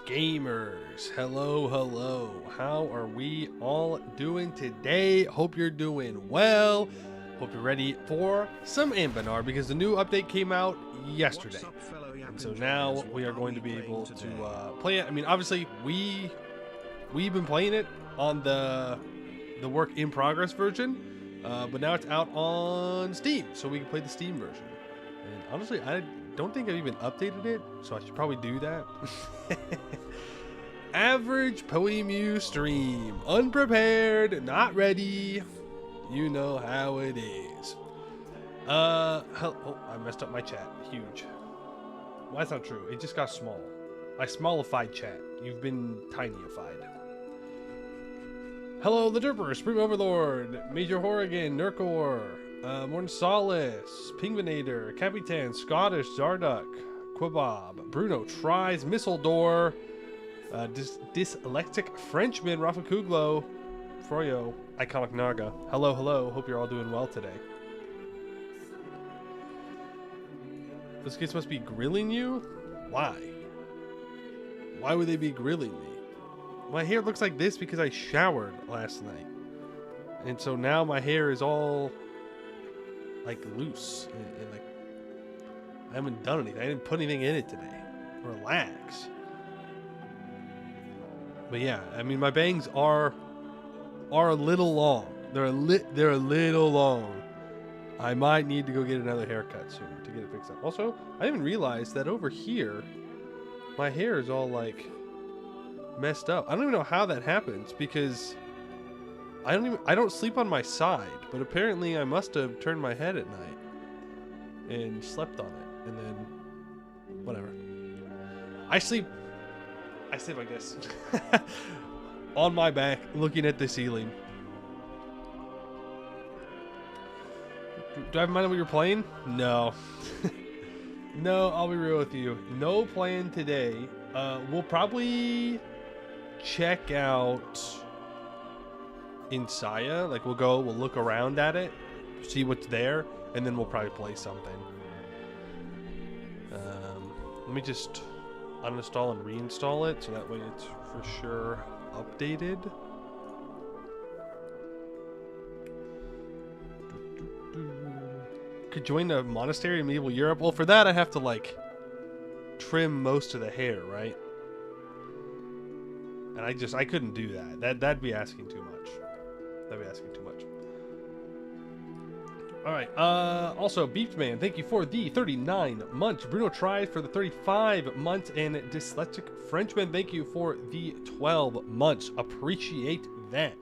gamers, hello. How are we all doing today? Hope you're doing well. Hope you're ready for some Anbennar because the new update came out yesterday. And so now we are going to be able to play it. I mean, obviously we've been playing it on the work in progress version, but now it's out on Steam, so we can play the Steam version. And honestly, I don't think I've even updated it, so I should probably do that. Average Poemu stream. Unprepared, not ready. You know how it is. Oh, I messed up my chat. Huge. Well, that's not true. It just got small. I smallified chat. You've been tinyified. Hello, the Derper, Supreme Overlord, Major Horrigan, Nurkor, Morn Solace, Pingvinator, Capitan, Scottish, Zarduck, Quibob, Bruno Tries, Missildor, Dyslexic Frenchman, Rafa Kuglo, Froyo, Iconic Naga. Hello. Hope you're all doing well today. Those kids must be grilling you? Why? Why would they be grilling me? My hair looks like this because I showered last night. And so now my hair is all like loose and like I haven't done anything. I didn't put anything in it today. Relax. But yeah, I mean my bangs are a little long. They're a little long. I might need to go get another haircut soon to get it fixed up. Also, I didn't realize that over here my hair is all like messed up. I don't even know how that happens because I don't sleep on my side, but apparently I must have turned my head at night and slept on it, and then whatever. I sleep like this on my back looking at the ceiling. Do I have in mind what you're playing? No. No, I'll be real with you. No plan today. We'll probably check out Insia. Like we'll look around at it, see what's there, and then we'll probably play something. Let me just uninstall and reinstall it so that way it's for sure updated. Could join a monastery in medieval Europe. Well, for that I have to like trim most of the hair, right? And I couldn't do that. That'd be asking too much. All right. Also, Beeped Man, thank you for the 39 months. Bruno Tries for the 35 months, and Dyslexic Frenchman, thank you for the 12 months. Appreciate that.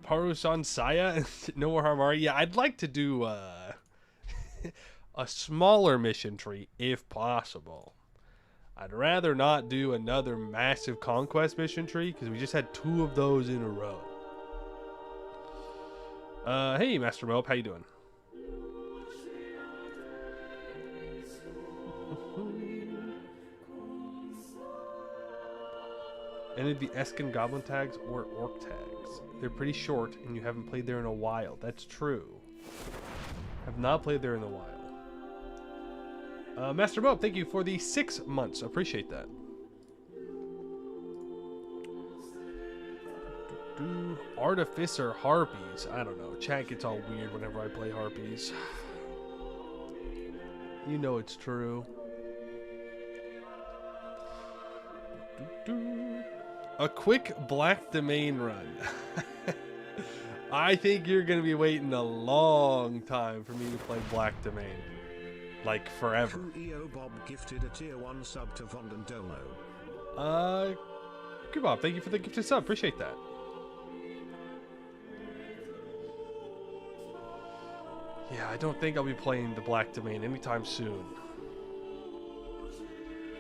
Parusan Saya, No More Harmari. Yeah, I'd like to do a smaller mission tree if possible. I'd rather not do another massive conquest mission tree because we just had 2 of those in a row. Hey, Master Mope, how you doing? Any of the Eskin Goblin tags or Orc tags? They're pretty short and you haven't played there in a while. That's true. Have not played there in a while. Master Mope, thank you for the 6 months. Appreciate that. Artificer Harpies. I don't know. Chat gets all weird whenever I play Harpies. You know it's true. A quick Black Domain run. I think you're going to be waiting a long time for me to play Black Domain. Like forever. Bob gifted a tier 1 sub to Vondandomo. Good Bob, thank you for the gifted sub. Appreciate that. Yeah, I don't think I'll be playing the Black Domain anytime soon.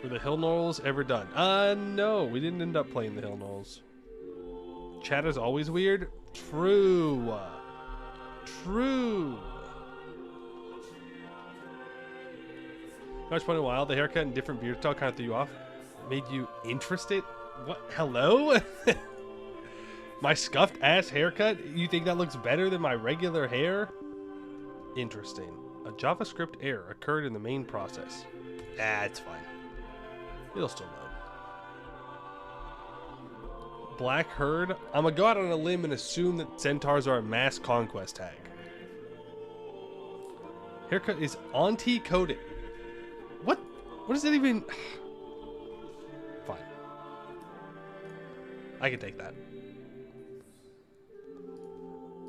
Were the Hill Knolls ever done? No, we didn't end up playing the Hill Knolls. Chat is always weird. True. Much fun in a while. The haircut and different beard style kind of threw you off. Made you interested? What? Hello? My scuffed ass haircut? You think that looks better than my regular hair? Interesting. A JavaScript error occurred in the main process. It's fine. It'll still load. Black Herd. I'm gonna go out on a limb and assume that centaurs are a mass conquest tag. Haircut is auntie coded. What? What does that even? Fine. I can take that.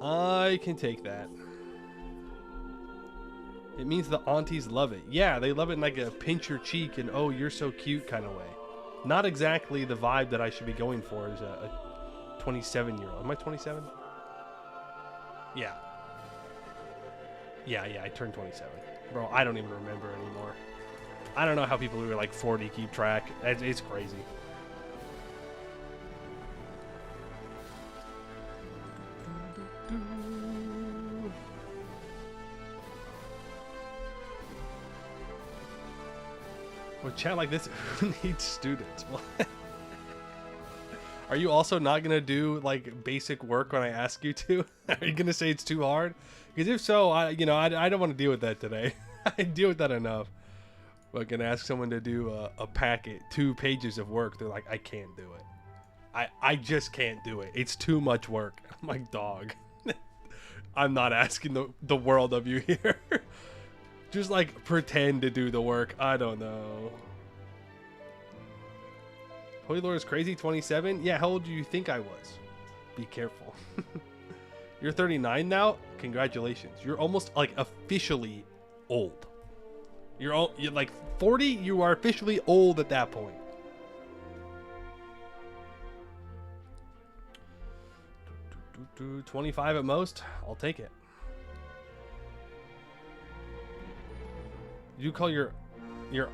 I can take that. It means the aunties love it. Yeah, they love it in like a pinch your cheek and oh, you're so cute kind of way. Not exactly the vibe that I should be going for as a 27-year-old. Am I 27? Yeah. Yeah, I turned 27. Bro, I don't even remember anymore. I don't know how people who are like 40 keep track. It's crazy. With chat like this, who needs students? Are you also not gonna do like basic work when I ask you to? Are you gonna say it's too hard? Because if so, I don't want to deal with that today. I deal with that enough. But I can ask someone to do a packet, 2 pages of work. They're like, I can't do it. I just can't do it. It's too much work. I'm like, dog. I'm not asking the world of you here. Just like pretend to do the work. I don't know. Holy Lord is crazy. 27. Yeah, how old do you think I was? Be careful. You're 39 now. Congratulations. You're almost like officially old. You're like 40. You are officially old at that point. Do 25 at most. I'll take it. You call your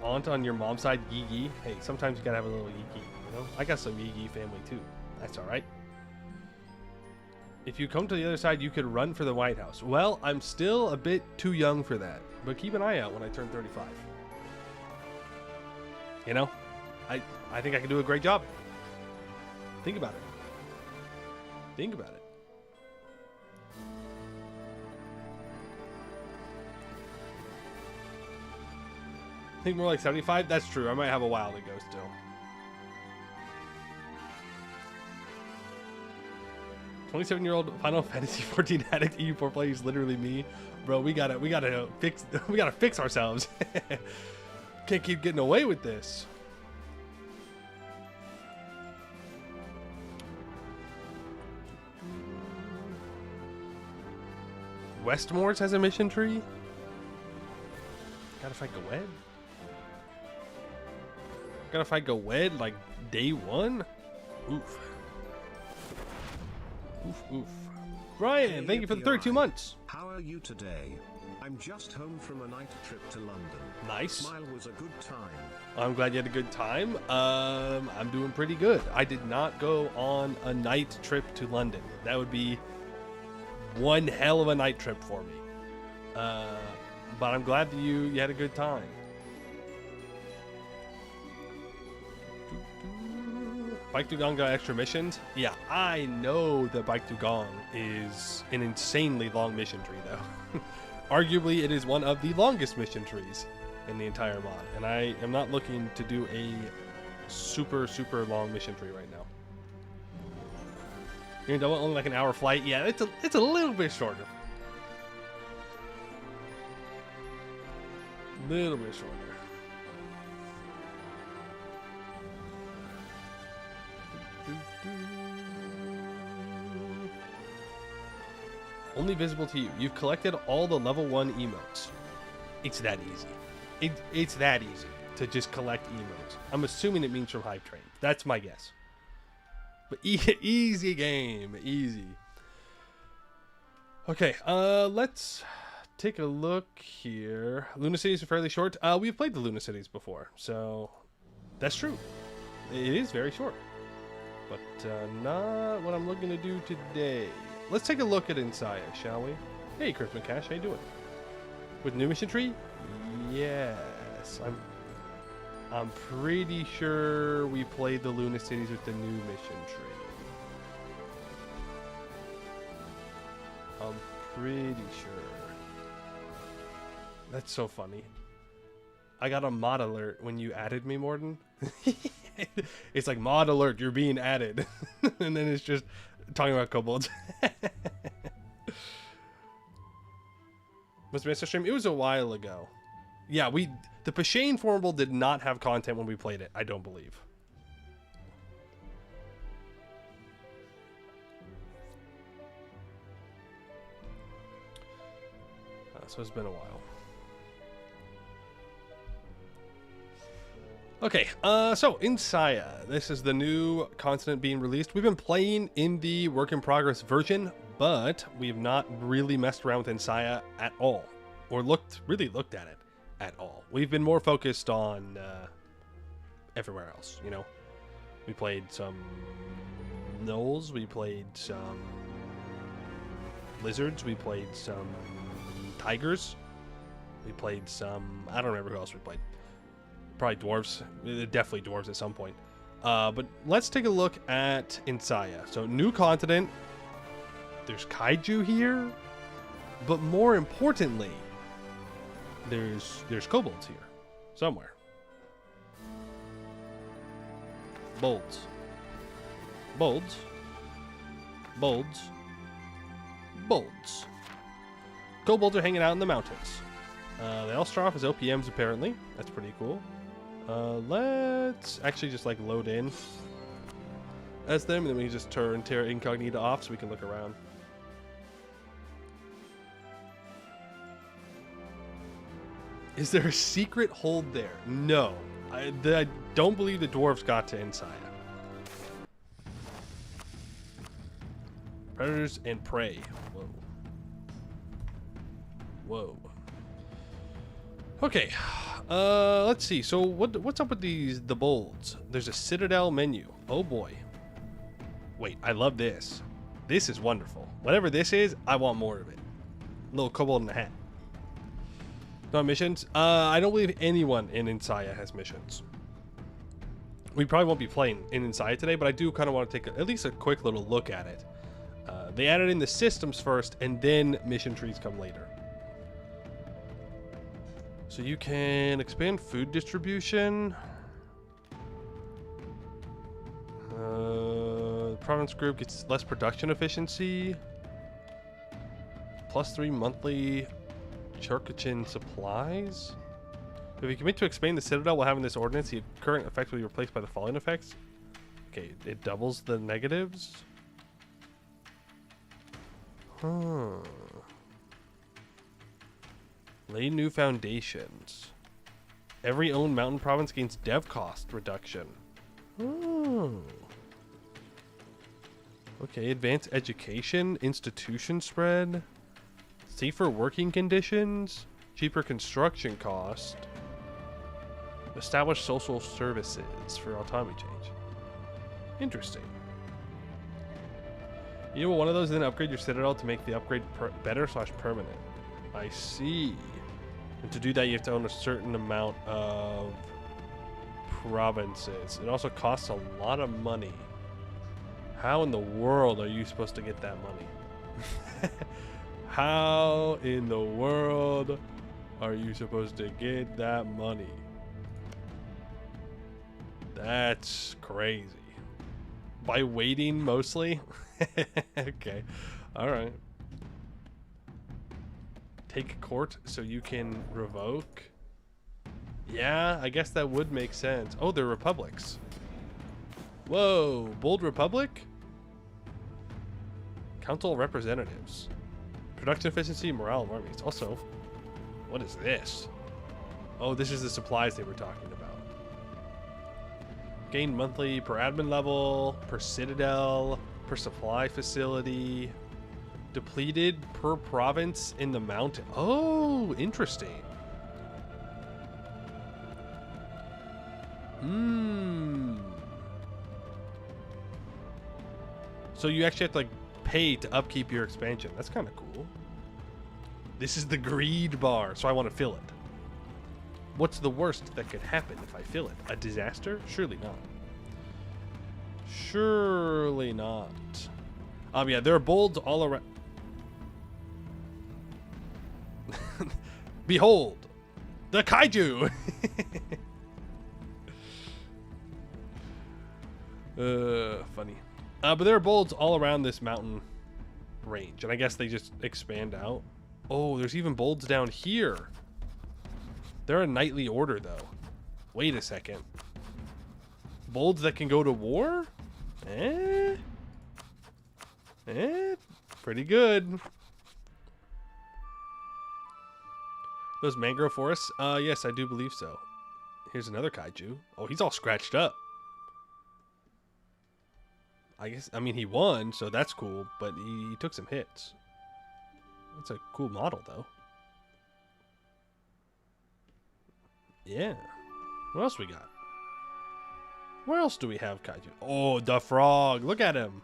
aunt on your mom's side Yee Yee? Hey, sometimes you gotta have a little Yee Yee, you know? I got some Yee Yee family too. That's alright. If you come to the other side, you could run for the White House. Well, I'm still a bit too young for that. But keep an eye out when I turn 35. You know? I think I can do a great job. Think about it. Think about it. I think more like 75. That's true. I might have a while to go still. "27-year-old Final Fantasy 14 addict EU4 player is literally me, bro. We gotta fix ourselves. Can't keep getting away with this." Westmore's has a mission tree. Gotta fight Gwed. Gotta fight Gwed like day 1. Oof. Oof. Brian, thank you for the 32 months. How are you today? I'm just home from a night trip to London. Nice. Smile was a good time. I'm glad you had a good time. I'm doing pretty good. I did not go on a night trip to London. That would be one hell of a night trip for me. But I'm glad that you had a good time. Bike to Gong got extra missions? Yeah, I know that Bike to Gong is an insanely long mission tree, though. Arguably, it is one of the longest mission trees in the entire mod, and I am not looking to do a super long mission tree right now. You're gonna only like an hour flight? Yeah, it's a little bit shorter. Little bit shorter. Only visible to you. You've collected all the level 1 emotes. It's that easy. It's that easy to just collect emotes. I'm assuming it means from Hype Train. That's my guess. But easy game. Easy. Okay, let's take a look here. Luna Cities are fairly short. We've played the Luna Cities before, so that's true. It is very short. But not what I'm looking to do today. Let's take a look at Insia, shall we? Hey, Christmas Cash, how you doing? With new mission tree? Yes. I'm pretty sure we played the Luna Cities with the new mission tree. I'm pretty sure. That's so funny. I got a mod alert when you added me, Morden. It's like, mod alert, you're being added. And then it's just talking about kobolds. Was Mr. Stream? It was a while ago. Yeah, the Pashane Formable did not have content when we played it, I don't believe. So it's been a while. Okay, so Insia. This is the new continent being released. We've been playing in the work in progress version, but we have not really messed around with Insia at all, or really looked at it at all. We've been more focused on everywhere else, you know. We played some gnolls, we played some lizards, we played some tigers, we played some, I don't remember who else we played. Probably dwarves, definitely dwarves at some point. But let's take a look at Insia. So new continent, there's kaiju here, but more importantly, there's kobolds here somewhere. Bolds. Kobolds are hanging out in the mountains. They all start off as OPMs apparently. That's pretty cool. Let's actually just like load in as them, and then we can just turn Terra Incognita off so we can look around. Is there a secret hold there? No. I don't believe the dwarves got to Insia. Predators and prey. Whoa. Okay. Let's see. So what's up with the bolds? There's a citadel menu. Oh boy. Wait, I love this. This is wonderful. Whatever this is, I want more of it. Little kobold in a hat. No missions? I don't believe anyone in Insia has missions. We probably won't be playing in Insia today, but I do kind of want to take at least a quick little look at it. They added in the systems first, and then mission trees come later. So you can expand food distribution. Province group gets less production efficiency. +3 monthly Churkachin supplies. If you commit to expand the citadel while having this ordinance, the current effect will be replaced by the following effects. Okay, it doubles the negatives. Lay new foundations. Every owned mountain province gains dev cost reduction. Okay, advanced education, institution spread, safer working conditions, cheaper construction cost, establish social services for autonomy change. Interesting. You know, one of those, then upgrade your citadel to make the upgrade better / permanent. I see. And to do that, you have to own a certain amount of provinces. It also costs a lot of money. How in the world are you supposed to get that money? How in the world are you supposed to get that money? That's crazy. By waiting mostly? Okay. Alright. Take court so you can revoke. Yeah, I guess that would make sense. Oh, they're republics. Whoa, bold republic? Council representatives. Production efficiency, morale of armies. Also, what is this? Oh, this is the supplies they were talking about. Gain monthly per admin level, per citadel, per supply facility. Depleted per province in the mountain. Oh, interesting. So you actually have to like pay to upkeep your expansion. That's kind of cool. This is the greed bar, so I want to fill it. What's the worst that could happen if I fill it? A disaster? Surely not. Surely not. Yeah, there are bolds all around. Behold, the kaiju. Funny. But there are bolds all around this mountain range, and I guess they just expand out. Oh, there's even bolds down here. They're a knightly order, though. Wait a second. Bolds that can go to war? Pretty good. Those mangrove forests? Yes, I do believe so. Here's another kaiju. Oh, he's all scratched up. I mean, he won, so that's cool, but he took some hits. That's a cool model, though. Yeah. What else we got? Where else do we have kaiju? Oh, the frog. Look at him.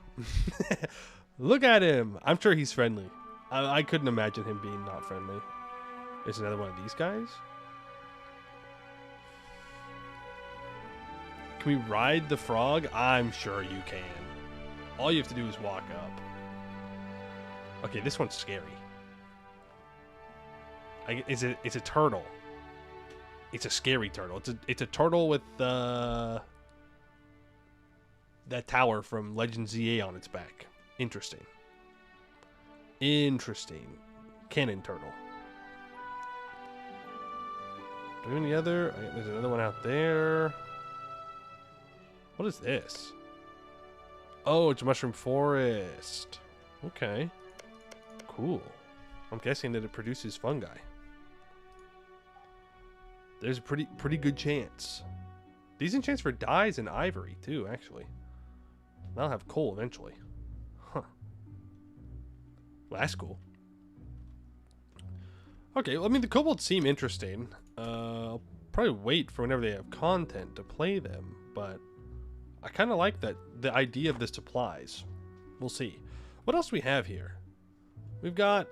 Look at him. I'm sure he's friendly. I couldn't imagine him being not friendly. There's another one of these guys. Can we ride the frog? I'm sure you can. All you have to do is walk up. Okay, this one's scary. It's a turtle. It's a scary turtle. It's a turtle with that tower from Legend ZA on its back. Interesting. Interesting. Cannon turtle. Do we have any other? There's another one out there. What is this? Oh, it's a mushroom forest. Okay. Cool. I'm guessing that it produces fungi. There's a pretty good chance. Decent chance for dyes and ivory, too, actually. I'll have coal eventually. Huh. Well, that's cool. Okay, well, I mean, the kobolds seem interesting. I'll probably wait for whenever they have content to play them, but I kind of like the idea of the supplies. We'll see. What else do we have here? We've got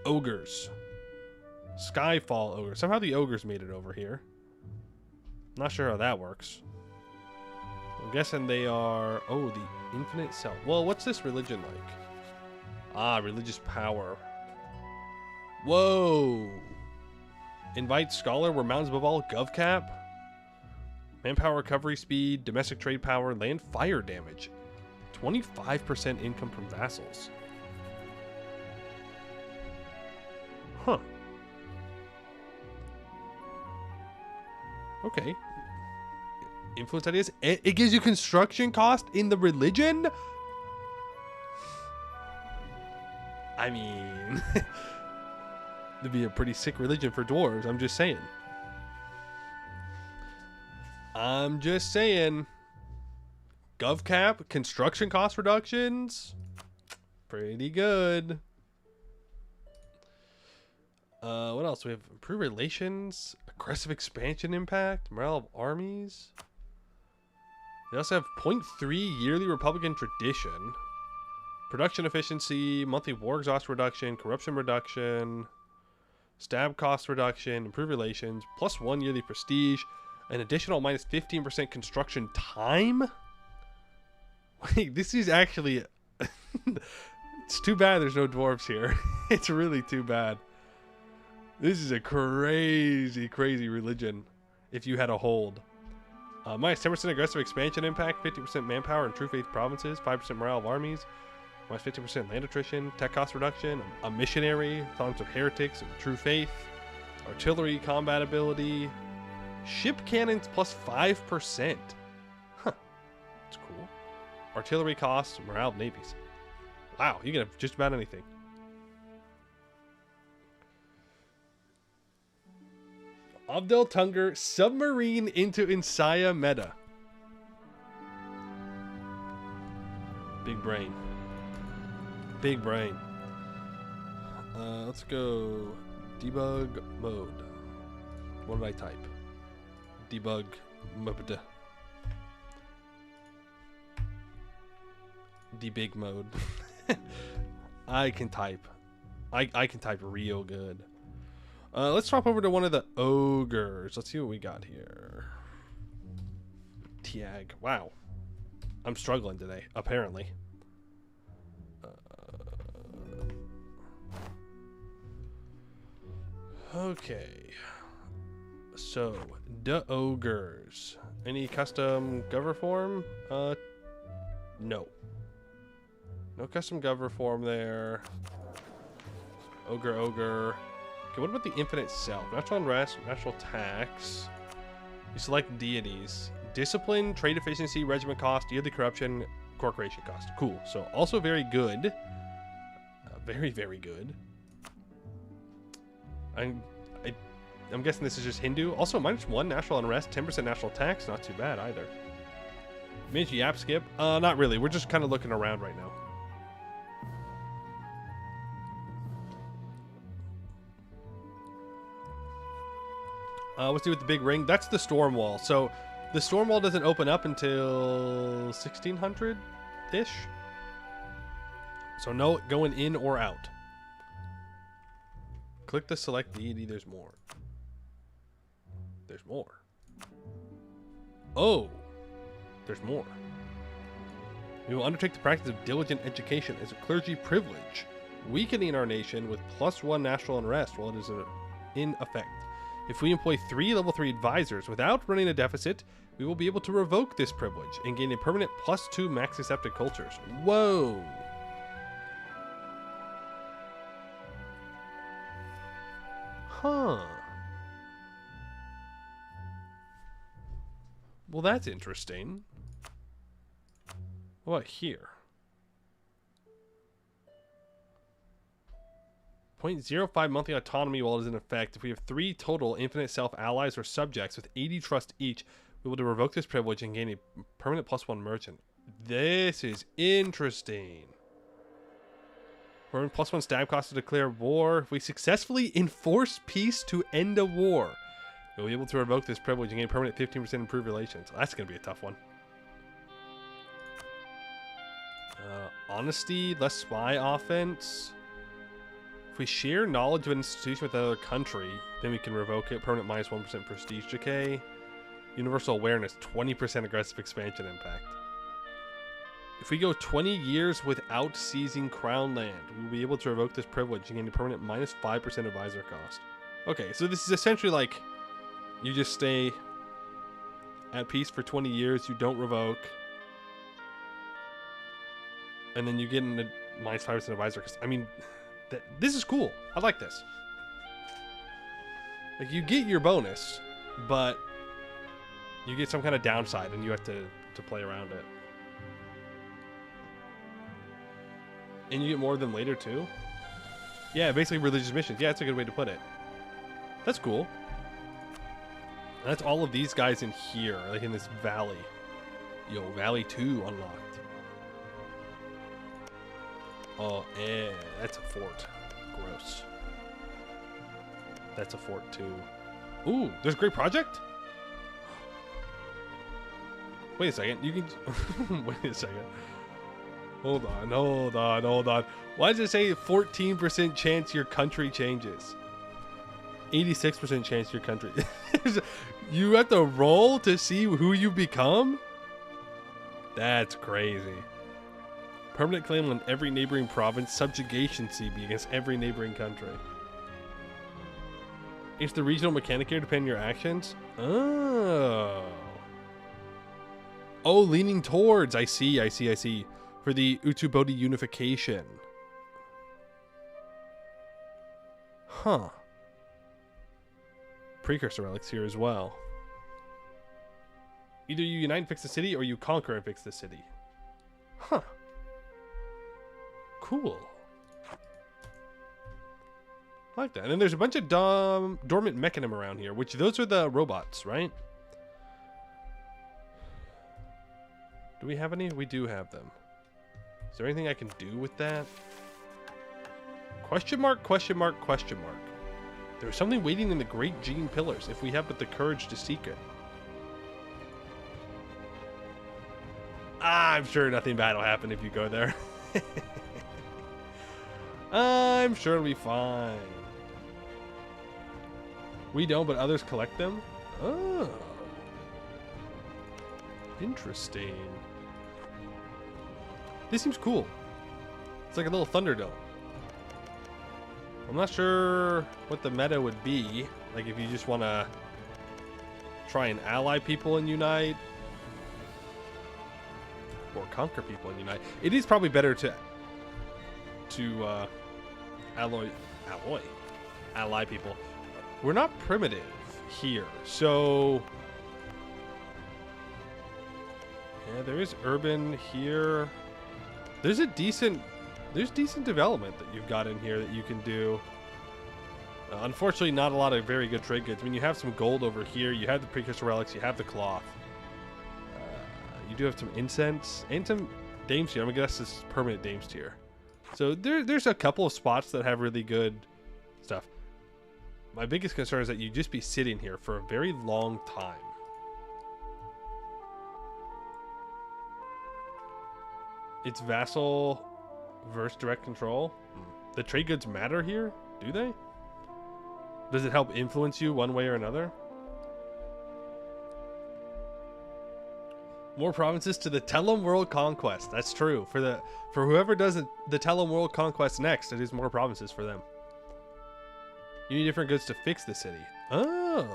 ogres. Skyfall ogre. Somehow the ogres made it over here. Not sure how that works. I'm guessing they are... Oh, the infinite self. Well, what's this religion like? Ah, religious power. Whoa. Invite scholar where mountains above all. GovCap. Manpower recovery speed. Domestic trade power. Land fire damage. 25% income from vassals. Huh. Okay. Influence ideas. It gives you construction cost in the religion? I mean... It'd be a pretty sick religion for dwarves. I'm just saying. I'm just saying. GovCap, construction cost reductions. Pretty good. What else? We have improved relations, aggressive expansion impact, morale of armies. They also have 0.3 yearly Republican tradition, production efficiency, monthly war exhaust reduction, corruption reduction, stab cost reduction, improved relations, +1 yearly prestige, an additional minus 15% construction time. Wait, this is actually... It's too bad there's no dwarves here. It's really too bad. This is a crazy, crazy religion if you had a hold. Minus 10% aggressive expansion impact, 50% manpower in true faith provinces, 5% morale of armies, minus 50% land attrition, tech cost reduction, a missionary, thongs of heretics and true faith, artillery combat ability, ship cannons +5%. Huh, that's cool. Artillery costs, morale of navies. Wow, you can have just about anything. Abdel Tunger, submarine into Insia meta. Big brain. Big brain. Let's go debug mode. What did I type? Debug mode. Debig mode. I can type. I can type real good. Let's swap over to one of the ogres. Let's see what we got here. Tiag. Wow. I'm struggling today, apparently. Okay. So, the ogres. Any custom gover form? No. No custom gover form there. Ogre. Okay, what about the infinite self? Natural unrest, natural tax. You select deities. Discipline, trade efficiency, regiment cost, yearly corruption, core creation cost. Cool. So, also very good. Very, very good. I'm guessing this is just Hindu. Also, -1 natural unrest, 10% national tax. Not too bad either. Manage yap skip? Not really. We're just kind of looking around right now. Let's do with the big ring. That's the storm wall. So the storm wall doesn't open up until 1600-ish. So no going in or out. Click the select deity. There's more. There's more. Oh, there's more. We will undertake the practice of diligent education as a clergy privilege, weakening our nation with +1 national unrest while it is in effect. If we employ 3 level 3 advisors without running a deficit, we will be able to revoke this privilege and gain a permanent +2 max accepted cultures. Whoa. Huh. Well, that's interesting. What about here? 0.05 monthly autonomy while it is in effect. If we have 3 total infinite self allies or subjects with 80 trust each, we will revoke this privilege and gain a permanent +1 merchant. This is interesting. We're in +1 stab cost to declare war. If we successfully enforce peace to end a war, we'll be able to revoke this privilege and gain permanent 15% improved relations. That's going to be a tough one. Honesty, less spy offense. If we share knowledge of an institution with another country, then we can revoke it. Permanent -1% prestige decay. Universal awareness, 20% aggressive expansion impact. If we go 20 years without seizing crown land, we will be able to revoke this privilege and gain a permanent -5% advisor cost. Okay, so this is essentially like you just stay at peace for 20 years, you don't revoke, and then you get a -5% advisor cost. I mean, this is cool. I like this. Like, you get your bonus, but you get some kind of downside, and you have to play around it. And you get more of them later, too? Yeah, basically religious missions. Yeah, that's a good way to put it. That's cool. And that's all of these guys in here, like in this valley. Yo, Valley 2 unlocked. Oh, that's a fort. Gross. That's a fort, too. Ooh, there's a great project? Wait a second. You can... Wait a second. Hold on. Why does it say 14% chance your country changes? 86% chance your country... You have to roll to see who you become? That's crazy. Permanent claim on every neighboring province. Subjugation CB against every neighboring country. Is the regional mechanic here depending on your actions? Oh. Oh, leaning towards. I see. For the Utubodi unification. Huh. Precursor relics here as well. Either you unite and fix the city, or you conquer and fix the city. Huh. Cool. I like that. And then there's a bunch of dormant mechanism around here, which those are the robots, right? Do we have any? We do have them. Is there anything I can do with that? Question mark, question mark, question mark. There is something waiting in the Great Gene Pillars if we have but the courage to seek it. I'm sure nothing bad will happen if you go there. I'm sure it'll be fine. We don't, but others collect them? Oh. Interesting. This seems cool. It's like a little Thunderdome. I'm not sure what the meta would be. Like if you just want to try and ally people and unite, or conquer people and unite. It is probably better to ally people. We're not primitive here, so yeah, there is urban here. There's decent development that you've got in here that you can do. Unfortunately, not a lot of very good trade goods. I mean, you have some gold over here. You have the precursor relics. You have the cloth. You do have some incense and some dames tier. I'm gonna guess this is permanent dames tier. So there's a couple of spots that have really good stuff. My biggest concern is that you just be sitting here for a very long time. It's vassal versus direct control. The trade goods matter here, do they? Does it help influence you one way or another? More provinces to the Tellum World Conquest. That's true. For whoever does the Tellum World Conquest next, it is more provinces for them. You need different goods to fix the city. Oh.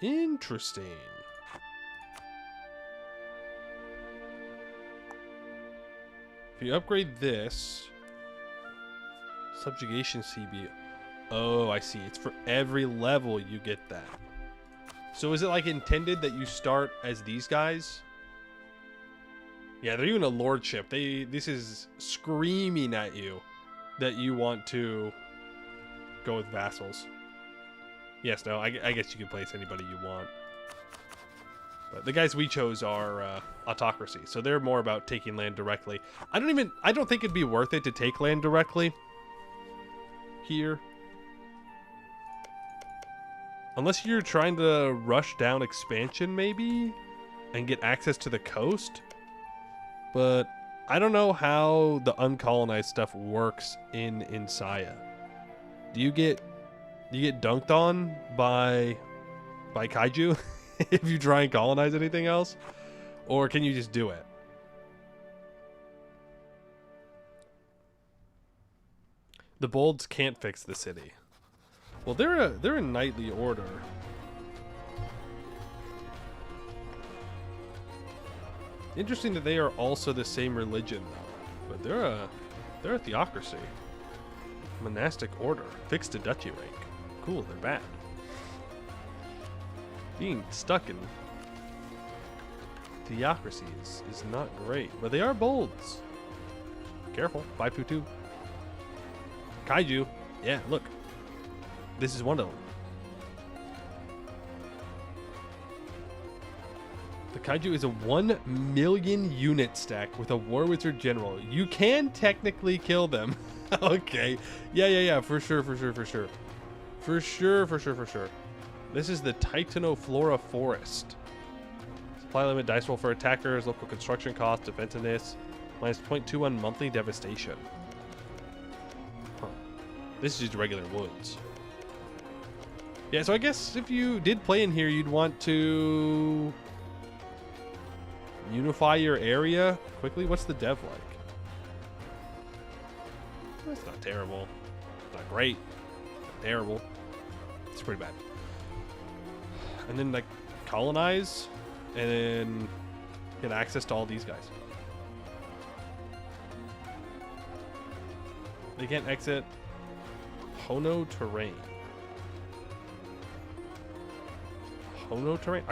Interesting. If you upgrade this, subjugation CB. Oh, I see. It's for every level you get that. So is it like intended that you start as these guys? Yeah, they're even a lordship. This is screaming at you that you want to go with vassals. Yes, no, I guess you can place anybody you want. But the guys we chose are autocracy, so they're more about taking land directly. I don't think it'd be worth it to take land directly here. Unless you're trying to rush down expansion, maybe, and get access to the coast. But I don't know how the uncolonized stuff works in Insia. Do you get dunked on by kaiju if you try and colonize anything else, or can you just do it? The Bolds can't fix the city. Well, they're a knightly order. Interesting that they are also the same religion, though. But they're a theocracy, monastic order, fixed to duchy rank. Cool, they're bad. Being stuck in theocracy is not great, but they are bolds. Careful, 522. Kaiju, yeah, look. This is one of them. The Kaiju is a 1 million unit stack with a War Wizard General. You can technically kill them. Okay. Yeah. For sure. For sure. This is the Titanoflora Forest. Supply limit, dice roll for attackers, local construction cost, defensiveness, minus 0.21 monthly devastation. Huh. This is just regular woods. Yeah, so I guess if you did play in here, you'd want to unify your area quickly. What's the dev like? It's not terrible. Not great. Not terrible. It's pretty bad. And then, like, colonize, and then get access to all these guys. They can't exit Hono terrain. Hono terrain?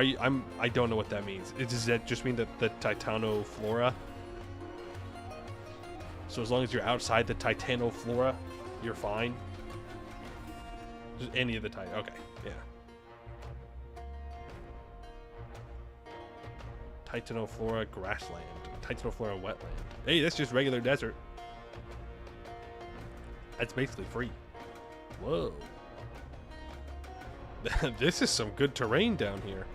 I don't know what that means. Does that just mean that the Titanoflora? So as long as you're outside the Titanoflora, you're fine. Just any of the Titan. Okay, yeah. Titanoflora grassland. Titanoflora wetland. Hey, that's just regular desert. That's basically free. Whoa. This is some good terrain down here.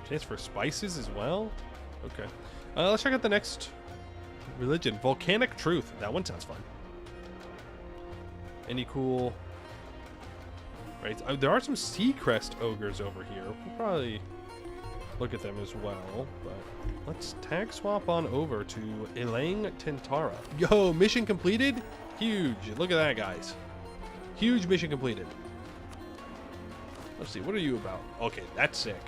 Chance for spices as well? Okay. Let's check out the next religion. Volcanic Truth. That one sounds fun. Any cool... Right. There are some Seacrest ogres over here. We'll probably look at them as well. But let's tag swap on over to Elang Tentara. Yo, mission completed. Huge. Look at that, guys. Huge mission completed. Let's see. What are you about? Okay, that's sick.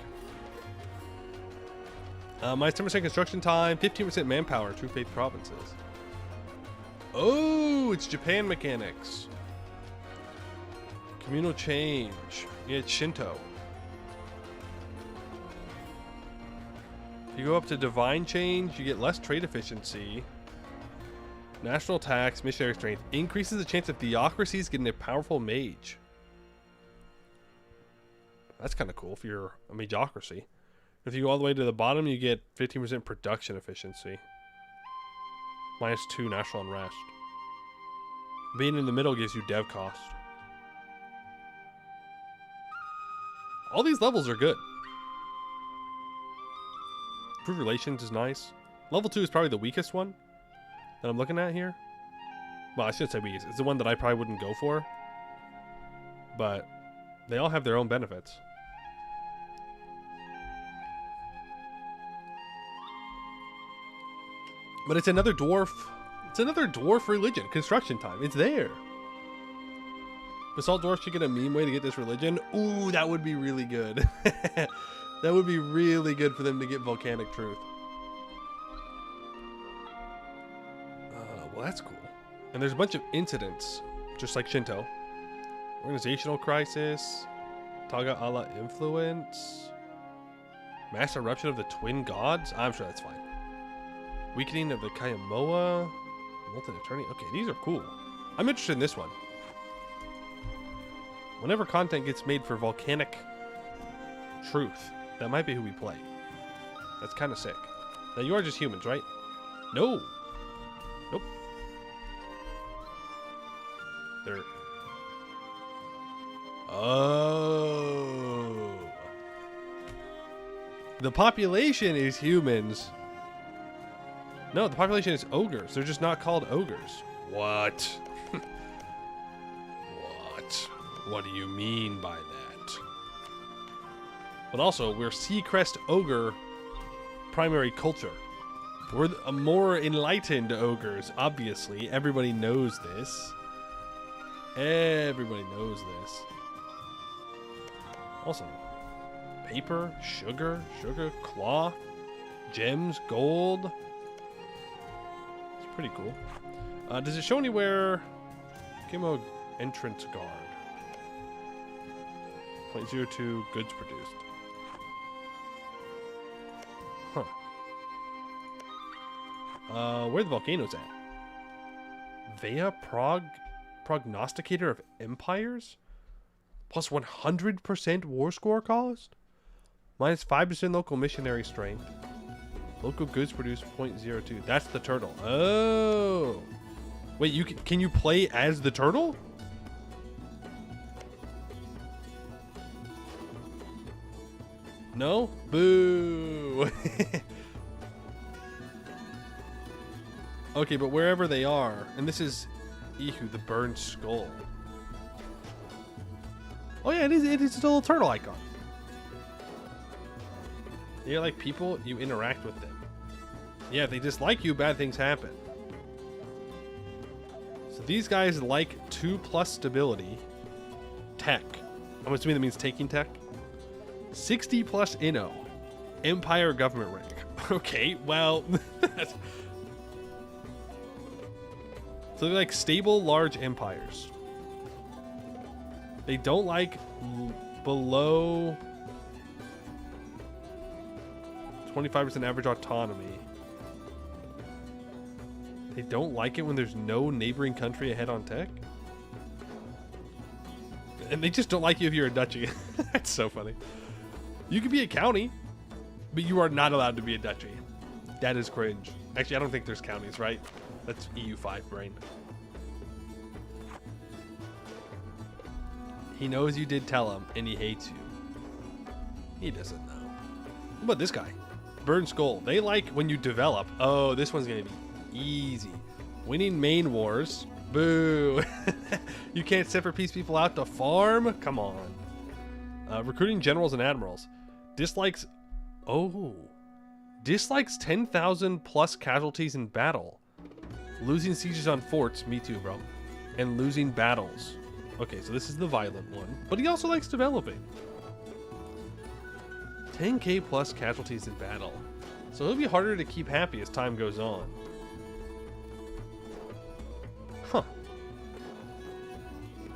Minus 10% construction time, 15% manpower, True Faith provinces. Oh, it's Japan mechanics. Communal change. Yeah, it's Shinto. If you go up to divine change, you get less trade efficiency. National tax, missionary strength. Increases the chance of theocracies getting a powerful mage. That's kind of cool if you're a mageocracy. If you go all the way to the bottom, you get 15% production efficiency. Minus 2 national unrest. Being in the middle gives you dev cost. All these levels are good. Improved relations is nice. Level 2 is probably the weakest one that I'm looking at here. Well, I shouldn't say weakest. It's the one that I probably wouldn't go for. But they all have their own benefits. But it's another dwarf. It's another dwarf religion. Construction time. It's there. Basalt dwarf should get a meme way to get this religion. Ooh, that would be really good. That would be really good for them to get volcanic truth. Well, that's cool. And there's a bunch of incidents, just like Shinto. Organizational crisis. Taga ala influence. Mass eruption of the twin gods. I'm sure that's fine. Weakening of the Kayamoa. Molten Attorney. Okay, these are cool. I'm interested in this one. Whenever content gets made for volcanic truth, that might be who we play. That's kind of sick. Now, you are just humans, right? No. Nope. They're... Oh. The population is humans. No, the population is ogres. They're just not called ogres. What? What? What do you mean by that? But also, we're Seacrest ogre primary culture. We're a more enlightened ogres, obviously. Everybody knows this. Everybody knows this. Also, paper, sugar, cloth, gems, gold. Pretty cool. Does it show anywhere? Chemo entrance guard. 0.02 goods produced. Huh. Where the volcanoes at? Vea prognosticator of empires? Plus 100% war score cost? Minus 5% local missionary strength. Local goods produce 0.02. That's the turtle. Oh. Wait, you can you play as the turtle? No? Boo. Okay, but wherever they are, and this is Ihu, the burned skull. Oh yeah, it is still a little turtle icon. You're like people, you interact with them. Yeah, if they dislike you, bad things happen. So these guys like 2+ stability. Tech. I'm assuming that means taking tech. 60+ Inno. Empire government rank. Okay, well. So they're like stable, large empires. They don't like below 25% average autonomy. They don't like it when there's no neighboring country ahead on tech. And they just don't like you if you're a duchy. That's so funny. You could be a county, but you are not allowed to be a duchy. That is cringe. Actually, I don't think there's counties, right? That's EU5 brain. He knows you did tell him, and he hates you. He doesn't know. What about this guy? Burn Skull. They like when you develop. Oh, this one's going to be easy. Winning main wars. Boo. You can't set for peace people out to farm? Come on. Recruiting generals and admirals. Dislikes Oh. Dislikes 10,000 plus casualties in battle. Losing sieges on forts. Me too, bro. And losing battles. Okay, so this is the violent one. But he also likes developing. 10k plus casualties in battle. So it'll be harder to keep happy as time goes on. Huh.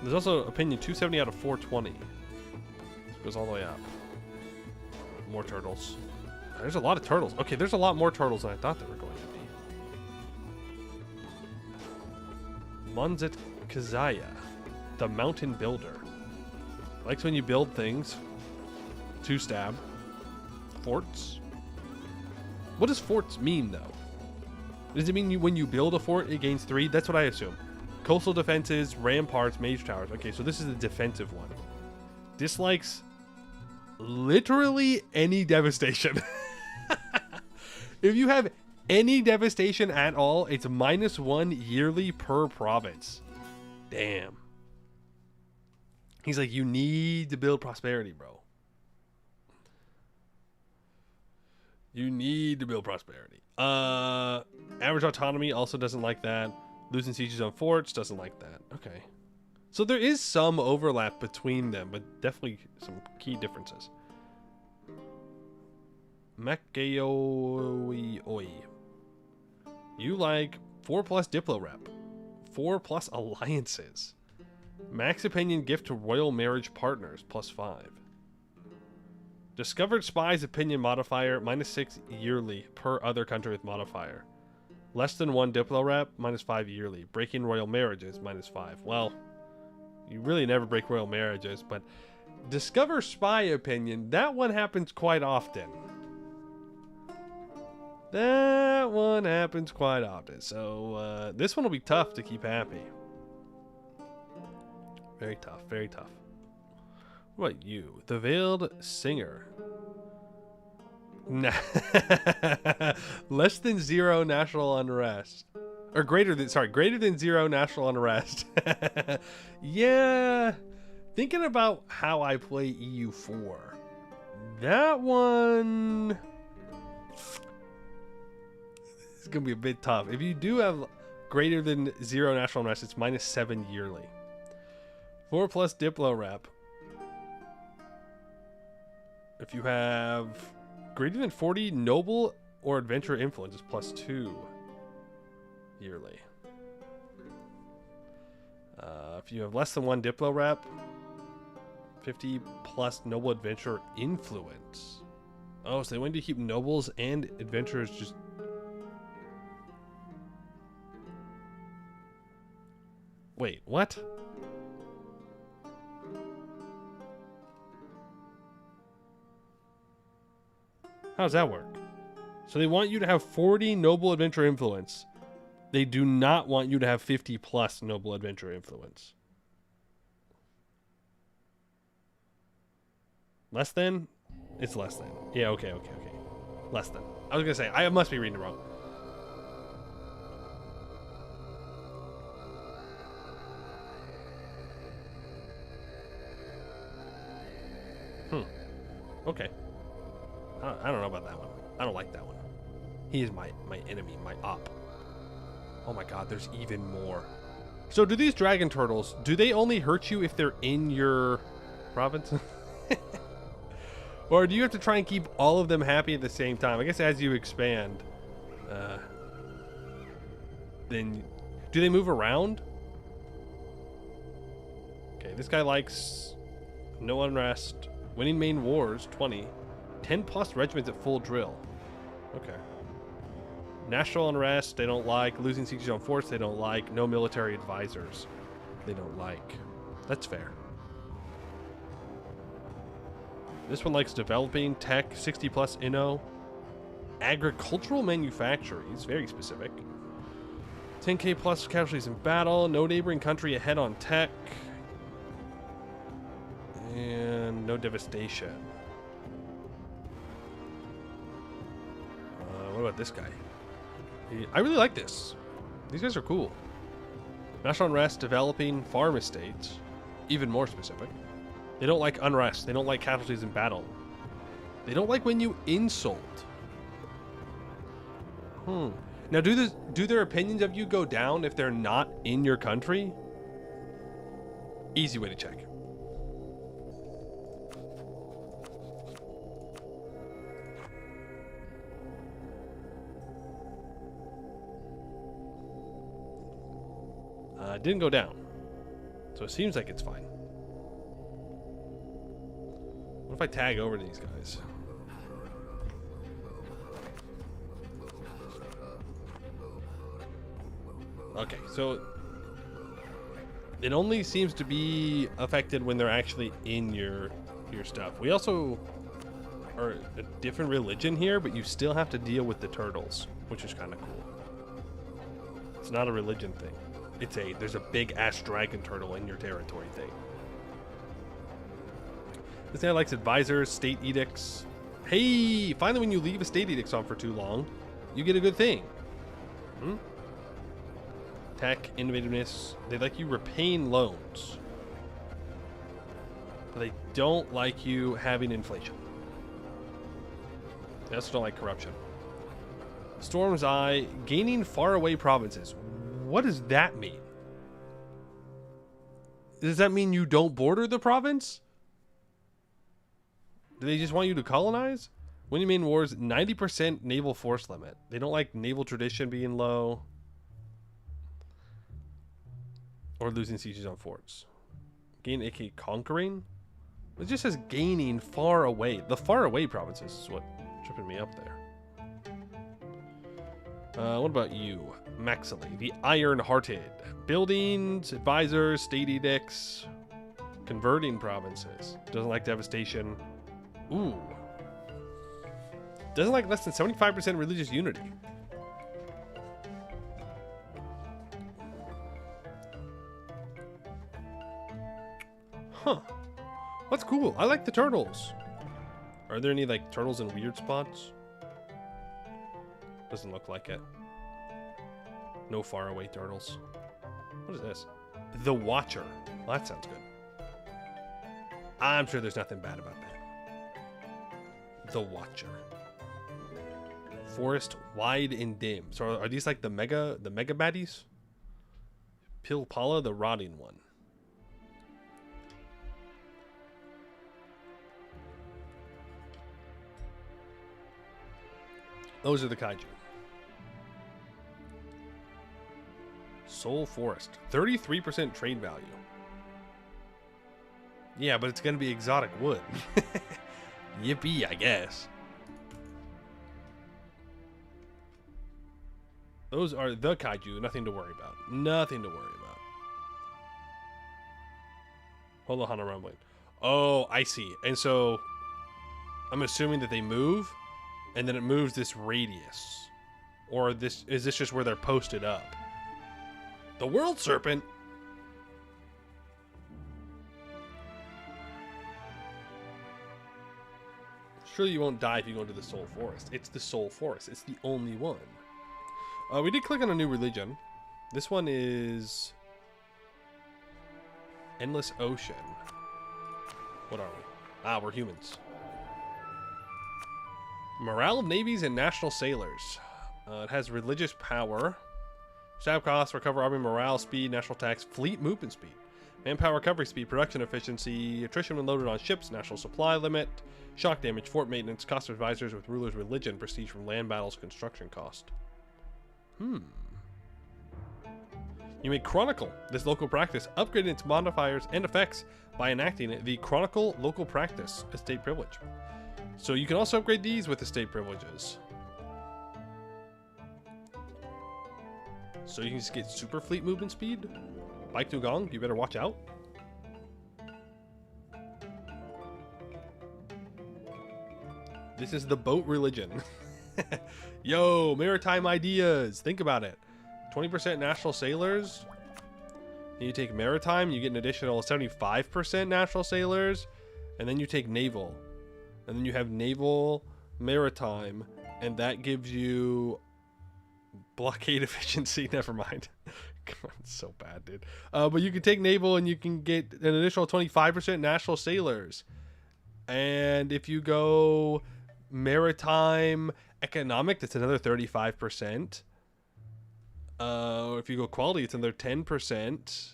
There's also opinion 270 out of 420. Goes all the way up. More turtles. There's a lot of turtles. Okay, there's a lot more turtles than I thought there were going to be. Munzit Kazaya, the mountain builder. Likes when you build things. 2 stab. Forts. What does forts mean, though? Does it mean when you build a fort, it gains 3? That's what I assume. Coastal defenses, ramparts, mage towers. Okay, so this is the defensive one. Dislikes literally any devastation. If you have any devastation at all, it's -1 yearly per province. Damn. He's like, you need to build prosperity, bro. You need to build prosperity. Average autonomy also doesn't like that. Losing sieges on forts doesn't like that. Okay. So there is some overlap between them, but definitely some key differences. Makeoi. You like 4+ Diplo rep. 4+ alliances. Max opinion gift to royal marriage partners +5. Discovered spies opinion modifier -6 yearly per other country with modifier. Less than 1 Diplo rep -5 yearly. Breaking royal marriages -5. Well, you really never break royal marriages, but discover spy opinion, that one happens quite often. That one happens quite often. So this one will be tough to keep happy. Very tough, very tough. What about you? The Veiled Singer. Nah. Less than 0 national unrest. Or greater than 0 national unrest. Yeah. Thinking about how I play EU4. That one... it's going to be a bit tough. If you do have greater than 0 national unrest, it's -7 yearly. 4+ Diplo rep. If you have greater than 40 noble or adventure influence, it's +2 yearly. If you have less than 1 Diplo rep, 50+ noble adventure influence. Oh, so they want you to keep nobles and adventurers just... wait, what? How does that work? So they want you to have 40 noble adventure influence. They do not want you to have 50+ noble adventure influence. Less than? It's less than. Yeah, okay. Less than. I was going to say, I must be reading it wrong. Okay. I don't know about that one. I don't like that one. He is my enemy, my op. Oh my god, there's even more. So do these dragon turtles, do they only hurt you if they're in your province? Or do you have to try and keep all of them happy at the same time? I guess as you expand, then do they move around? Okay, this guy likes no unrest, winning main wars, 20. 10+ regiments at full drill. Okay. National unrest, they don't like. Losing sieges on forts, they don't like. No military advisors, they don't like. That's fair. This one likes developing, tech, 60+ inno. Agricultural manufacturing, it's very specific. 10k plus casualties in battle. No neighboring country ahead on tech. And no devastation. What about this guy? I really like this. These guys are cool. National unrest, developing, farm estates. Even more specific. They don't like unrest. They don't like casualties in battle. They don't like when you insult. Now, do their opinions of you go down if they're not in your country? Easy way to check. It didn't go down. So it seems like it's fine. What if I tag over to these guys? Okay, so it only seems to be affected when they're actually in your stuff. We also are a different religion here, but you still have to deal with the turtles, which is kind of cool. It's not a religion thing. It's there's a big ass dragon turtle in your territory thing. This guy likes advisors, state edicts. Hey, finally when you leave a state edict on for too long, you get a good thing. Tech, innovativeness. They like you repaying loans. But they don't like you having inflation. They also don't like corruption. Storm's Eye, gaining faraway provinces. What does that mean? Does that mean you don't border the province? Do they just want you to colonize? Winning main wars, 90% naval force limit. They don't like naval tradition being low. Or losing sieges on forts. Gain aka conquering? It just says gaining far away. The far away provinces is what tripping me up there. What about you? Maxily, the Iron-Hearted. Buildings, advisors, state edicts, converting provinces. Doesn't like devastation. Ooh. Doesn't like less than 75% religious unity. Huh. That's cool. I like the turtles. Are there any like turtles in weird spots? Doesn't look like it. No faraway turtles. What is this? The Watcher. Well, that sounds good. I'm sure there's nothing bad about that. The Watcher. Forest wide and dim. So are these like the mega baddies? Pilpala, the rotting one. Those are the kaiju. Soul Forest. 33% trade value. Yeah, but it's going to be exotic wood. Yippee, I guess. Those are the kaiju. Nothing to worry about. Nothing to worry about. Hold on, rumbling. Oh, I see. And so I'm assuming that they move, and then it moves this radius. Or this is this just where they're posted up? The World Serpent? Surely you won't die if you go into the Soul Forest. It's the Soul Forest. It's the only one. We did click on a new religion. This one is Endless Ocean. What are we? Ah, we're humans. Morale of navies and national sailors. It has religious power. Staff costs, recover army morale, speed, national tax, fleet movement speed. Manpower recovery speed, production efficiency, attrition when loaded on ships, national supply limit, shock damage, fort maintenance, cost of advisors with ruler's religion, prestige from land battles, construction cost. You may chronicle this local practice, upgrading its modifiers and effects by enacting the Chronicle Local Practice estate privilege. So you can also upgrade these with estate privileges. So you can just get super fleet movement speed. Bike Dugong, you better watch out. This is the boat religion. Yo, maritime ideas. Think about it. 20% national sailors. And you take maritime, you get an additional 75% national sailors. And then you take naval. And then you have naval, maritime. And that gives you blockade efficiency. Never mind. God, it's so bad, dude. But you can take naval and you can get an additional 25% national sailors. And if you go maritime economic, that's another 35%. If you go quality, it's another 10%.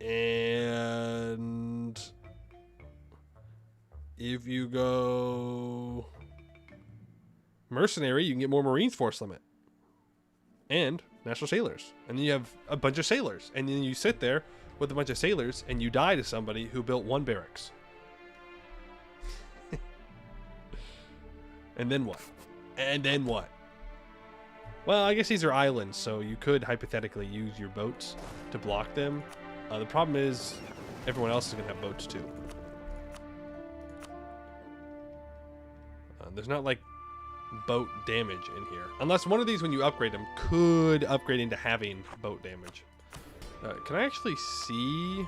And if you go mercenary, you can get more Marines force limit. And national sailors. And then you have a bunch of sailors. And then you sit there with a bunch of sailors and you die to somebody who built one barracks. And then what? And then what? Well, I guess these are islands, so you could hypothetically use your boats to block them. The problem is everyone else is going to have boats too. There's not like boat damage in here. Unless one of these, when you upgrade them, could upgrade into having boat damage. Can I actually see?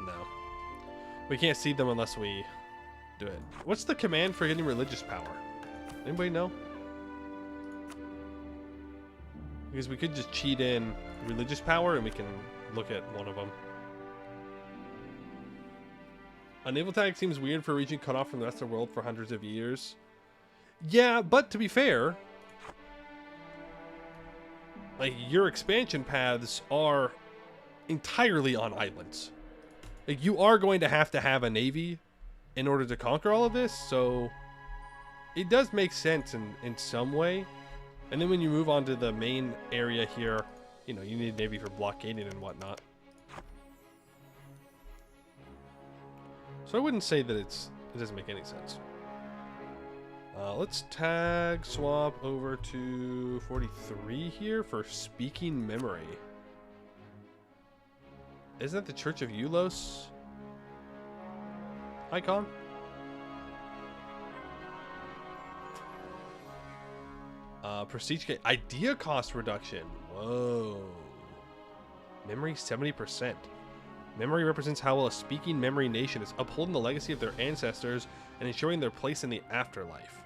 No. We can't see them unless we do it. What's the command for getting religious power? Anybody know? Because we could just cheat in religious power and we can look at one of them. A naval attack seems weird for a region cut off from the rest of the world for hundreds of years. Yeah, but to be fair, like, your expansion paths are entirely on islands. Like, you are going to have a navy in order to conquer all of this, so it does make sense in some way. And then when you move on to the main area here, you know, you need a navy for blockading and whatnot. So I wouldn't say that it doesn't make any sense. Let's tag swap over to 43 here for speaking memory. Isn't that the Church of Eulos icon? Prestige idea cost reduction. Whoa. Memory 70%. Memory represents how well a speaking memory nation is upholding the legacy of their ancestors and ensuring their place in the afterlife.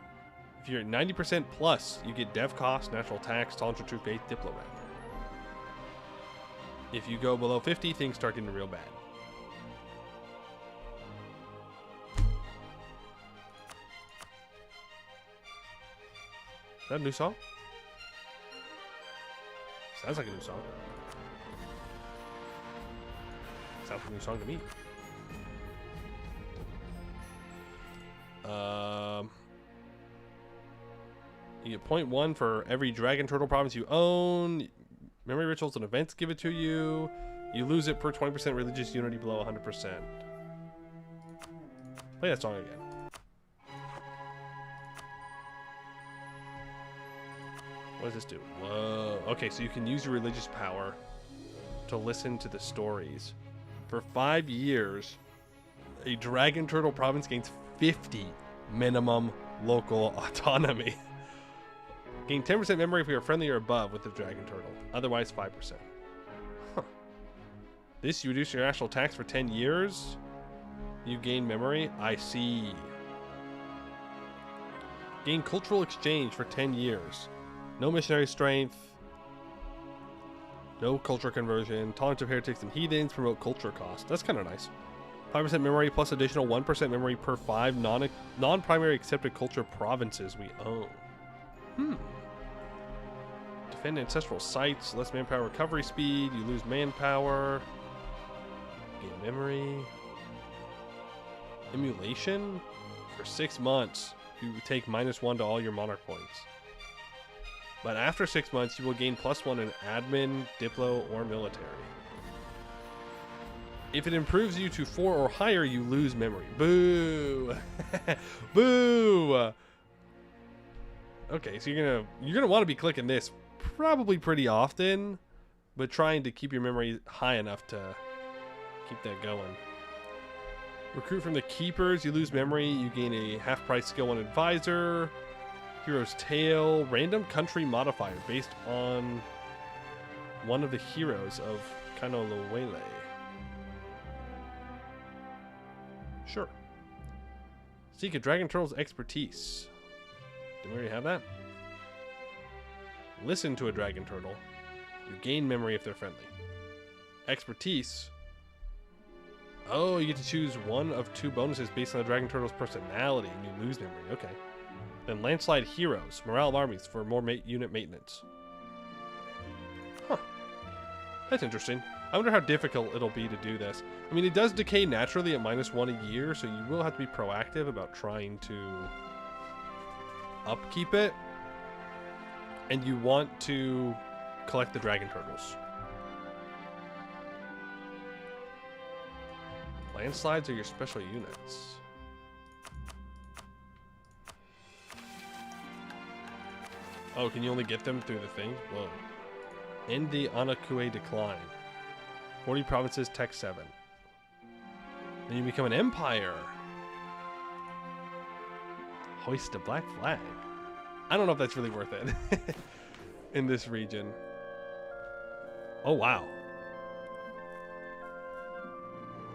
If you're at 90% plus, you get dev cost, natural tax, tolerance for true faith, diplomat. If you go below 50, things start getting real bad. Is that a new song? Sounds like a new song. Sounds like a new song to me. You get 0.1 for every dragon turtle province you own. Memory rituals and events give it to you. You lose it per 20% religious unity below 100%. Play that song again. What does this do? Whoa. Okay, so you can use your religious power to listen to the stories. For 5 years, a dragon turtle province gains 50 minimum local autonomy. Gain 10% memory if you're friendly or above with the dragon turtle. Otherwise, 5%. Huh. This, you reduce your national tax for 10 years. You gain memory. I see. Gain cultural exchange for 10 years. No missionary strength. No culture conversion. Tolerance of heretics and heathens. Promote culture cost. That's kind of nice. 5% memory plus additional 1% memory per 5 non-primary accepted culture provinces we own. Defend ancestral sites. Less manpower recovery speed. You lose manpower. Gain memory. Emulation. For 6 months, you take -1 to all your monarch points. But after 6 months, you will gain +1 in admin, diplo, or military. If it improves you to 4 or higher, you lose memory. Boo! Boo! Okay, so you're gonna want to be clicking this probably pretty often, but trying to keep your memory high enough to keep that going. Recruit from the keepers. You lose memory. You gain a half-price skill 1 advisor. Hero's Tale, random country modifier based on one of the heroes of Kanolowele. Sure. Seek a dragon turtle's expertise. Do we already have that? Listen to a dragon turtle. You gain memory if they're friendly. Expertise. Oh, you get to choose one of 2 bonuses based on the Dragon Turtle's personality, and you lose memory. Okay. Then Landslide Heroes, morale of armies for more unit maintenance. Huh. That's interesting. I wonder how difficult it'll be to do this. I mean, it does decay naturally at -1 a year, so you will have to be proactive about trying to upkeep it. And you want to collect the Dragon Turtles. Landslides are your special units. Oh, can you only get them through the thing? Whoa. End the Anakue decline. 40 provinces, Tech 7. Then you become an empire. Hoist a black flag. I don't know if that's really worth it in this region. Oh, wow.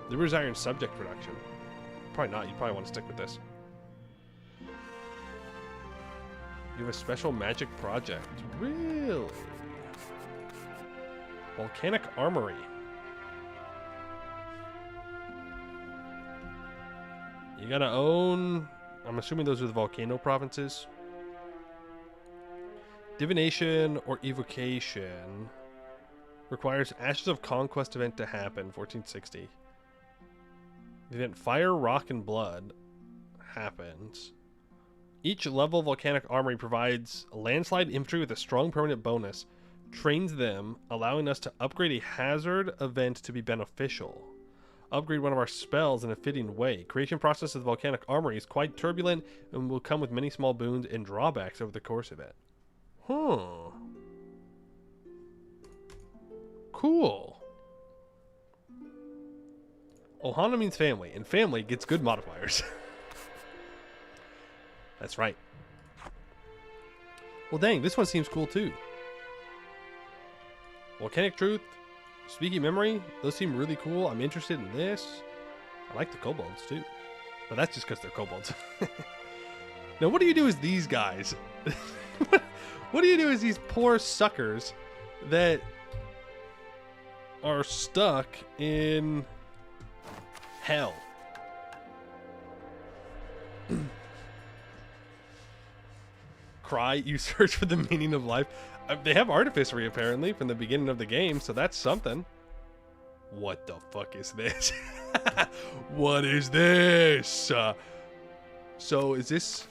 Liberty's Iron subject production. Probably not. You probably want to stick with this. You have a special magic project. Really? Volcanic Armory. You gotta own... I'm assuming those are the volcano provinces. Divination or evocation requires Ashes of Conquest event to happen, 1460. The event Fire, Rock, and Blood happens. Each level volcanic armory provides a landslide infantry with a strong permanent bonus. Trains them, allowing us to upgrade a hazard event to be beneficial. Upgrade one of our spells in a fitting way. Creation process of the volcanic armory is quite turbulent and will come with many small boons and drawbacks over the course of it. Huh. Cool. Ohana means family, and family gets good modifiers. That's right. Well, dang, this one seems cool too. Volcanic Truth, Speaking Memory, those seem really cool. I'm interested in this. I like the kobolds too. But that's just because they're kobolds. Now, what do you do as these guys? What do you do as these poor suckers that are stuck in hell? Cry, you search for the meaning of life. They have artificery apparently from the beginning of the game, so that's something. What the fuck is this? What is this? So is this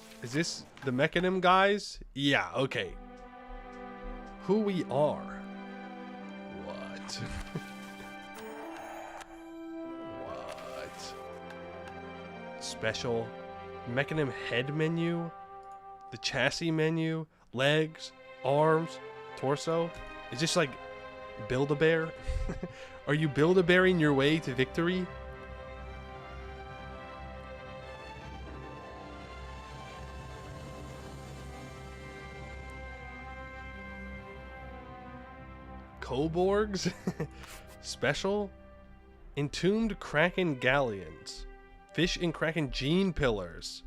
the Mechanim guys? Yeah, okay. Who we are? What? What? Special Mechanim head menu, the chassis menu, legs, arms, torso. Is this like Build-A-Bear? Are you Build-A-Bearing your way to victory? Koborgs? Special? Entombed Kraken Galleons. Fish and Kraken Gene Pillars.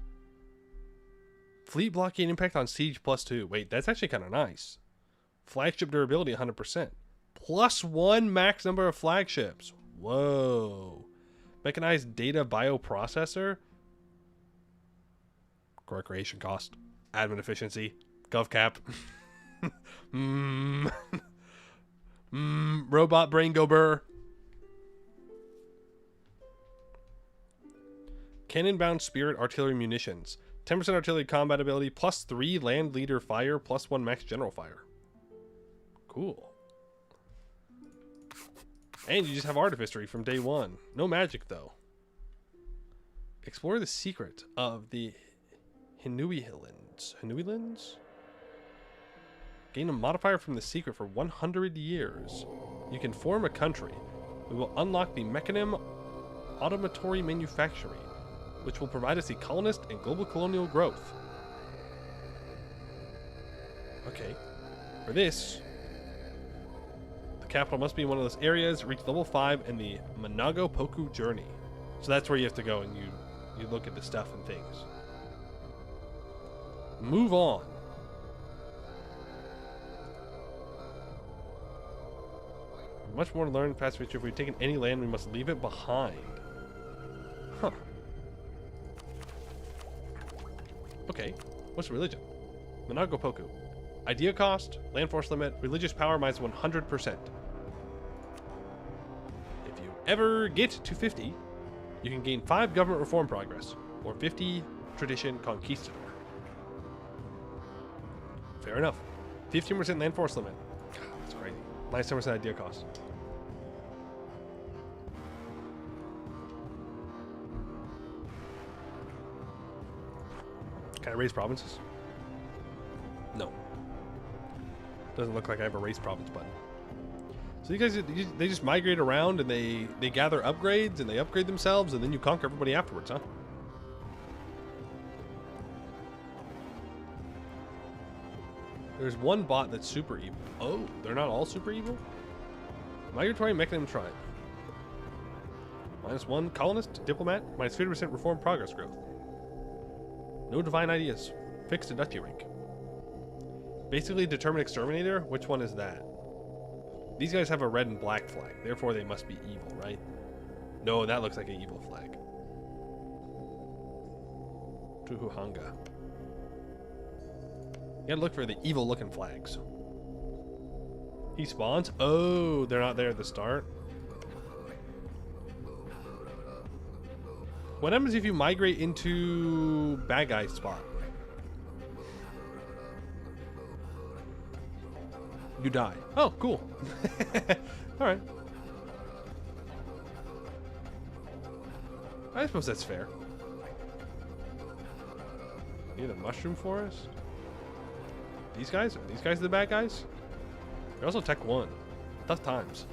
Fleet blocking impact on siege +2. Wait, that's actually kind of nice. Flagship durability 100%. +1 max number of flagships. Whoa. Mechanized data bioprocessor. Recreation cost. Admin efficiency. Gov cap. Robot brain go burr. Cannon-bound spirit artillery munitions. 10% artillery combat ability, +3 land leader fire, +1 max general fire. Cool. And you just have artificery from day 1. No magic though. Explore the secret of the Hinuilands. Hinuilands? Gain a modifier from the secret for 100 years. You can form a country. We will unlock the Mechanim Automatory Manufacturing, which will provide us a colonist and global colonial growth. Okay. For this, the capital must be in one of those areas, reach level 5 in the Manago Poku Journey. So that's where you have to go and you look at the stuff and things. Move on. Much more to learn. Past future. If we've taken any land, we must leave it behind. Okay. What's religion? Monagopoku. Idea cost, land force limit, religious power minus 100%. If you ever get to 50, you can gain 5 government reform progress, or 50 tradition conquistador. Fair enough. 15% land force limit. God, that's crazy. Minus 10% idea cost. Can I raise provinces? No. Doesn't look like I have a raise province button. So you guys, they just migrate around and they gather upgrades and they upgrade themselves and then you conquer everybody afterwards, huh? There's one bot that's super evil. Oh, they're not all super evil? Migratory mechanism tribe. -1 colonist, diplomat, minus 50% reform progress growth. No divine ideas. Fixed duchy rank. Basically determined exterminator. Which one is that? These guys have a red and black flag. Therefore they must be evil, right? No, that looks like an evil flag. Tuhuhanga. You gotta look for the evil looking flags. He spawns? Oh, they're not there at the start. What happens if you migrate into bad guy spot? You die. Oh, cool. Alright. I suppose that's fair. Near the mushroom forest? These guys? Are these guys the bad guys? They're also Tech 1. Tough times.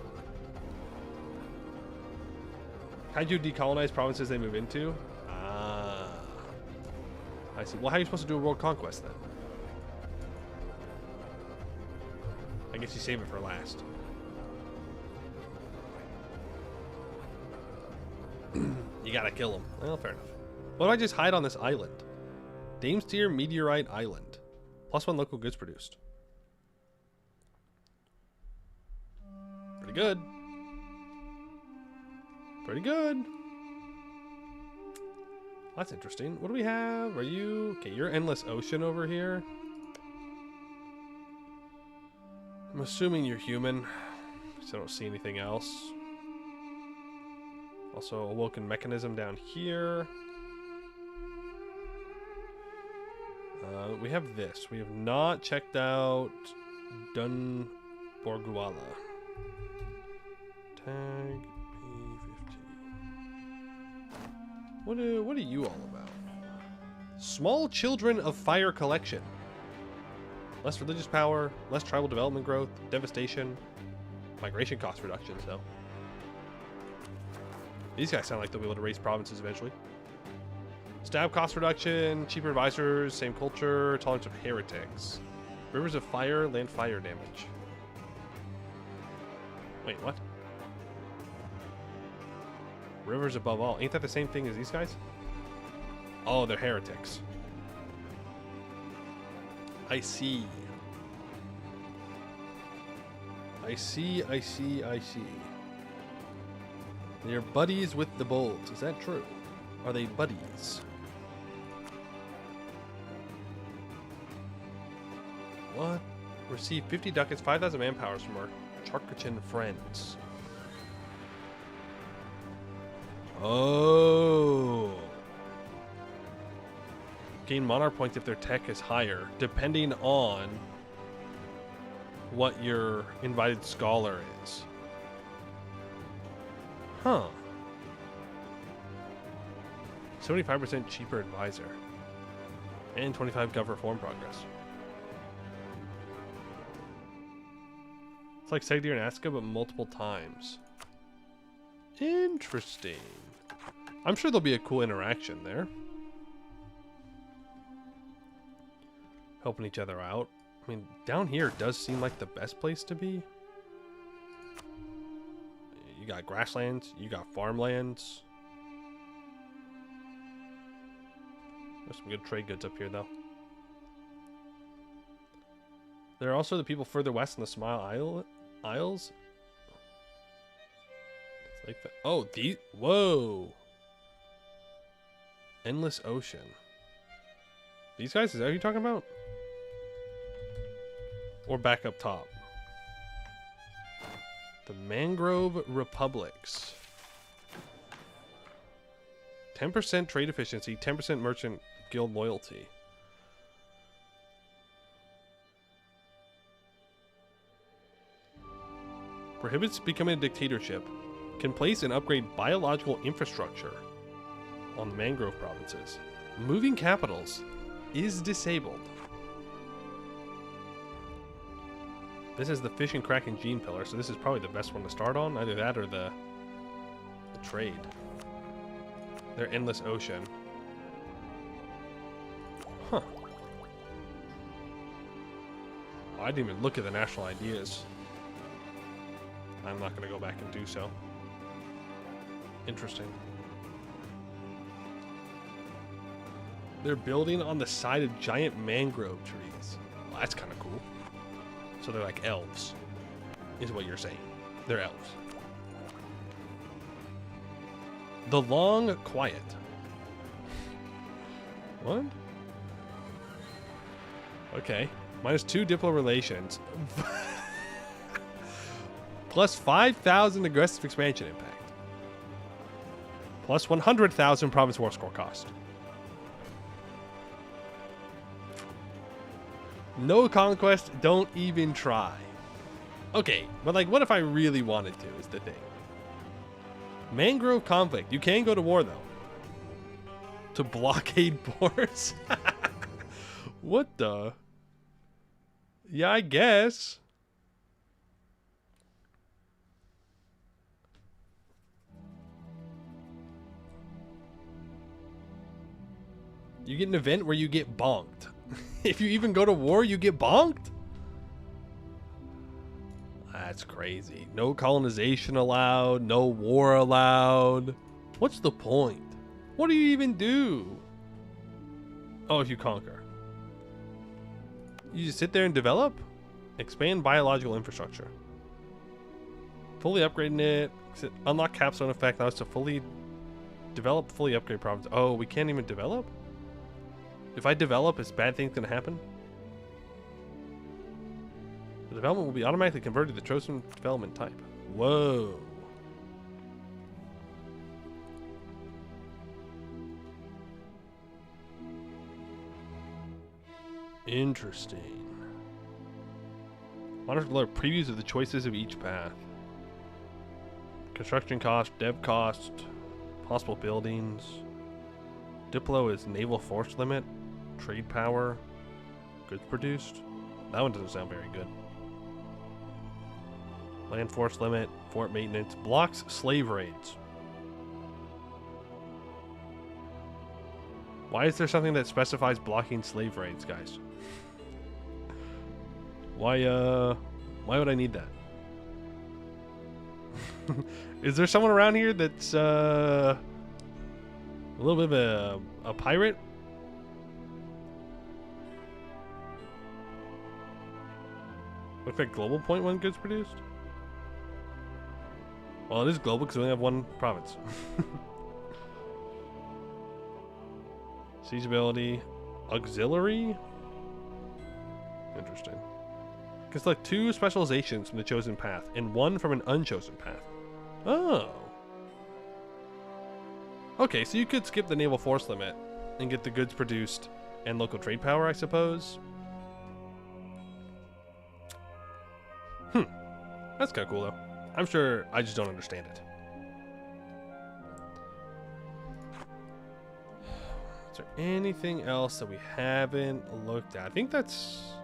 How'd you decolonize provinces they move into? Ah. I see. Well, how are you supposed to do a world conquest then? I guess you save it for last. You gotta kill them. Well, fair enough. What if I just hide on this island? Damestier Meteorite Island. +1 local goods produced. Pretty good. Pretty good. That's interesting. What do we have? Are you... Okay, you're Endless Ocean over here. I'm assuming you're human, because I don't see anything else. Also, Awoken Mechanism down here. We have this. We have not checked out Dun Borguala. Tag P50. What are you all about? Small Children of Fire Collection. Less religious power, less tribal development growth, devastation, migration cost reductions, though. These guys sound like they'll be able to raise provinces eventually. Stab cost reduction, cheaper advisors, same culture, tolerance of heretics. Rivers of fire, land fire damage. Wait, what? Rivers above all. Ain't that the same thing as these guys? Oh, they're heretics. I see. I see. They're buddies with the bolts. Is that true? Are they buddies? What? Receive 50 ducats, 5,000 manpowers from our Charkachan friends. Oh. Gain monarch points if their tech is higher, depending on what your invited scholar is. Huh. 75% cheaper advisor. And 25 gov reform progress. It's like Segdir and Aska, but multiple times. Interesting. I'm sure there'll be a cool interaction there. Helping each other out. I mean, down here does seem like the best place to be. You got grasslands, you got farmlands. There's some good trade goods up here, though. There are also the people further west in the Smile Isles. It's like that. Oh, these. Whoa. Endless Ocean. These guys, is that who you're talking about? Or back up top? The Mangrove Republics. 10% trade efficiency, 10% merchant guild loyalty. Prohibits becoming a dictatorship. Can place and upgrade biological infrastructure on the mangrove provinces. Moving capitals is disabled. This is the fish and kraken gene pillar, so this is probably the best one to start on. Either that or the trade. Their endless ocean. Huh. I didn't even look at the national ideas. I'm not going to go back and do so. Interesting. They're building on the side of giant mangrove trees. Well, that's kind of cool. So they're like elves, is what you're saying. They're elves. The Long Quiet. What? Okay. -2 Diplo relations. Plus 5,000 aggressive expansion impact. Plus 100,000 province war score cost. No conquest, don't even try. Okay, but like, what if I really wanted to, is the thing. Mangrove conflict. You can go to war, though. To blockade ports? What the? Yeah, I guess. You get an event where you get bonked. If you even go to war, you get bonked? That's crazy. No colonization allowed. No war allowed. What's the point? What do you even do? Oh, if you conquer. You just sit there and develop? Expand biological infrastructure. Fully upgrading it. Unlock capstone effect. That was to fully develop, fully upgrade province. Oh, we can't even develop? If I develop, is bad things going to happen? The development will be automatically converted to the chosen development type. Whoa. Interesting. Monitor below previews of the choices of each path. Construction cost, dev cost, possible buildings. Diplo is naval force limit. Trade power, goods produced. That one doesn't sound very good. Land force limit, fort maintenance, blocks slave raids. Why is there something that specifies blocking slave raids, guys? Why would I need that? Is there someone around here that's a little bit of a pirate? Looks like global point when goods produced. Well, it is global because we only have one province. Siegeability, auxiliary. Interesting. Because like 2 specializations from the chosen path and 1 from an unchosen path. Oh. Okay, so you could skip the naval force limit and get the goods produced and local trade power, I suppose. That's kind of cool, though. I'm sure I just don't understand it. Is there anything else that we haven't looked at? I think that's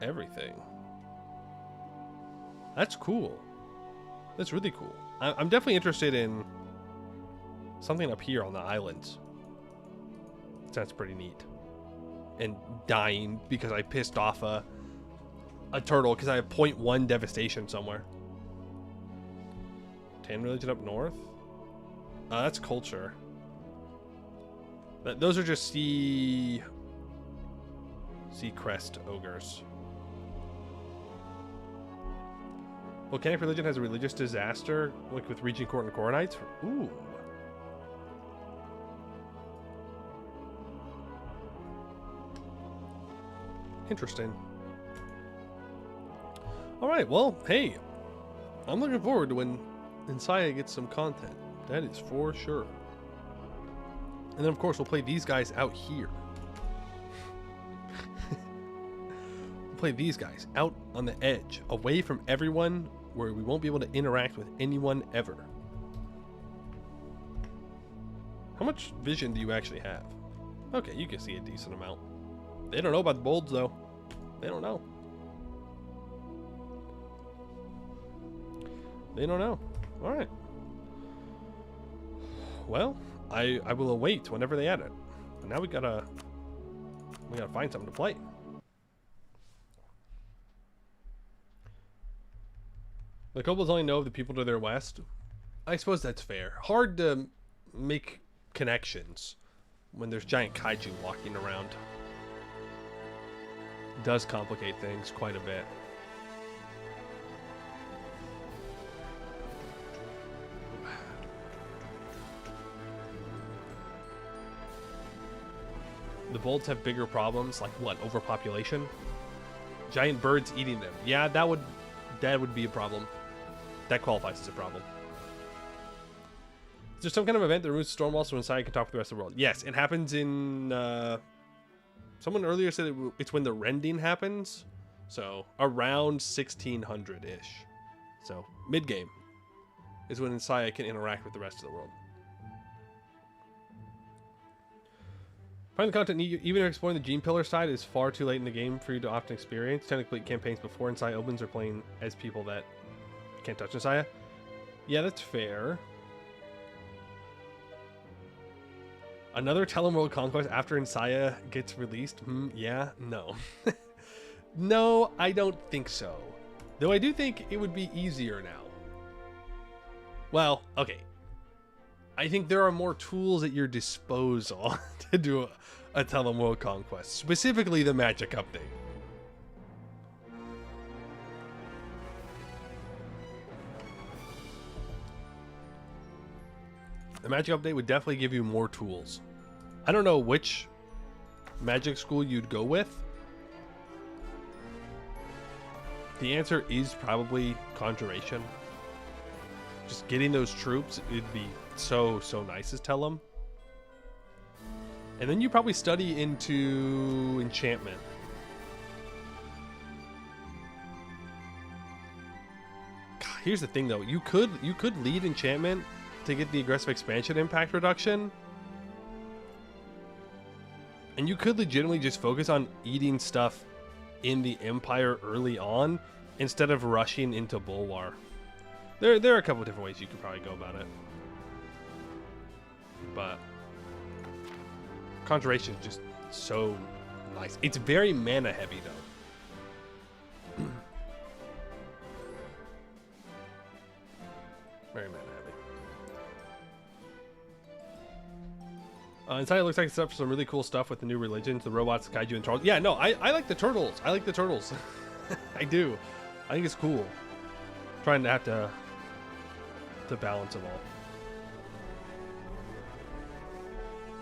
everything. That's cool. That's really cool. I'm definitely interested in something up here on the islands. That's pretty neat. And dying because I pissed off a turtle because I have 0.1 devastation somewhere. Tan religion up north? That's culture. Those are just sea crest ogres. Volcanic religion has a religious disaster, like with Regent Court and Coronites. Ooh. Interesting. Alright, well, hey. I'm looking forward to when Insia gets some content. That is for sure. And then, of course, we'll play these guys out here. We'll play these guys out on the edge, away from everyone, where we won't be able to interact with anyone ever. How much vision do you actually have? Okay, you can see a decent amount. They don't know about the bolds, though. They don't know. They don't know. All right. Well, I will await whenever they add it. But now we gotta find something to play. The kobolds only know of the people to their west. I suppose that's fair. Hard to make connections when there's giant kaiju walking around. It does complicate things quite a bit. The bolts have bigger problems, like what? Overpopulation? Giant birds eating them. Yeah, that would be a problem. That qualifies as a problem. Is there some kind of event that removes storm walls so Insia can talk with the rest of the world? Yes, it happens in... someone earlier said it's when the rending happens. So, around 1600-ish. So, mid-game is when Insia can interact with the rest of the world. Find the content, even exploring the Gene Pillar side is far too late in the game for you to often experience. Technically, campaigns before Insia opens are playing as people that can't touch Insia. Yeah, that's fair. Another Talon World Conquest after Insia gets released? Yeah, no. No, I don't think so. Though I do think it would be easier now. Well, okay. I think there are more tools at your disposal to do a Talon World Conquest. Specifically the Magic update. The Magic update would definitely give you more tools. I don't know which Magic school you'd go with. The answer is probably Conjuration. Just getting those troops, it'd be so nice as Tellum. And then you probably study into Enchantment. God, here's the thing though, you could lead Enchantment to get the aggressive expansion impact reduction. And you could legitimately just focus on eating stuff in the Empire early on instead of rushing into Bulwar. There are a couple of different ways you could probably go about it. But Conjuration is just so nice. It's very mana heavy though. Very mana heavy. Inside it looks like it's up for some really cool stuff with the new religions, the robots, the kaiju, and turtles. Yeah, no, I like the turtles. I like the turtles. I do. I think it's cool. Trying to have to balance them all.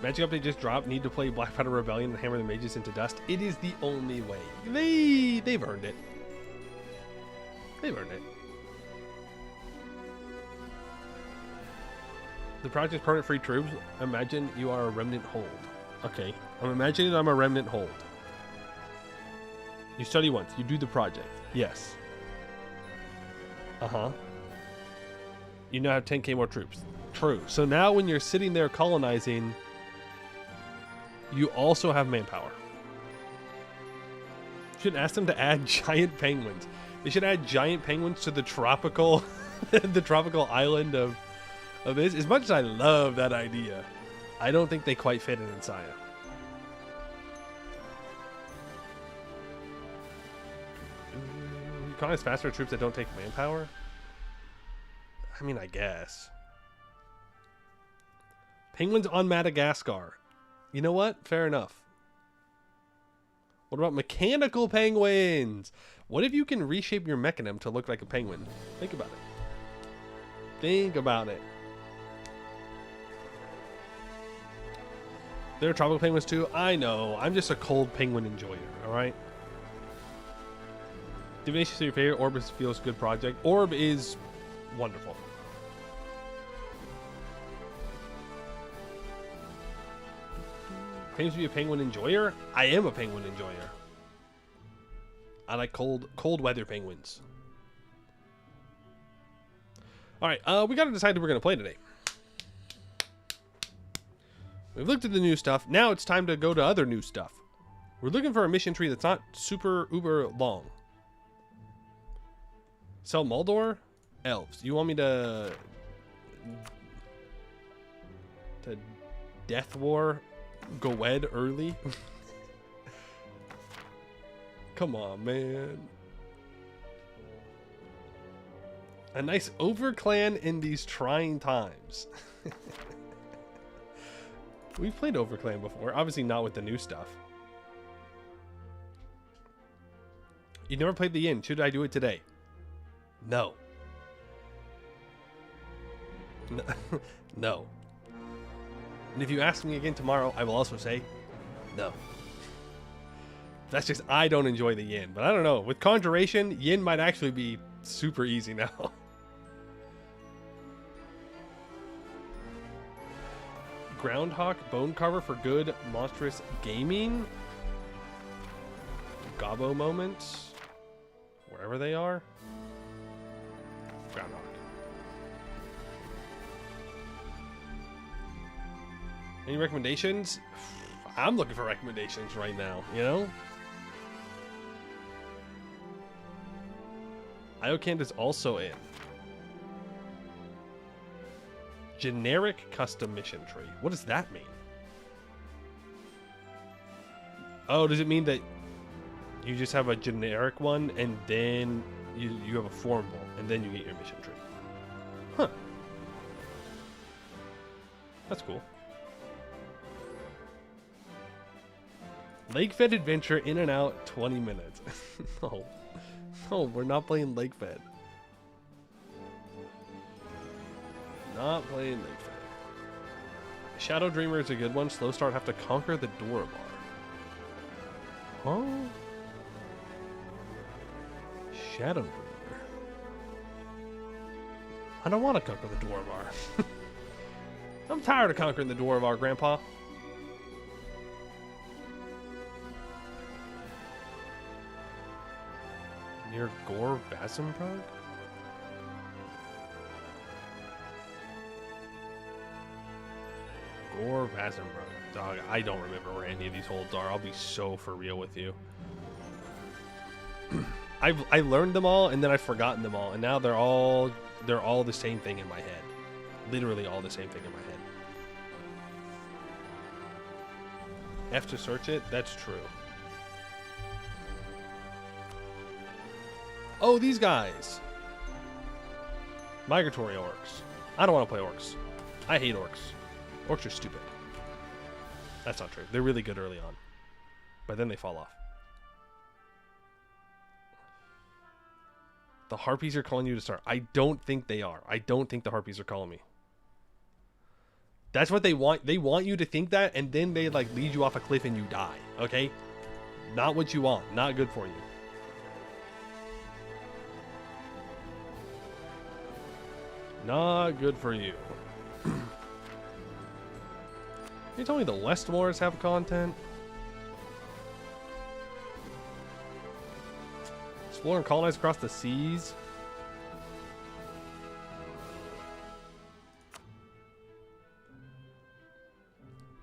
Magic update just dropped. Need to play Black Powder Rebellion and hammer the mages into dust. It is the only way. They've earned it. They've earned it. The project's permanent free troops. Imagine you are a remnant hold. Okay, I'm imagining I'm a remnant hold. You study once. You do the project. Yes. Uh-huh. You now have 10k more troops. True. So now when you're sitting there colonizing, you also have manpower. You should ask them to add giant penguins. They should add giant penguins to the tropical the tropical island of this. As much as I love that idea, I don't think they quite fit in Insia. You colonize faster troops that don't take manpower? I mean, I guess. Penguins on Madagascar. You know what? Fair enough. What about mechanical penguins? What if you can reshape your mechanism to look like a penguin? Think about it. Think about it. There are tropical penguins too. I know. I'm just a cold penguin enjoyer, alright? Divination is your favorite. Orb is feels good project. Orb is wonderful. Claims to be a penguin enjoyer. I am a penguin enjoyer. I like cold weather penguins. All right, we got to decide who we're going to play today. We've looked at the new stuff. Now it's time to go to other new stuff. We're looking for a mission tree that's not super uber long. Sell Moldor? Elves. You want me to Death War Goed early? Come on, man. A nice overclan in these trying times. We've played overclan before. Obviously not with the new stuff. You never played the inn. Should I do it today? No. No. And if you ask me again tomorrow, I will also say no. That's just, I don't enjoy the yin. But I don't know. With Conjuration, yin might actually be super easy now. Groundhog Bone Carver for good monstrous gaming. Gobbo moments. Wherever they are. Groundhog. Any recommendations? I'm looking for recommendations right now, you know? Iocand is also in. Generic custom mission tree. What does that mean? Oh, does it mean that you just have a generic one and then you have a formal and then you get your mission tree? Huh. That's cool. Lake Fed Adventure in and out 20 minutes. No. No, we're not playing Lake Fed. Not playing Lake Fed. Shadow Dreamer is a good one. Slow start, have to conquer the Dora Bar. Huh? Shadow Dreamer. I don't want to conquer the Dora Bar. I'm tired of conquering the Dora Bar, Grandpa. Near Gore Vasenbrug? Gore Vasenbrug. Dog, I don't remember where any of these holds are. I'll be so for real with you. I learned them all and then I've forgotten them all, and now they're all the same thing in my head. Literally all the same thing in my head. F to search it? That's true. Oh, these guys. Migratory orcs. I don't want to play orcs. I hate orcs. Orcs are stupid. That's not true. They're really good early on. But then they fall off. The Harpies are calling you to start. I don't think they are. I don't think the Harpies are calling me. That's what they want. They want you to think that, and then they like lead you off a cliff and you die. Okay? Not what you want. Not good for you. Not good for you. You told me the Westmoors have content? Explore and colonize across the seas?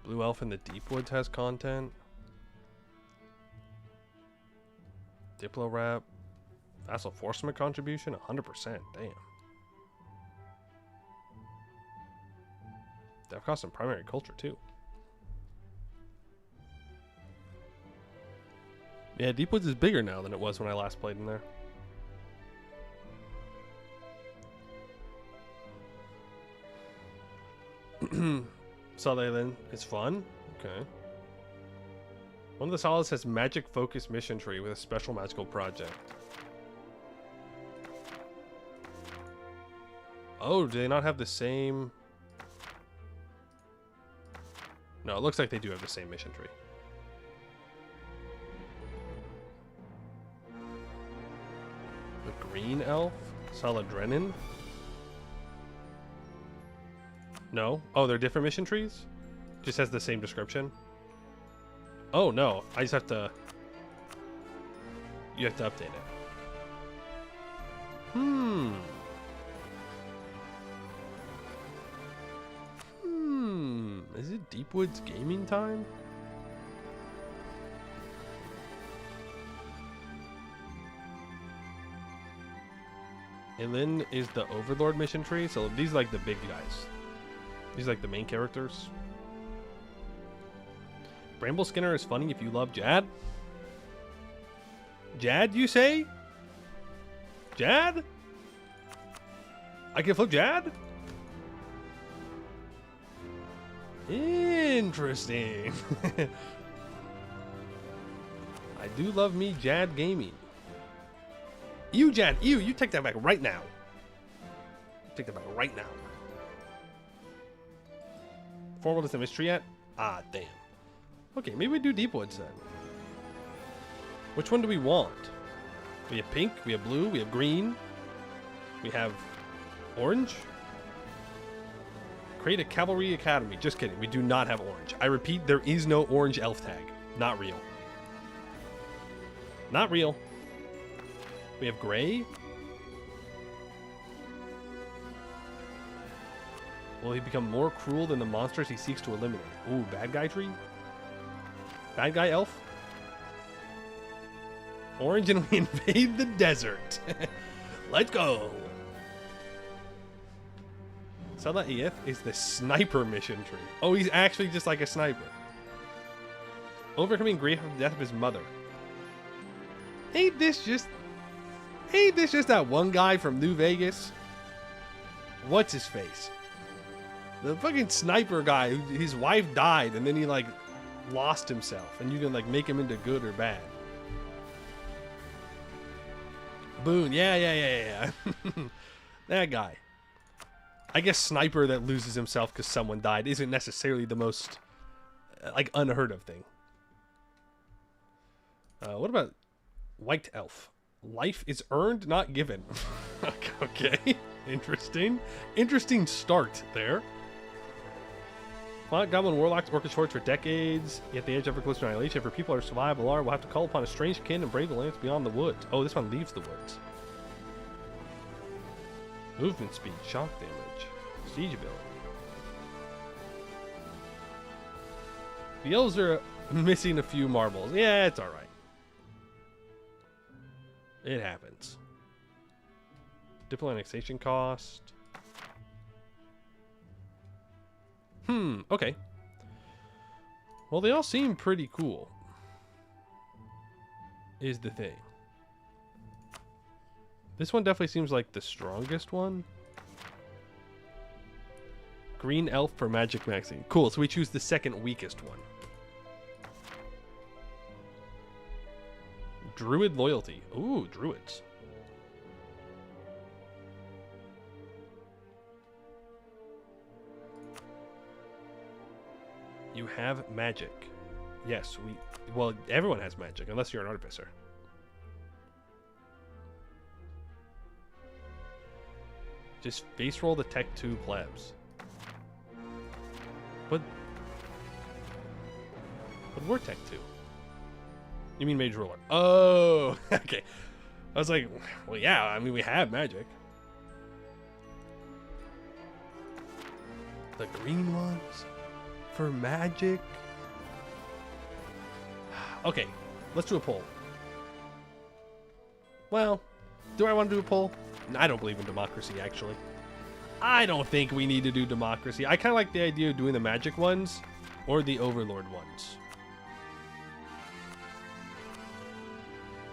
Blue Elf in the Deep Woods has content? Diplo Rap? Vassal Forceman contribution? 100%. Damn. They've got some primary culture too. Yeah, Deep Woods is bigger now than it was when I last played in there. Sutherland is fun. Okay. One of the solids has magic focus mission tree with a special magical project. Oh, do they not have the same? No, it looks like they do have the same mission tree. green elf? Saladrenin? No. Oh, they're different mission trees? Just has the same description? Oh, no. I just have to... You have to update it. Is it Deepwood's gaming time? Elin is the Overlord mission tree, so these are like the big guys. These are like the main characters. Bramble Skinner is funny if you love Jad. Jad, you say? Jad? I can flip Jad? Interesting. I do love me Jad gaming. You, Jad, you take that back right now. Take that back right now. Forward is a mystery yet? Ah, damn. Okay, maybe we do Deepwoods then. Which one do we want? We have pink, we have blue, we have green, we have orange. Create a cavalry academy. Just kidding, we do not have orange. I repeat, there is no orange elf tag. Not real. Not real. We have gray. Will he become more cruel than the monsters he seeks to eliminate? Ooh, bad guy tree? Bad guy elf? Orange and we invade the desert. Let's go. Salah EF is the sniper mission tree. Oh, he's actually just like a sniper. Overcoming grief of the death of his mother. Ain't this just that one guy from New Vegas? What's his face? The fucking sniper guy, his wife died and then he like lost himself and you can like make him into good or bad. Boone, yeah. That guy. I guess sniper that loses himself because someone died isn't necessarily the most like unheard of thing. What about white elf? Life is earned, not given. Okay, interesting start there. Goblin warlocks orcish hordes for decades, yet the edge ever closer to annihilation. For people who survive Alar will have to call upon a strange kin and brave the lands beyond the woods. Oh, this one leaves the woods. Movement speed, shock damage, siege ability. The elves are missing a few marbles. Yeah, it's alright. It happens. Diplo annexation cost. Okay. Well, they all seem pretty cool. Is the thing. This one definitely seems like the strongest one. Green elf for magic maxing. Cool, so we choose the second weakest one. Druid loyalty. Ooh, druids. You have magic. Yes, well, everyone has magic, unless you're an artificer. Just face roll the Tech 2 plebs. But we're Tech 2. You mean Mage Ruler? Oh, okay. I was like, well, yeah, I mean, we have magic. The green ones for magic. Okay, let's do a poll. Well, do I want to do a poll? I don't believe in democracy, actually. I don't think we need to do democracy. I kind of like the idea of doing the magic ones or the overlord ones.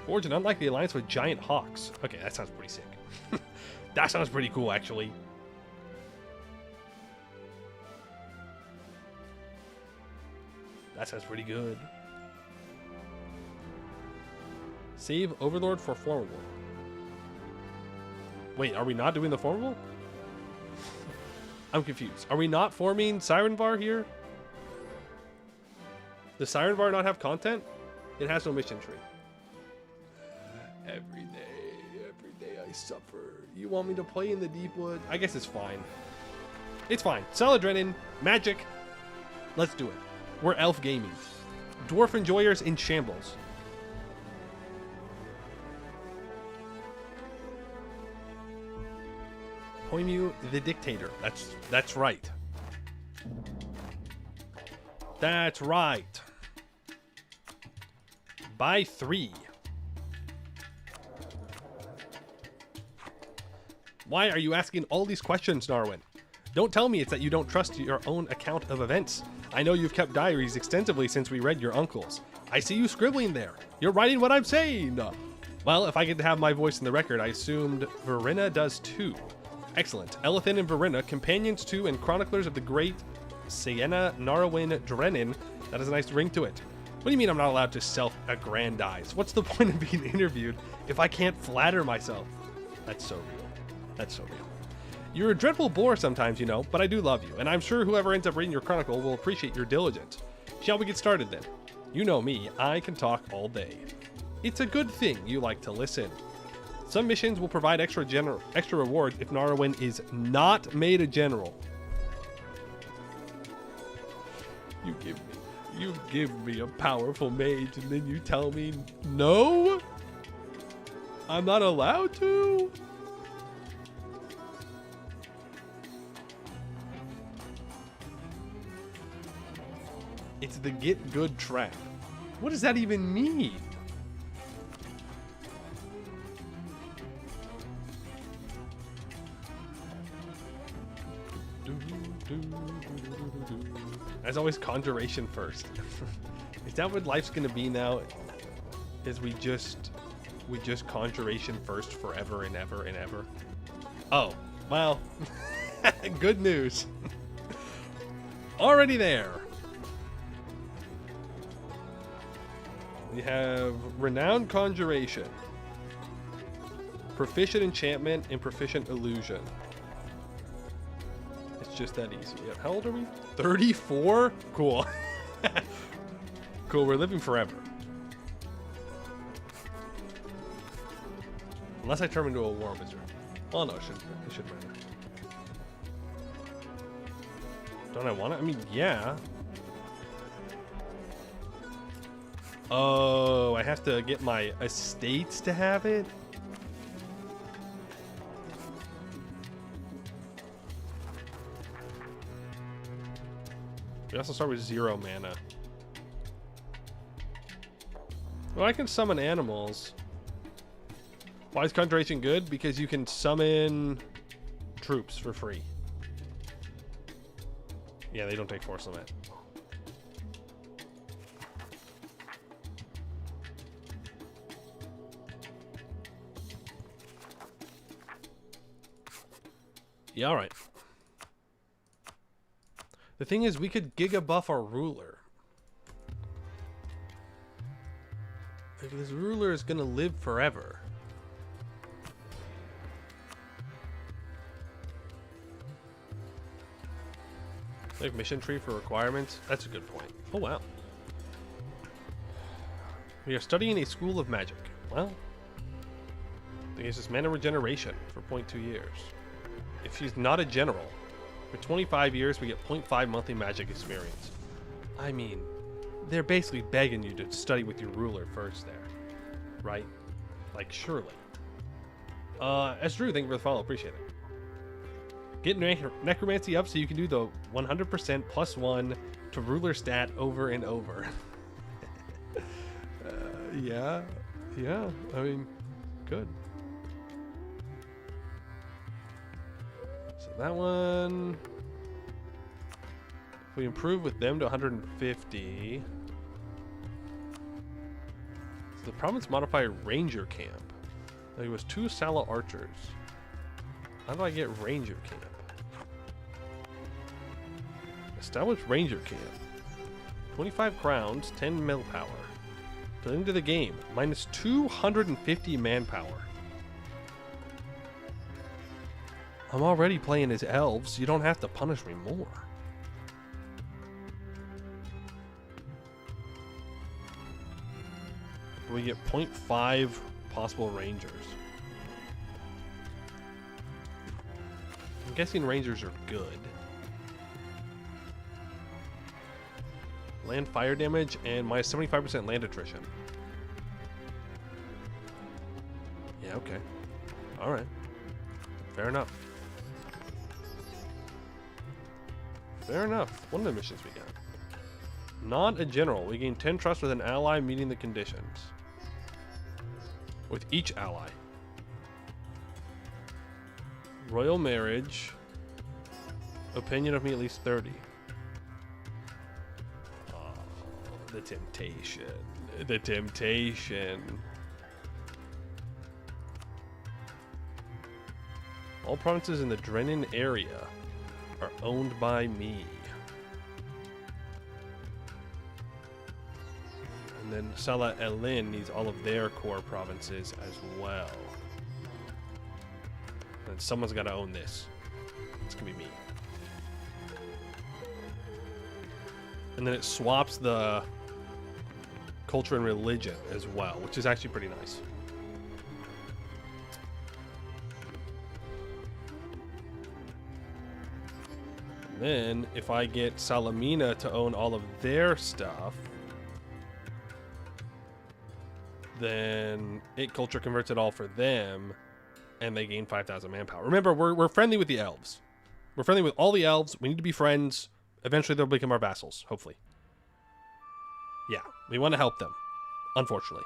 Origin, unlike the alliance with giant hawks. Okay, that sounds pretty sick. That sounds pretty cool, actually. That sounds pretty good. Save Overlord for Formable. Wait, are we not doing the Formable? I'm confused. Are we not forming Siren Var here? Does Siren Var not have content? It has no mission tree. Every day I suffer. You want me to play in the deep wood? I guess it's fine. It's fine. Celadrenin, magic. Let's do it. We're elf gaming. Dwarf enjoyers in shambles. Poimu the dictator. That's right. That's right. By 3. Why are you asking all these questions, Narwin? Don't tell me it's that you don't trust your own account of events. I know you've kept diaries extensively since we read your uncle's. I see you scribbling there. You're writing what I'm saying. Well, if I get to have my voice in the record, I assumed Verena does too. Excellent. Elethin and Verena, companions to and chroniclers of the great Sienna Narwin Drennan. That has a nice ring to it. What do you mean I'm not allowed to self-aggrandize? What's the point of being interviewed if I can't flatter myself? That's so real. That's so real. You're a dreadful bore sometimes, you know, but I do love you, and I'm sure whoever ends up reading your chronicle will appreciate your diligence. Shall we get started then? You know me, I can talk all day. It's a good thing you like to listen. Some missions will provide extra rewards if Narwin is not made a general. You give me a powerful mage and then you tell me no? I'm not allowed to? It's the get good trap. What does that even mean? As always, conjuration first. Is that what life's gonna be now? Is we just conjuration first forever and ever and ever? Oh, well, good news. Already there. We have renowned conjuration, proficient enchantment, and proficient illusion. It's just that easy. Yeah, how old are we? 34? Cool. Cool, we're living forever. Unless I turn into a war wizard. Well, no, it should matter. Don't I want it? I mean, yeah. Oh, I have to get my estates to have it? We also start with 0 mana. Well, I can summon animals. Why is conjuration good? Because you can summon troops for free. Yeah, they don't take force on that. Yeah, all right. The thing is, we could giga buff our ruler. Like, this ruler is gonna live forever. Like mission tree for requirements. That's a good point. Oh wow. We are studying a school of magic. Well, I think it's just mana regeneration for 0.2 years. If she's not a general, for 25 years we get 0.5 monthly magic experience. I mean, they're basically begging you to study with your ruler first there, right? Like, surely. As Drew, thank you for the follow, appreciate it. Get necromancy up so you can do the 100% +1 to ruler stat over and over. Yeah, I mean, good. So that one, if we improve with them to 150. So the province modifier ranger camp. There was 2 Sala archers. How do I get ranger camp? Establish ranger camp. 25 crowns, 10 mill power. To the end of the game, minus 250 manpower. I'm already playing as elves. You don't have to punish me more. We get 0.5 possible rangers. I'm guessing rangers are good. Land fire damage and minus 75% land attrition. Yeah, okay. Alright. Fair enough. Fair enough. One of the missions we got. Not a general. We gain 10 trust with an ally meeting the conditions. With each ally. Royal marriage. Opinion of me at least 30. Oh, the temptation. The temptation. All provinces in the Drennan area are owned by me. And then Salah Elin needs all of their core provinces as well. And someone's got to own this. It's going to be me. And then it swaps the culture and religion as well, which is actually pretty nice. Then, if I get Salamina to own all of their stuff, then it culture converts it all for them, and they gain 5,000 manpower. Remember, we're friendly with the elves. We're friendly with all the elves. We need to be friends. Eventually, they'll become our vassals, hopefully. Yeah, we want to help them, unfortunately.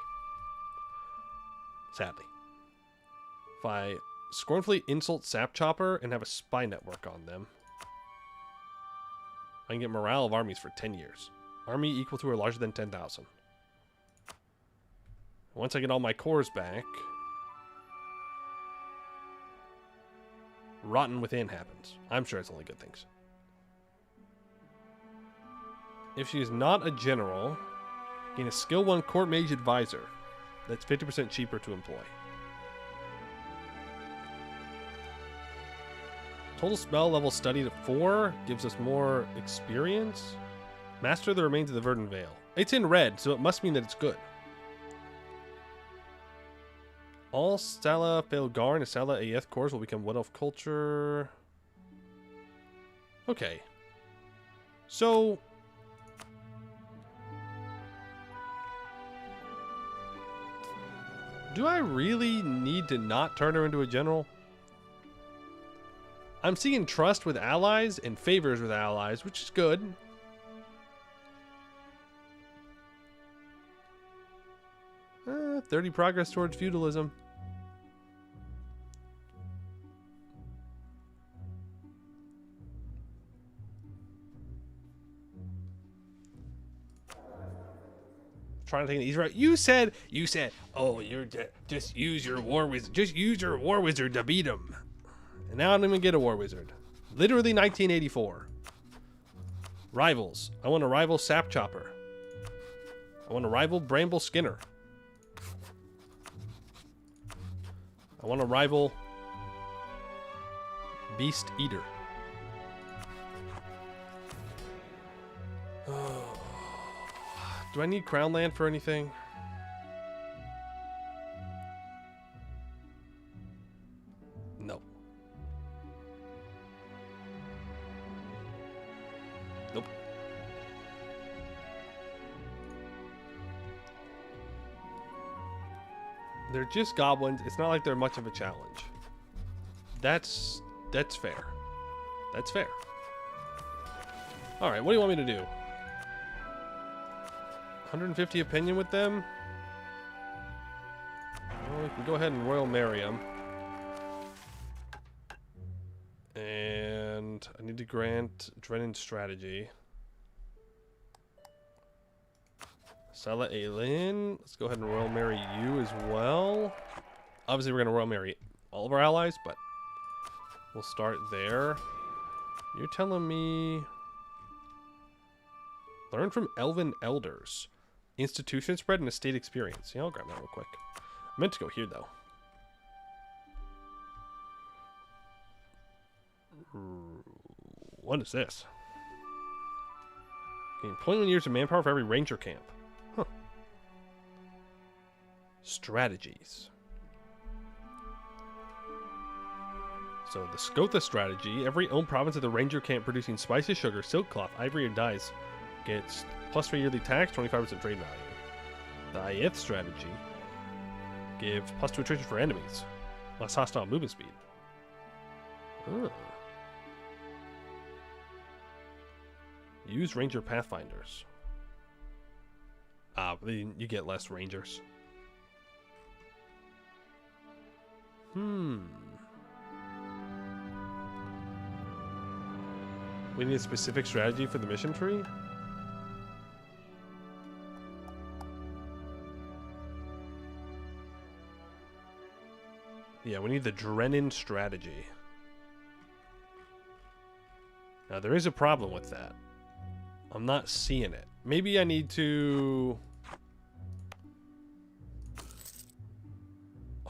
Sadly. If I scornfully insult Sap Chopper and have a spy network on them, I can get morale of armies for 10 years. Army equal to or larger than 10,000. Once I get all my cores back, Rotten Within happens. I'm sure it's only good things. If she is not a general, gain a skill 1 court mage advisor. That's 50% cheaper to employ. Total spell level studied at 4 gives us more experience. Master the remains of the Verdant Veil. It's in red, so it must mean that it's good. All Sala Felgar and Sala Aeth cores will become Wood Elf culture. Okay. So do I really need to not turn her into a general? I'm seeing trust with allies and favors with allies, which is good. 30 progress towards feudalism. Trying to take an easy route. You said, oh, just use your war wizard. Just use your war wizard to beat him. And now I don't even get a war wizard. Literally 1984. Rivals. I want to rival Sap Chopper. I want to rival Bramble Skinner. I want to rival Beast Eater. Do I need Crown Land for anything? No. Nope. They're just goblins. It's not like they're much of a challenge. That's fair. That's fair. All right, what do you want me to do? 150 opinion with them? Well, we can go ahead and Royal marry them. And I need to grant Drennan strategy. Salah Aelin. Let's go ahead and Royal marry you as well. Obviously, we're going to Royal marry all of our allies, but we'll start there. You're telling me... Learn from Elven Elders. Institution spread and estate experience. Yeah, I'll grab that real quick. I meant to go here, though. What is this? Gain 21 years of manpower for every ranger camp. Huh. Strategies. So the Scotha strategy, every own province of the ranger camp producing spices, sugar, silk cloth, ivory, and dyes gets +3 yearly tax, 25% trade value. The Ith strategy gives +2 attrition for enemies, less hostile movement speed. Oh. Use ranger pathfinders. Then you get less rangers. We need a specific strategy for the mission tree? Yeah, we need the Drennan strategy. Now, there is a problem with that. I'm not seeing it. Maybe I need to...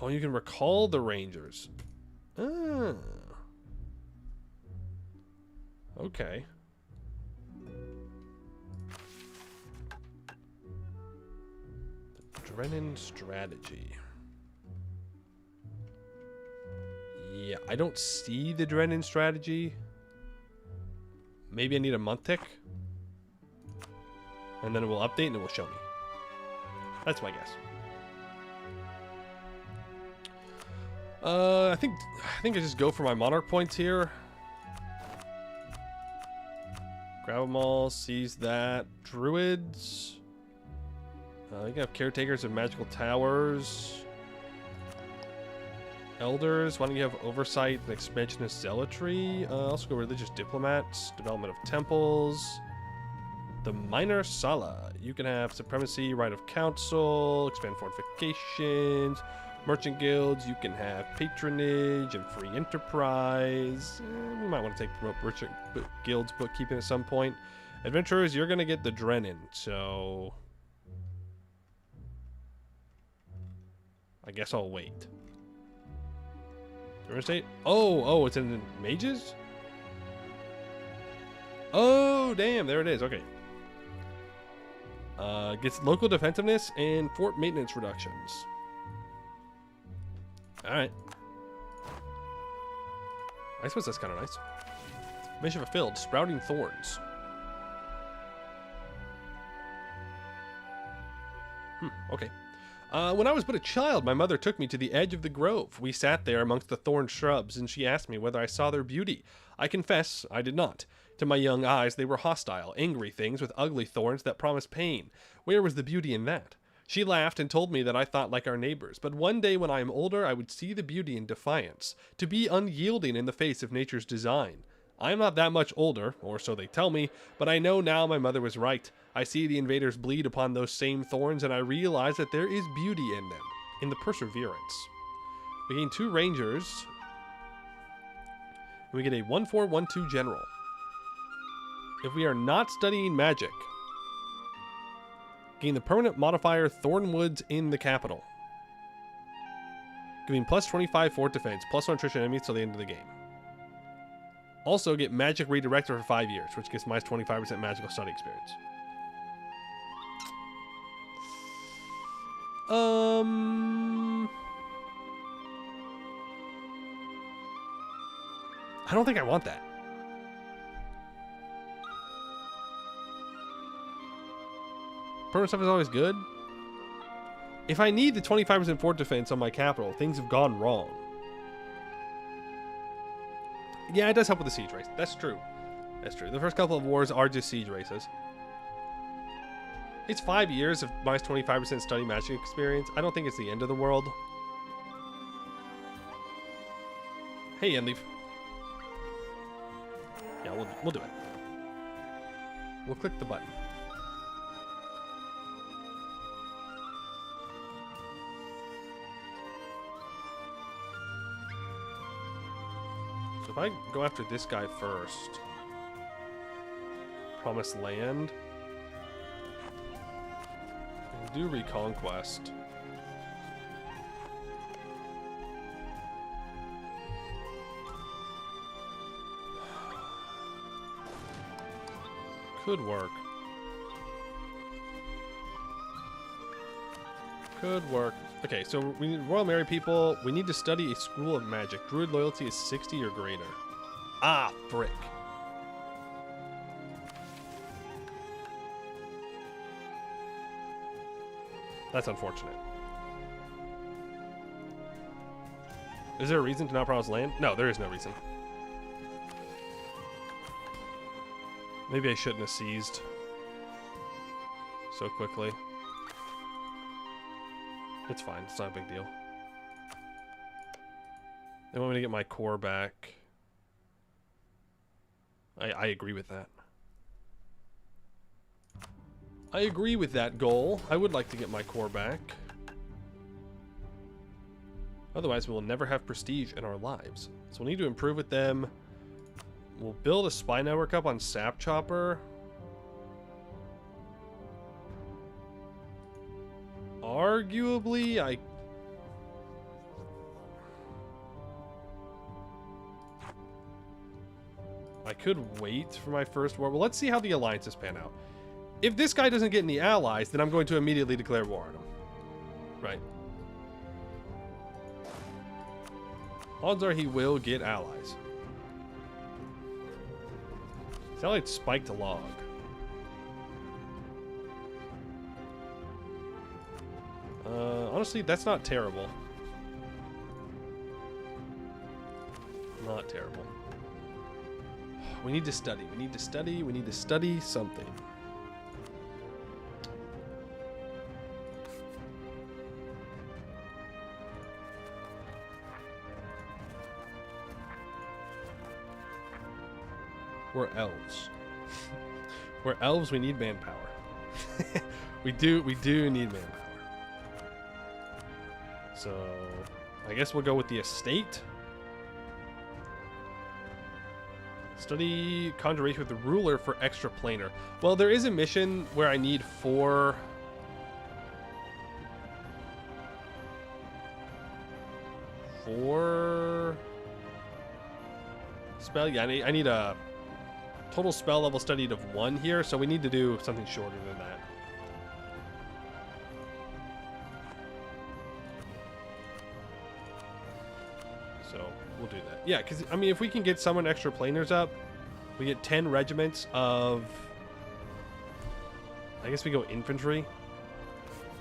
Oh, you can recall the Rangers. Ah. Okay. The Drennan strategy. Yeah, I don't see the Drennan strategy. Maybe I need a month tick. And then it will update and it will show me. That's my guess. I think I just go for my monarch points here. Grab them all, seize that. Druids. You can have caretakers of magical towers. Elders. Why don't you have oversight and expansion of zealotry? Also go religious diplomats. Development of temples. The minor Sala. You can have supremacy, right of council, expand fortifications, merchant guilds. You can have patronage and free enterprise. We might want to take merchant guilds bookkeeping at some point. Adventurers, you're going to get the Drennan, so I guess I'll wait. State? Oh, it's in mages? Oh, damn, there it is. Okay. Gets local defensiveness and fort maintenance reductions. Alright. I suppose that's kind of nice. Mission fulfilled. Sprouting thorns. Okay. When I was but a child, my mother took me to the edge of the grove. We sat there amongst the thorn shrubs, and she asked me whether I saw their beauty. I confess, I did not. To my young eyes, they were hostile, angry things with ugly thorns that promised pain. Where was the beauty in that? She laughed and told me that I thought like our neighbors, but one day when I am older, I would see the beauty in defiance, to be unyielding in the face of nature's design. I am not that much older, or so they tell me, but I know now my mother was right. I see the invaders bleed upon those same thorns, and I realize that there is beauty in them, in the perseverance. We gain 2 rangers, and we get a 1/4/1/2 general. If we are not studying magic, gain the permanent modifier Thornwoods in the capital, giving +25 fort defense, +1 attrition enemies till the end of the game. Also get magic redirector for 5 years, which gets minus 25% magical study experience. I don't think I want that. Permanent stuff is always good. If I need the 25% fort defense on my capital, things have gone wrong. Yeah, it does help with the siege race. That's true. That's true. The first couple of wars are just siege races. It's 5 years of minus 25% study magic experience. I don't think it's the end of the world. Hey, Endleaf. Yeah, we'll do it. We'll click the button. So if I go after this guy first, Promised Land, and do Reconquest. Could work. Could work. Okay, so we need Royal Mary people. We need to study a school of magic. Druid loyalty is 60 or greater. Ah, frick. That's unfortunate. Is there a reason to not promise land? No, there is no reason. Maybe I shouldn't have seized so quickly. It's fine. It's not a big deal. They want me to get my core back. I agree with that. I agree with that goal. I would like to get my core back. Otherwise, we will never have prestige in our lives. So we'll need to improve with them. We'll build a spy network up on Sap Chopper. Arguably, I could wait for my first war. Well, let's see how the alliances pan out. If this guy doesn't get any allies, then I'm going to immediately declare war on him. Right. Odds are he will get allies. Satellite spiked a log. Honestly, that's not terrible. Not terrible. We need to study. We need to study. We need to study something. We're elves. We're elves. We need manpower. We do need manpower. So, I guess we'll go with the estate. Study conjuration with the ruler for extra planar. Well, there is a mission where I need 4 spell. Yeah, I need a total spell level studied of 1 here, so we need to do something shorter than that. So we'll do that. Yeah, because I mean, if we can get someone extra planers up, we get 10 regiments of. I guess we go infantry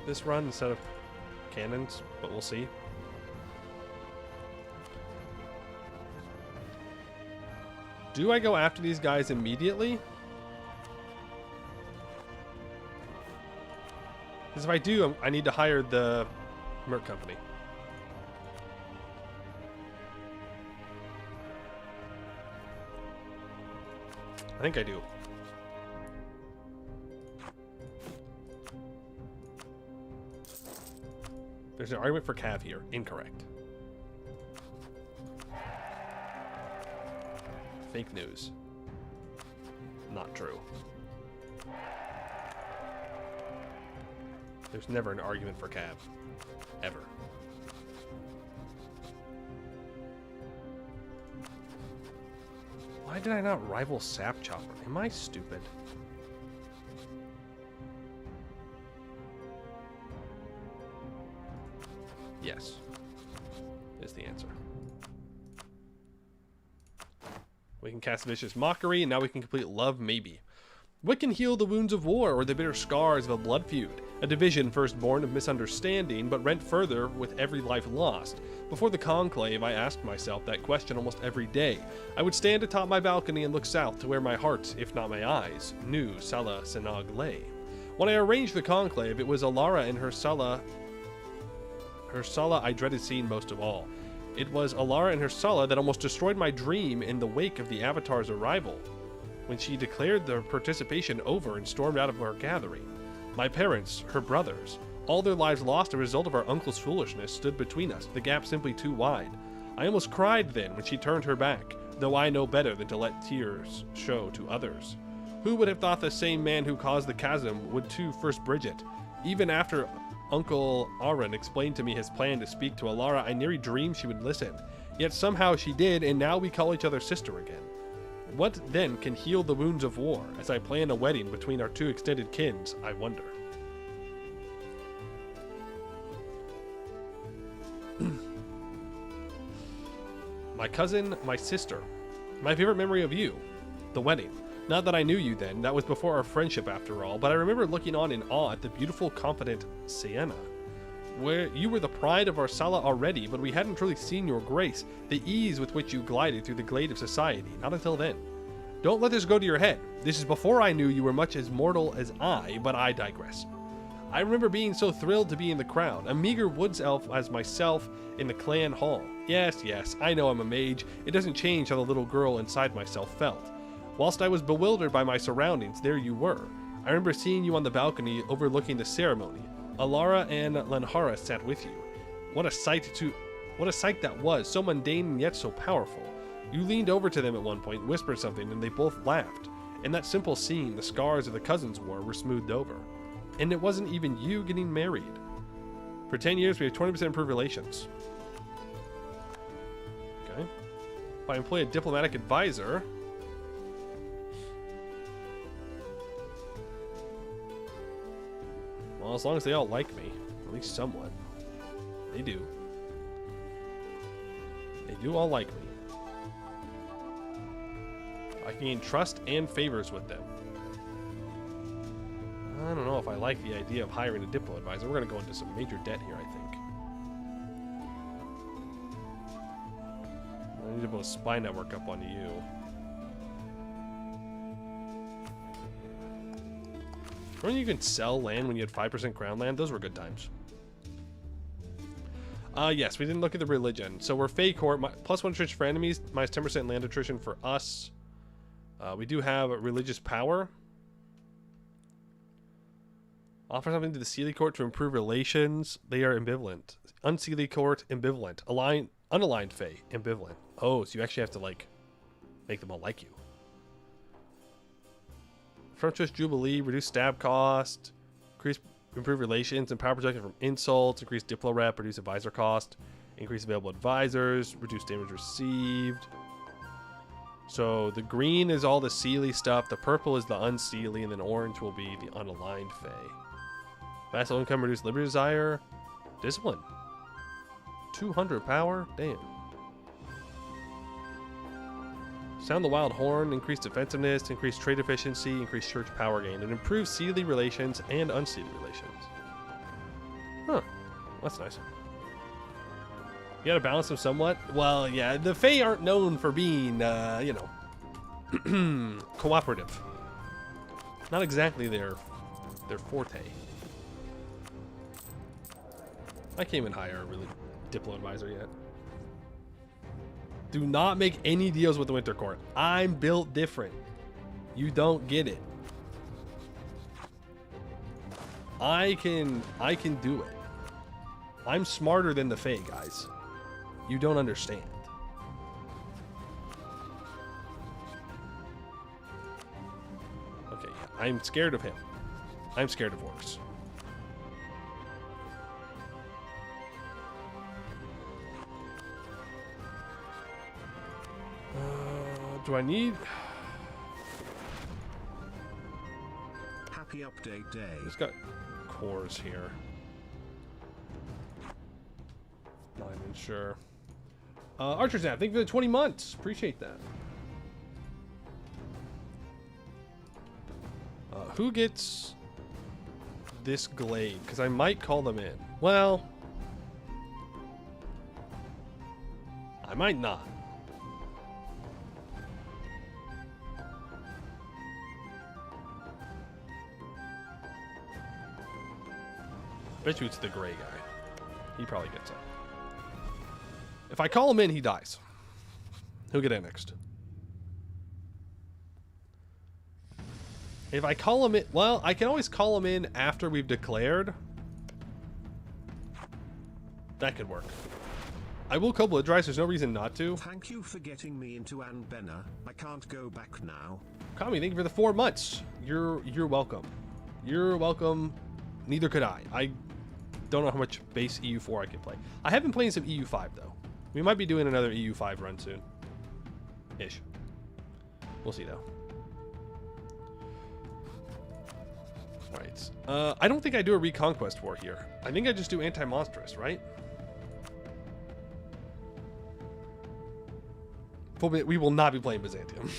this run instead of cannons, but we'll see. Do I go after these guys immediately? Because if I do, I need to hire the Merc Company. I think I do. There's an argument for Cav here. Incorrect. Fake news. Not true. There's never an argument for Cav. Ever. Why did I not rival Sap Chopper? Am I stupid? Yes. Is the answer. We can cast Vicious Mockery, and now we can complete Love Maybe. What can heal the wounds of war or the bitter scars of a blood feud? A division first born of misunderstanding, but rent further with every life lost. Before the conclave, I asked myself that question almost every day. I would stand atop my balcony and look south to where my heart, if not my eyes, knew Sala Sinag lay. When I arranged the conclave, it was Alara and her Sala I dreaded seeing most of all. It was Alara and her Sala that almost destroyed my dream in the wake of the Avatar's arrival, when she declared their participation over and stormed out of our gathering. My parents, her brothers, all their lives lost as a result of our uncle's foolishness, stood between us, the gap simply too wide. I almost cried then when she turned her back, though I know better than to let tears show to others. Who would have thought the same man who caused the chasm would too first bridge it? Even after Uncle Aaron explained to me his plan to speak to Alara, I nearly dreamed she would listen. Yet somehow she did, and now we call each other sister again. What then can heal the wounds of war? As I plan a wedding between our two extended kins, I wonder. my cousin, my sister. My favorite memory of you, the wedding. Not that I knew you then, that was before our friendship after all, but I remember looking on in awe at the beautiful, confident Sienna. Where you were the pride of our sala already, but we hadn't truly seen your grace, the ease with which you glided through the glade of society, not until then. Don't let this go to your head. This is before I knew you were much as mortal as I, but I digress. I remember being so thrilled to be in the crowd, a meager woods elf as myself in the clan hall. Yes, I know I'm a mage. It doesn't change how the little girl inside myself felt. Whilst I was bewildered by my surroundings, there you were. I remember seeing you on the balcony overlooking the ceremony. Alara and Lanhara sat with you. What a sight that was, so mundane and yet so powerful. You leaned over to them at one point, whispered something, and they both laughed. In that simple scene, the scars that the cousins wore were smoothed over. And it wasn't even you getting married. For 10 years, we have 20% improved relations. Okay. If I employ a diplomatic advisor... Well, as long as they all like me, at least somewhat. They do. They do all like me. I can gain trust and favors with them. I don't know if I like the idea of hiring a diplo advisor. We're going to go into some major debt here, I think. I need to put a spy network up onto you. Remember you can sell land when you had 5% crown land? Those were good times. Yes, we didn't look at the religion. So we're Fey Court, plus 1 attrition for enemies, minus 10% land attrition for us. We do have a religious power. Offer something to the Seelie Court to improve relations. They are ambivalent. Unseelie Court, ambivalent. Unaligned Fey, ambivalent. Oh, so you actually have to, like, make them all like you. Frontress Jubilee, reduce stab cost, improve relations, and power projection from insults, increase diplo rep, reduce advisor cost, increase available advisors, reduce damage received. So the green is all the Seelie stuff, the purple is the unseelie, and then orange will be the unaligned Fey. Vassal income, reduce liberty desire, discipline. 200 power, damn. Sound the Wild Horn, increased defensiveness, increased trade efficiency, increased church power gain, and improves Seelie relations and unseelie relations. Huh, that's nice. You gotta balance them somewhat. Well, yeah, the Fae aren't known for being, you know, cooperative. Not exactly their forte. I can't even hire a really diplo advisor yet. Do not make any deals with the Winter Court. I'm built different. You don't get it. I can do it. I'm smarter than the Fae, guys. You don't understand. Okay, I'm scared of him. I'm scared of orcs. Do I need... Happy update day. He's got cores here. Not even sure. Archer's Nap, thank you for the 20 months. Appreciate that. Who gets this glade? Because I might call them in. Well, I might not. Bet you it's the gray guy. He probably gets it. If I call him in, he dies. He'll get annexed. If I call him in... Well, I can always call him in after we've declared. That could work. I will Kobold Dries. There's no reason not to. Thank you for getting me into Anbennar. I can't go back now. Kami, thank you for the 4 months. You're welcome. You're welcome. Neither could I. I don't know how much base EU4 I can play. I have been playing some EU5 though. We might be doing another EU5 run soon. Ish. We'll see though. Right. I don't think I do a Reconquest War here. I think I just do Anti-Monstrous, right? We will not be playing Byzantium.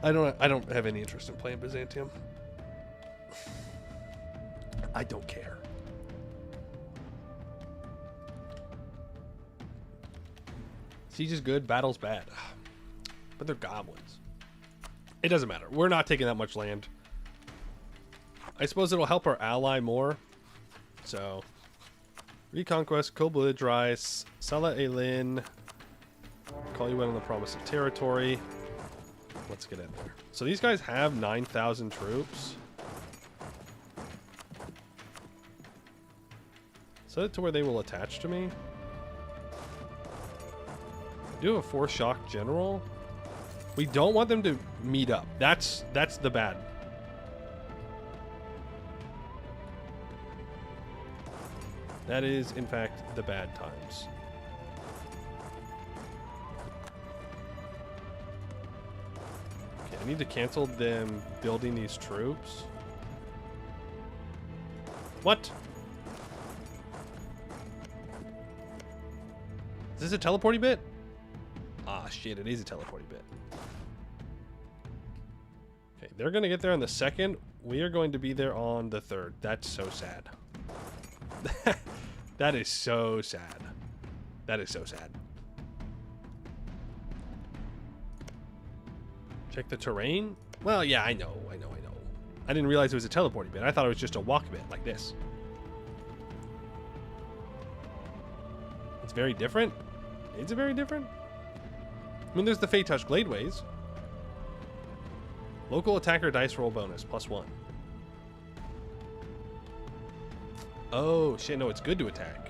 I don't have any interest in playing Byzantium. I don't care. Siege is good, battle's bad. But they're goblins. It doesn't matter. We're not taking that much land. I suppose it'll help our ally more. So, Reconquest, Kobulid Rise, Salah Elin, call you in on the promise of territory. Let's get in there. So these guys have 9,000 troops. Set it to where they will attach to me. I do have a 4 shock general. We don't want them to meet up. That's the bad. That is, in fact, the bad times. Okay, I need to cancel them building these troops. What? Is this a teleporty bit? Ah, shit, it is a teleporty bit. Okay, they're going to get there on the 2nd. We are going to be there on the 3rd. That's so sad. That is so sad. That is so sad. Check the terrain? Well, yeah, I know. I didn't realize it was a teleporting bit. I thought it was just a walk bit like this. It's very different. Is it very different? I mean, there's the Fate Touch Gladeways. Local attacker dice roll bonus, +1. Oh, shit, no, it's good to attack.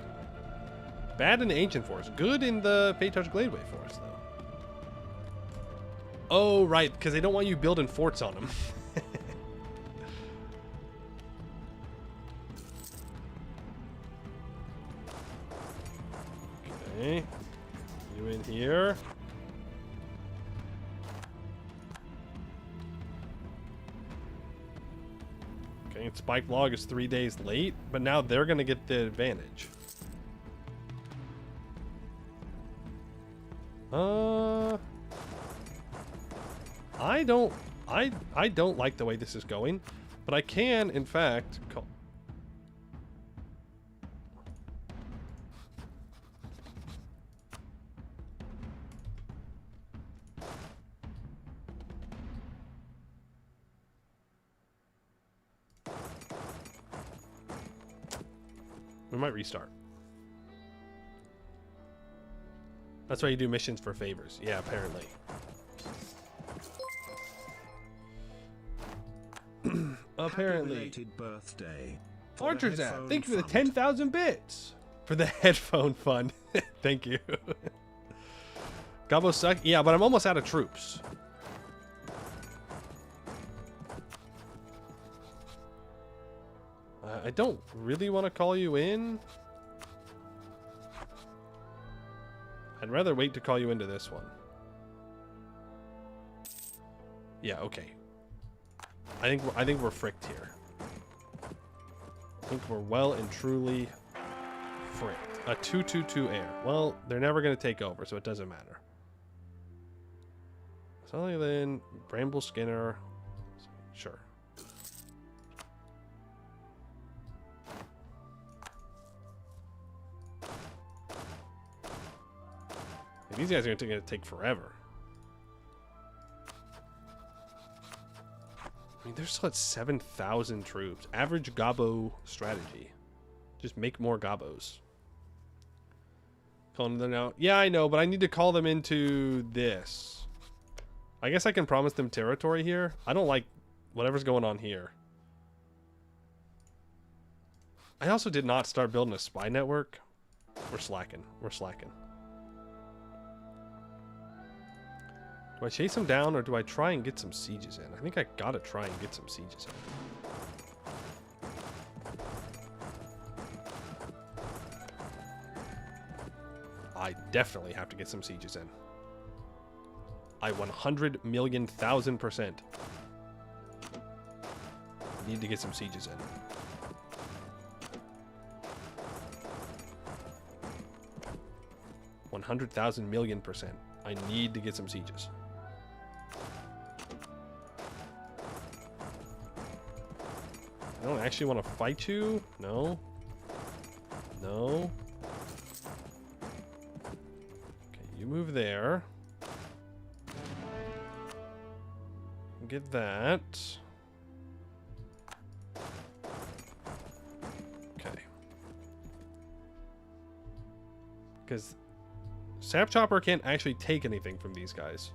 Bad in the Ancient Forest. Good in the Fate Touch Gladeway Forest, though. Oh, right, because they don't want you building forts on them. Okay. You in here. Okay, Spike Log is 3 days late, but now they're going to get the advantage. I don't like the way this is going, but I can, in fact, call. We might restart. That's why you do missions for favors. Yeah, apparently. Apparently. Belated birthday. Archer's app. Thank you for the 10,000 bits. For the headphone fund. Thank you. Gobbo suck. Yeah, but I'm almost out of troops. I don't really want to call you in. I'd rather wait to call you into this one. Yeah, okay. I think we're fricked here. I think we're well and truly fricked. A 2/2/2 air. Well, they're never going to take over, so it doesn't matter. Sullivan, Bramble Skinner. Sure. These guys are going to take forever. I mean, they're still at 7,000 troops. Average Gobbo strategy. Just make more Gobbos. Calling them out. Yeah, I know, but I need to call them into this. I guess I can promise them territory here. I don't like whatever's going on here. I also did not start building a spy network. We're slacking. We're slacking. Do I chase them down or do I try and get some sieges in? I think I gotta try and get some sieges in. I definitely have to get some sieges in. I 100,000,000% need to get some sieges in. 100,000 million%. I need to get some sieges. I don't actually want to fight you. No. No. Okay, you move there. Get that. Okay. Because Sap Chopper can't actually take anything from these guys.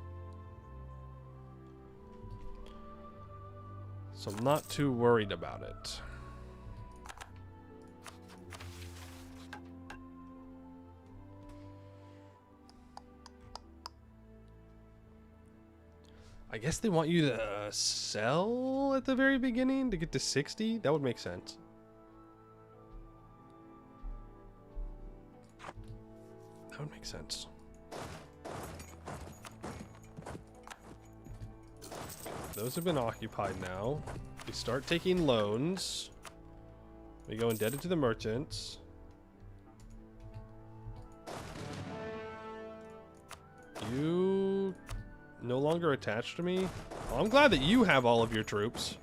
So I'm not too worried about it. I guess they want you to sell at the very beginning to get to 60? That would make sense. That would make sense. Those have been occupied now. We start taking loans. We go indebted to the merchants. You no longer attached to me? Well, I'm glad that you have all of your troops.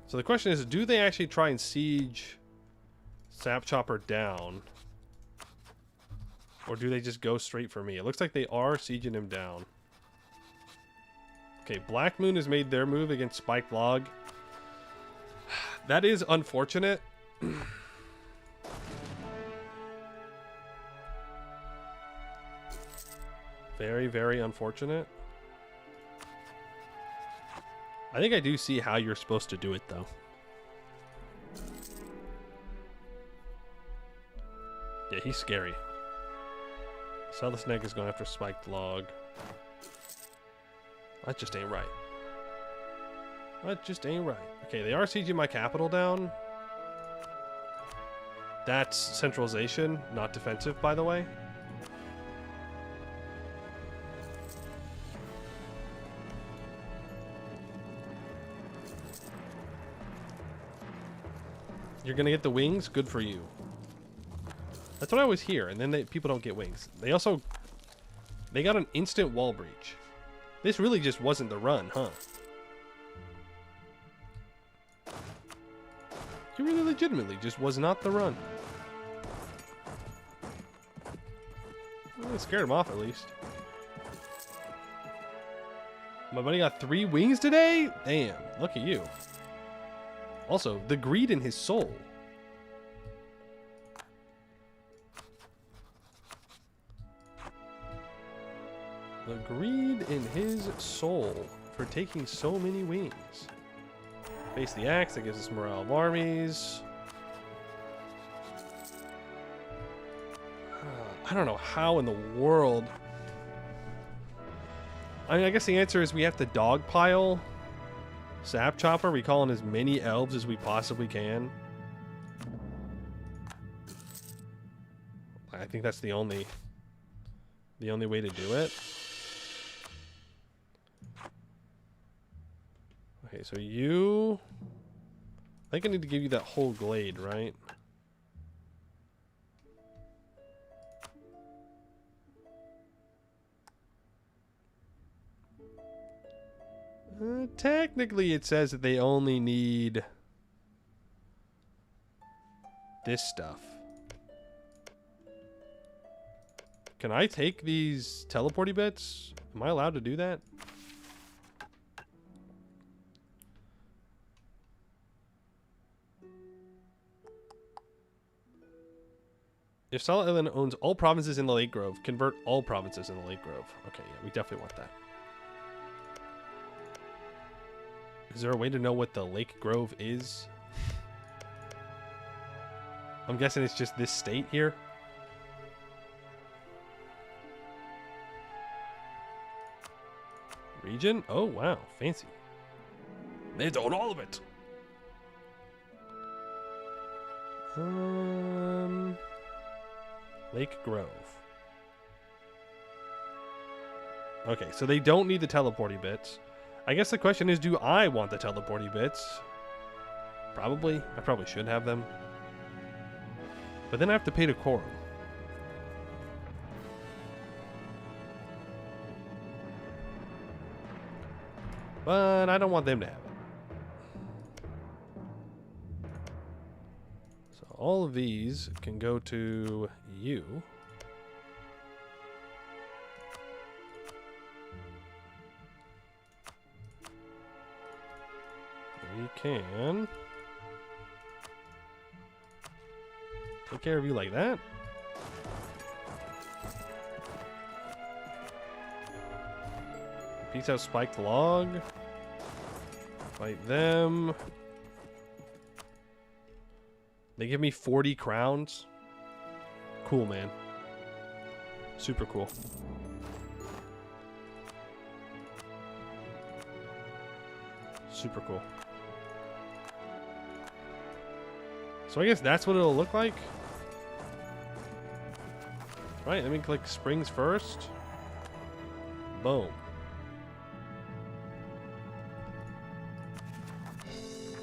So the question is, do they actually try and siege Sap Chopper down? Or do they just go straight for me? It looks like they are sieging him down. Okay, Black Moon has made their move against Spiked Log. That is unfortunate. Very, very unfortunate. I think I do see how you're supposed to do it, though. Yeah, he's scary. Southern Snake is going after Spiked Log. That just ain't right. That just ain't right. Okay, they are sieging my capital down. That's centralization, not defensive, by the way. You're gonna get the wings? Good for you. That's what I always hear, and then people don't get wings. They got an instant wall breach. This really just wasn't the run, huh? He really legitimately just was not the run. Well, it scared him off at least. My buddy got 3 wings today? Damn, look at you. Also, the greed in his soul. The greed in his soul for taking so many wings. Face the axe, that gives us morale of armies. I don't know how in the world. I mean, I guess the answer is we have to dogpile Sap Chopper. We call in as many elves as we possibly can. I think that's the only way to do it. Okay, so you... I think I need to give you that whole glade, right? Technically, it says that they only need this stuff. Can I take these teleporty bits? Am I allowed to do that? If Solid Island owns all provinces in the Lake Grove, convert all provinces in the Lake Grove. Okay, yeah, we definitely want that. Is there a way to know what the Lake Grove is? I'm guessing it's just this state here. Region? Oh, wow. Fancy. They own all of it. Lake Grove. Okay, so they don't need the teleporty bits. I guess the question is, do I want the teleporty bits? Probably. I probably should have them. But then I have to pay to Quorum. But I don't want them to have it. So all of these can go to you. We can take care of you like that. Peace out, spiked log. Fight them. They give me 40 crowns. Cool, man. Super cool. Super cool. So I guess that's what it'll look like. Right, let me click springs first. Boom.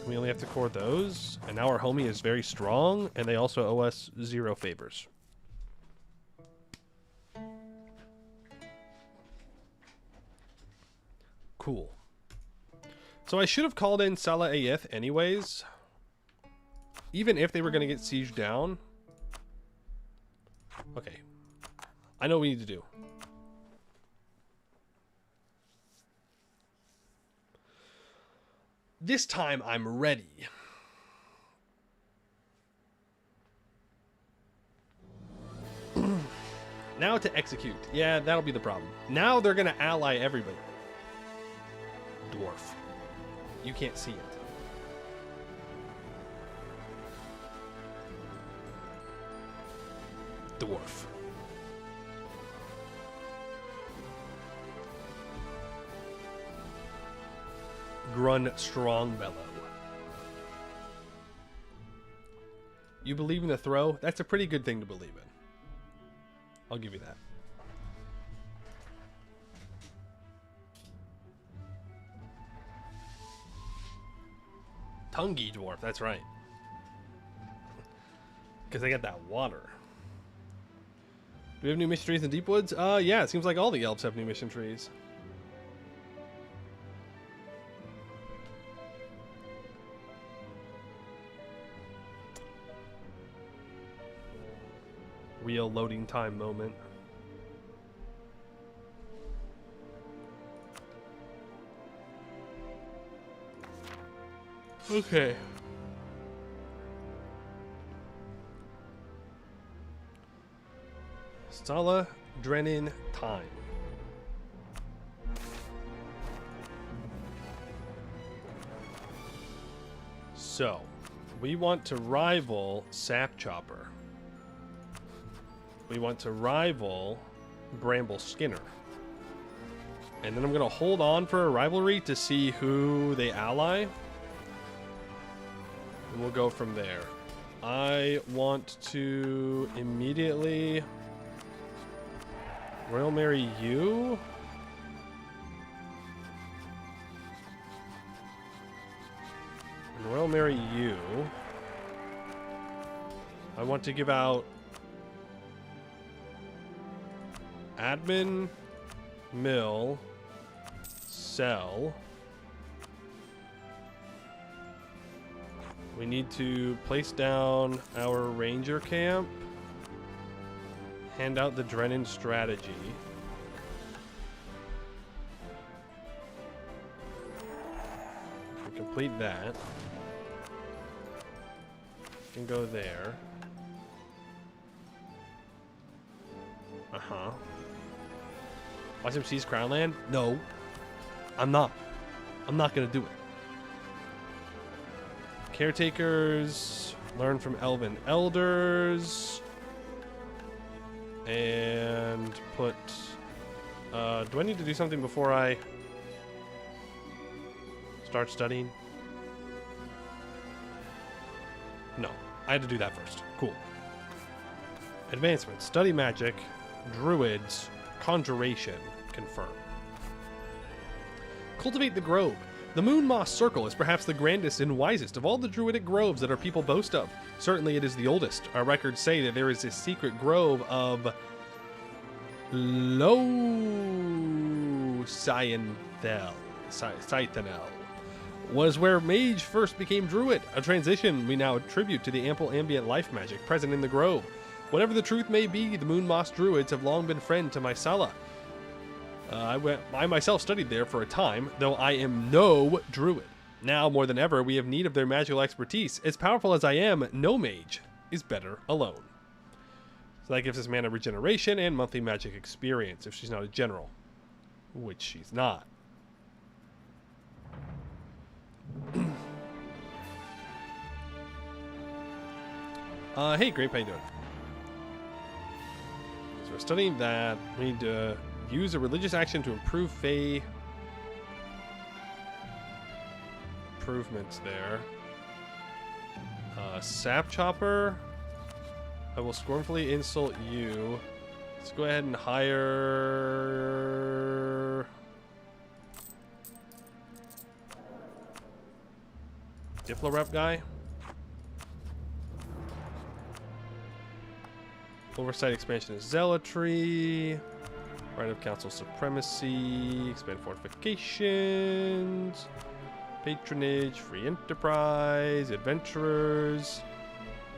We only have to core those, and now our homie is very strong, and they also owe us 0 favors. Cool. So I should have called in Salah Ayeth anyways, even if they were going to get sieged down. Okay. I know what we need to do. This time I'm ready. Now to execute. Yeah, that'll be the problem. Now they're going to ally everybody. Dwarf. You can't see it. Dwarf. Grun strong bellow. You believe in the throw? That's a pretty good thing to believe in. I'll give you that. Tungi dwarf, that's right. Because they got that water. Do we have new mission trees in Deepwoods? Yeah, it seems like all the elves have new mission trees. Real loading time moment. Okay. Stala Drennan time. So, we want to rival Sap Chopper. We want to rival Bramble Skinner. And then I'm going to hold on for a rivalry to see who they ally. And we'll go from there. I want to immediately Royal Marry you. And Royal Marry you. I want to give out admin, mill, sell. We need to place down our ranger camp. Hand out the Drennan strategy. We complete that. Can go there. Uh-huh. Watch him seize Crownland? No. I'm not. I'm not gonna do it. Caretakers. Learn from Elven Elders. And put... do I need to do something before I start studying? No. I had to do that first. Cool. Advancement. Study magic. Druids. Conjuration. Confirm. Cultivate the grove. The Moon Moss Circle is perhaps the grandest and wisest of all the druidic groves that our people boast of. Certainly it is the oldest. Our records say that there is a secret grove of Scythanel was where mage first became druid, a transition we now attribute to the ample ambient life magic present in the grove. Whatever the truth may be, the Moon Moss druids have long been friend to my Sala. I myself studied there for a time, though I am no druid. Now, more than ever, we have need of their magical expertise. As powerful as I am, no mage is better alone. So that gives us mana regeneration and monthly magic experience if she's not a general, which she's not. Hey, Grape, how you doing? So we're studying that. We need to use a religious action to improve Fey improvements there. Sap Chopper. I will scornfully insult you. Let's go ahead and hire Diplorep guy. Oversight expansion is zealotry. Right of council supremacy. Expand fortifications. Patronage. Free enterprise. Adventurers.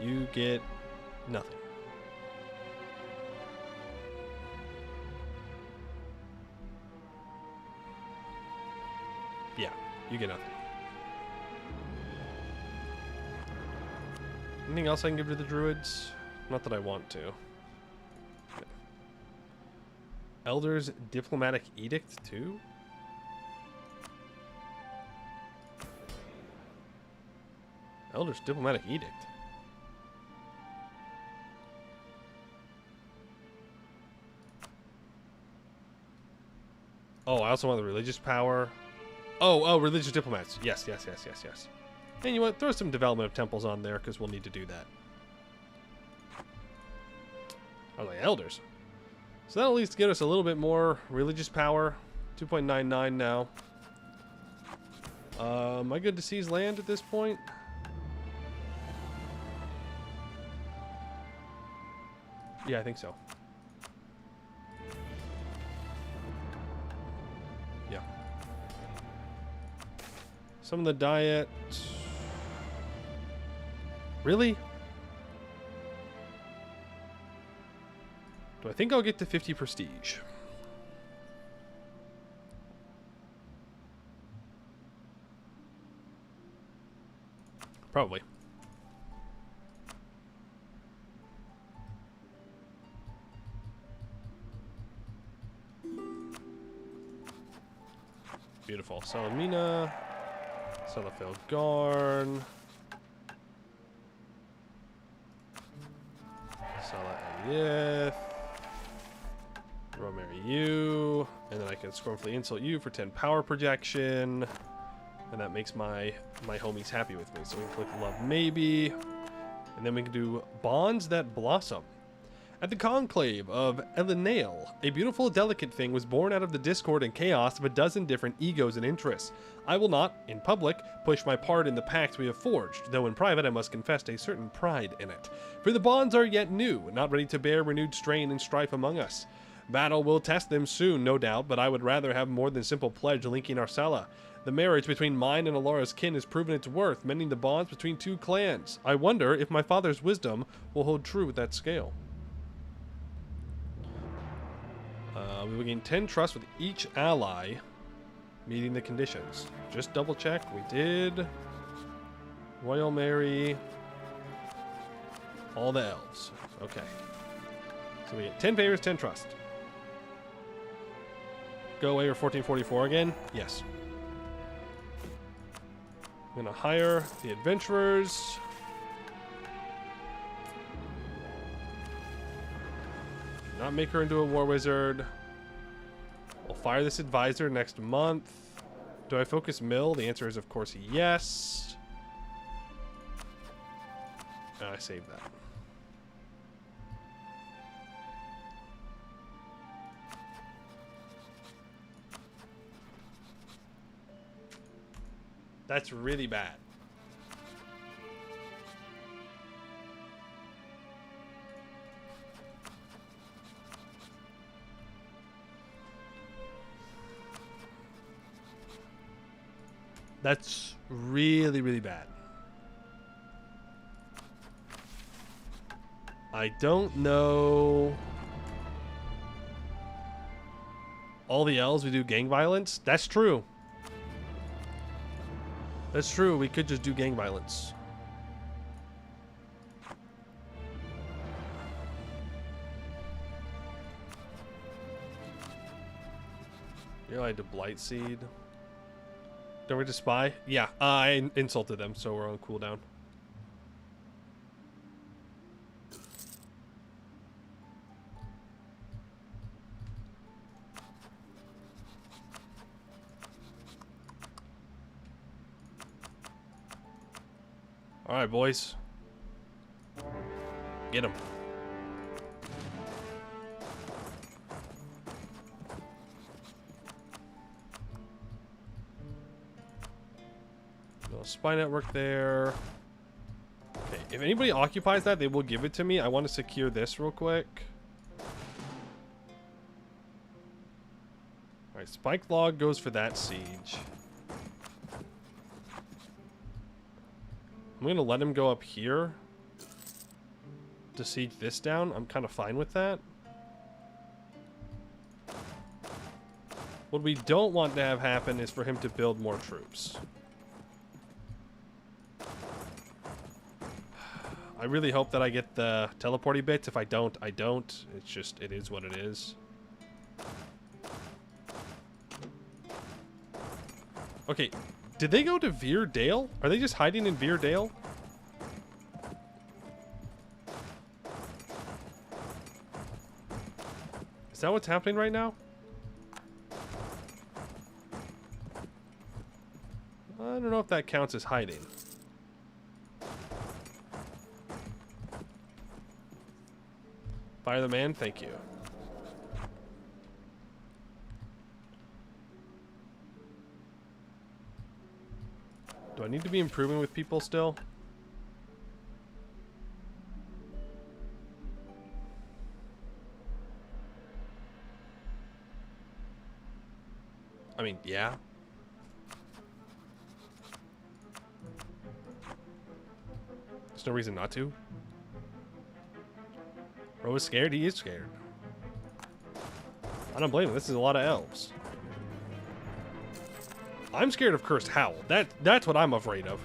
You get nothing. Yeah, you get nothing. Anything else I can give to the druids? Not that I want to. Okay. Elders Diplomatic Edict too? Elders Diplomatic Edict. Oh, I also want the religious power. Oh, religious diplomats. Yes. And you know what? Throw some development of temples on there because we'll need to do that. Oh, the elders. So that'll at least get us a little bit more religious power. 2.99 now. Am I good to seize land at this point? Yeah, I think so. Yeah. Some of the diet. Really? Do I think I'll get to 50 prestige? Probably. Beautiful. Salamina. Salafel Garn. Salah Eliyeth. Romary you. And then I can scornfully insult you for 10 power projection. And that makes my homies happy with me. So we can click love maybe. And then we can do bonds that blossom. At the conclave of Elinail, a beautiful, delicate thing was born out of the discord and chaos of a dozen different egos and interests. I will not, in public, push my part in the pact we have forged, though in private I must confess a certain pride in it. For the bonds are yet new, not ready to bear renewed strain and strife among us. Battle will test them soon, no doubt, but I would rather have more than simple pledge linking our Sala. The marriage between mine and Alora's kin has proven its worth, mending the bonds between two clans. I wonder if my father's wisdom will hold true with that scale. We will gain 10 trust with each ally meeting the conditions. Just double check. We did. Royal Mary. All the elves. Okay. So we get 10 favors, 10 trust. Go away or 1444 again? Yes. I'm going to hire the adventurers. Do not make her into a war wizard. We'll fire this advisor next month. Do I focus Mill? The answer is, of course, yes. And I saved that. That's really bad. That's really, really bad. I don't know. All the L's we do gang violence? That's true. That's true. We could just do gang violence. You're like to Blight Seed. Don't we just spy? Yeah, I insulted them, so we're on cooldown. All right, boys. Get him. Spy network there. Okay, if anybody occupies that, they will give it to me. I want to secure this real quick. All right, spike log goes for that siege. I'm gonna let him go up here to siege this down. I'm kind of fine with that. What we don't want to have happen is for him to build more troops. I really hope that I get the teleporty bits. If I don't, I don't. It's just, it is what it is. Okay, did they go to Veer Dale? Are they just hiding in Veer Dale? Is that what's happening right now? I don't know if that counts as hiding. Fire the man, thank you. Do I need to be improving with people still? I mean, yeah. There's no reason not to. Bro is scared, he is scared. I don't blame him, this is a lot of elves. I'm scared of Cursed Howl. That's what I'm afraid of.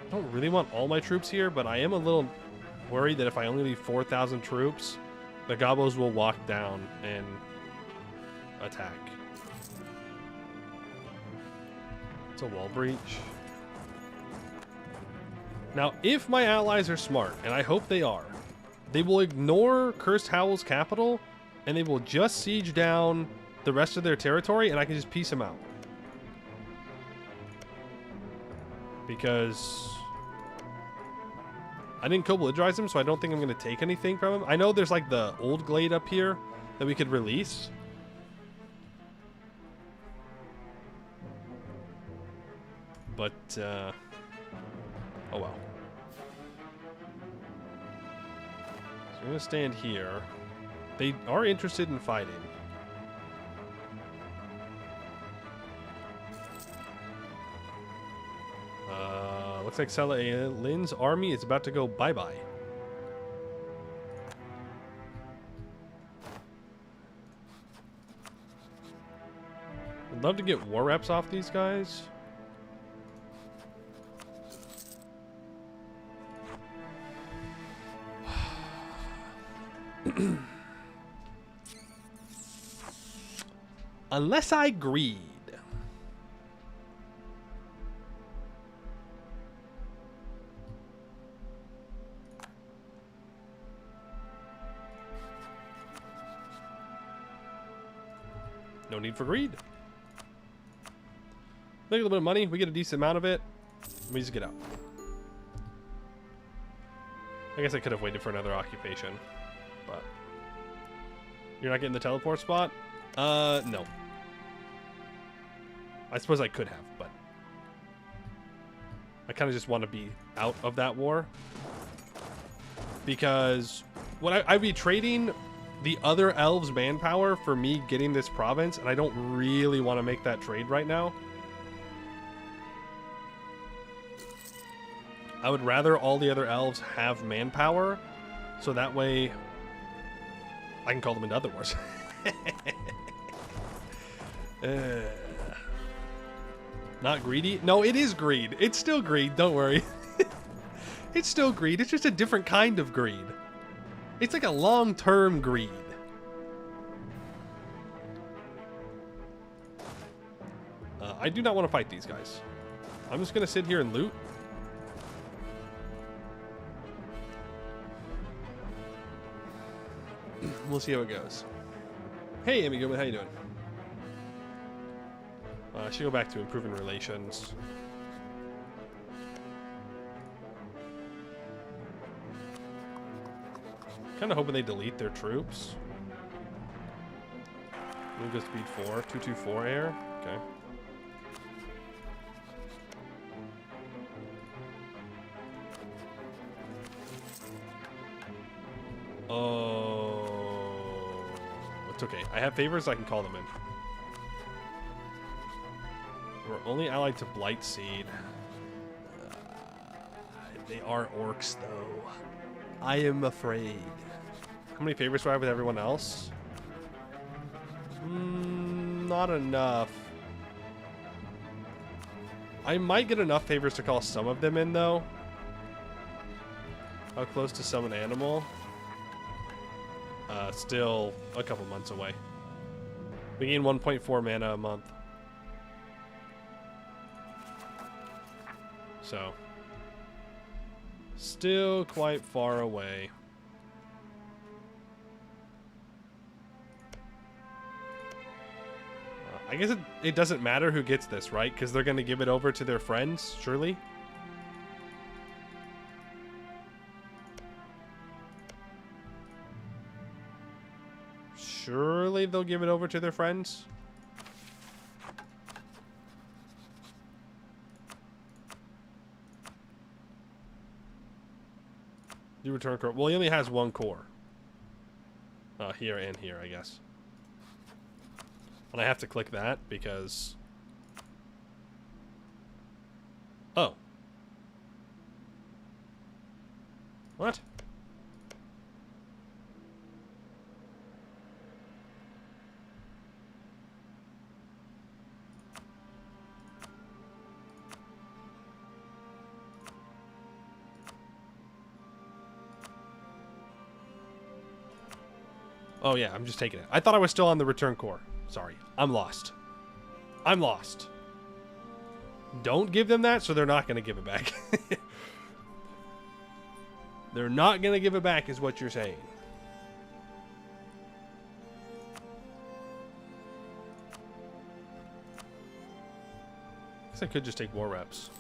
I don't really want all my troops here, but I am a little worried that if I only leave 4,000 troops, the Gobos will walk down and attack. It's a wall breach. Now, if my allies are smart, and I hope they are, they will ignore Cursed Howl's capital, and they will just siege down the rest of their territory, and I can just piece them out. Because I didn't co-belligerize him, so I don't think I'm going to take anything from him. I know there's like the old glade up here that we could release. But, oh well. So I'm going to stand here. They are interested in fighting. Looks like Salah Lin's army is about to go bye-bye. I'd love to get war reps off these guys. Unless I greed. No need for greed. Make a little bit of money. We get a decent amount of it. We just get out. I guess I could have waited for another occupation. but you're not getting the teleport spot? No. I suppose I could have, but I kind of just want to be out of that war. Because when I'd be trading the other elves' manpower for me getting this province, and I don't really want to make that trade right now. I would rather all the other elves have manpower, so that way I can call them into other wars. Not greedy? No, it is greed. It's still greed, don't worry. It's still greed. It's just a different kind of greed. It's like a long-term greed. I do not want to fight these guys. I'm just going to sit here and loot. We'll see how it goes. Hey, Amy Goodman, how you doing? I should go back to improving relations. Kind of hoping they delete their troops. We'll go speed 4, 224 air. Okay. Oh, it's okay. I have favors. I can call them in. We're only allied to Blight Seed. They are orcs, though. I am afraid. How many favors do I have with everyone else? Not enough. I might get enough favors to call some of them in, though. How close to summon animal? Still a couple months away. We gain 1.4 mana a month. So, still quite far away. I guess it doesn't matter who gets this, right? Because they're going to give it over to their friends, surely? Surely they'll give it over to their friends? You return core. Well, he only has one core. Here and here, I guess. And I have to click that because... Oh. What? Oh yeah, I'm just taking it. I thought I was still on the return core. Sorry. I'm lost. I'm lost. Don't give them that, so they're not going to give it back. They're not going to give it back is what you're saying. Guess I could just take war reps.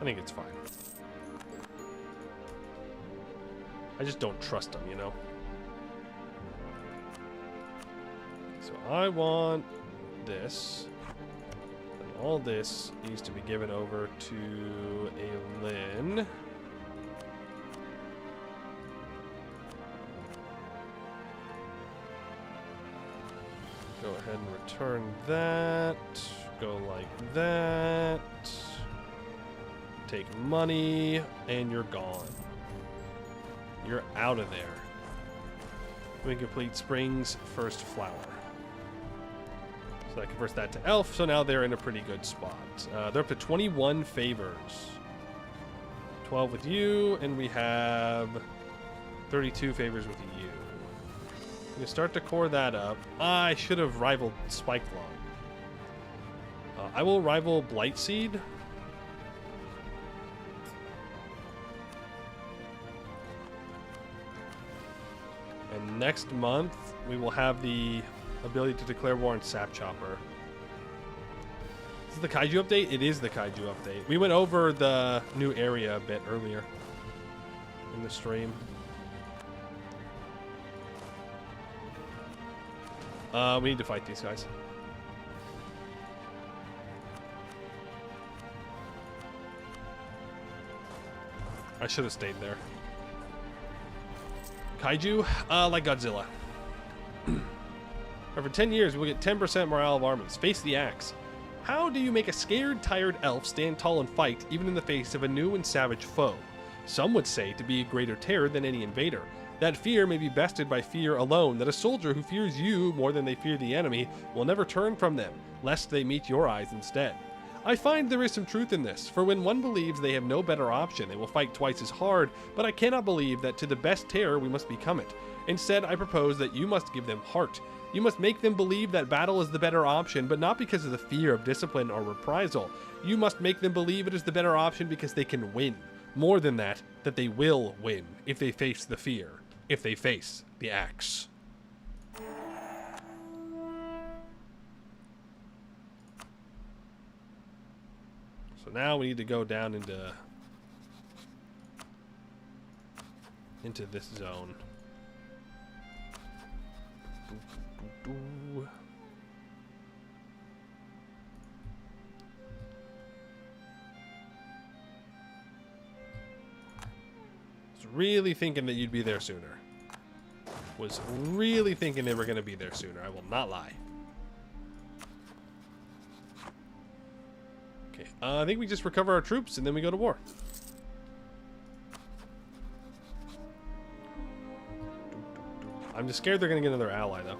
I think it's fine. I just don't trust them, you know? So I want this. And all this needs to be given over to a Lin. Go ahead and return that. Go like that. Take money, and you're gone. You're out of there. We complete Spring's first flower. So that converts that to Elf, so now they're in a pretty good spot. They're up to 21 favors. 12 with you, and we have 32 favors with you. I'm going to start to core that up. I should have rivaled Spike Lung. I will rival Blight Seed. And next month, we will have the ability to declare war on Sap Chopper. Is this the Kaiju update? It is the Kaiju update. We went over the new area a bit earlier. in the stream. We need to fight these guys. I should have stayed there. Kaiju, like Godzilla. For 10 years, we'll get 10% morale of armies. Face the axe. How do you make a scared, tired elf stand tall and fight, even in the face of a new and savage foe? Some would say to be a greater terror than any invader. That fear may be bested by fear alone, that a soldier who fears you more than they fear the enemy will never turn from them, lest they meet your eyes instead. I find there is some truth in this, for when one believes they have no better option, they will fight twice as hard, but I cannot believe that to the best terror we must become it. Instead, I propose that you must give them heart. You must make them believe that battle is the better option, but not because of the fear of discipline or reprisal. You must make them believe it is the better option because they can win. More than that, that they will win if they face the fear, if they face the axe. So now we need to go down into this zone. I was really thinking that you'd be there sooner. Was really thinking they were going to be there sooner. I will not lie. Okay, I think we just recover our troops and then we go to war. I'm just scared they're going to get another ally, though.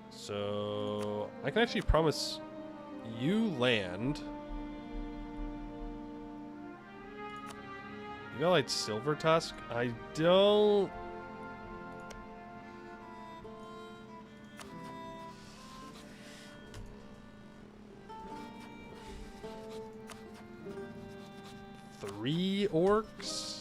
So I can actually promise you land. You got like Silver Tusk? I don't. Three orcs?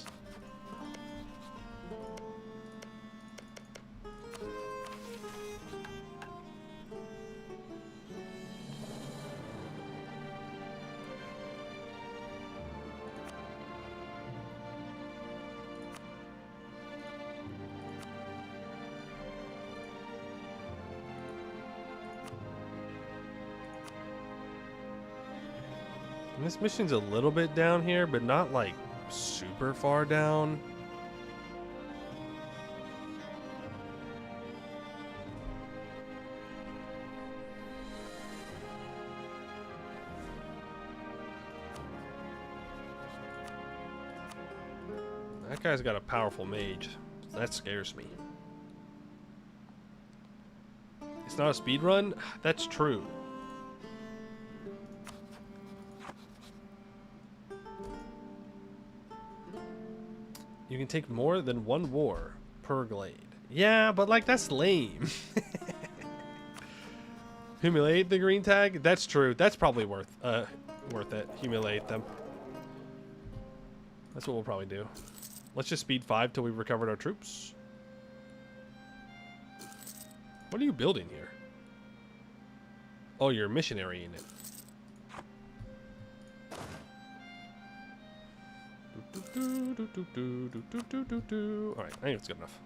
And this mission's a little bit down here, but not like super far down. That guy's got a powerful mage. That scares me. It's not a speed run? That's true. You can take more than one war per glade. Yeah, but like that's lame. Humiliate the green tag? That's true. That's probably worth it. Humiliate them. That's what we'll probably do. Let's just speed 5 till we've recovered our troops. What are you building here? Oh, you're a missionary in it. Alright, I think it's good enough.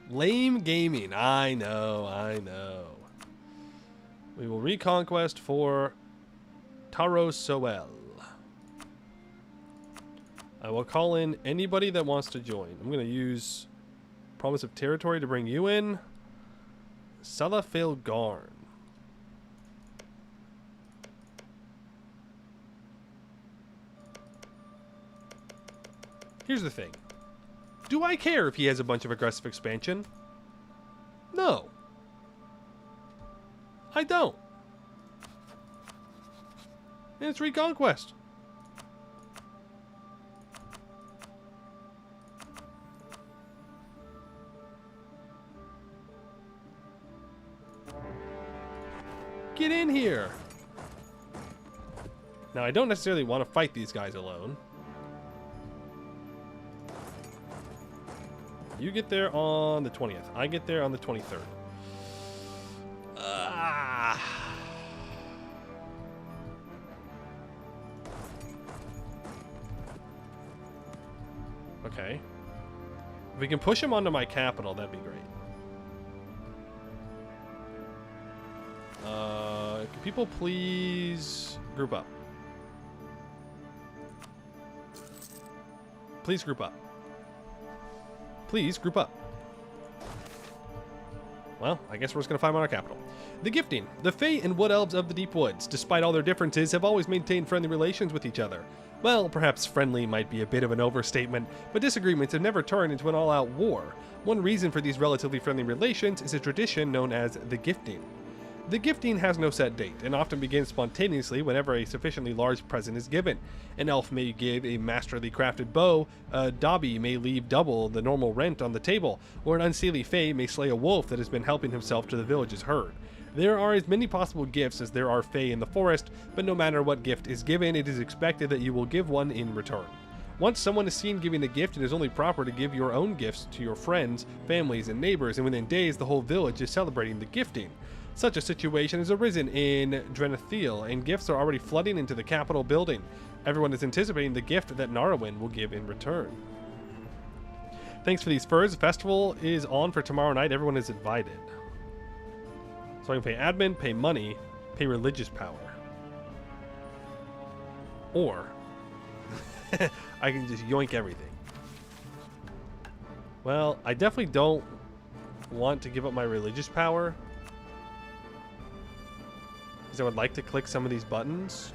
Lame gaming. I know. We will reconquest for Taro Soel. I will call in anybody that wants to join. I'm going to use Promise of Territory to bring you in. Salafil Garn. Here's the thing. Do I care if he has a bunch of aggressive expansion? No. I don't. And it's Reconquest. Get in here. Now, I don't necessarily want to fight these guys alone. You get there on the 20th. I get there on the 23rd. Okay. If we can push him onto my capital, that'd be great. Can people please group up? Please group up. Please group up. Well, I guess we're just going to find him on our capital. The gifting. The Fae and Wood Elves of the Deep Woods, despite all their differences, have always maintained friendly relations with each other. Well, perhaps friendly might be a bit of an overstatement, but disagreements have never turned into an all-out war. One reason for these relatively friendly relations is a tradition known as the gifting. The gifting has no set date, and often begins spontaneously whenever a sufficiently large present is given. An elf may give a masterly crafted bow, a dobby may leave double the normal rent on the table, or an unseelie fae may slay a wolf that has been helping himself to the village's herd. There are as many possible gifts as there are fae in the forest, but no matter what gift is given, it is expected that you will give one in return. Once someone is seen giving a gift, it is only proper to give your own gifts to your friends, families, and neighbors, and within days the whole village is celebrating the gifting. Such a situation has arisen in Drenathiel, and gifts are already flooding into the Capitol building. Everyone is anticipating the gift that Narwin will give in return. Thanks for these furs. The festival is on for tomorrow night. Everyone is invited. So I can pay admin, pay money, pay religious power. Or I can just yoink everything. Well, I definitely don't want to give up my religious power, because I would like to click some of these buttons.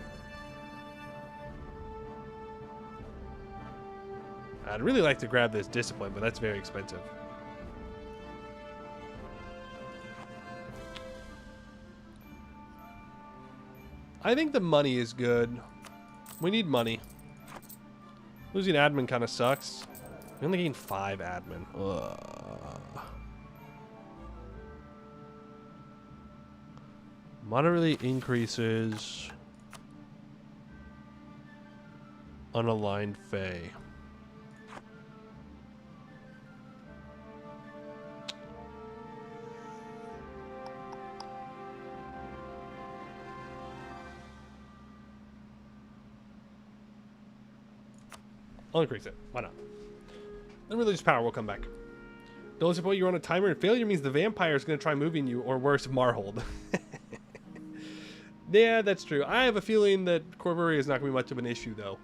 I'd really like to grab this discipline, but that's very expensive. I think the money is good. We need money. Losing admin kind of sucks. We only gain 5 admin. Ugh. Moderately increases unaligned Fae. I'll increase it. Why not? Then religious power will come back. Don't suppose you're on a timer, and failure means the vampire is going to try moving you, or worse, Marhold. Yeah, that's true. I have a feeling that Corbury is not going to be much of an issue, though.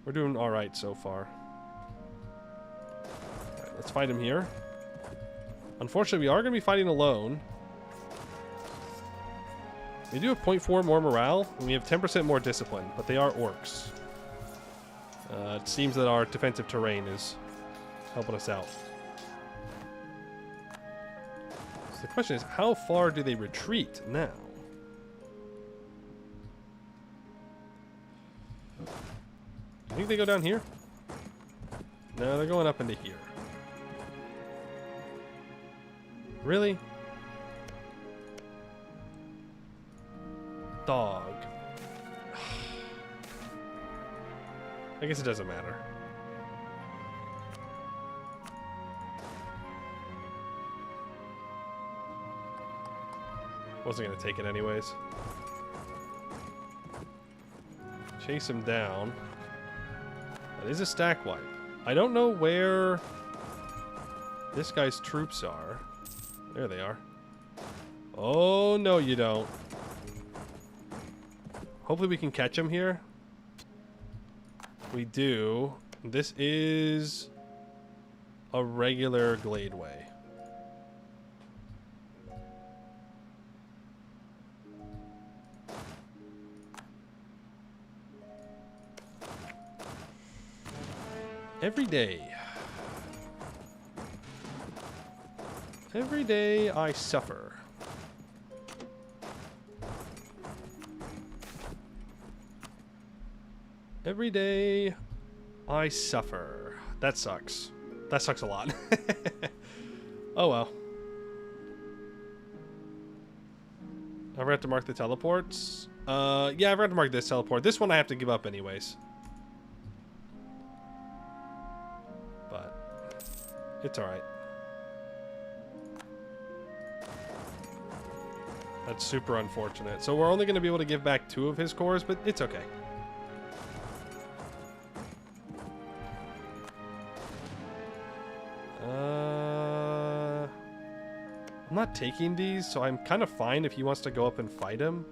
We're doing alright so far. Alright, let's fight him here. Unfortunately, we are going to be fighting alone. We do have 0.4 more morale, and we have 10% more discipline, but they are orcs. It seems that our defensive terrain is helping us out. So the question is, how far do they retreat now? I think they go down here. No, they're going up into here. Really? Dog. I guess it doesn't matter. Wasn't gonna take it anyways. Chase him down. That is a stack wipe. I don't know where this guy's troops are. There they are. Oh, no, you don't. Hopefully we can catch him here. We do. This is a regular Gladeway. Every day. Every day I suffer. Every day I suffer. That sucks. That sucks a lot. Oh well. I forgot to mark the teleports. Yeah, I forgot to mark this teleport. This one I have to give up anyways. But it's alright. That's super unfortunate. So we're only going to be able to give back 2 of his cores, but it's okay. I'm not taking these, so I'm kind of fine if he wants to go up and fight him.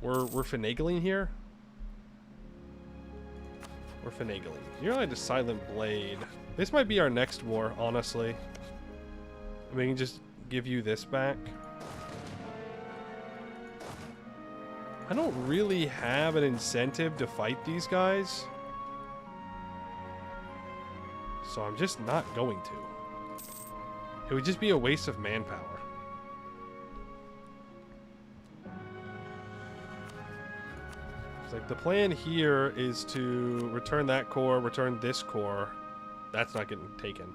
We're finagling here. We're finagling. You're like a silent blade. This might be our next war, honestly. We can just give you this back. I don't really have an incentive to fight these guys. So I'm just not going to. It would just be a waste of manpower. It's like the plan here is to return that core, return this core. That's not getting taken.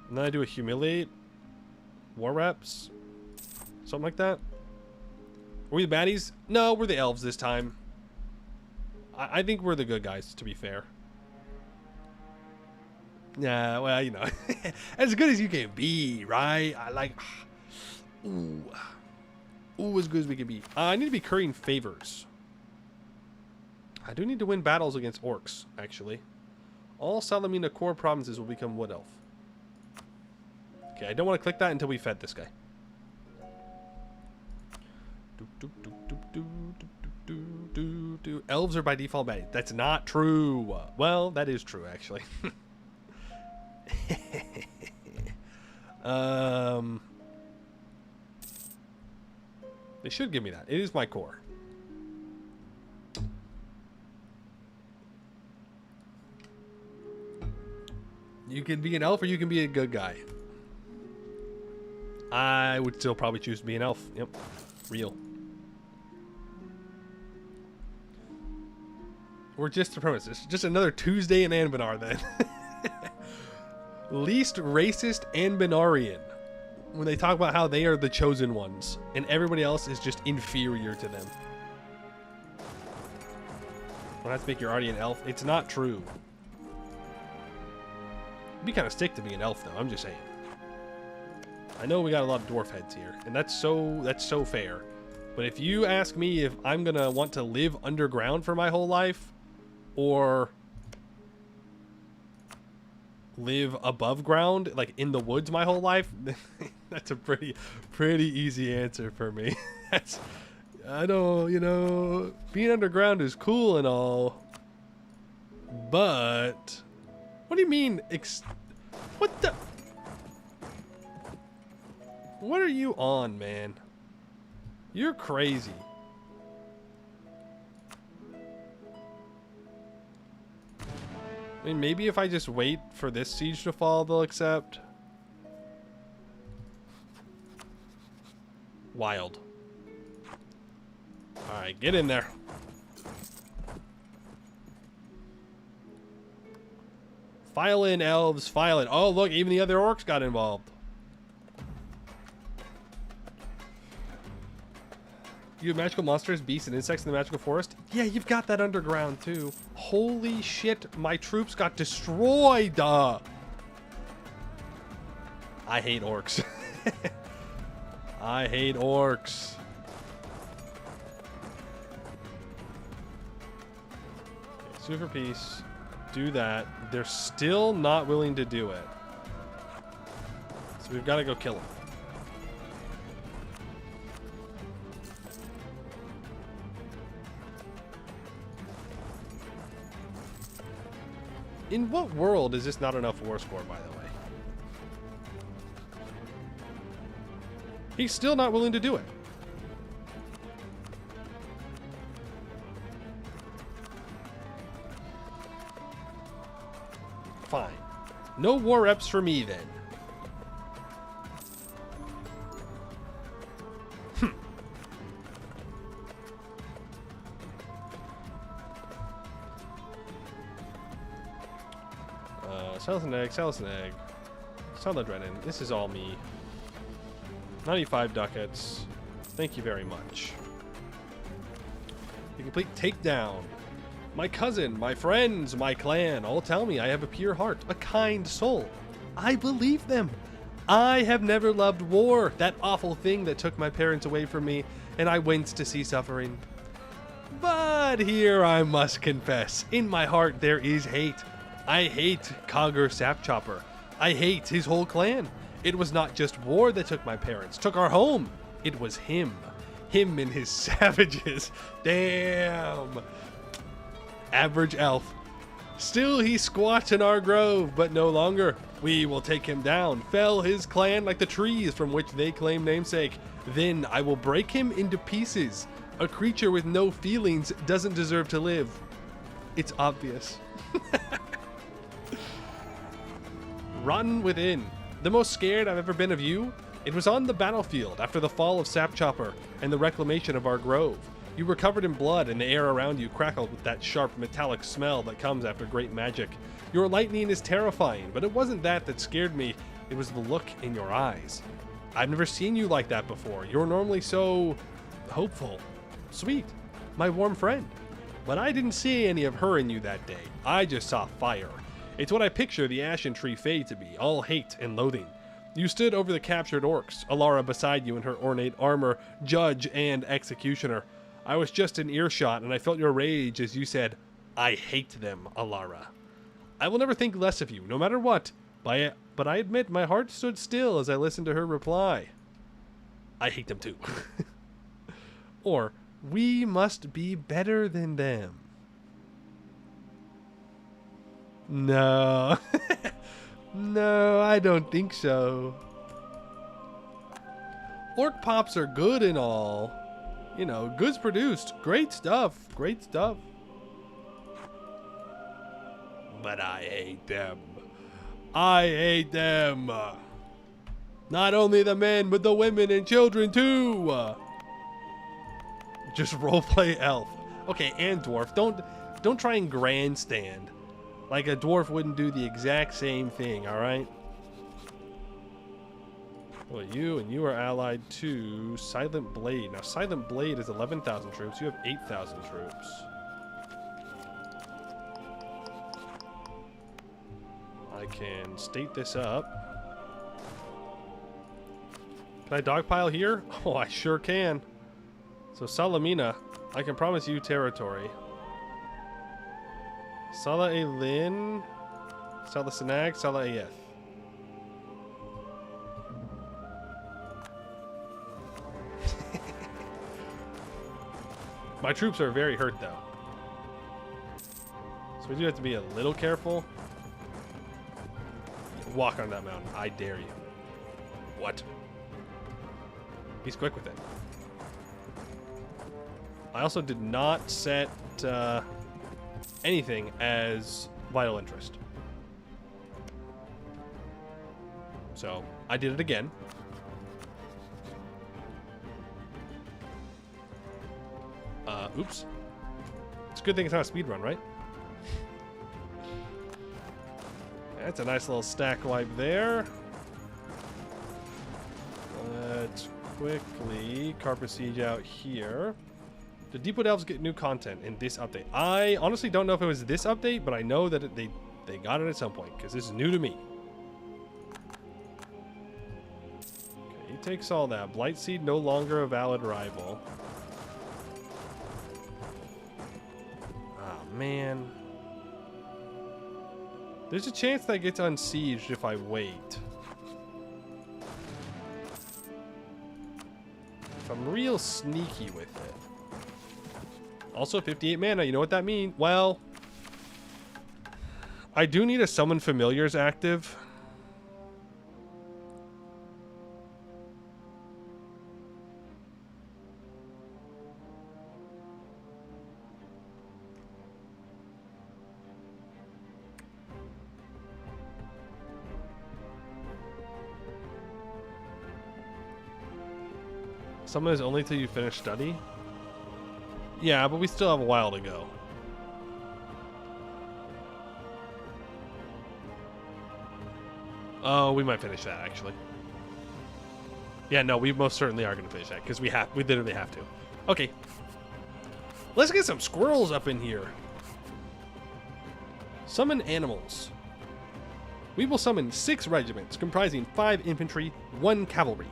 And then I do a humiliate. War reps. Something like that. Are we the baddies? No, we're the elves this time. I think we're the good guys, to be fair. Yeah, well, you know, as good as you can be, right? I like, ooh, as good as we can be. I need to be currying favors. I do need to win battles against orcs, actually. All Salamina core provinces will become wood elf. Okay, I don't want to click that until we fed this guy. Elves are by default bad. That's not true. Well, that is true, actually. They should give me that. It is my core. You can be an elf or you can be a good guy. I would still probably choose to be an elf. Yep. Real. We're just a premises. Just another Tuesday in Anbennar then. Least racist Anbennarian. When they talk about how they are the chosen ones and everybody else is just inferior to them. Don't have to make your already an elf. It's not true. It'd be kind of sick to be an elf though, I'm just saying. I know we got a lot of dwarf heads here, and that's so fair. But if you ask me if I'm gonna want to live underground for my whole life, or live above ground, like in the woods my whole life, that's a pretty easy answer for me. I don't, you know, being underground is cool and all, but what do you mean? What the? What are you on, man? You're crazy. I mean, maybe if I just wait for this siege to fall, they'll accept. Wild. Alright, get in there. File in, elves, file in. Oh, look, even the other orcs got involved. You have magical monsters, beasts, and insects in the magical forest? Yeah, you've got that underground, too. Holy shit, my troops got destroyed! I hate orcs. I hate orcs. Okay, sue for peace. Do that. They're still not willing to do it. So we've got to go kill them. In what world is this not enough war score, by the way? He's still not willing to do it. Fine. No war reps for me, then. Silence and egg, silence and egg. Solid Renin. This is all me. 95 ducats. Thank you very much. The complete takedown. My cousin, my friends, my clan all tell me I have a pure heart, a kind soul. I believe them. I have never loved war, that awful thing that took my parents away from me, and I wince to see suffering. But here I must confess, in my heart there is hate. I hate Cogger Sapchopper. I hate his whole clan. It was not just war that took my parents, took our home. It was him. Him and his savages. Damn. Average elf. Still he squats in our grove, but no longer. We will take him down, fell his clan like the trees from which they claim namesake. Then I will break him into pieces. A creature with no feelings doesn't deserve to live. It's obvious. Rotten within. The most scared I've ever been of you? It was on the battlefield after the fall of Sapchopper and the reclamation of our grove. You were covered in blood and the air around you crackled with that sharp metallic smell that comes after great magic. Your lightning is terrifying, but it wasn't that scared me. It was the look in your eyes. I've never seen you like that before. You're normally so hopeful. Sweet. My warm friend. But I didn't see any of her in you that day. I just saw fire. It's what I picture the Ashen Tree Fae to be, all hate and loathing. You stood over the captured orcs, Alara beside you in her ornate armor, judge and executioner. I was just in earshot, and I felt your rage as you said, I hate them, Alara. I will never think less of you, no matter what, but I admit my heart stood still as I listened to her reply. I hate them too. Or, we must be better than them. No. No, I don't think so. Orc pops are good and all. You know, goods produced. Great stuff. Great stuff. But I hate them. I hate them. Not only the men, but the women and children too. Just roleplay elf. Okay, and dwarf. Don't try and grandstand. Like a dwarf wouldn't do the exact same thing, alright? Well, you are allied to Silent Blade. Now, Silent Blade is 11,000 troops. You have 8,000 troops. I can state this up. Can I dogpile here? Oh, I sure can. So, Salamina, I can promise you territory. Sala Elin, Sala Sinag, Sala Ayeth. My troops are very hurt though. So we do have to be a little careful. Walk on that mountain. I dare you. What? He's quick with it. I also did not set anything as vital interest. So I did it again. Oops. It's a good thing it's not a speed run, right? That's a nice little stack wipe there. Let's quickly carpet siege out here. The Deepwood Elves get new content in this update. I honestly don't know if it was this update, but I know that they got it at some point because this is new to me. Okay, he takes all that. Blightseed no longer a valid rival. Oh man. There's a chance that gets unsieged if I wait. If I'm real sneaky with it. Also 58 mana, you know what that means? Well, I do need a Summon Familiars active. Summon is only till you finish study? Yeah, but we still have a while to go. Oh, we might finish that, actually. Yeah, no, we most certainly are going to finish that, because we literally have to. Okay. Let's get some squirrels up in here. Summon animals. We will summon 6 regiments, comprising 5 infantry, 1 cavalry.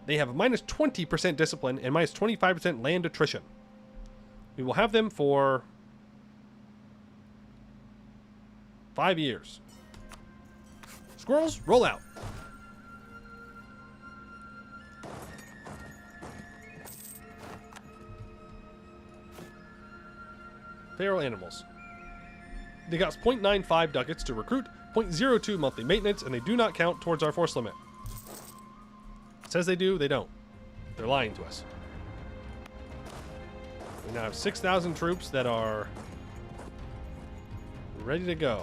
They have minus 20% discipline and minus 25% land attrition. We will have them for 5 years. Squirrels, roll out. Feral animals. They cost 0.95 ducats to recruit, 0.02 monthly maintenance, and they do not count towards our force limit. It says they do, they don't. They're lying to us. We now have 6,000 troops that are ready to go.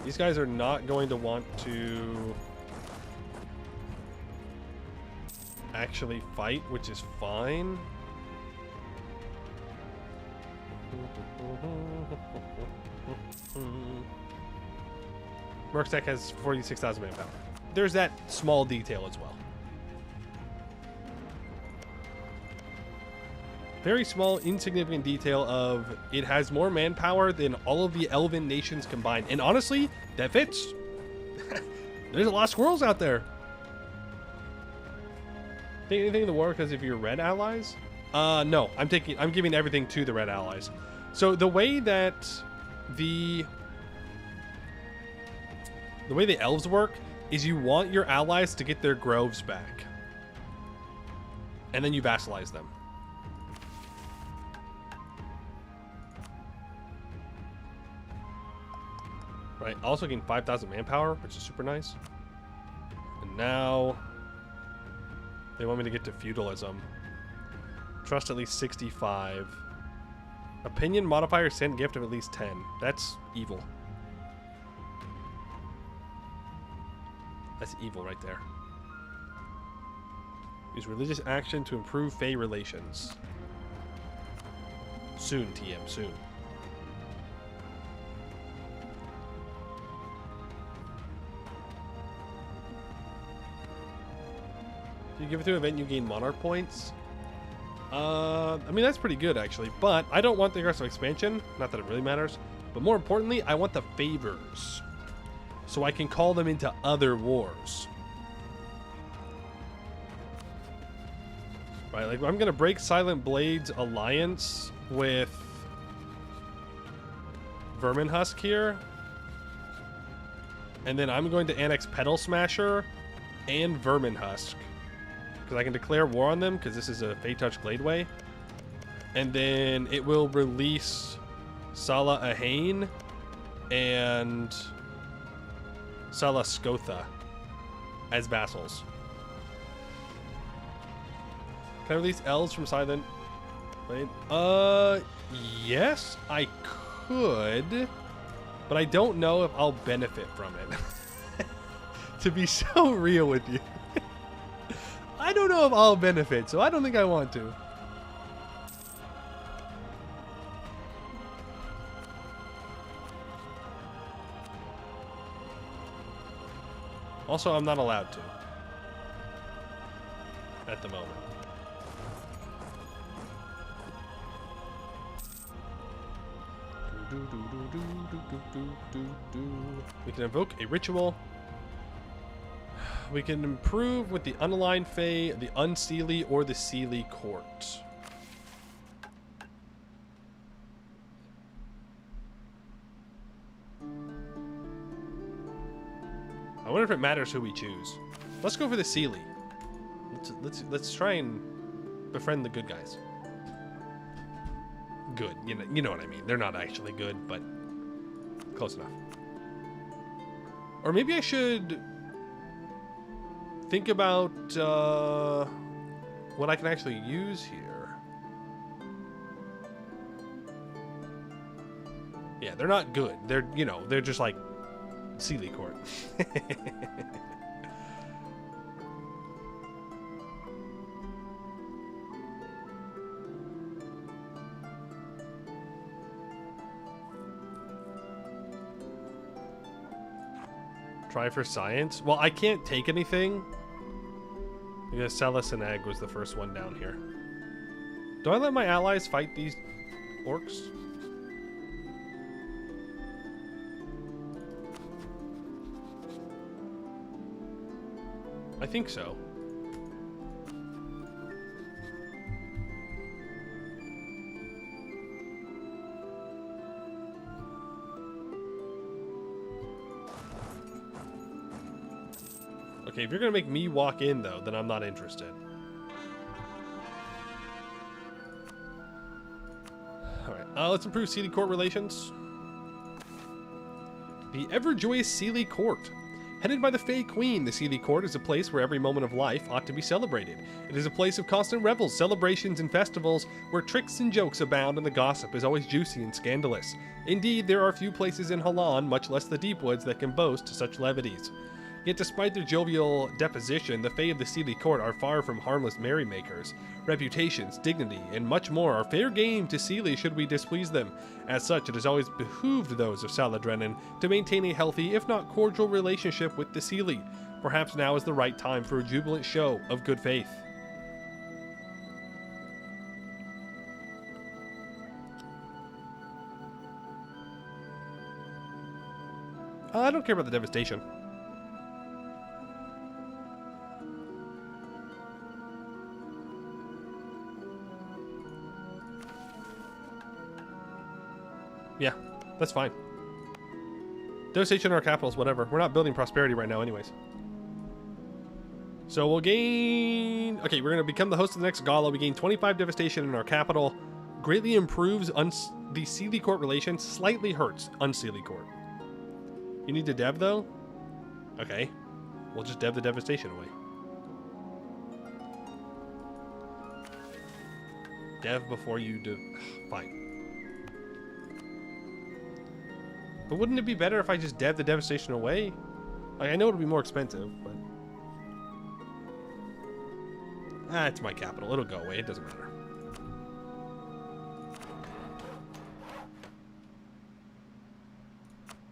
These guys are not going to want to actually fight, which is fine. Mercsec has 46,000 manpower. There's that small detail as well. Very small, insignificant detail of it has more manpower than all of the elven nations combined. And honestly, that fits. There's a lot of squirrels out there. Think anything in the war because of your red allies? No, I'm giving everything to the red allies. So the way that the elves work is you want your allies to get their groves back. And then you vassalize them. Right, also getting 5,000 manpower, which is super nice. And now they want me to get to feudalism. Trust at least 65. Opinion modifier sent gift of at least 10. That's evil. That's evil right there. Use religious action to improve Fey relations. Soon, TM, soon. If you give it to an event, you gain monarch points. I mean, that's pretty good, actually. But I don't want the aggressive expansion. Not that it really matters. But more importantly, I want the favors. So I can call them into other wars. Right, like I'm going to break Silent Blade's alliance with Vermin Husk here. And then I'm going to annex Petal Smasher and Vermin Husk. Because I can declare war on them, because this is a Fey Touch Gladeway. And then it will release Sala Ahane and Sala Skotha as vassals. Can I release elves from Silent Blade? Yes, I could. But I don't know if I'll benefit from it. To be so real with you. I don't know if I'll benefit, so I don't think I want to. Also, I'm not allowed to. At the moment. We can invoke a ritual. We can improve with the unaligned Fey, the Unseelie, or the Seelie Court. I wonder if it matters who we choose. Let's go for the Seelie. Let's try and befriend the good guys. Good, you know what I mean. They're not actually good, but close enough. Or maybe I should think about what I can actually use here. Yeah, they're not good. They're, you know, they're just like Seelie Court. Try for science. Well, I can't take anything. Because Celis and Egg was the first one down here. Do I let my allies fight these orcs? I think so. Okay, if you're gonna make me walk in, though, then I'm not interested. Alright, let's improve Sealy Court relations. The ever-joyous Sealy Court. Headed by the Fey Queen, the Sealy Court is a place where every moment of life ought to be celebrated. It is a place of constant revels, celebrations, and festivals, where tricks and jokes abound and the gossip is always juicy and scandalous. Indeed, there are few places in Halan, much less the Deep Woods, that can boast such levities. Yet despite their jovial deposition, the Fae of the Sealy Court are far from harmless merrymakers. Reputations, dignity, and much more are fair game to Sealy should we displease them. As such, it has always behooved those of Saladrenan to maintain a healthy, if not cordial, relationship with the Sealy. Perhaps now is the right time for a jubilant show of good faith. I don't care about the devastation. Yeah, that's fine. Devastation in our capitals, whatever. We're not building prosperity right now anyways. So we'll gain... Okay, we're going to become the host of the next gala. We gain 25 devastation in our capital. Greatly improves the Sealy Court relations. Slightly hurts Unsealy Court. You need to dev, though? Okay. We'll just dev the devastation away. Dev before you do... Fine. But wouldn't it be better if I just dev the devastation away? Like, I know it'll be more expensive, but... it's my capital. It'll go away. It doesn't matter.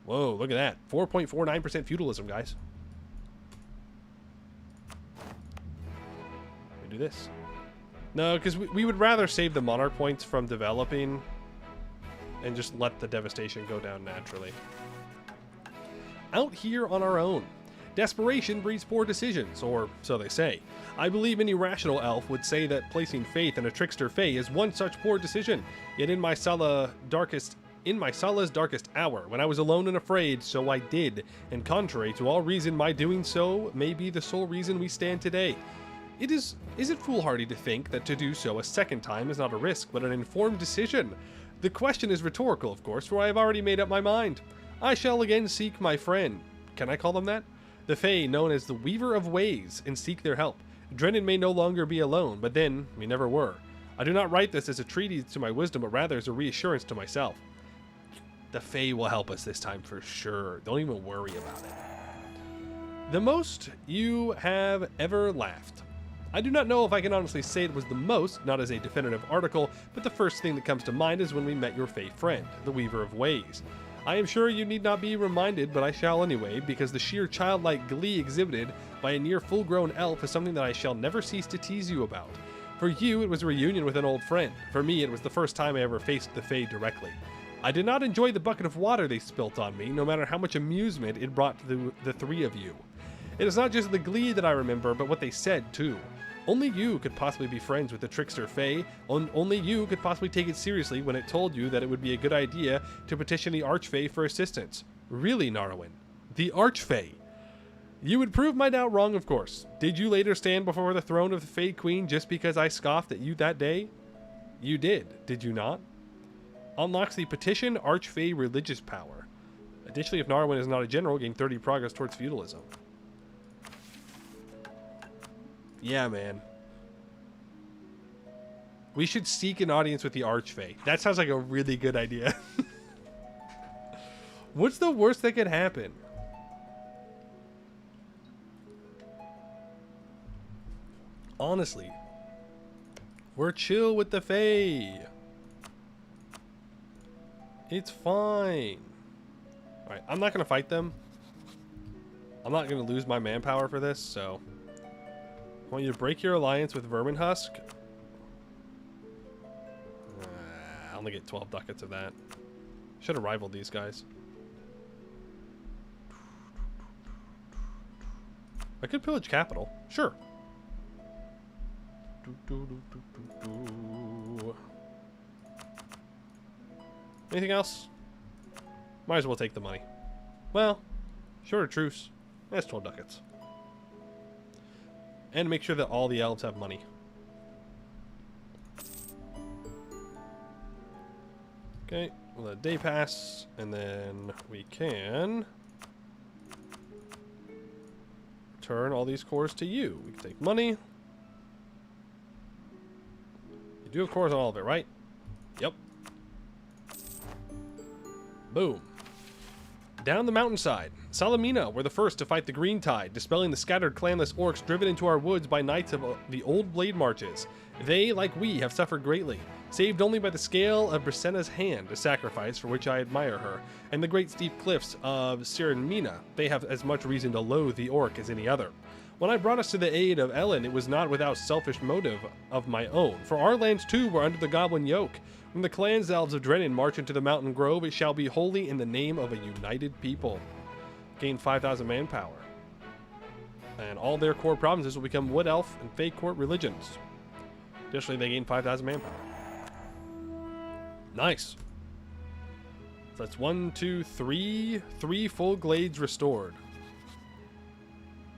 Whoa, look at that. 4.49% feudalism, guys. Let me do this. No, because we would rather save the monarch points from developing and just let the devastation go down naturally. Out here on our own. Desperation breeds poor decisions, or so they say. I believe any rational elf would say that placing faith in a trickster fae is one such poor decision. Yet in my Sala's darkest hour, when I was alone and afraid, so I did, and contrary to all reason, my doing so may be the sole reason we stand today. Is it foolhardy to think that to do so a second time is not a risk, but an informed decision? The question is rhetorical, of course, for I have already made up my mind. I shall again seek my friend. Can I call them that? The Fae, known as the Weaver of Ways, and seek their help. Drennan may no longer be alone, but then we never were. I do not write this as a treatise to my wisdom, but rather as a reassurance to myself. The Fae will help us this time for sure. Don't even worry about it. The most you have ever laughed. I do not know if I can honestly say it was the most, not as a definitive article, but the first thing that comes to mind is when we met your Fae friend, the Weaver of Ways. I am sure you need not be reminded, but I shall anyway, because the sheer childlike glee exhibited by a near full-grown elf is something that I shall never cease to tease you about. For you, it was a reunion with an old friend. For me, it was the first time I ever faced the Fae directly. I did not enjoy the bucket of water they spilt on me, no matter how much amusement it brought to the three of you. It is not just the glee that I remember, but what they said, too. Only you could possibly be friends with the trickster Fae, and only you could possibly take it seriously when it told you that it would be a good idea to petition the Archfey for assistance. Really, Narwin. The Archfey. You would prove my doubt wrong, of course. Did you later stand before the throne of the Fae Queen just because I scoffed at you that day? You did you not? Unlocks the petition Archfey religious power. Additionally, if Narwin is not a general, gain 30 progress towards feudalism. Yeah, man. We should seek an audience with the Archfey. That sounds like a really good idea. What's the worst that could happen? Honestly. We're chill with the Fae. It's fine. Alright, I'm not going to fight them. I'm not going to lose my manpower for this, so... I want you to break your alliance with Vermin Husk. I only get 12 ducats of that. Should have rivaled these guys. I could pillage capital. Sure. Anything else? Might as well take the money. Well, short of truce. That's 12 ducats. And make sure that all the elves have money. Okay, we'll let a day pass, and then we can return all these cores to you. We can take money. You do have cores on all of it, right? Yep. Boom. Down the mountainside, Salamina were the first to fight the Green Tide, dispelling the scattered clanless orcs driven into our woods by knights of the old blade marches. They, like we, have suffered greatly, saved only by the scale of Brisenna's hand, a sacrifice for which I admire her, and the great steep cliffs of Sirenmina. They have as much reason to loathe the orc as any other. When I brought us to the aid of Ellen, it was not without selfish motive of my own, for our lands too were under the goblin yoke. When the clans elves of Drennan march into the mountain grove, it shall be wholly in the name of a united people. Gain 5,000 manpower. And all their core provinces will become Wood Elf and Fey Court religions. Additionally, they gain 5,000 manpower. Nice. So that's 1, 2, 3. 3 full glades restored.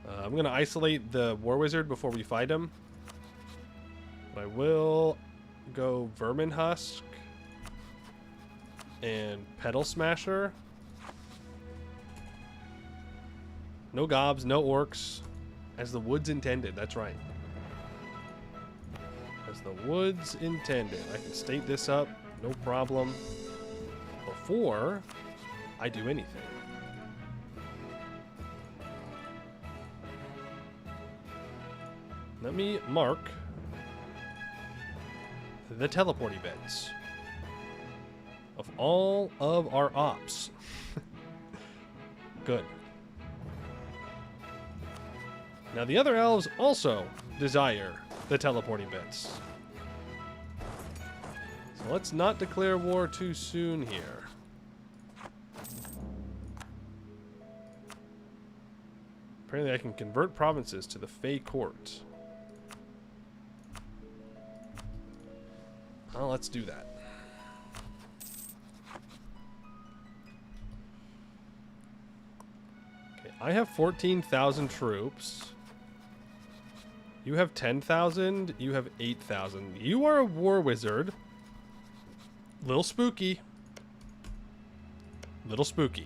I'm going to isolate the War Wizard before we fight him. But I will go Vermin Husk and Petal Smasher. No gobs, no orcs. As the woods intended, that's right. As the woods intended. I can state this up, no problem, before I do anything. Let me mark the teleporty beds of all of our ops. Good. Now the other elves also desire the teleporting bits. So let's not declare war too soon here. Apparently I can convert provinces to the Fey Court. Well, let's do that. Okay, I have 14,000 troops. You have 10,000. You have 8,000. You are a war wizard. Little spooky. Little spooky.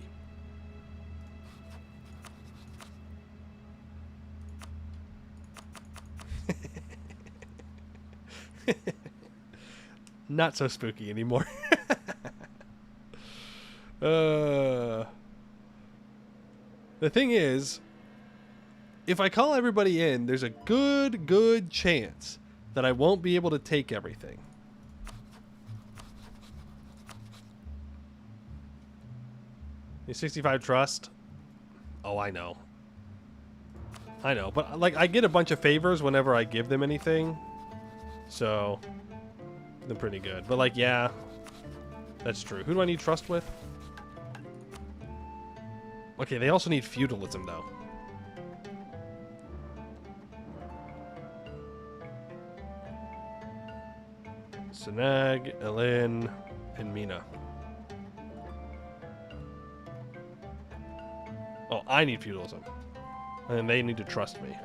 Not so spooky anymore. The thing is, if I call everybody in, there's a good chance that I won't be able to take everything. The 65 trust? Oh, I know. I know, but like I get a bunch of favors whenever I give them anything. So they're pretty good. But like, yeah, that's true. Who do I need trust with? Okay, they also need feudalism though. Sanag, Elen, and Mina. Oh, I need feudalism. And they need to trust me.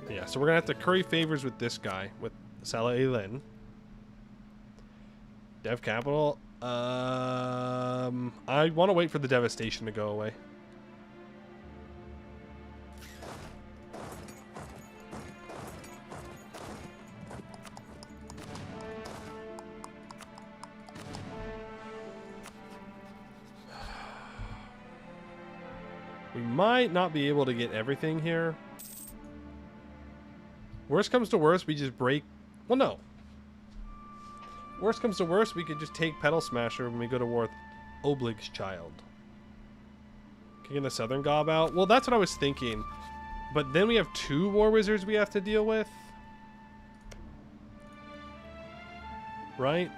Yeah, so we're gonna have to curry favors with this guy, with Salah Elen. Dev capital. I want to wait for the devastation to go away. We might not be able to get everything here. Worst comes to worst, we just break... Well, no. Worst comes to worst, we could just take Petal Smasher when we go to war with Oblig's child. Kicking the Southern Gob out? Well, that's what I was thinking. But then we have 2 War Wizards we have to deal with. Right?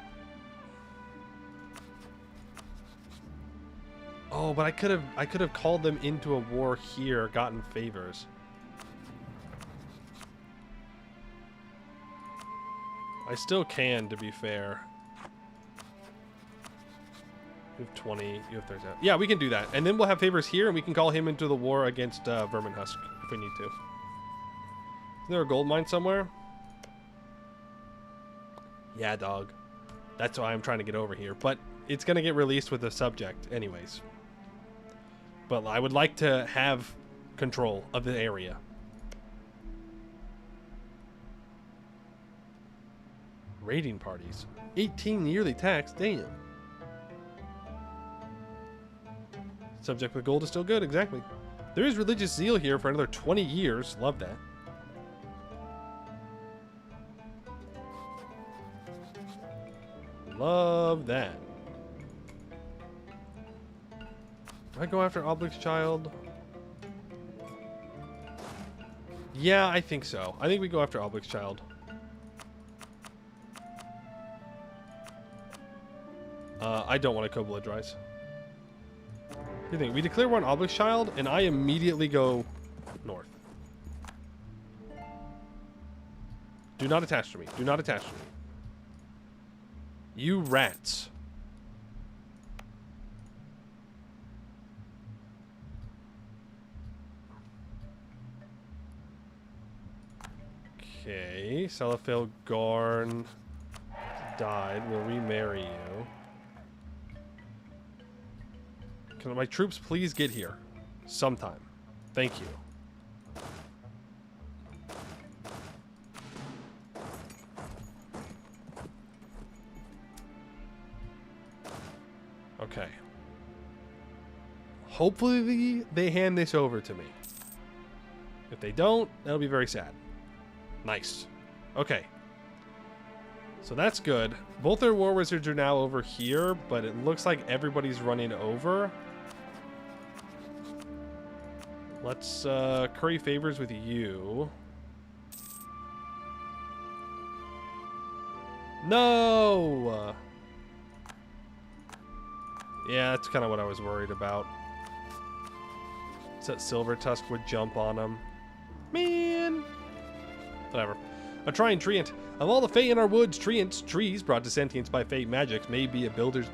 Oh, but I could have called them into a war here, gotten favors. I still can, to be fair. You have 20, you have 30. Yeah, we can do that. And then we'll have favors here, and we can call him into the war against Vermin Husk if we need to. Isn't there a gold mine somewhere? Yeah, dog. That's why I'm trying to get over here. But it's going to get released with the subject anyways. But I would like to have control of the area. Raiding parties. 18 yearly tax. Damn. Subject with gold is still good. Exactly. There is religious zeal here for another 20 years. Love that. Love that. Do I go after Oblig's child? Yeah, I think so. I think we go after Oblig's child. I don't want to co-bloodrise. What do you think? We declare war on Oblig's child, and I immediately go north. Do not attach to me. Do not attach to me. You rats. Okay, Selafil Garn died. We'll remarry you. Can my troops please get here? Sometime. Thank you. Okay. Hopefully they hand this over to me. If they don't, that'll be very sad. Nice. Okay. So that's good. Both their war wizards are now over here, but it looks like everybody's running over. Let's curry favors with you. No! Yeah, that's kind of what I was worried about. So that Silver Tusk would jump on him. Man! Whatever. A Trine Treant. Of all the Fae in our woods, Treants, trees brought to sentience by Fae magics, may be a builder's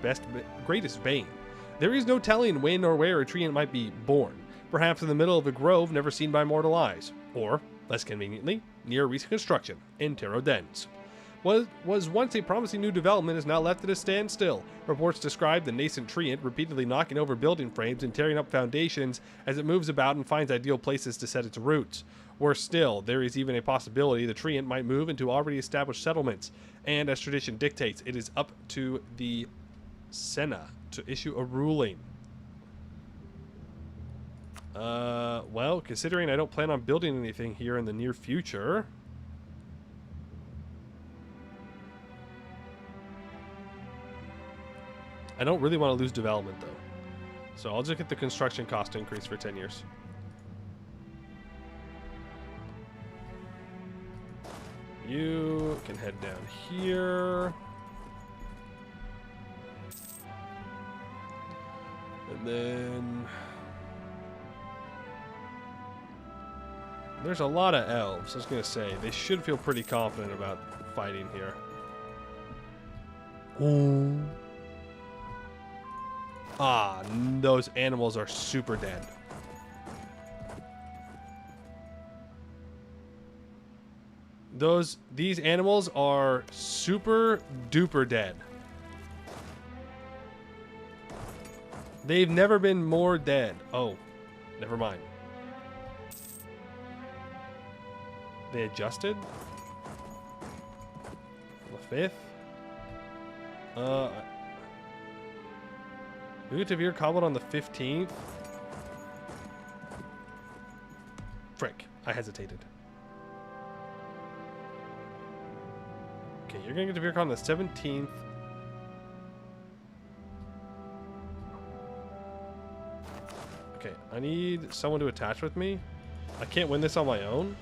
greatest bane. There is no telling when or where a Treant might be born. Perhaps in the middle of a grove never seen by mortal eyes. Or, less conveniently, near recent construction, in Terro Dens. Was once a promising new development is now left at a standstill. Reports describe the nascent treant repeatedly knocking over building frames and tearing up foundations as it moves about and finds ideal places to set its roots. Worse still, there is even a possibility the treant might move into already established settlements, and as tradition dictates, it is up to the Senna to issue a ruling. Well, considering I don't plan on building anything here in the near future... I don't really want to lose development, though. So I'll just get the construction cost increase for 10 years. You can head down here. And then... there's a lot of elves. I was going to say, they should feel pretty confident about fighting here. Oh. Ah, those animals are super dead. These animals are super duper dead. They've never been more dead. Oh, never mind. They adjusted? The 5th? We get to Veer cobbled on the 15th? Frick, I hesitated. Okay, you're gonna get to Veer on the 17th. Okay, I need someone to attach with me. I can't win this on my own.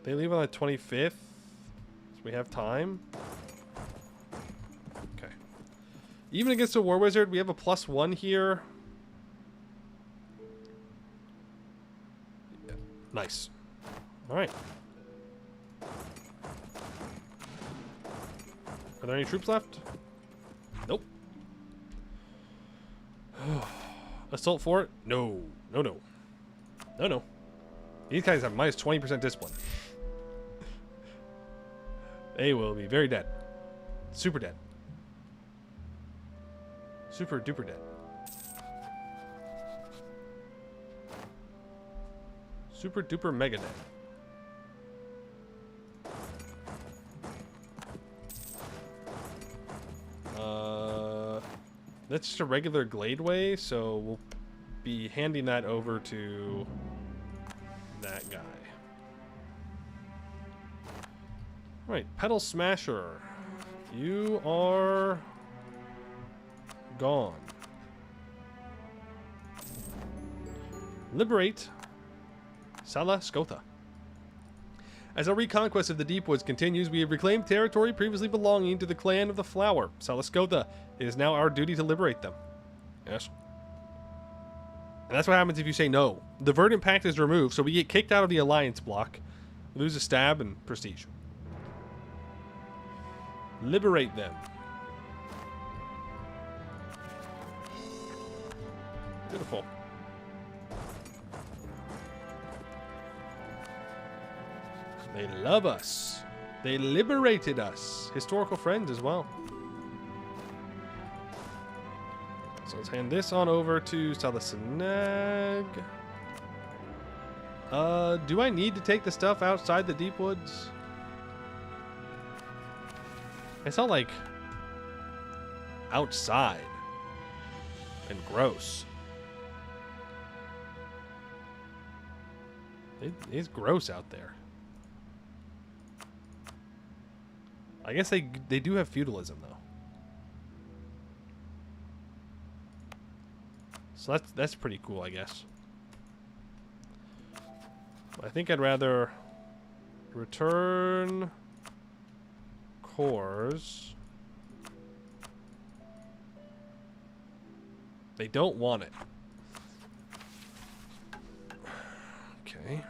They leave on the 25th. So we have time. Okay. Even against a War Wizard, we have a +1 here. Yeah. Nice. Alright. Are there any troops left? Nope. Assault fort? No. No, no. No, no. These guys have minus 20% discipline. They will be very dead. Super dead. Super duper dead. Super duper mega dead. That's just a regular Gladeway, so we'll be handing that over to that guy. Alright, Pedal Smasher. You are gone. Liberate Sala Skotha. As our reconquest of the Deepwoods continues, we have reclaimed territory previously belonging to the clan of the Flower, Salaskotha. It is now our duty to liberate them. Yes. And that's what happens if you say no. The Verdant Pact is removed, so we get kicked out of the Alliance block. We lose a stab and prestige. Liberate them. Beautiful. They love us. They liberated us. Historical friends as well. So let's hand this on over to Salasanag. Do I need to take the stuff outside the deep woods? It's not like outside and gross. It's gross out there. I guess they do have feudalism though. So that's pretty cool, I guess. I think I'd rather return cores. They don't want it. Okay.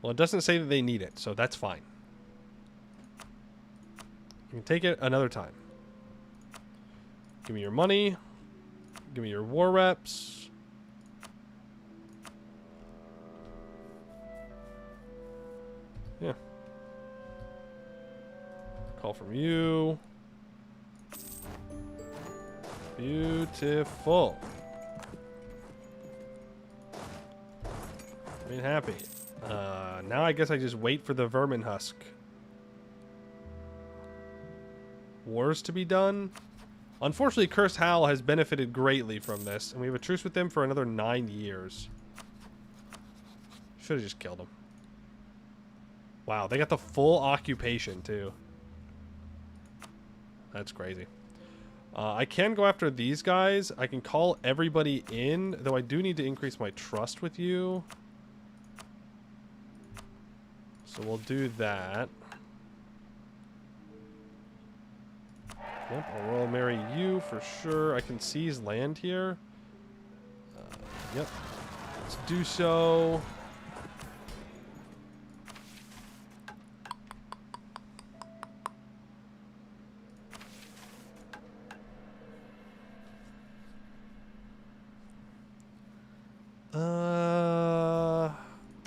Well, it doesn't say that they need it, so that's fine. You can take it another time. Give me your money. Give me your war reps. Yeah. Call from you. Beautiful. Made happy. Now I guess I just wait for the vermin husk wars to be done. Unfortunately, Cursed Howl has benefited greatly from this, and we have a truce with them for another 9 years. Should have just killed him. Wow, they got the full occupation too. That's crazy. I can go after these guys. I can call everybody in, though I do need to increase my trust with you. So we'll do that. Yep, I'll royal marry you for sure. I can seize land here. Yep. Let's do so.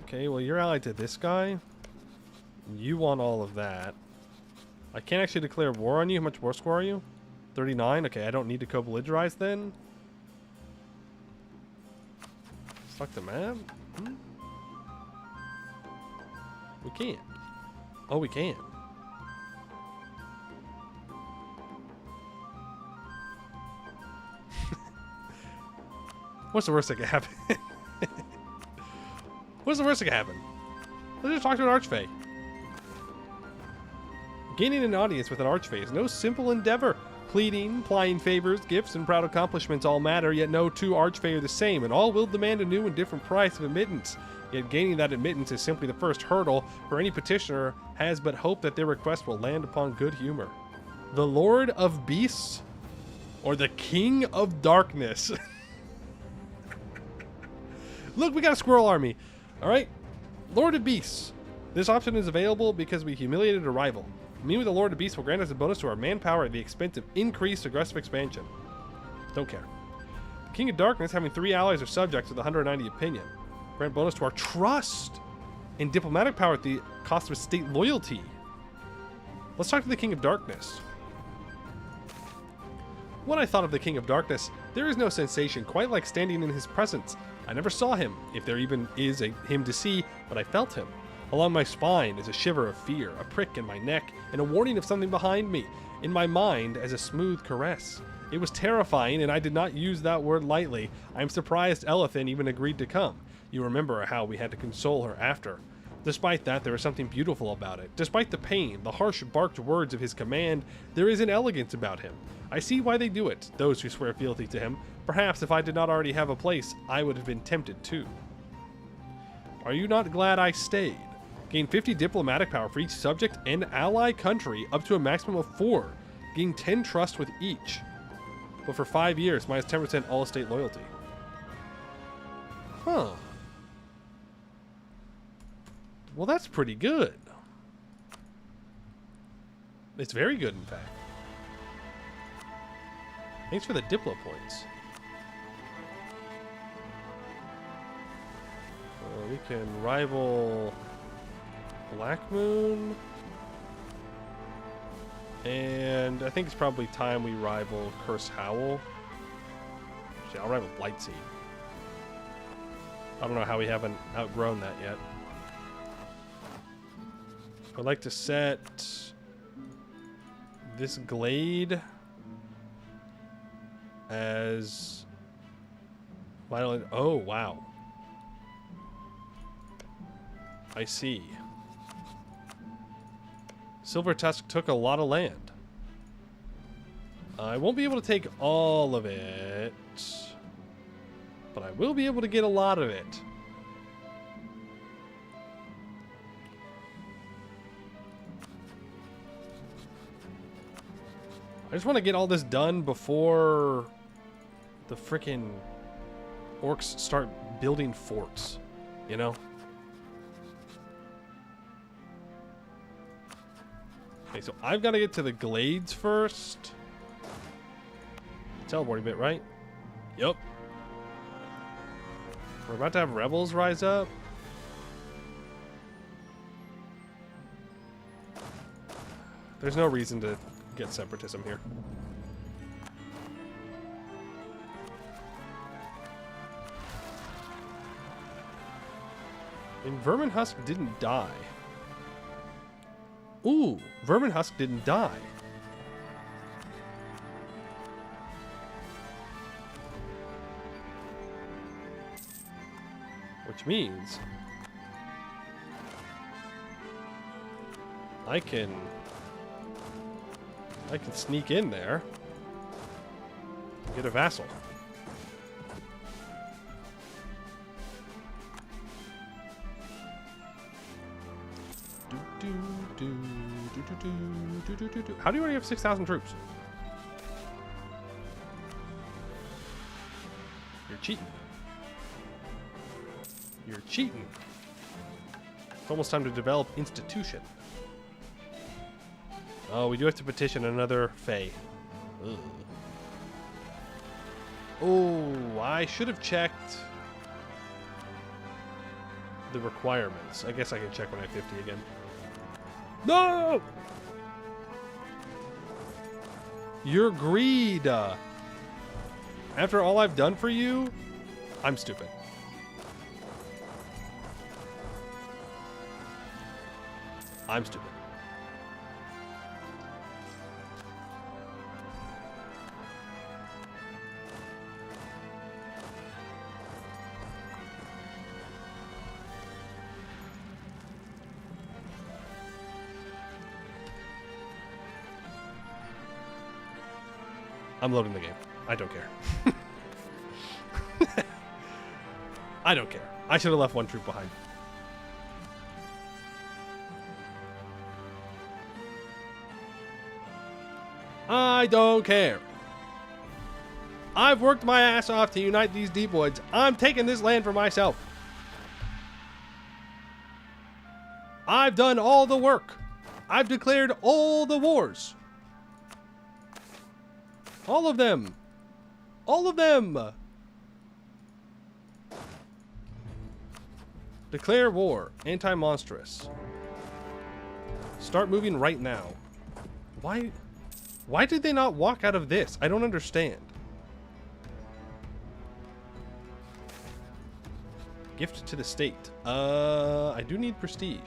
Okay, well, you're allied to this guy. You want all of that. I can't actually declare war on you. How much war score are you? 39? Okay, I don't need to co-belligerize then. Fuck the map? Hmm? We can't. Oh, we can. What's the worst that could happen? What's the worst that could happen? Let's just talk to an archfey. Gaining an audience with an archfey is no simple endeavor. Pleading, plying favors, gifts, and proud accomplishments all matter, yet no two archfey are the same, and all will demand a new and different price of admittance. Yet gaining that admittance is simply the first hurdle, for any petitioner has but hope that their request will land upon good humor. The Lord of Beasts or the King of Darkness? Look, we got a squirrel army. All right, Lord of Beasts. This option is available because we humiliated a rival. Meeting with the Lord of Beasts will grant us a bonus to our manpower at the expense of increased aggressive expansion. Don't care. The King of Darkness, having 3 allies or subjects with 190 opinion. Grant bonus to our trust and diplomatic power at the cost of state loyalty. Let's talk to the King of Darkness. When I thought of the King of Darkness, there is no sensation quite like standing in his presence. I never saw him, if there even is him to see, but I felt him. Along my spine is a shiver of fear, a prick in my neck, and a warning of something behind me. In my mind, as a smooth caress. It was terrifying, and I did not use that word lightly. I am surprised Elithan even agreed to come. You remember how we had to console her after. Despite that, there is something beautiful about it. Despite the pain, the harsh barked words of his command, there is an elegance about him. I see why they do it, those who swear fealty to him. Perhaps if I did not already have a place, I would have been tempted too. Are you not glad I stayed? Gain 50 diplomatic power for each subject and ally country, up to a maximum of 4. Gain 10 trust with each. But for 5 years, minus 10% all estate loyalty. Huh. Well, that's pretty good. It's very good, in fact. Thanks for the Diplo points. We can rival Black Moon. And I think it's probably time we rival Curse Howl. Actually, I'll rival Blightseed. I don't know how we haven't outgrown that yet. I'd like to set this glade as violent. Oh, wow. I see. Silver Tusk took a lot of land. I won't be able to take all of it, but I will be able to get a lot of it. I just want to get all this done before the frickin' orcs start building forts, you know? Okay, so I've got to get to the glades first. Teleporting bit, right? Yep. We're about to have rebels rise up. There's no reason to get separatism here. And Vermin Husk didn't die. Ooh, Vermin Husk didn't die. Which means I can sneak in there and get a vassal. How do you already have 6,000 troops? You're cheating. You're cheating. It's almost time to develop institution. Oh, we do have to petition another Fae. Ugh. Oh, I should have checked the requirements. I guess I can check when I have 50 again. No! Your greed. After all I've done for you, I'm stupid. I'm stupid. I'm loading the game. I don't care. I don't care. I should have left one troop behind. I don't care. I've worked my ass off to unite these deep woods. I'm taking this land for myself. I've done all the work. I've declared all the wars. All of them. All of them. Declare war. Anti-monstrous. Start moving right now. Why did they not walk out of this? I don't understand. Gift to the state. I do need prestige.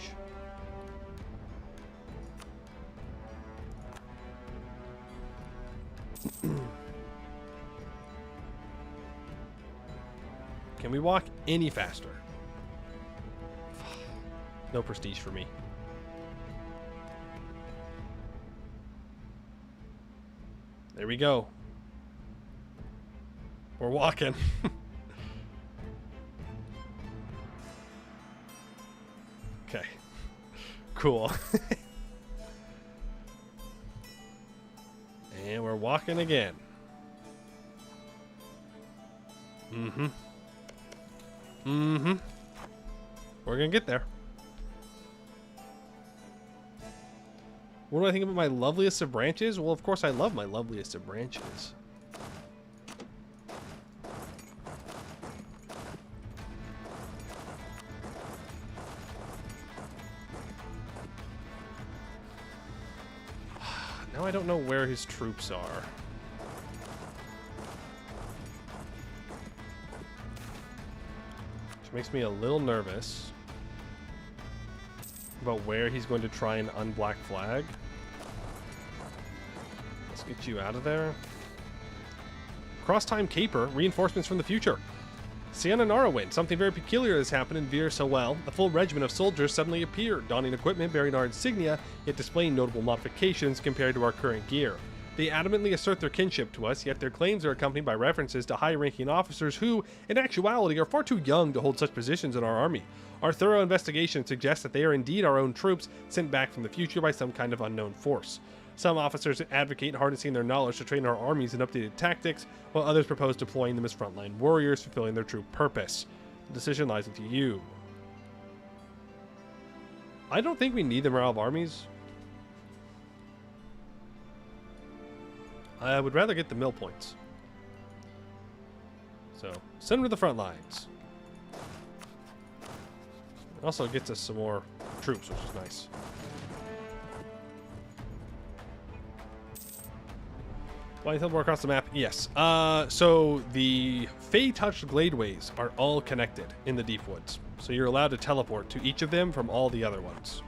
Can we walk any faster? No prestige for me. There we go. We're walking. Okay. Cool. And we're walking again. Mm-hmm. Mm-hmm. We're gonna get there. What do I think about my loveliest of branches? Well, of course I love my loveliest of branches. Now I don't know where his troops are. Which makes me a little nervous about where he's going to try and unblack flag. Let's get you out of there. Cross-time caper, reinforcements from the future. Sienna Narwin, something very peculiar has happened in Vir Sowell. A full regiment of soldiers suddenly appeared, donning equipment bearing our insignia, yet displaying notable modifications compared to our current gear. They adamantly assert their kinship to us, yet their claims are accompanied by references to high-ranking officers who, in actuality, are far too young to hold such positions in our army. Our thorough investigation suggests that they are indeed our own troops sent back from the future by some kind of unknown force. Some officers advocate harnessing their knowledge to train our armies in updated tactics, while others propose deploying them as frontline warriors, fulfilling their true purpose. The decision lies with you. I don't think we need the morale of armies. I would rather get the mill points. So, send them to the front lines. It also gets us some more troops, which is nice. Flying more across the map? Yes. So the Fey-touched gladeways are all connected in the Deep Woods. So you're allowed to teleport to each of them from all the other ones.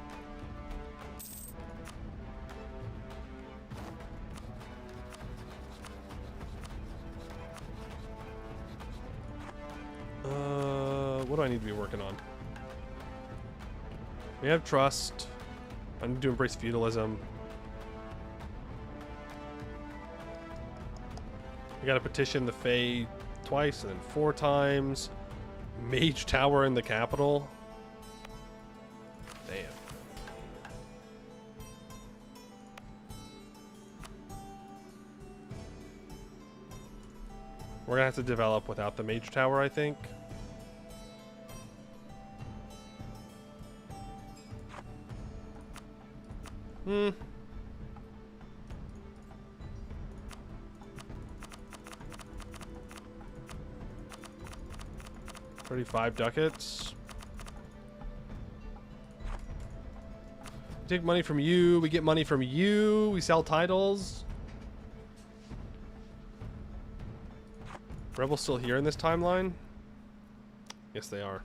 What do I need to be working on? We have trust. I need to embrace feudalism. We gotta petition the Fae twice and then 4 times. Mage Tower in the capital. Damn. We're gonna have to develop without the Mage Tower, I think. Hmm. 35 ducats. We take money from you. We get money from you. We sell titles. Rebels still here in this timeline? Yes, they are.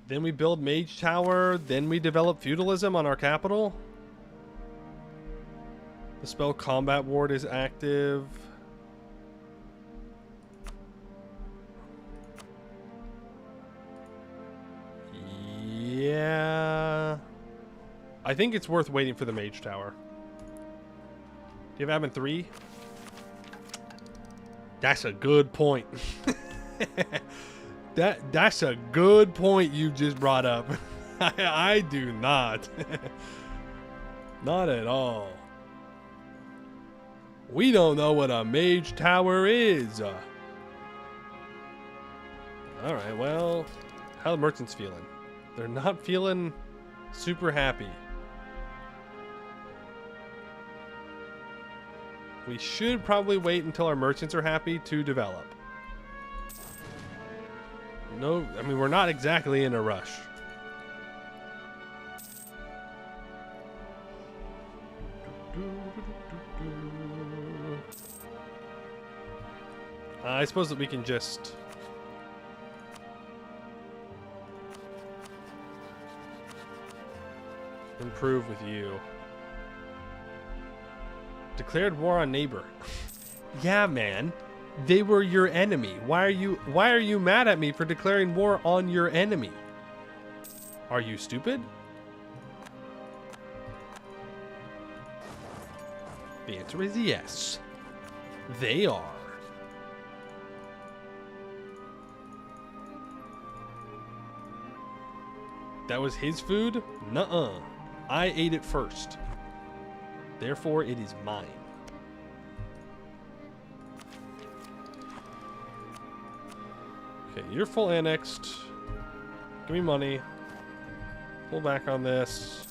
Then we build Mage Tower. Then we develop feudalism on our capital. The spell Combat Ward is active. Yeah. I think it's worth waiting for the Mage Tower. Do you have Admin 3? That's a good point. That's a good point you just brought up. I do not. Not at all. We don't know what a mage tower is. Alright, well, how are the merchants feeling? They're not feeling super happy. We should probably wait until our merchants are happy to develop. No, I mean, we're not exactly in a rush. I suppose that we can just... improve with you. Declared war on neighbor. Yeah, man. They were your enemy. Why are you mad at me for declaring war on your enemy? Are you stupid? The answer is yes. They are. That was his food? Nuh-uh. I ate it first. Therefore, it is mine. Okay, you're full annexed. Give me money. Pull back on this.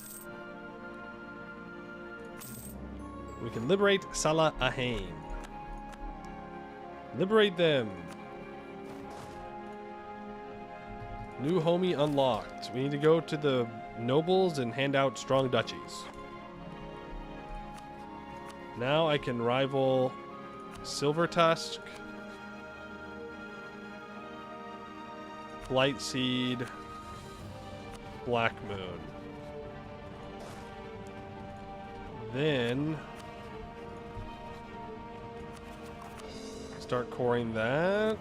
We can liberate Salah Ahain. Liberate them. New homie unlocked. We need to go to the nobles and hand out strong duchies. Now I can rival Silver Tusk, Blight Seed, Black Moon. Then start coring that.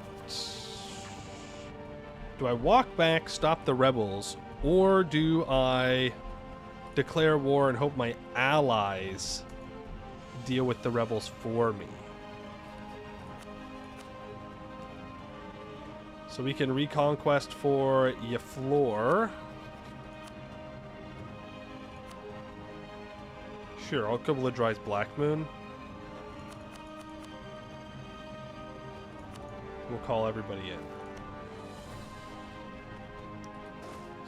Do I walk back, stop the rebels, or do I declare war and hope my allies deal with the rebels for me? So we can reconquest for Yaflor. Sure, I'll Kubla-Dry's Black Moon. We'll call everybody in.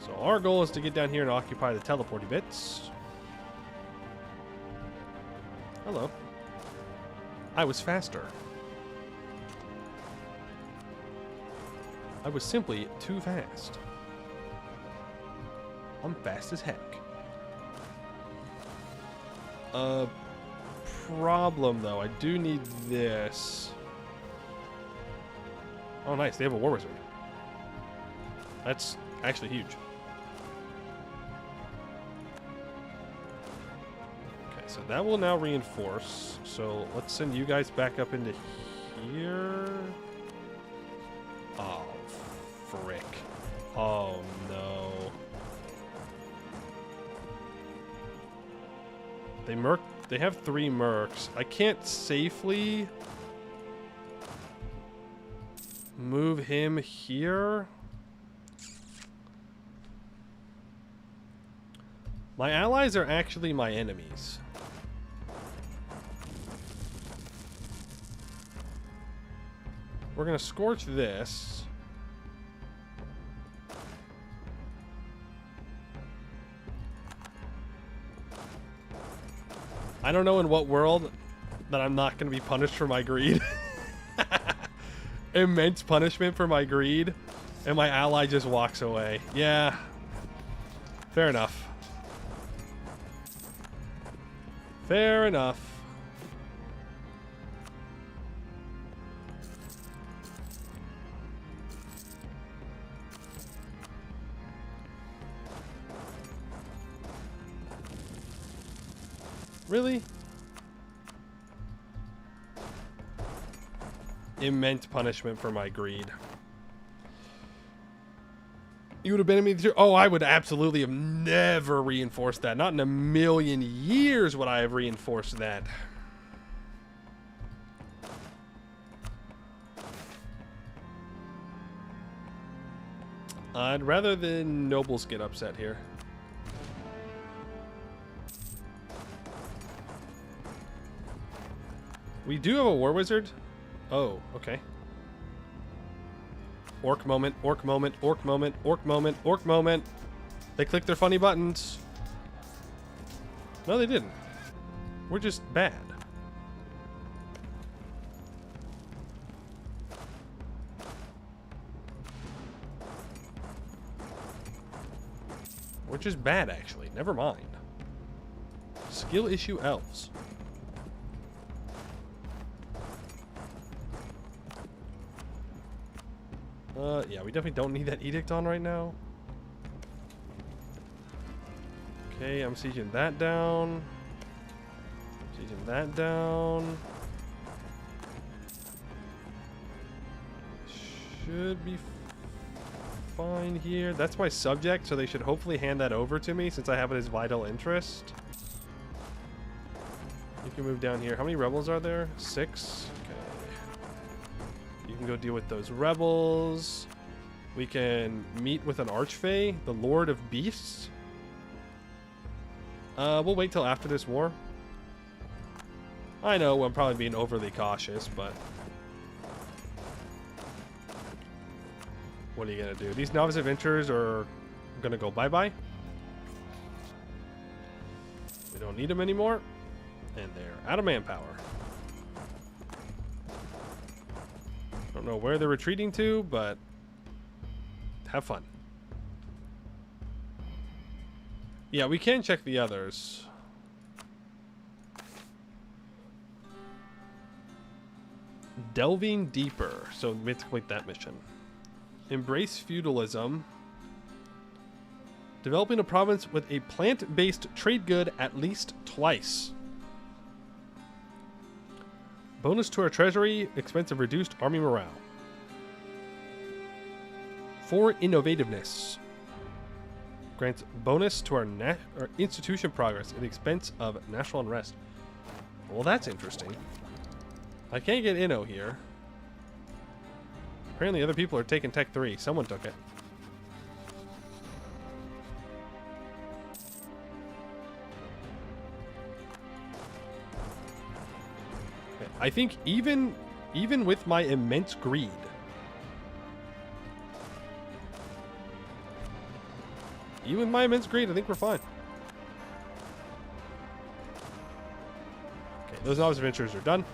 So our goal is to get down here and occupy the teleporty bits. Hello. I was faster. I was simply too fast. I'm fast as heck. Problem though, I do need this. Oh nice, they have a war wizard. That's actually huge. Okay, so that will now reinforce. So let's send you guys back up into here. Oh, frick. Oh no. They have 3 mercs. I can't safely move him here. My allies are actually my enemies. We're gonna scorch this. I don't know in what world that I'm not going to be punished for my greed. Immense punishment for my greed. And my ally just walks away. Yeah. Fair enough. Fair enough. Really? Immense punishment for my greed. You would have been me too. Oh, I would absolutely have never reinforced that. Not in a million years would I have reinforced that. I'd rather the nobles get upset here. We do have a war wizard. Oh, okay. Orc moment, orc moment, orc moment, orc moment, orc moment. They clicked their funny buttons. No, they didn't. We're just bad. We're just bad, actually. Never mind. Skill issue elves. Yeah, we definitely don't need that edict on right now. Okay, I'm sieging that down. Sieging that down. Should be fine here. That's my subject, so they should hopefully hand that over to me since I have it as vital interest. You can move down here. How many rebels are there? 6. Okay. You can go deal with those rebels. We can meet with an archfey, the Lord of Beasts. We'll wait till after this war. I know I'm probably being overly cautious, but what are you gonna do? These novice adventurers are gonna go bye-bye. We don't need them anymore, and they're out of manpower. Don't know where they're retreating to, but have fun. Yeah, we can check the others. Delving deeper. So we have to complete that mission. Embrace feudalism. Developing a province with a plant-based trade good at least twice. Bonus to our treasury. Expense of reduced army morale. For innovativeness. Grants bonus to our institution progress at the expense of national unrest. Well, that's interesting. I can't get Inno here. Apparently other people are taking Tech 3. Someone took it. Okay. I think even with my immense greed, I think we're fine. Okay, those novice adventurers are done.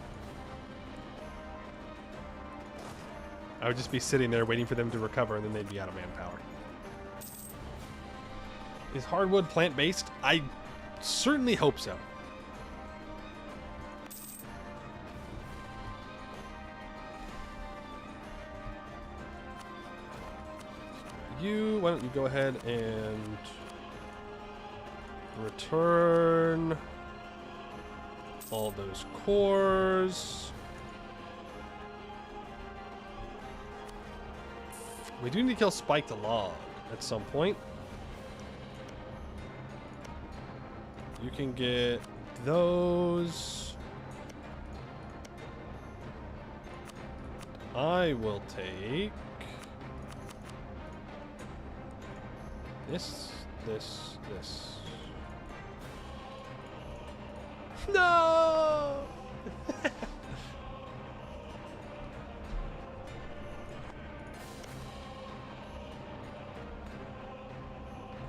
I would just be sitting there waiting for them to recover, and then they'd be out of manpower. Is hardwood plant-based? I certainly hope so. Why don't you go ahead and return all those cores. We do need to kill Spike the Log at some point. You can get those. I will take this. No!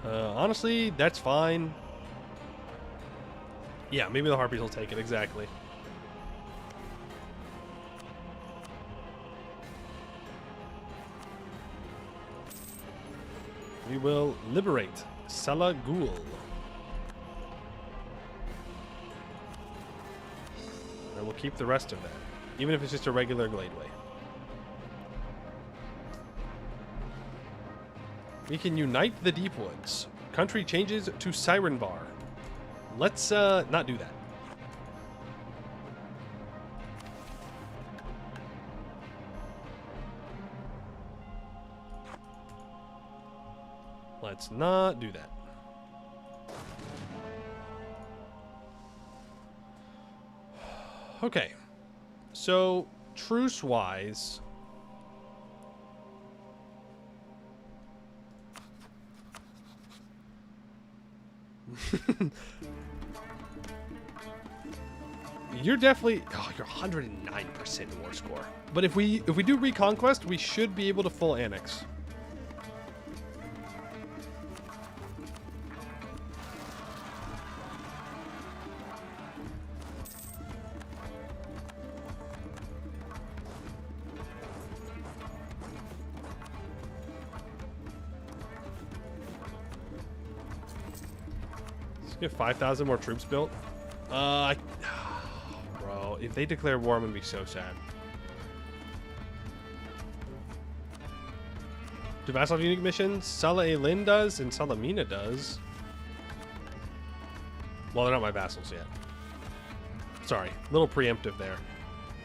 Honestly, that's fine. Yeah, maybe the Harpies will take it, exactly. We will liberate Salagul. And we'll keep the rest of that, even if it's just a regular Gladeway. We can unite the Deepwoods. Country changes to Siren Bar. Let's not do that. Let's not do that. Okay. So, truce-wise, You're definitely... Oh, you're 109% war score. But if we do Reconquest, we should be able to full annex. Let's get 5,000 more troops built. Bro, if they declare war, I'm gonna be so sad. Do vassal have unique missions? Sala Elin does, and Salamina does. Well, they're not my vassals yet. Sorry, a little preemptive there.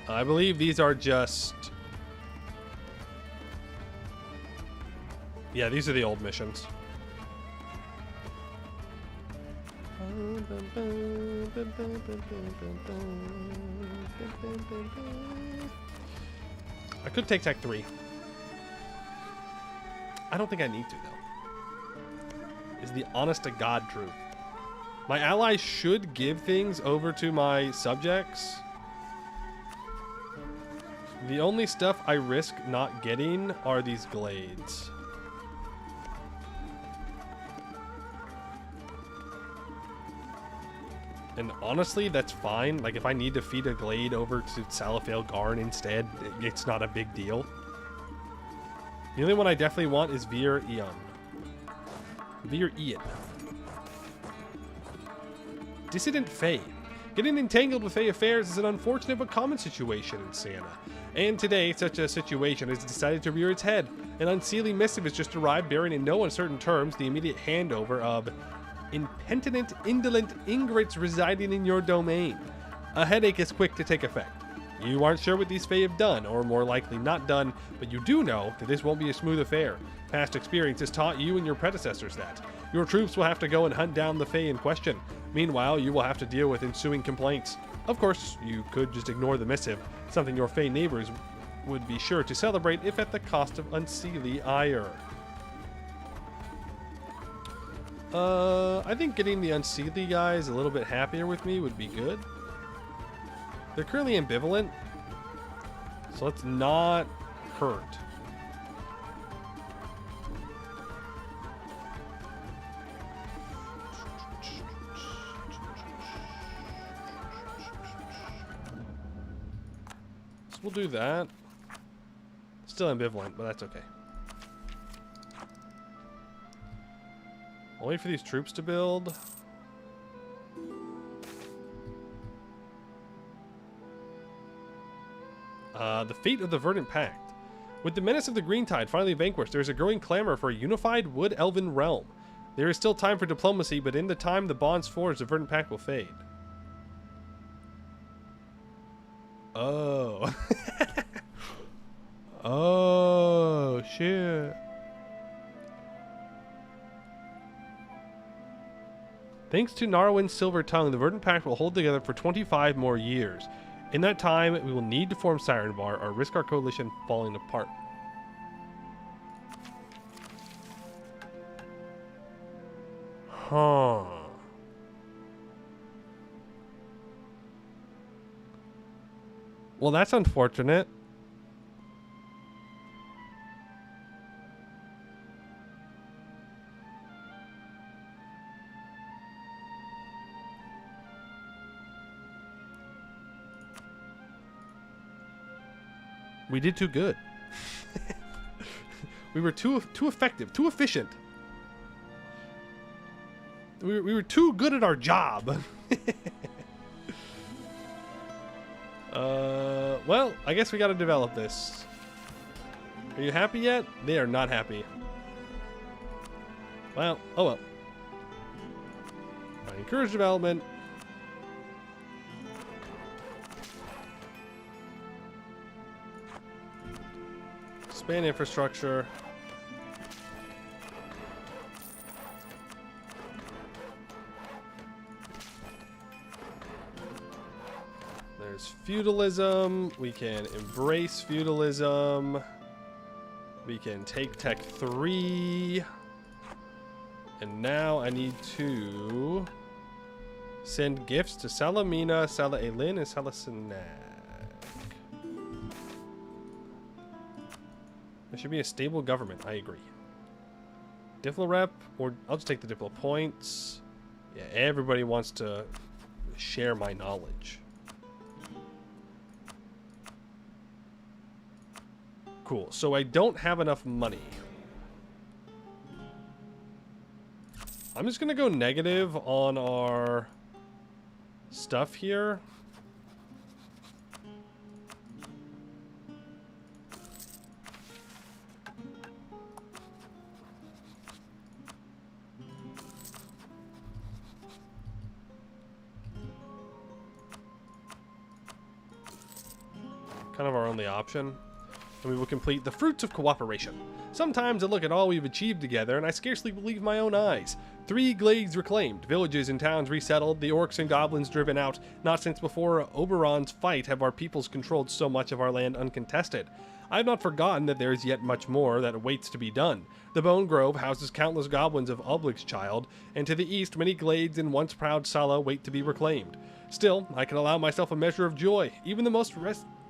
I believe these are just... Yeah, these are the old missions. I could take Tech 3. I don't think I need to, though. Is the honest to God truth. My allies should give things over to my subjects. The only stuff I risk not getting are these glades. And honestly, that's fine. Like, if I need to feed a glade over to Salafale Garn instead, it's not a big deal. The only one I definitely want is Vir Eon. Vir Eon. Dissident Fae. Getting entangled with Fae affairs is an unfortunate but common situation in Siena. And today, such a situation has decided to rear its head. An unsealing missive has just arrived bearing in no uncertain terms the immediate handover of impenitent, indolent ingrates residing in your domain. A headache is quick to take effect. You aren't sure what these Fae have done, or more likely not done, but you do know that this won't be a smooth affair. Past experience has taught you and your predecessors that. Your troops will have to go and hunt down the Fae in question. Meanwhile, you will have to deal with ensuing complaints. Of course, you could just ignore the missive, something your Fae neighbors would be sure to celebrate if at the cost of unseelie ire. I think getting the unseelie guys a little bit happier with me would be good. They're currently ambivalent, so let's not hurt. So we'll do that. Still ambivalent, but that's okay. I'll wait for these troops to build. The fate of the Verdant Pact. With the menace of the Green Tide finally vanquished, there is a growing clamor for a unified Wood Elven realm. There is still time for diplomacy, but in the time the bonds forged, the Verdant Pact will fade. Oh. Oh, shit. Thanks to Narwin's Silver Tongue, the Verdant Pact will hold together for 25 more years. In that time, we will need to form Siren Bar or risk our coalition falling apart. Huh. Well, that's unfortunate. We did too good. We were too effective, too efficient. We were too good at our job. Well, I guess we got to develop this. Are you happy yet? They are not happy. Well, oh well. I encourage development. Expand infrastructure. There's feudalism. We can embrace feudalism. We can take Tech 3. And now I need to send gifts to Salamina, Sala Elin, and Sala Sinag. There should be a stable government. I agree. Diplo rep, or I'll just take the Diplo points. Yeah, everybody wants to share my knowledge. Cool. So I don't have enough money. I'm just going to go negative on our stuff here. Kind of our only option. And we will complete the fruits of cooperation. Sometimes I look at all we've achieved together and I scarcely believe my own eyes. 3 glades reclaimed, villages and towns resettled, the orcs and goblins driven out. Not since before Oberon's fight have our peoples controlled so much of our land uncontested. I have not forgotten that there is yet much more that awaits to be done. The Bone Grove houses countless goblins of Oblig's child, and to the east many glades and once proud Sala wait to be reclaimed. Still, I can allow myself a measure of joy. Even the most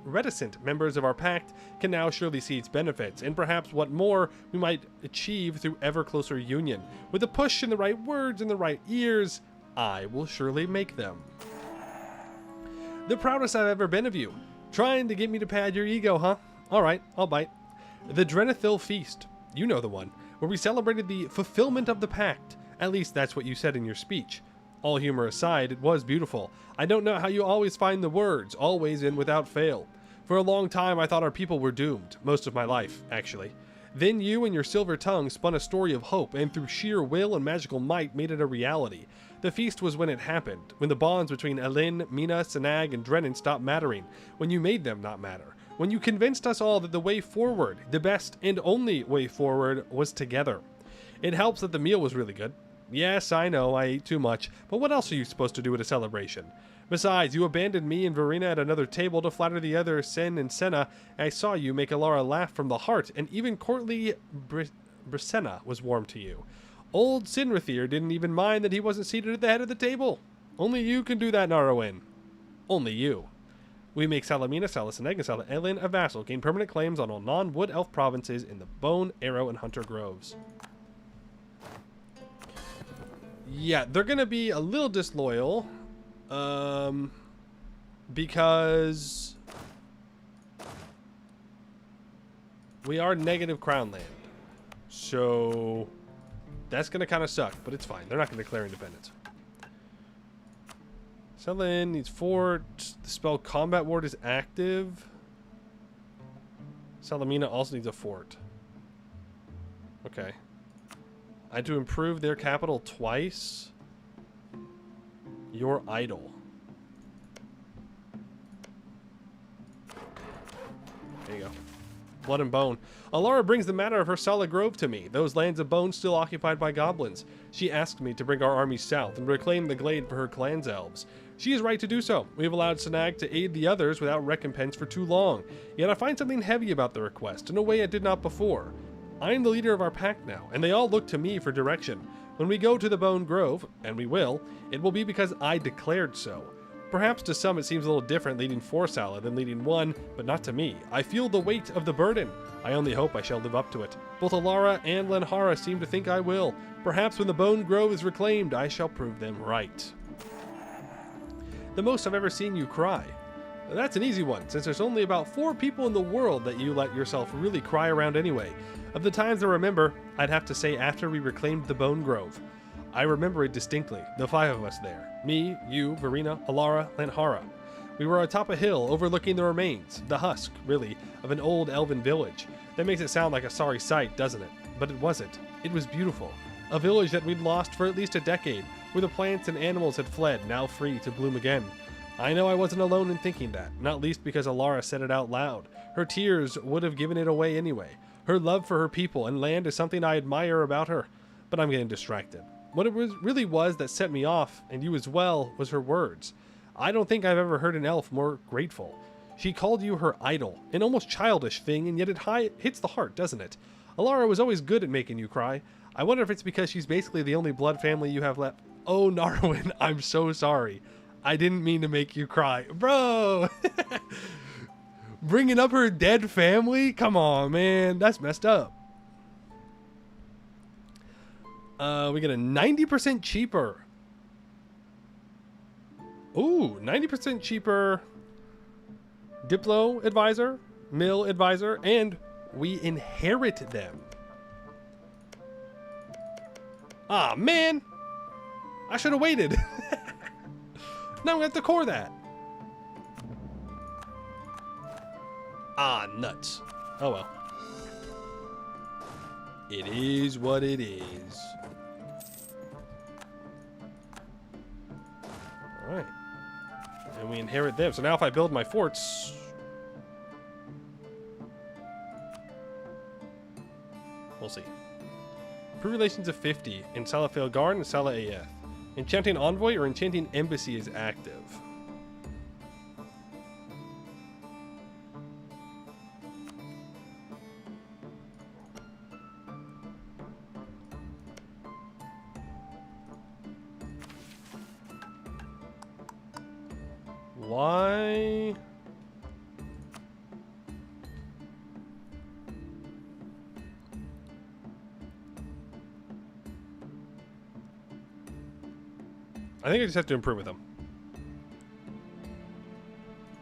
reticent members of our pact can now surely see its benefits, and perhaps what more we might achieve through ever closer union. With a push and the right words in the right ears, I will surely make them. The proudest I've ever been of you. Trying to get me to pad your ego, huh? Alright, I'll bite. The Drenethil Feast. You know the one, where we celebrated the fulfillment of the pact. At least that's what you said in your speech. All humor aside, it was beautiful. I don't know how you always find the words, always and without fail. For a long time I thought our people were doomed, most of my life, actually. Then you and your silver tongue spun a story of hope, and through sheer will and magical might made it a reality. The feast was when it happened, when the bonds between Elin, Mina, Sinag, and Drennan stopped mattering, when you made them not matter, when you convinced us all that the way forward, the best and only way forward, was together. It helps that the meal was really good. Yes, I know, I ate too much, but what else are you supposed to do at a celebration? Besides, you abandoned me and Verena at another table to flatter the other Sen and Senna. I saw you make Alara laugh from the heart, and even courtly Brisenna was warm to you. Old Sinrathir didn't even mind that he wasn't seated at the head of the table. Only you can do that, Narwin. Only you. We make Salamina, Salasineg, and Sala Elin a vassal, gain permanent claims on all non-wood elf provinces in the Bone, Arrow, and Hunter Groves. Yeah, they're going to be a little disloyal. Because we are negative crown land. So that's going to kind of suck, but it's fine. They're not going to declare independence. Selin needs fort. The spell Combat Ward is active. Salamina also needs a fort. Okay. I had to improve their capital twice. Your idol. There you go. Blood and bone. Alara brings the matter of her Sala Grove to me, those lands of bone still occupied by goblins. She asked me to bring our armies south and reclaim the glade for her clan's elves. She is right to do so. We have allowed Sinag to aid the others without recompense for too long. Yet I find something heavy about the request, in a way I did not before. I am the leader of our pack now, and they all look to me for direction. When we go to the Bone Grove, and we will, it will be because I declared so. Perhaps to some it seems a little different leading 4 Sala than leading 1, but not to me. I feel the weight of the burden. I only hope I shall live up to it. Both Alara and Lenhara seem to think I will. Perhaps when the Bone Grove is reclaimed, I shall prove them right. The most I've ever seen you cry. That's an easy one, since there's only about 4 people in the world that you let yourself really cry around anyway. Of the times I remember, I'd have to say after we reclaimed the Bone Grove. I remember it distinctly, the 5 of us there. Me, you, Verena, Alara, Lenhara. We were atop a hill overlooking the remains, the husk, really, of an old elven village. That makes it sound like a sorry sight, doesn't it? But it wasn't. It was beautiful. A village that we'd lost for at least a decade, where the plants and animals had fled, now free to bloom again. I know I wasn't alone in thinking that, not least because Alara said it out loud. Her tears would have given it away anyway. Her love for her people and land is something I admire about her. But I'm getting distracted. What it really was that set me off, and you as well, was her words. I don't think I've ever heard an elf more grateful. She called you her idol, an almost childish thing, and yet it hits the heart, doesn't it? Alara was always good at making you cry. I wonder if it's because she's basically the only blood family you have left. Oh, Narwin, I'm so sorry. I didn't mean to make you cry. Bro! Bringing up her dead family? Come on, man. That's messed up. We get a 90% cheaper. Ooh, 90% cheaper Diplo advisor, Mill advisor, and we inherit them. Ah, man. I should have waited. Now I'm going to have to core that. Ah, nuts. Oh, well. It is what it is. Alright. And we inherit them. So now if I build my forts... We'll see. Improve relations of 50 in Salafel Guard and Sala AF. Enchanting Envoy or Enchanting Embassy is active. Why? I think I just have to improve with them.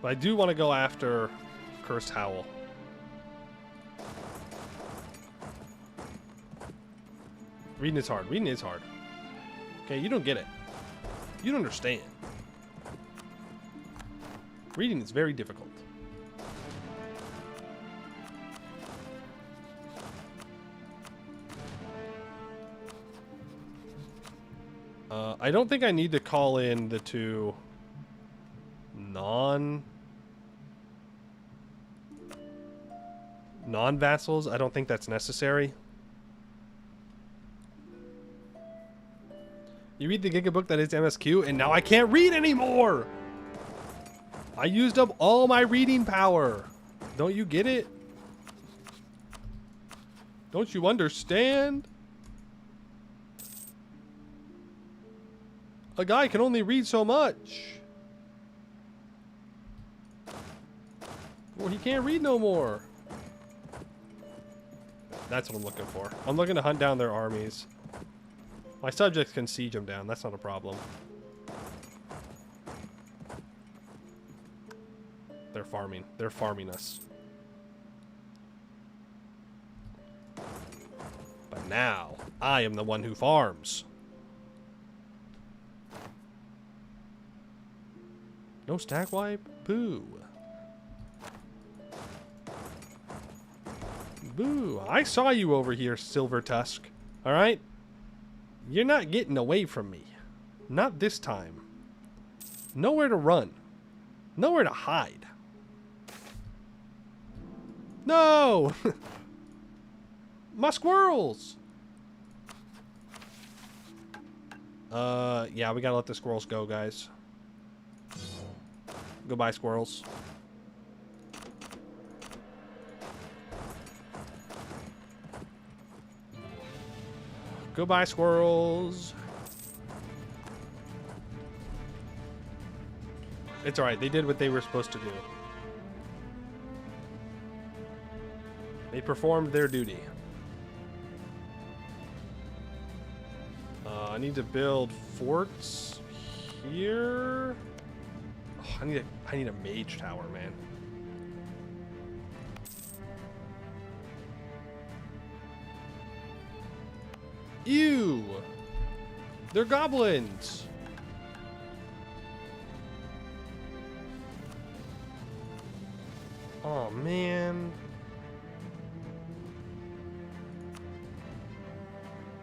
But I do want to go after Cursed Howl. Reading is hard. Reading is hard. Okay, you don't get it. You don't understand. Reading is very difficult. I don't think I need to call in the two non-vassals. I don't think that's necessary. You read the Gigabook that is MSQ, and now I can't read anymore! I used up all my reading power. Don't you get it? Don't you understand? A guy can only read so much. Well, he can't read no more. That's what I'm looking for. I'm looking to hunt down their armies. My subjects can siege them down. That's not a problem. They're farming. They're farming us. But now, I am the one who farms. No stack wipe? Boo. Boo. I saw you over here, Silver Tusk. Alright? You're not getting away from me. Not this time. Nowhere to run. Nowhere to hide. No! My squirrels! Yeah, we gotta let the squirrels go, guys. Goodbye, squirrels. Goodbye, squirrels. It's alright, they did what they were supposed to do. They performed their duty. I need to build forts here. Oh, I need a mage tower, man. Ew! They're goblins! Oh, man.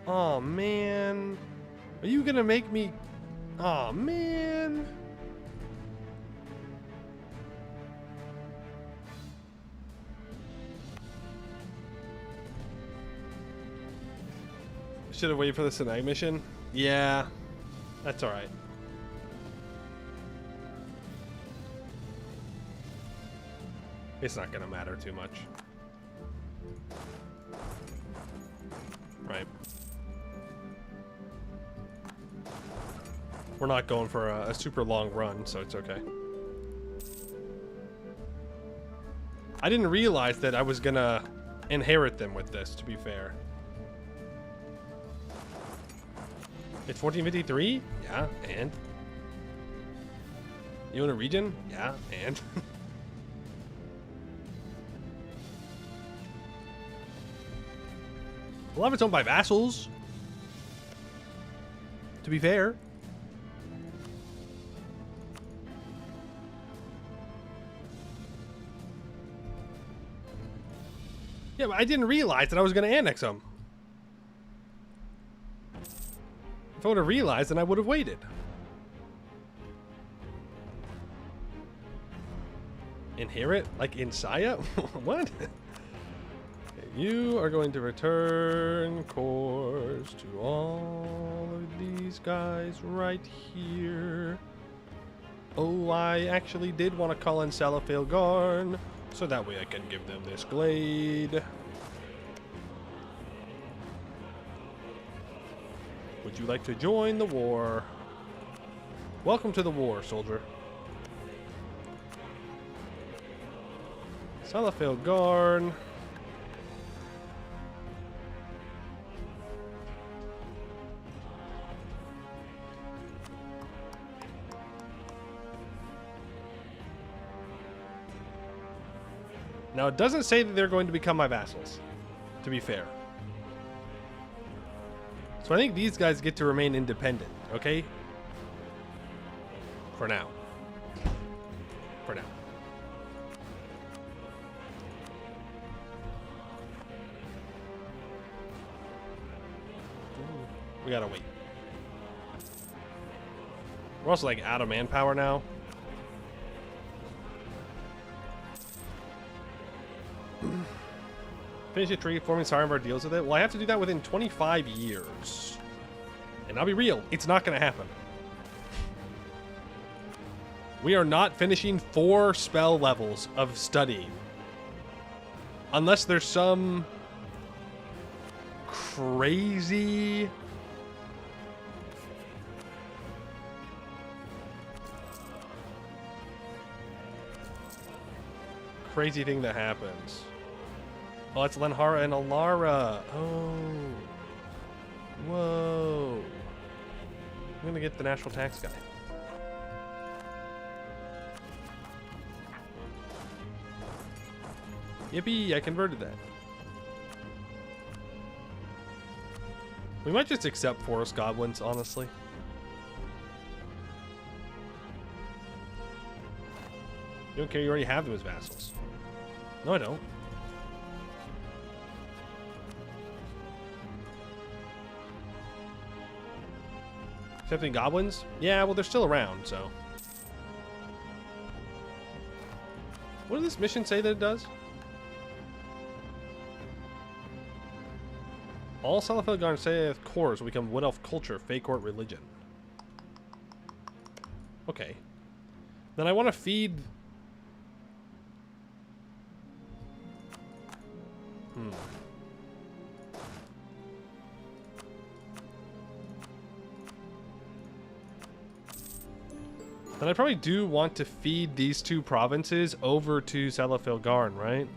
Oh, man. Are you gonna make me... Oh, man. Should have waited for the Sinai mission? Yeah. That's alright. It's not gonna matter too much. Right. We're not going for a super long run, so it's okay. I didn't realize that I was gonna inherit them with this, to be fair. It's 1453? Yeah, and? You in a region? Yeah, and? A lot of it's owned by vassals. To be fair. Yeah, but I didn't realize that I was going to annex them. If I would have realized, then I would have waited. Inherit? Like Insia? What? You are going to return cores to all of these guys right here. Oh, I actually did want to call in Salafale Garn, so that way I can give them this glade. Would you like to join the war? Welcome to the war, soldier. Salafale Garn. Now, it doesn't say that they're going to become my vassals, to be fair. So I think these guys get to remain independent, okay? For now. For now. We gotta wait. We're also like out of manpower now. Finish a tree, forming Saramvar deals with it. Well, I have to do that within 25 years. And I'll be real, it's not going to happen. We are not finishing 4 spell levels of studying. Unless there's some crazy... crazy thing that happens. Oh, it's Lenhara and Alara. Oh. Whoa. I'm gonna get the national tax guy. Yippee, I converted that. We might just accept forest goblins, honestly. You don't care, you already have them as vassals. No, I don't. Accepting goblins? Yeah, well, they're still around, so. What does this mission say that it does? All Salafale Garn saith cores will become Wood Elf culture, Fey Court religion. Okay. Then I want to feed... Then I probably do want to feed these 2 provinces over to Salafale Garn, right?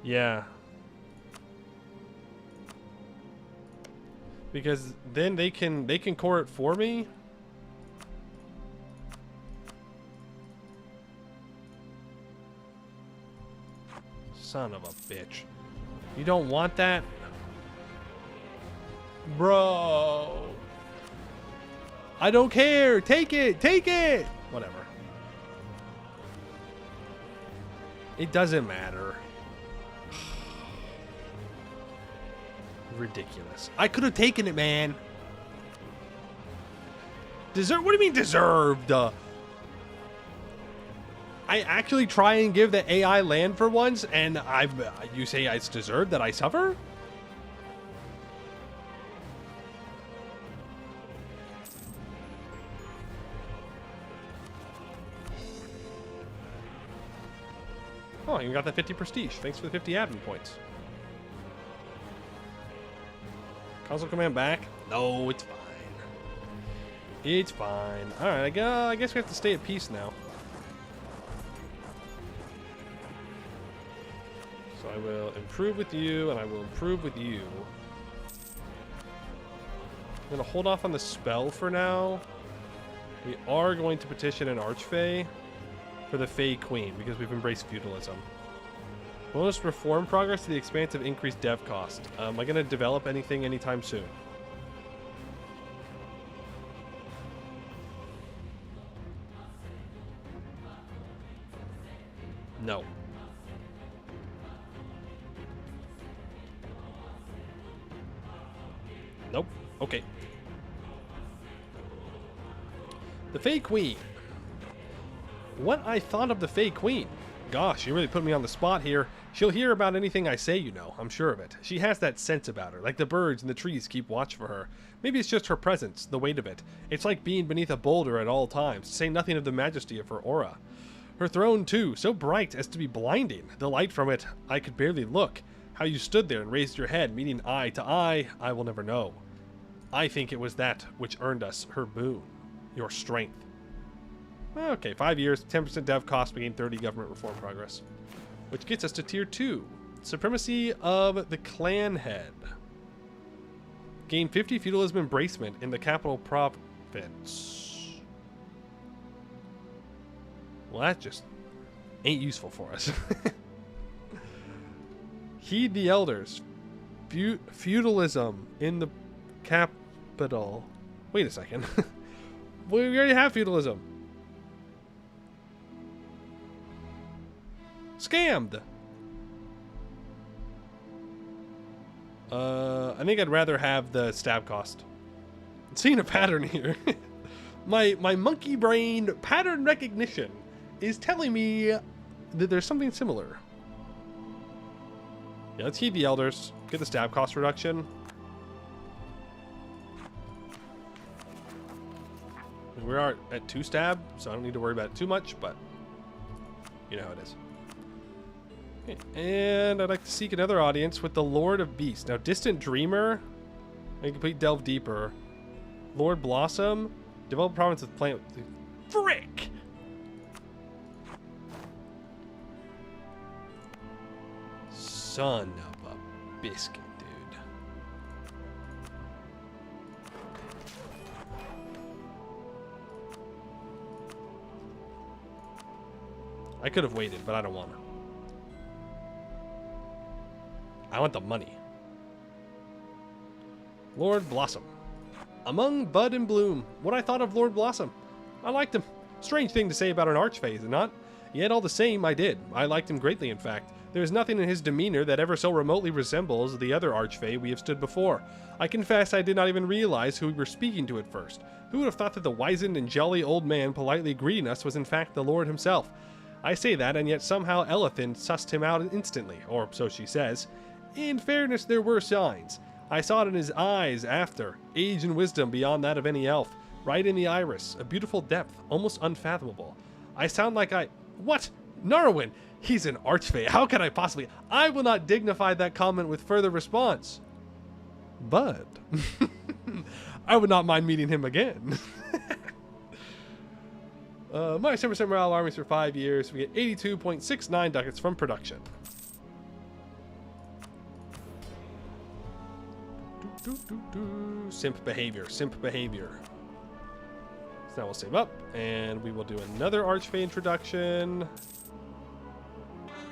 Yeah. Because then they can core it for me. Son of a bitch. You don't want that? Bro. I don't care. Take it. Take it. Whatever. It doesn't matter. Ridiculous. I could have taken it, man. Deserve? What do you mean deserved? I actually try and give the AI land for once, and you say it's deserved that I suffer? Oh, you got that 50 prestige. Thanks for the 50 admin points. Console command back? No, it's fine. It's fine. Alright, I guess we have to stay at peace now. So I will improve with you, and I will improve with you. I'm going to hold off on the spell for now. We are going to petition an Archfey for the Fey Queen, because we've embraced feudalism. Bonus reform progress to the expanse of increased dev cost. Am I going to develop anything anytime soon? No. Nope. Okay. The Fey Queen. What I thought of the Fey Queen. Gosh, you really put me on the spot here. She'll hear about anything I say, you know. I'm sure of it. She has that sense about her, like the birds and the trees keep watch for her. Maybe it's just her presence, the weight of it. It's like being beneath a boulder at all times, to say nothing of the majesty of her aura. Her throne, too, so bright as to be blinding. The light from it, I could barely look. How you stood there and raised your head, meeting eye to eye, I will never know. I think it was that which earned us her boon, your strength. Okay, 5 years, 10% dev cost, we gain 30 government reform progress. Which gets us to tier 2. Supremacy of the clan head. Gain 50 feudalism embracement in the capital province. Well, that just ain't useful for us. Heed the elders. Feudalism in the capital. Wait a second. We already have feudalism. Scammed. I think I'd rather have the stab cost. I'm seeing a pattern here. my monkey brain pattern recognition is telling me that there's something similar. Yeah, let's heed the elders. Get the stab cost reduction. We are at 2 stab, so I don't need to worry about it too much, but you know how it is. Okay, and I'd like to seek another audience with the Lord of Beasts. Now, Distant Dreamer, complete delve deeper. Lord Blossom, develop province with plant. Frick! Son of a biscuit, dude. I could have waited, but I don't want to. I want the money. Lord Blossom. Among bud and bloom, what I thought of Lord Blossom. I liked him. Strange thing to say about an archfey, is it not? Yet all the same, I did. I liked him greatly, in fact. There is nothing in his demeanor that ever so remotely resembles the other archfey we have stood before. I confess I did not even realize who we were speaking to at first. Who would have thought that the wizened and jolly old man politely greeting us was in fact the Lord himself? I say that, and yet somehow Elithin sussed him out instantly, or so she says. In fairness, there were signs. I saw it in his eyes after. Age and wisdom beyond that of any elf. Right in the iris. A beautiful depth, almost unfathomable. I sound like I... What? Narwin! He's an archfey. How can I possibly... I will not dignify that comment with further response. But... I would not mind meeting him again. My 7% morale armies for 5 years. We get 82.69 ducats from production. Simp behavior, simp behavior. So now we'll save up, and we will do another Archfey introduction.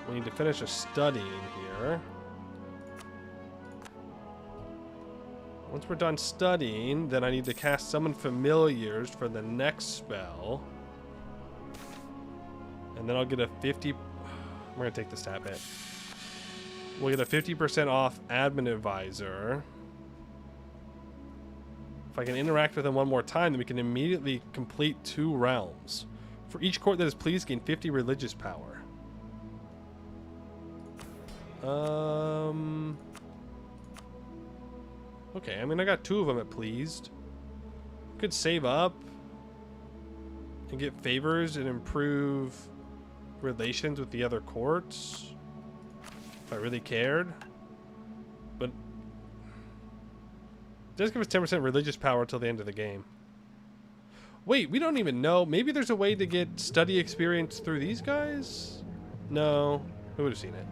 We need to finish a studying here. Once we're done studying, then I need to cast Summon Familiars for the next spell. And then I'll get a 50... We're going to take the stab hit. We'll get a 50% off Admin Advisor. If I can interact with them one more time, then we can immediately complete 2 realms. For each court that is pleased, gain 50 religious power. Okay, I mean, I got 2 of them at pleased. Could save up and get favors and improve relations with the other courts. If I really cared. But it does give us 10% religious power till the end of the game. Wait, we don't even know. Maybe there's a way to get study experience through these guys? No. Who would have seen it?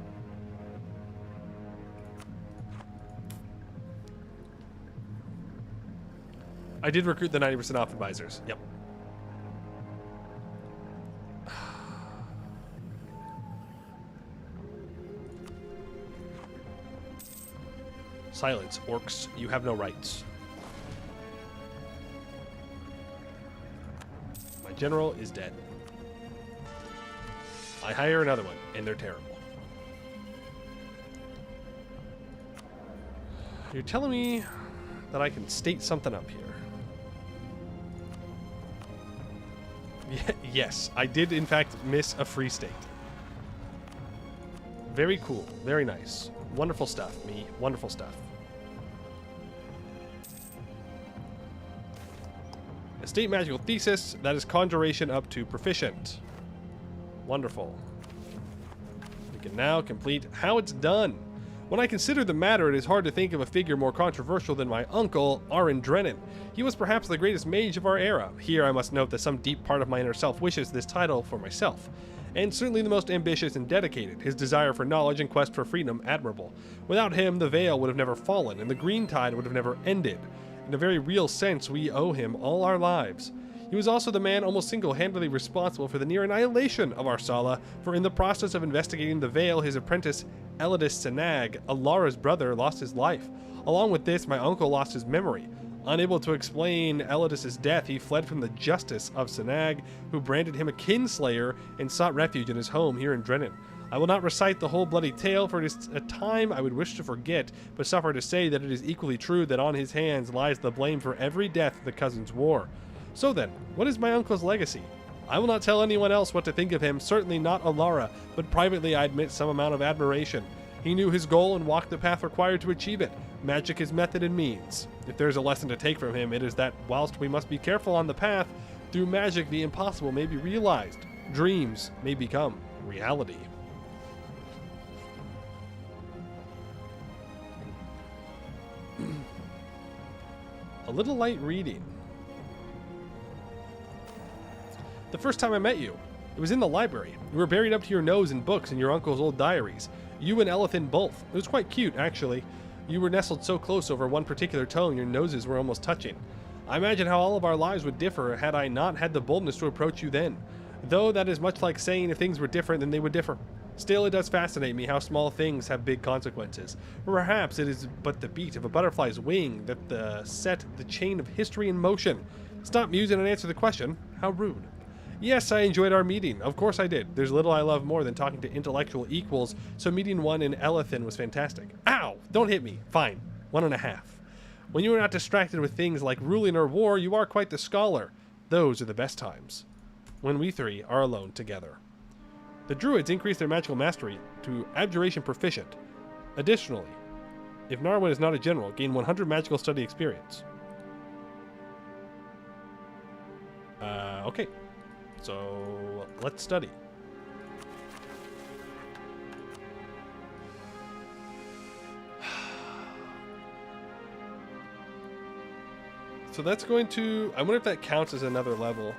I did recruit the 90% off advisors. Yep. Silence, orcs. You have no rights. My general is dead. I hire another one, and they're terrible. You're telling me that I can state something up here. Yes, I did in fact miss a free state. Very cool. Very nice. Wonderful stuff, me. Wonderful stuff. Estate magical thesis. That is conjuration up to proficient. Wonderful. We can now complete how it's done. When I consider the matter, it is hard to think of a figure more controversial than my uncle, Drennan. He was perhaps the greatest mage of our era. Here I must note that some deep part of my inner self wishes this title for myself. And certainly the most ambitious and dedicated, his desire for knowledge and quest for freedom admirable. Without him, the veil would have never fallen, and the green tide would have never ended. In a very real sense, we owe him all our lives. He was also the man almost single-handedly responsible for the near annihilation of our Sala, for in the process of investigating the veil, his apprentice, Elidis Senag, Alara's brother, lost his life. Along with this, my uncle lost his memory. Unable to explain Elidis' death, he fled from the justice of Senag, who branded him a kinslayer and sought refuge in his home here in Drennan. I will not recite the whole bloody tale, for it is a time I would wish to forget, but suffer to say that it is equally true that on his hands lies the blame for every death the cousins wore. So then, what is my uncle's legacy? I will not tell anyone else what to think of him, certainly not Alara, but privately I admit some amount of admiration. He knew his goal and walked the path required to achieve it. Magic is method and means. If there is a lesson to take from him, it is that whilst we must be careful on the path, through magic the impossible may be realized. Dreams may become reality. A little light reading. The first time I met you, it was in the library. You were buried up to your nose in books and your uncle's old diaries. You and Elethin both. It was quite cute, actually. You were nestled so close over one particular tome, your noses were almost touching. I imagine how all of our lives would differ had I not had the boldness to approach you then. Though that is much like saying if things were different, then they would differ. Still, it does fascinate me how small things have big consequences. Or perhaps it is but the beat of a butterfly's wing that set the chain of history in motion. Stop musing and answer the question. How rude. Yes, I enjoyed our meeting. Of course I did. There's little I love more than talking to intellectual equals, so meeting one in Elethin was fantastic. Ow! Don't hit me. Fine. 1.5. When you are not distracted with things like ruling or war, you are quite the scholar. Those are the best times. When we three are alone together. The druids increase their magical mastery to abjuration proficient. Additionally, if Narwin is not a general, gain 100 magical study experience. Okay. So, let's study. So that's going to... I wonder if that counts as another level.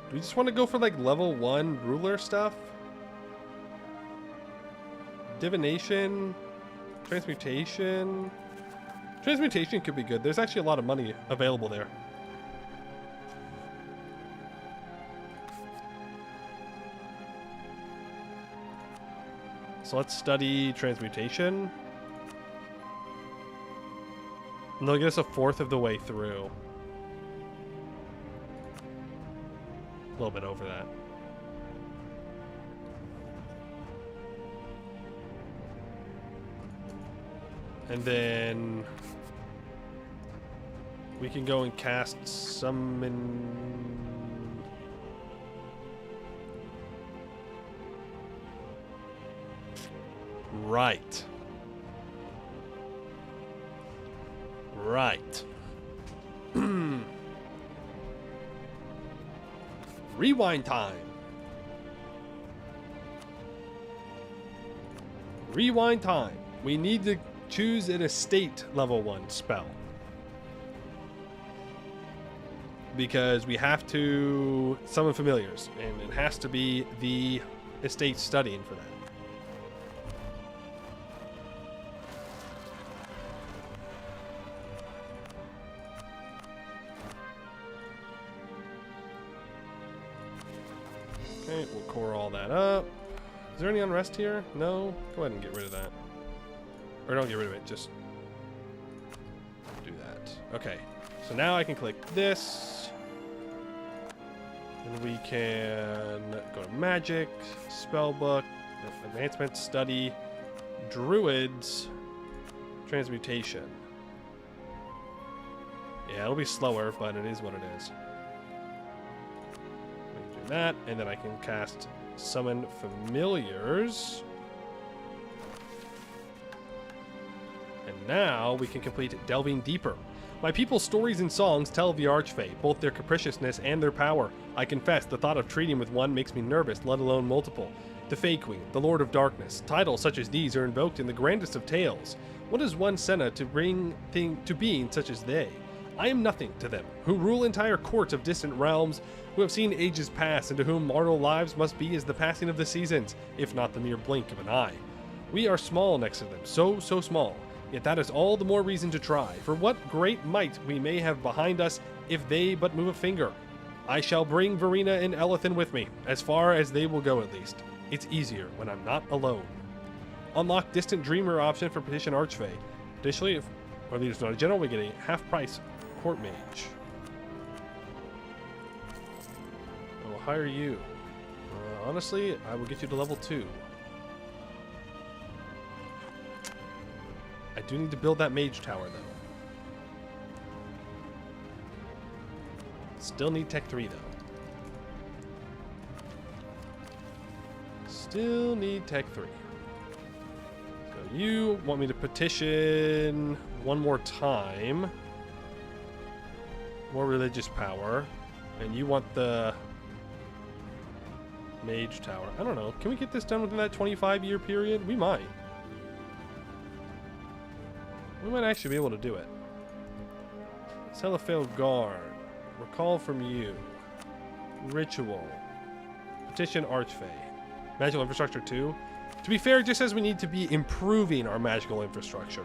Do we just want to go for like level 1 ruler stuff? Divination? Transmutation? Transmutation could be good. There's actually a lot of money available there. So let's study transmutation. And they'll get us a fourth of the way through. A little bit over that. And then we can go and cast summon. Right. Right. Rewind time. Rewind time. We need to choose an estate level 1 spell. Because we have to summon familiars, and it has to be the estate studying for that. Okay, we'll core all that up. Is there any unrest here? No? Go ahead and get rid of that. Or don't get rid of it, just do that. Okay, so now I can click this. And we can go to Magic, Spellbook, Advancement, Study, Druids, Transmutation. Yeah, it'll be slower, but it is what it is. We can do that, and then I can cast Summon Familiars. And now we can complete Delving Deeper. My people's stories and songs tell of the Archfey, both their capriciousness and their power. I confess, the thought of treating with one makes me nervous, let alone multiple. The Fey Queen, the Lord of Darkness. Titles such as these are invoked in the grandest of tales. What is one Senna to bring to being such as they? I am nothing to them, who rule entire courts of distant realms, who have seen ages pass, and to whom mortal lives must be as the passing of the seasons, if not the mere blink of an eye. We are small next to them, so small. Yet that is all the more reason to try, for what great might we may have behind us if they but move a finger. I shall bring Verena and Elethan with me, as far as they will go at least. It's easier when I'm not alone. Unlock Distant Dreamer option for Petition Archfey. Additionally, if our leader's not a general, we get a half-price Court Mage. I will hire you. Honestly, I will get you to level 2. I do need to build that mage tower, though. Still need Tech 3, though. Still need Tech 3. So you want me to petition one more time. More religious power. And you want the mage tower. I don't know. Can we get this done within that 25-year period? We might. We might actually be able to do it. Cellophale Guard. Recall from you. Ritual. Petition Archfey. Magical infrastructure 2. To be fair, it just says we need to be improving our magical infrastructure.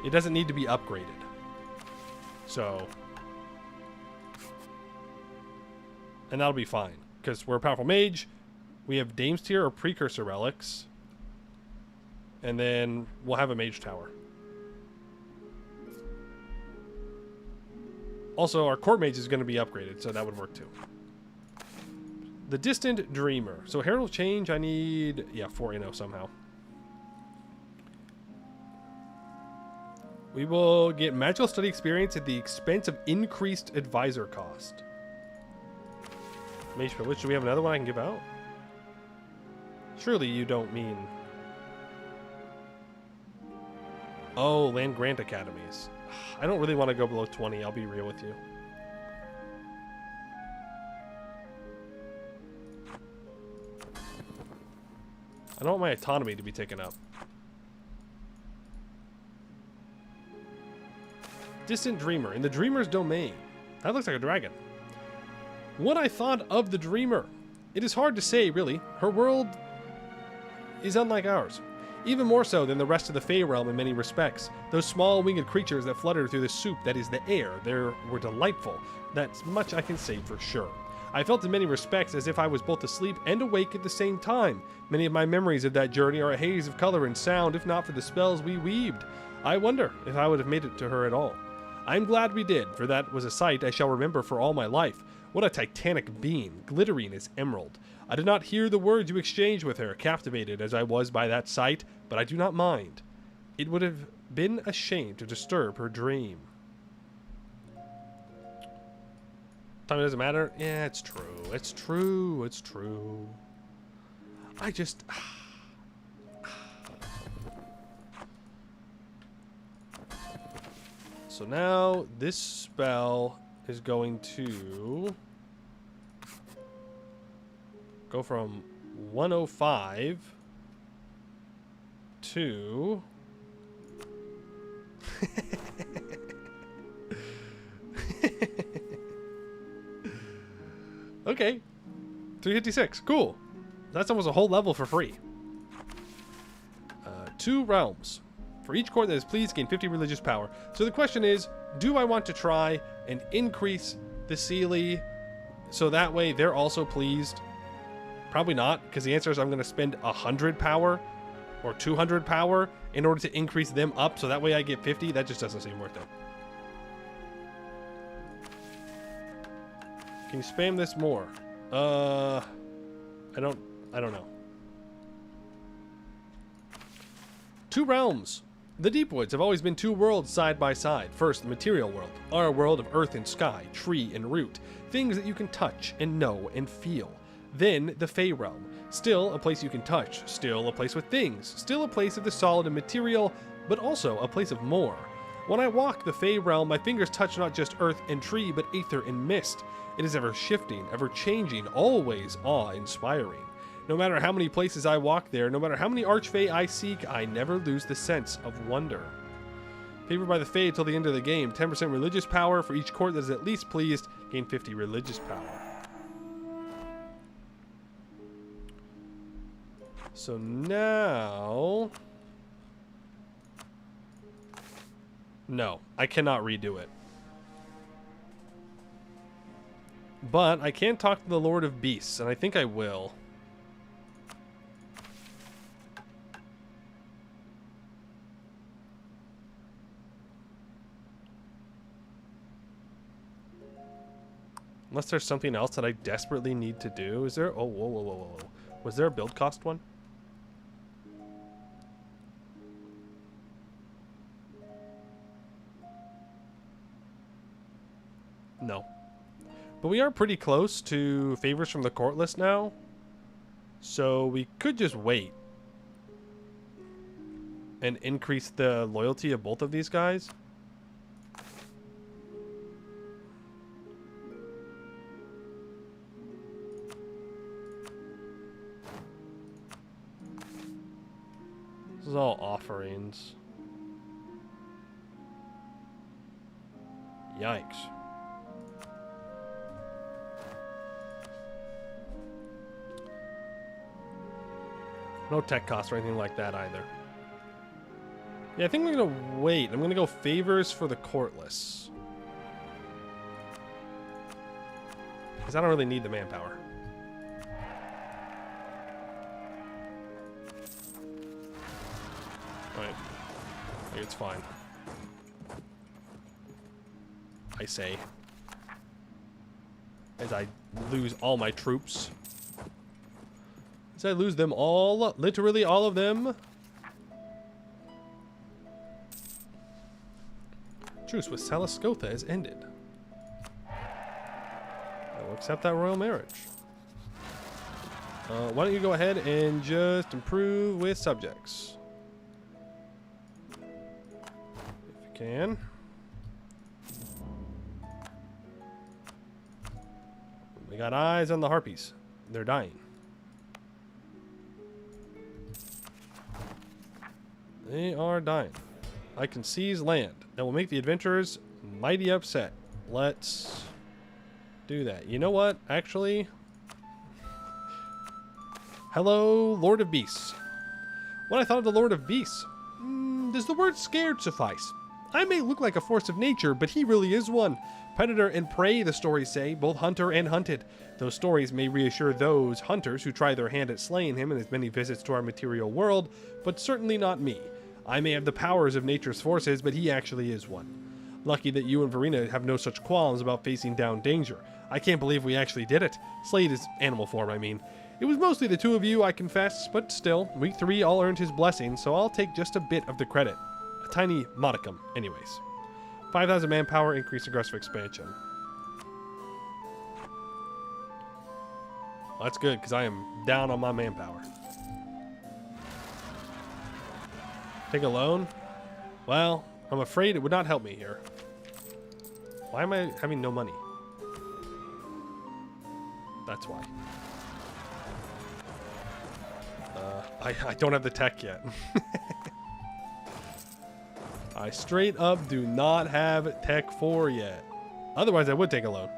It doesn't need to be upgraded. So. And that'll be fine. Because we're a powerful mage. We have Dame's Tier or Precursor Relics. And then we'll have a mage tower. Also, our court mage is going to be upgraded, so that would work too. The Distant Dreamer. So Herald Change, I need... Yeah, 4 Inno somehow. We will get magical study experience at the expense of increased advisor cost. Mage Privilege. Do we have another one I can give out? Surely you don't mean... Oh, Land Grant Academies. I don't really want to go below 20, I'll be real with you. I don't want my autonomy to be taken up. Distant Dreamer. In the Dreamer's domain. That looks like a dragon. What I thought of the Dreamer. It is hard to say, really. Her world is unlike ours. Even more so than the rest of the Fey realm in many respects. Those small winged creatures that fluttered through the soup that is the air, they were delightful. That's much I can say for sure. I felt in many respects as if I was both asleep and awake at the same time. Many of my memories of that journey are a haze of color and sound, if not for the spells we weaved. I wonder if I would have made it to her at all. I'm glad we did, for that was a sight I shall remember for all my life. What a titanic being, glittering as emerald. I did not hear the words you exchanged with her, captivated as I was by that sight, but I do not mind. It would have been a shame to disturb her dream. Time doesn't matter? Yeah, it's true. It's true. It's true. I just... So now this spell is going to Go from 105 to... Okay. 356. Cool. That's almost a whole level for free. 2 realms. For each court that is pleased, gain 50 religious power. So the question is, do I want to try and increase the Seelie so that way they're also pleased? Probably not, because the answer is I'm going to spend 100 power or 200 power in order to increase them up, so that way I get 50. That just doesn't seem worth it. Can you spam this more? I don't know. 2 realms. The Deep Woods have always been 2 worlds side by side. First, the material world, our world of earth and sky, tree and root, things that you can touch and know and feel. Then, the Fey realm, still a place you can touch, still a place with things, still a place of the solid and material, but also a place of more. When I walk the Fey realm, my fingers touch not just earth and tree, but aether and mist. It is ever shifting, ever changing, always awe-inspiring. No matter how many places I walk there, no matter how many archfey I seek, I never lose the sense of wonder. Favored by the Fae till the end of the game. 10% religious power for each court that is at least pleased. Gain 50 religious power. So now... No, I cannot redo it. But I can talk to the Lord of Beasts, and I think I will. Unless there's something else that I desperately need to do. Is there? Oh, whoa, whoa, whoa, whoa. Was there a build cost one? No. But we are pretty close to favors from the court list now. So we could just wait. And increase the loyalty of both of these guys. This is all offerings. Yikes. No tech costs or anything like that either. Yeah, I think we're going to wait. I'm going to go favors for the courtless. Because I don't really need the manpower. Alright. I think it's fine. I say. As I lose all my troops. As I lose them all. Literally all of them. Truce with Salascotha has ended. I will accept that royal marriage. Why don't you go ahead and just improve with subjects? If you can. We got eyes on the harpies. They're dying. They are dying. I can seize land. That will make the adventurers mighty upset. Let's do that. You know what? Actually... Hello, Lord of Beasts. When I thought of the Lord of Beasts, does the word scared suffice? I may look like a force of nature, but he really is one. Predator and prey, the stories say, both hunter and hunted. Those stories may reassure those hunters who try their hand at slaying him in his many visits to our material world, but certainly not me. I may have the powers of nature's forces, but he actually is one. Lucky that you and Verena have no such qualms about facing down danger. I can't believe we actually did it. Slayed his animal form, I mean. It was mostly the 2 of you, I confess, but still, we 3 all earned his blessing, so I'll take just a bit of the credit. A tiny modicum, anyways. 5,000 manpower, increased aggressive expansion. Well, that's good, because I am down on my manpower. Take a loan? Well, I'm afraid it would not help me here. Why am I having no money? That's why. I don't have the tech yet. I straight up do not have tech 4 yet. Otherwise, I would take a loan.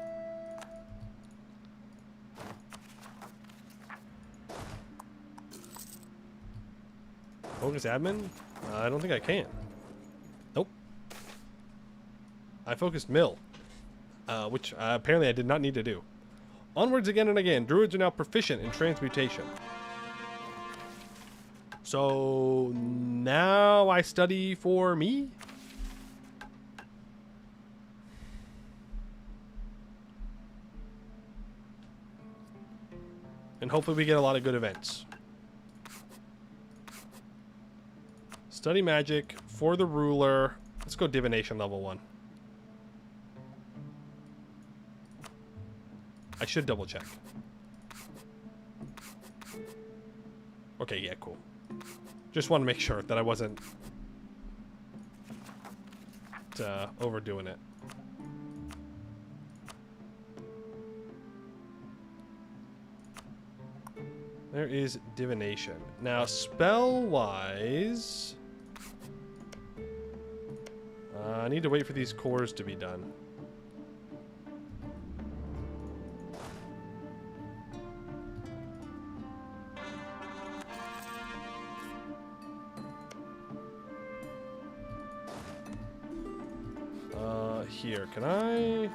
Focus admin? I don't think I can. Nope. I focused mill, which apparently I did not need to do. Onwards again and again. Druids are now proficient in transmutation. So now I study for me? And hopefully we get a lot of good events. Study magic for the ruler. Let's go divination level 1. I should double check. Okay, yeah, cool. Just want to make sure that I wasn't overdoing it. There is divination. Now, spell-wise, I need to wait for these cores to be done. Here, can I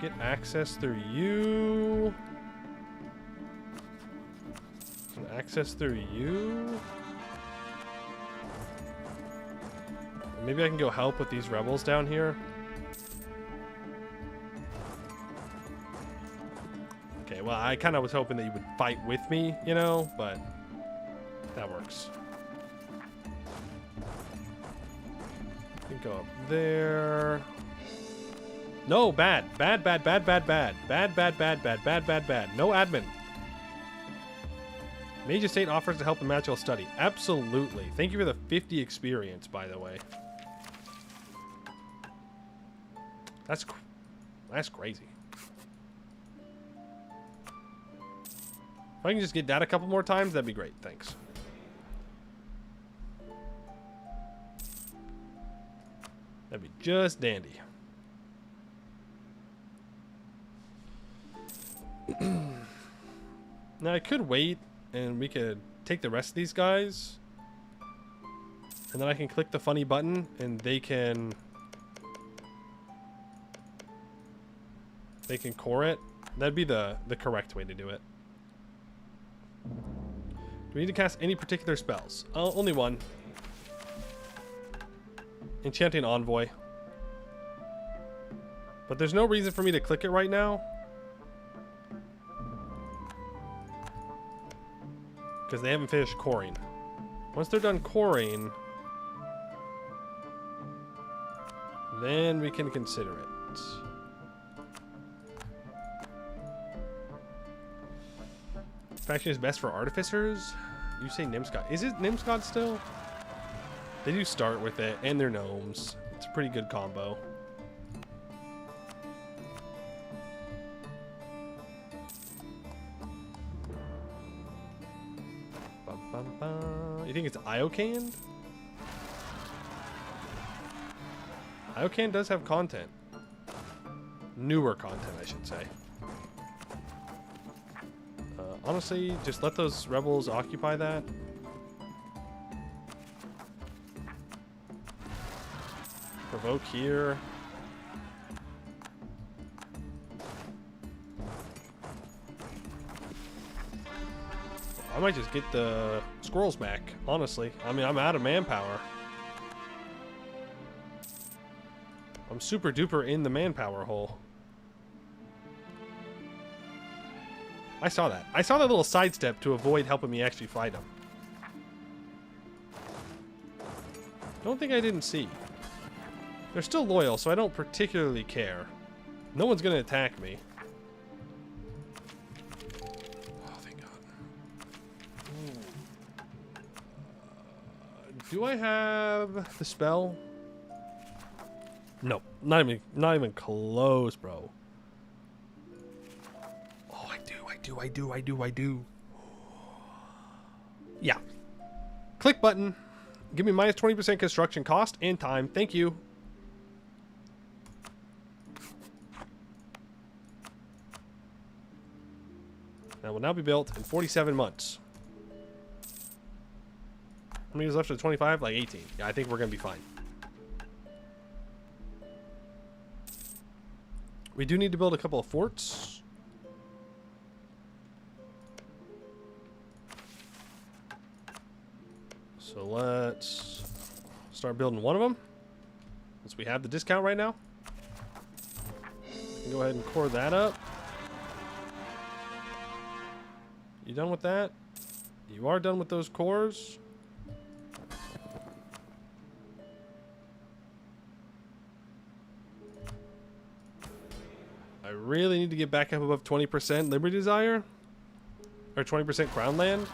get access through you? Can access through you? Maybe I can go help with these rebels down here. Okay, well, I kind of was hoping that you would fight with me, you know, but that works. Go up there. No, bad. Bad, bad, bad, bad, bad. Bad, bad, bad, bad, bad, bad, bad. No admin. Mage Estate offers to help in magical study. Absolutely. Thank you for the 50 experience, by the way. That's crazy. If I can just get that a couple more times, that'd be great. Thanks. That'd be just dandy. Now I could wait and we could take the rest of these guys. And then I can click the funny button and they can core it. That'd be the correct way to do it. Do we need to cast any particular spells? Only one. Enchanting Envoy. But there's no reason for me to click it right now. Because they haven't finished coring. Once they're done coring, then we can consider it. Faction is best for artificers? You say Nimscott. Is it Nimscott still? They do start with it, and they're gnomes. It's a pretty good combo. You think it's Iocan? Iocan does have content. Newer content, I should say. Honestly, just let those rebels occupy that. Provoke here. I might just get the squirrels back, honestly. I mean, I'm out of manpower. I'm super duper in the manpower hole. I saw that. I saw that little sidestep to avoid helping me actually fight him. Don't think I didn't see. They're still loyal, so I don't particularly care. No one's going to attack me. Oh, thank God. Do I have the spell? No, not even close, bro. Oh, I do. do. Yeah. Click button. Give me minus 20% construction cost and time. Thank you. That will now be built in 47 months. How many years left of 25? Like 18. Yeah, I think we're going to be fine. We do need to build a couple of forts. So let's start building one of them. Since we have the discount right now. Go ahead and core that up. You done with that? You are done with those cores. I really need to get back up above 20% Liberty Desire. Or 20% Crown Land.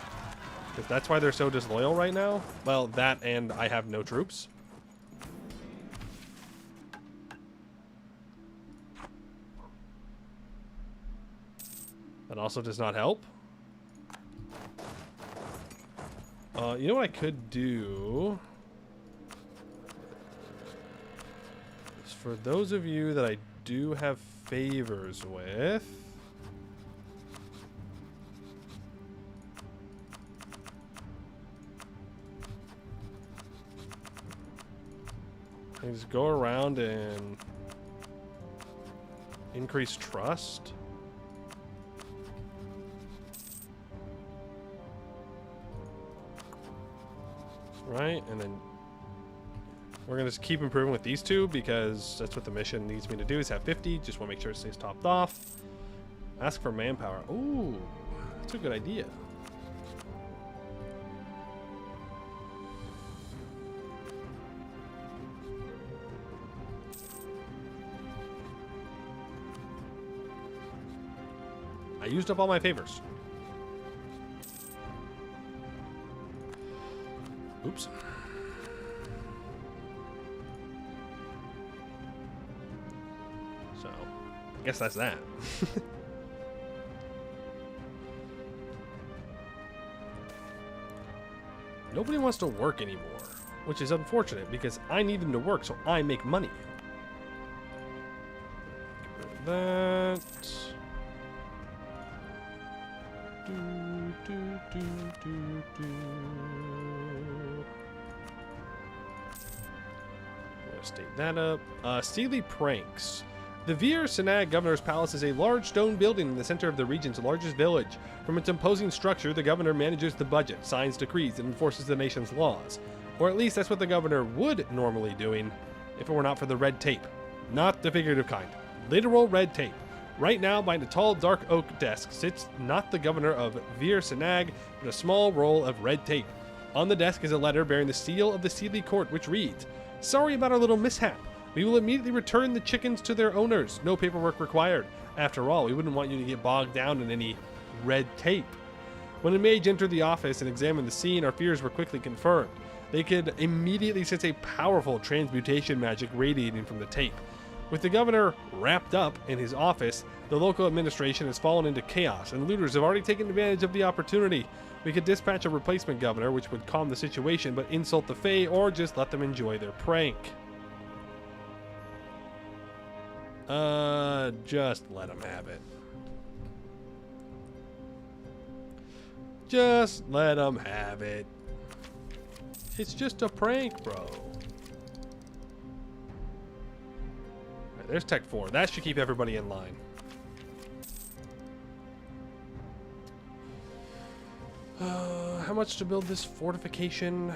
Because that's why they're so disloyal right now. Well, that and I have no troops. That also does not help. You know what I could do? Is for those of you that I do have favors with. I just go around and increase trust. Right, and then we're gonna just keep improving with these two because that's what the mission needs me to do, is have 50. Just want to make sure it stays topped off. Ask for manpower. Ooh, that's a good idea. I used up all my favors. Oops. So, I guess that's that. Nobody wants to work anymore, which is unfortunate because I need them to work so I make money. Get rid of that. State that up. Steely pranks. The Vir Senag Governor's Palace is a large stone building in the center of the region's largest village. From its imposing structure, the governor manages the budget, signs decrees, and enforces the nation's laws. Or at least that's what the governor would normally doing if it were not for the red tape. Not the figurative kind. Literal red tape. Right now, behind a tall, dark oak desk sits not the governor of Vir Senag, but a small roll of red tape. On the desk is a letter bearing the seal of the Sealy court, which reads, "Sorry about our little mishap. We will immediately return the chickens to their owners. No paperwork required. After all, we wouldn't want you to get bogged down in any red tape." When a mage entered the office and examined the scene, our fears were quickly confirmed. They could immediately sense a powerful transmutation magic radiating from the tape. With the governor wrapped up in his office, the local administration has fallen into chaos, and looters have already taken advantage of the opportunity. We could dispatch a replacement governor, which would calm the situation, but insult the Fae, or just let them enjoy their prank. Just let them have it. Just let them have it. It's just a prank, bro. There's Tech 4. That should keep everybody in line. How much to build this fortification?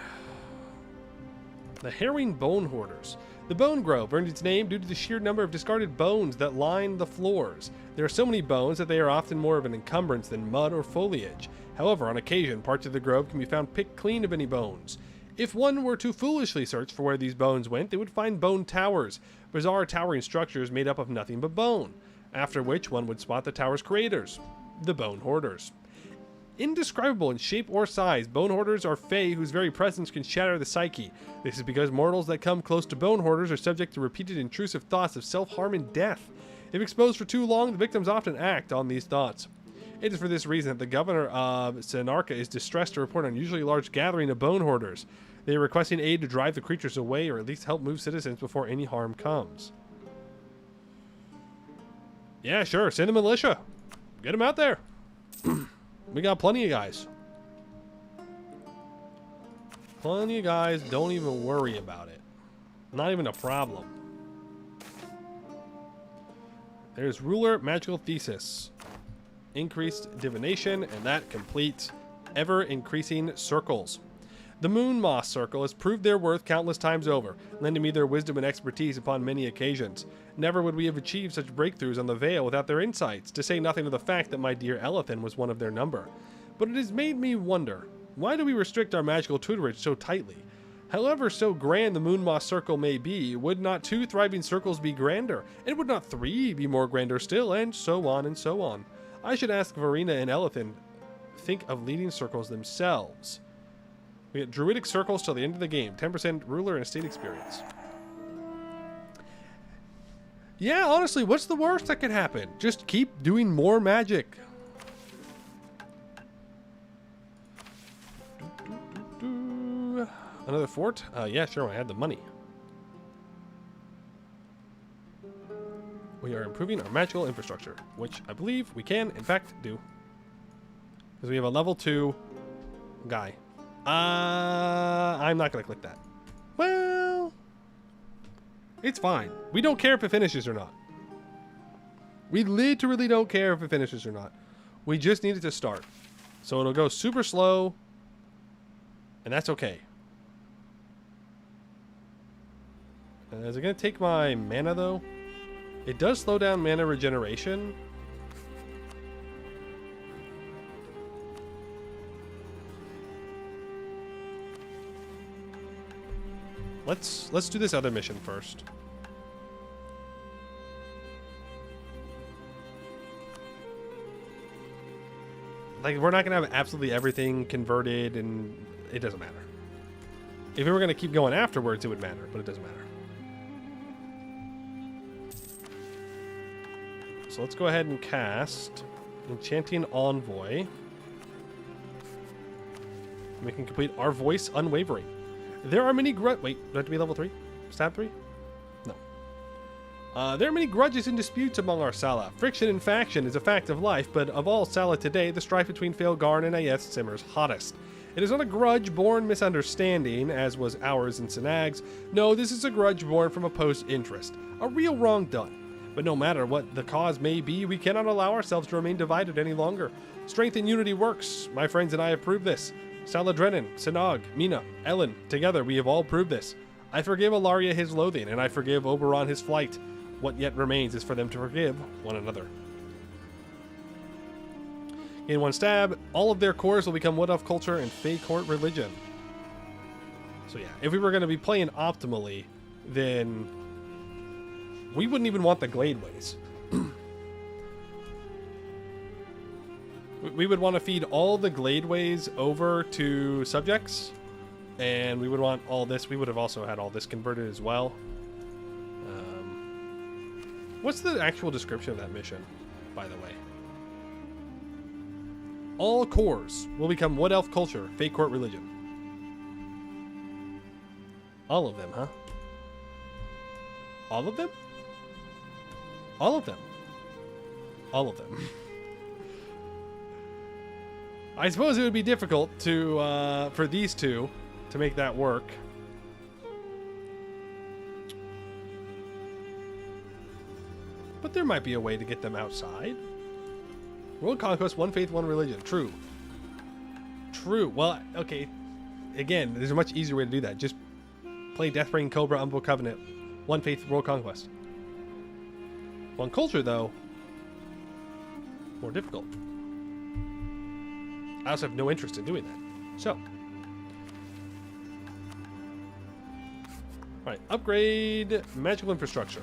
The Herring Bone Hoarders. The Bone Grove earned its name due to the sheer number of discarded bones that line the floors. There are so many bones that they are often more of an encumbrance than mud or foliage. However, on occasion, parts of the grove can be found picked clean of any bones. If one were to foolishly search for where these bones went, they would find bone towers, bizarre towering structures made up of nothing but bone, after which one would spot the tower's creators, the Bone Hoarders. Indescribable in shape or size, Bone Hoarders are Fae whose very presence can shatter the psyche. This is because mortals that come close to Bone Hoarders are subject to repeated intrusive thoughts of self-harm and death. If exposed for too long, the victims often act on these thoughts. It is for this reason that the governor of Senarca is distressed to report an unusually large gathering of bone hoarders. They are requesting aid to drive the creatures away or at least help move citizens before any harm comes. Yeah, sure. Send a militia. Get them out there. We got plenty of guys. Plenty of guys. Don't even worry about it. Not even a problem. There's ruler, magical thesis. Increased divination, and that completes ever-increasing circles. The Moon Moss Circle has proved their worth countless times over, lending me their wisdom and expertise upon many occasions. Never would we have achieved such breakthroughs on the Veil without their insights, to say nothing of the fact that my dear Elethan was one of their number. But it has made me wonder, why do we restrict our magical tutorage so tightly? However so grand the Moon Moss Circle may be, would not 2 thriving circles be grander? And would not 3 be more grander still? And so on and so on. I should ask Verena and Elethan think of leading circles themselves. We get druidic circles till the end of the game. 10% ruler and estate experience. Yeah, honestly, what's the worst that could happen? Just keep doing more magic. Another fort? Yeah, sure, I had the money. We are improving our magical infrastructure, which I believe we can, in fact, do. Because we have a level 2 guy. I'm not going to click that. Well, it's fine. We don't care if it finishes or not. We literally don't care if it finishes or not. We just need it to start. So it'll go super slow, and that's okay. Is it going to take my mana, though? It does slow down mana regeneration. Let's do this other mission first. Like, we're not going to have absolutely everything converted, and it doesn't matter. If we were going to keep going afterwards, it would matter, but it doesn't matter. So let's go ahead and cast Enchanting Envoy. We can complete our voice unwavering. There are many wait, do I have to be level 3? Stab 3? No. There are many grudges and disputes among our Sala. Friction and faction is a fact of life, but of all Sala today, the strife between Faelgarn and Ayeth simmers hottest. It is not a grudge-born misunderstanding, as was ours in Sinag's. No, this is a grudge born from opposed interest. A real wrong done. But no matter what the cause may be, we cannot allow ourselves to remain divided any longer. Strength and unity works. My friends and I have proved this. Saladrenin, Sinag, Mina, Ellen, together we have all proved this. I forgive Alaria his loathing, and I forgive Oberon his flight. What yet remains is for them to forgive one another. In one stab, all of their cores will become Wood Elf culture and Fey court religion. So yeah, if we were going to be playing optimally, then we wouldn't even want the Gladeways. We would want to feed all the Gladeways over to subjects, and we would want all this. We would have also had all this converted as well. What's the actual description of that mission, by the way? All cores will become Wood Elf culture, Fey court religion. All of them, huh? All of them? All of them. All of them. I suppose it would be difficult to for these two to make that work. But there might be a way to get them outside. World Conquest, one faith, one religion. True. True. Well, okay. Again, there's a much easier way to do that. Just play Deathbrain, Cobra, Umbral Covenant. One faith, World Conquest. One culture, though, more difficult. I also have no interest in doing that. So. Alright, upgrade magical infrastructure.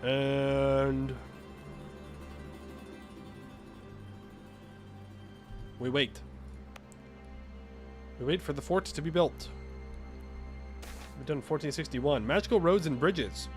And we wait. We wait for the forts to be built. We've done 1461. Magical roads and bridges.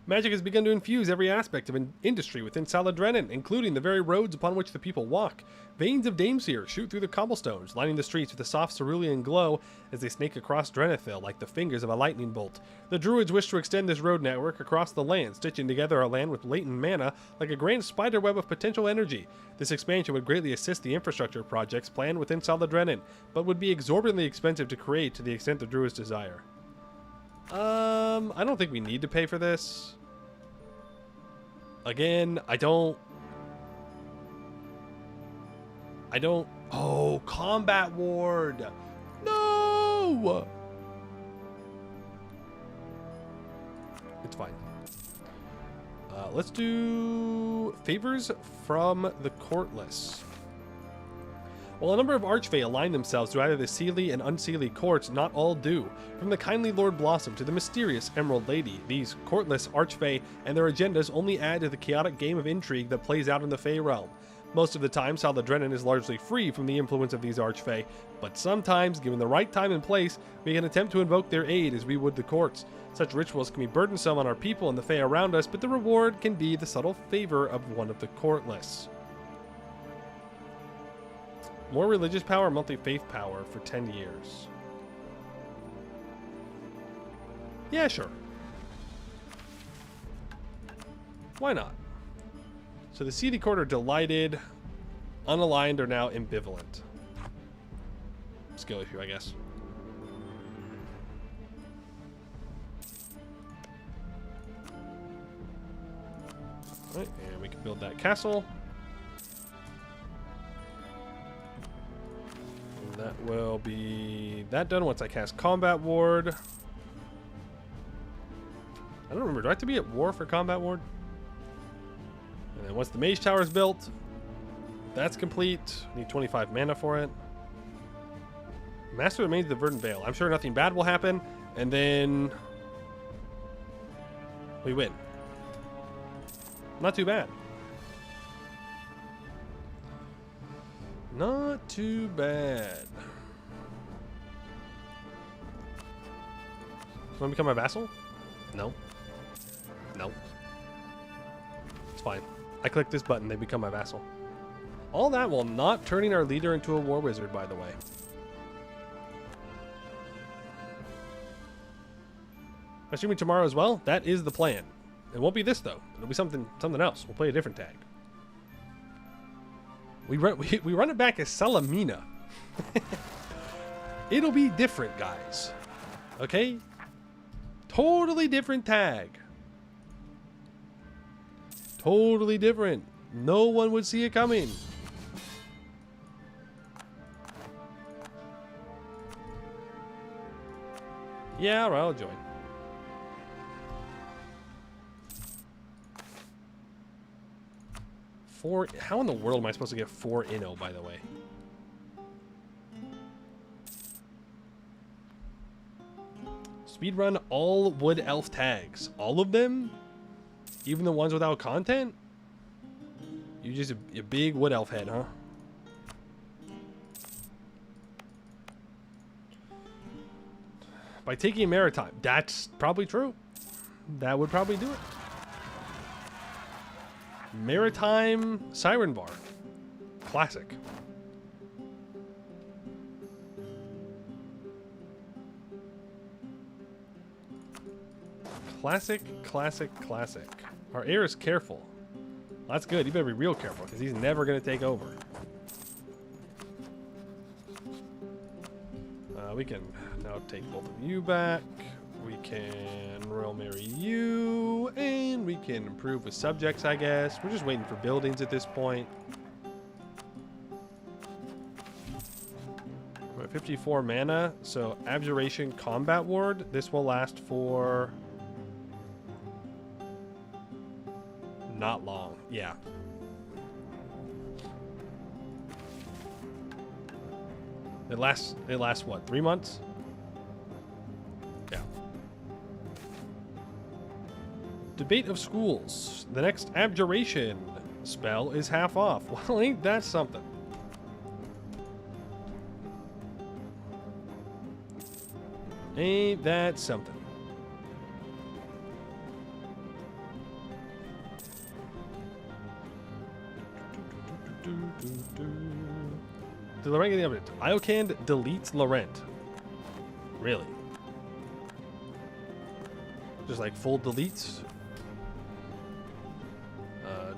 Magic has begun to infuse every aspect of industry within Saladrenin, including the very roads upon which the people walk. Veins of Dameseer shoot through the cobblestones, lining the streets with a soft cerulean glow as they snake across Drenithil like the fingers of a lightning bolt. The druids wish to extend this road network across the land, stitching together a land with latent mana like a grand spiderweb of potential energy. This expansion would greatly assist the infrastructure projects planned within Saladrenin, but would be exorbitantly expensive to create to the extent the druids desire. I don't think we need to pay for this. Again, I don't. Oh, combat ward. No! It's fine. Let's do favors from the courtless. While a number of Archfey align themselves to either the Seelie and Unseelie courts, not all do. From the kindly Lord Blossom to the mysterious Emerald Lady, these courtless Archfey and their agendas only add to the chaotic game of intrigue that plays out in the Fey realm. Most of the time, Saladrenin is largely free from the influence of these Archfey, but sometimes, given the right time and place, we can attempt to invoke their aid as we would the courts. Such rituals can be burdensome on our people and the Fey around us, but the reward can be the subtle favor of one of the courtless. More religious power, monthly faith power for 10 years. Yeah, sure. Why not? So the Seelie Court are delighted. Unaligned are now ambivalent. Skill issue, I guess. Alright, and we can build that castle. That will be that done once I cast Combat Ward. I don't remember. Do I have to be at war for Combat Ward? And then once the Mage Tower is built, that's complete. Need 25 mana for it. Master remains the Verdant Veil. I'm sure nothing bad will happen. And then we win. Not too bad. Not too bad. You want to become my vassal? No. No. It's fine. I click this button, they become my vassal. All that while not turning our leader into a war wizard, by the way. Assuming tomorrow as well, that is the plan. It won't be this though. It'll be something else. We'll play a different tag. We run it back as Salamina. It'll be different, guys. Okay? Totally different tag. Totally different. No one would see it coming. Yeah, alright, I'll join. How in the world am I supposed to get 4 Inno, by the way? Speedrun all Wood Elf tags. All of them? Even the ones without content? You're just a big Wood Elf head, huh? By taking Maritime. That's probably true. That would probably do it. Maritime Siren Bar. Classic. Classic, classic, classic. Our heir is careful. Well, that's good. You better be real careful because he's never going to take over. We can now take both of you back. We can royal marry you, and we can improve with subjects, I guess. We're just waiting for buildings at this point. We're at 54 mana, so Abjuration Combat Ward. This will last for not long. Yeah. It lasts what, 3 months? Yeah. Debate of Schools. The next Abjuration spell is half off. Well, ain't that something? Ain't that something? Did Laurent get the update? Iocan deletes Laurent. Really? Just like full deletes?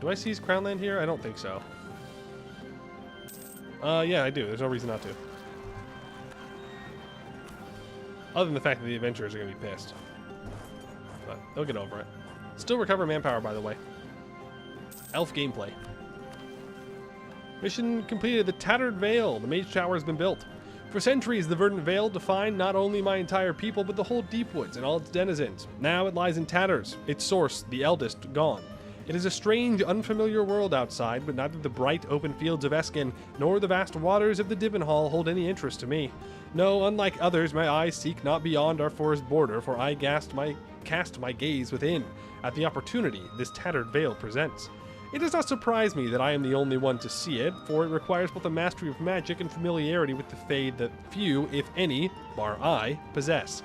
Do I seize Crownland here? I don't think so. Yeah, I do. There's no reason not to. Other than the fact that the adventurers are going to be pissed. But they'll get over it. Still recover manpower, by the way. Elf gameplay. Mission completed. The Tattered Vale. The Mage Tower has been built. For centuries, the Verdant Vale defined not only my entire people, but the whole Deepwoods and all its denizens. Now it lies in tatters. Its source, the eldest, gone. It is a strange, unfamiliar world outside, but neither the bright, open fields of Eskin nor the vast waters of the Divenhall hold any interest to me. No, unlike others, my eyes seek not beyond our forest border, for I cast my gaze within, at the opportunity this tattered vale presents. It does not surprise me that I am the only one to see it, for it requires both a mastery of magic and familiarity with the Fade that few, if any, bar I, possess.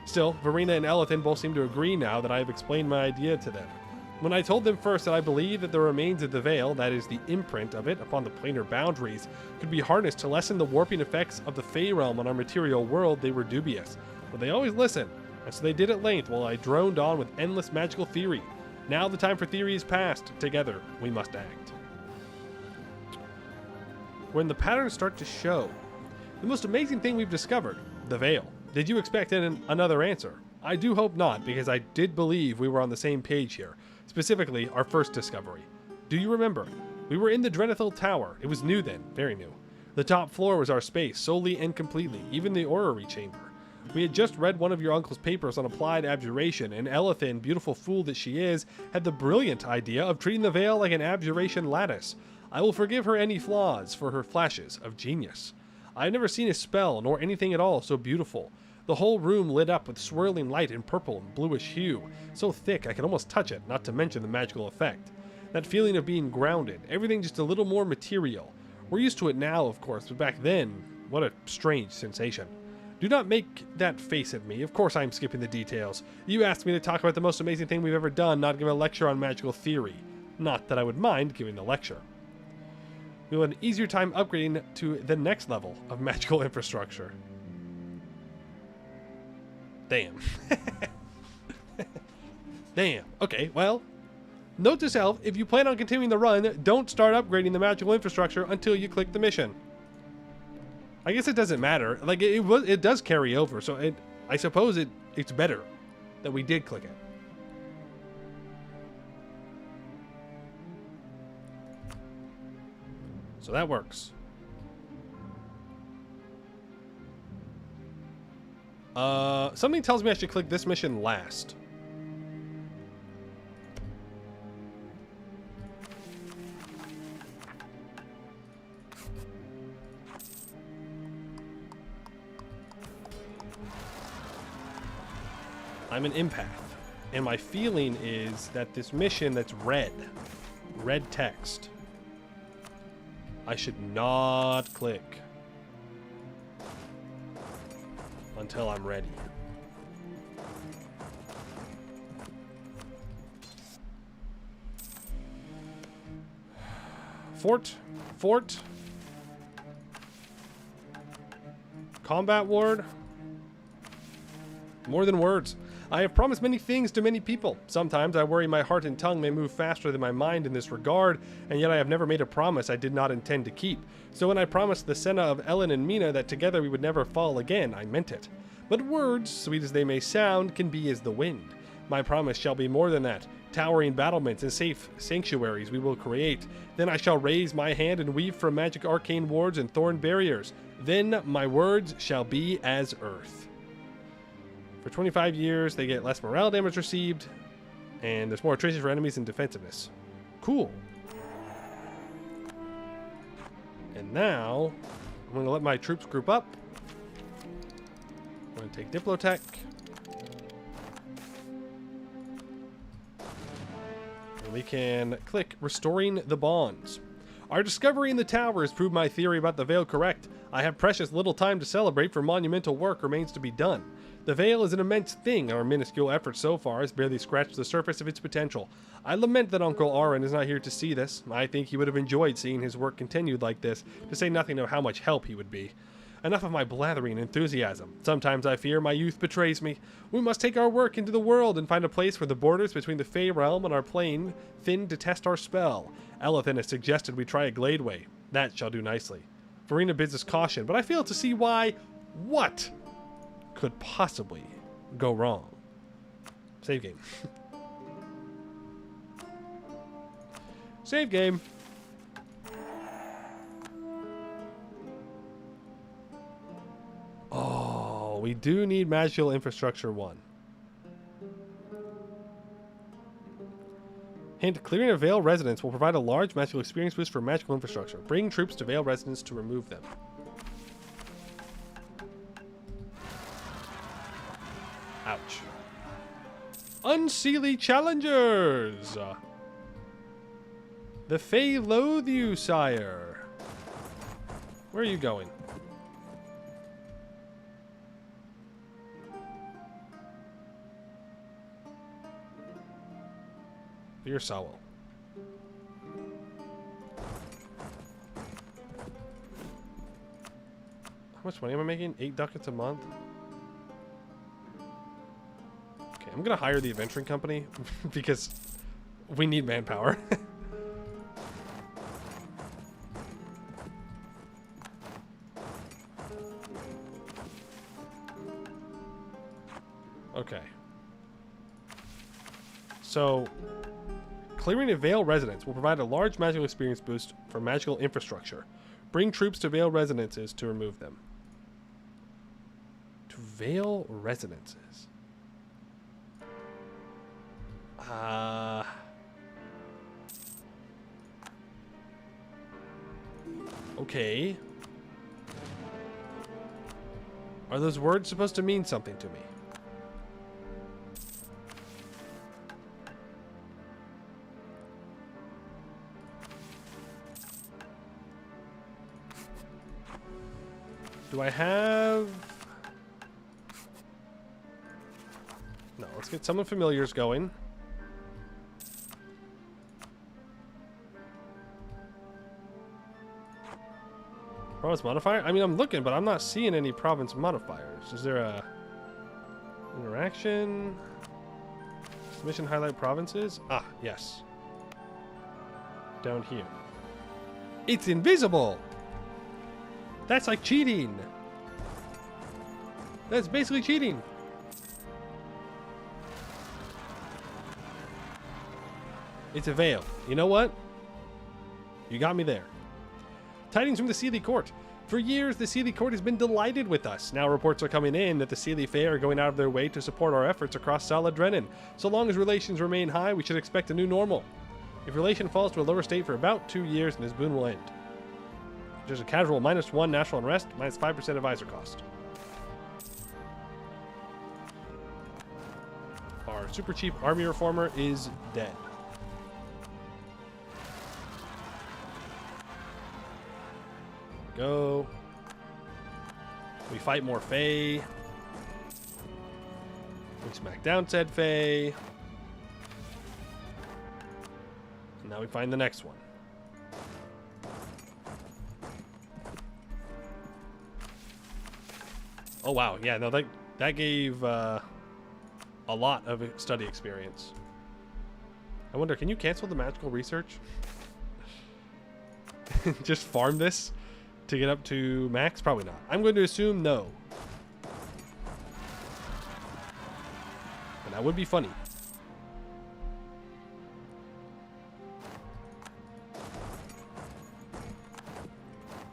Still, Verena and Elethin both seem to agree now that I have explained my idea to them. When I told them first that I believed that the remains of the Veil, that is, the imprint of it upon the planar boundaries, could be harnessed to lessen the warping effects of the Fey realm on our material world, they were dubious. But they always listen, and so they did at length while I droned on with endless magical theory. Now the time for theory is past. Together, we must act. When the patterns start to show, the most amazing thing we've discovered, the Veil. Did you expect another answer? I do hope not, because I did believe we were on the same page here. Specifically, our first discovery. Do you remember? We were in the Drenethil Tower. It was new then, very new. The top floor was our space, solely and completely, even the orrery chamber. We had just read one of your uncle's papers on applied abjuration, and Elethin, beautiful fool that she is, had the brilliant idea of treating the veil like an abjuration lattice. I will forgive her any flaws for her flashes of genius. I have never seen a spell, nor anything at all, so beautiful. The whole room lit up with swirling light in purple and bluish hue, so thick I could almost touch it, not to mention the magical effect. That feeling of being grounded, everything just a little more material. We're used to it now, of course, but back then, what a strange sensation. Do not make that face at me. Of course I'm skipping the details. You asked me to talk about the most amazing thing we've ever done, not give a lecture on magical theory. Not that I would mind giving the lecture. We'll have an easier time upgrading to the next level of magical infrastructure. Damn. Damn. Okay, well, note to self, if you plan on continuing the run, don't start upgrading the magical infrastructure until you click the mission. I guess it doesn't matter. Like, it does carry over, so I suppose it's better that we did click it. So that works. Something tells me I should click this mission last. I'm an empath, and my feeling is that this mission that's red text, I should not click until I'm ready. Fort. Combat ward. More than words. I have promised many things to many people. Sometimes I worry my heart and tongue may move faster than my mind in this regard, and yet I have never made a promise I did not intend to keep. So when I promised the Senna of Ellen and Mina that together we would never fall again, I meant it. But words, sweet as they may sound, can be as the wind. My promise shall be more than that. Towering battlements and safe sanctuaries we will create. Then I shall raise my hand and weave from magic arcane wards and thorn barriers. Then my words shall be as earth. For 25 years, they get less morale damage received, and there's more attrition for enemies and defensiveness. Cool. And now, I'm going to let my troops group up. I'm going to take Diplotech. And we can click Restoring the Bonds. Our discovery in the tower has proved my theory about the Veil correct. I have precious little time to celebrate, for monumental work remains to be done. The Veil is an immense thing. Our minuscule effort so far has barely scratched the surface of its potential. I lament that Uncle Aaron is not here to see this. I think he would have enjoyed seeing his work continued like this, to say nothing of how much help he would be. Enough of my blathering enthusiasm. Sometimes I fear my youth betrays me. We must take our work into the world and find a place where the borders between the Fey realm and our plane thin to test our spell. Elethan has suggested we try a Gladeway. That shall do nicely. Verena bids us caution, but I fail to see why... what could possibly go wrong? Save game. Save game. Oh, we do need magical infrastructure 1. Hint, clearing a Vale residence will provide a large magical experience boost for magical infrastructure. Bring troops to Vale residence to remove them. Ouch. Unseelie challengers! The Fae loathe you, sire. Where are you going? Your Sowell. How much money am I making? 8 ducats a month? Okay, I'm gonna hire the adventuring company because we need manpower. Okay. So, clearing a Vale residence will provide a large magical experience boost for magical infrastructure. Bring troops to Vale residences to remove them. To Vale residences. Okay. Are those words supposed to mean something to me? Do I have... No, let's get summon familiars going. Province modifier? I mean, I'm looking, but I'm not seeing any province modifiers. Is there a... interaction? Mission highlight provinces? Ah, yes. Down here. It's invisible! That's like cheating. That's basically cheating. It's a Veil. You know what? You got me there. Tidings from the Seelie Court. For years, the Seelie Court has been delighted with us. Now reports are coming in that the Seelie Fae are going out of their way to support our efforts across Saladrenin. So long as relations remain high, we should expect a new normal. If relation falls to a lower state for about 2 years, then this boon will end. There's a casual -1 national unrest, -5% advisor cost. Our super cheap army reformer is dead. Go. We fight more Fae. We smack down said Fae. And now we find the next one. Oh wow, yeah, no, that gave a lot of study experience. I wonder, can you cancel the magical research? Just farm this to get up to max? Probably not. I'm going to assume no. And that would be funny.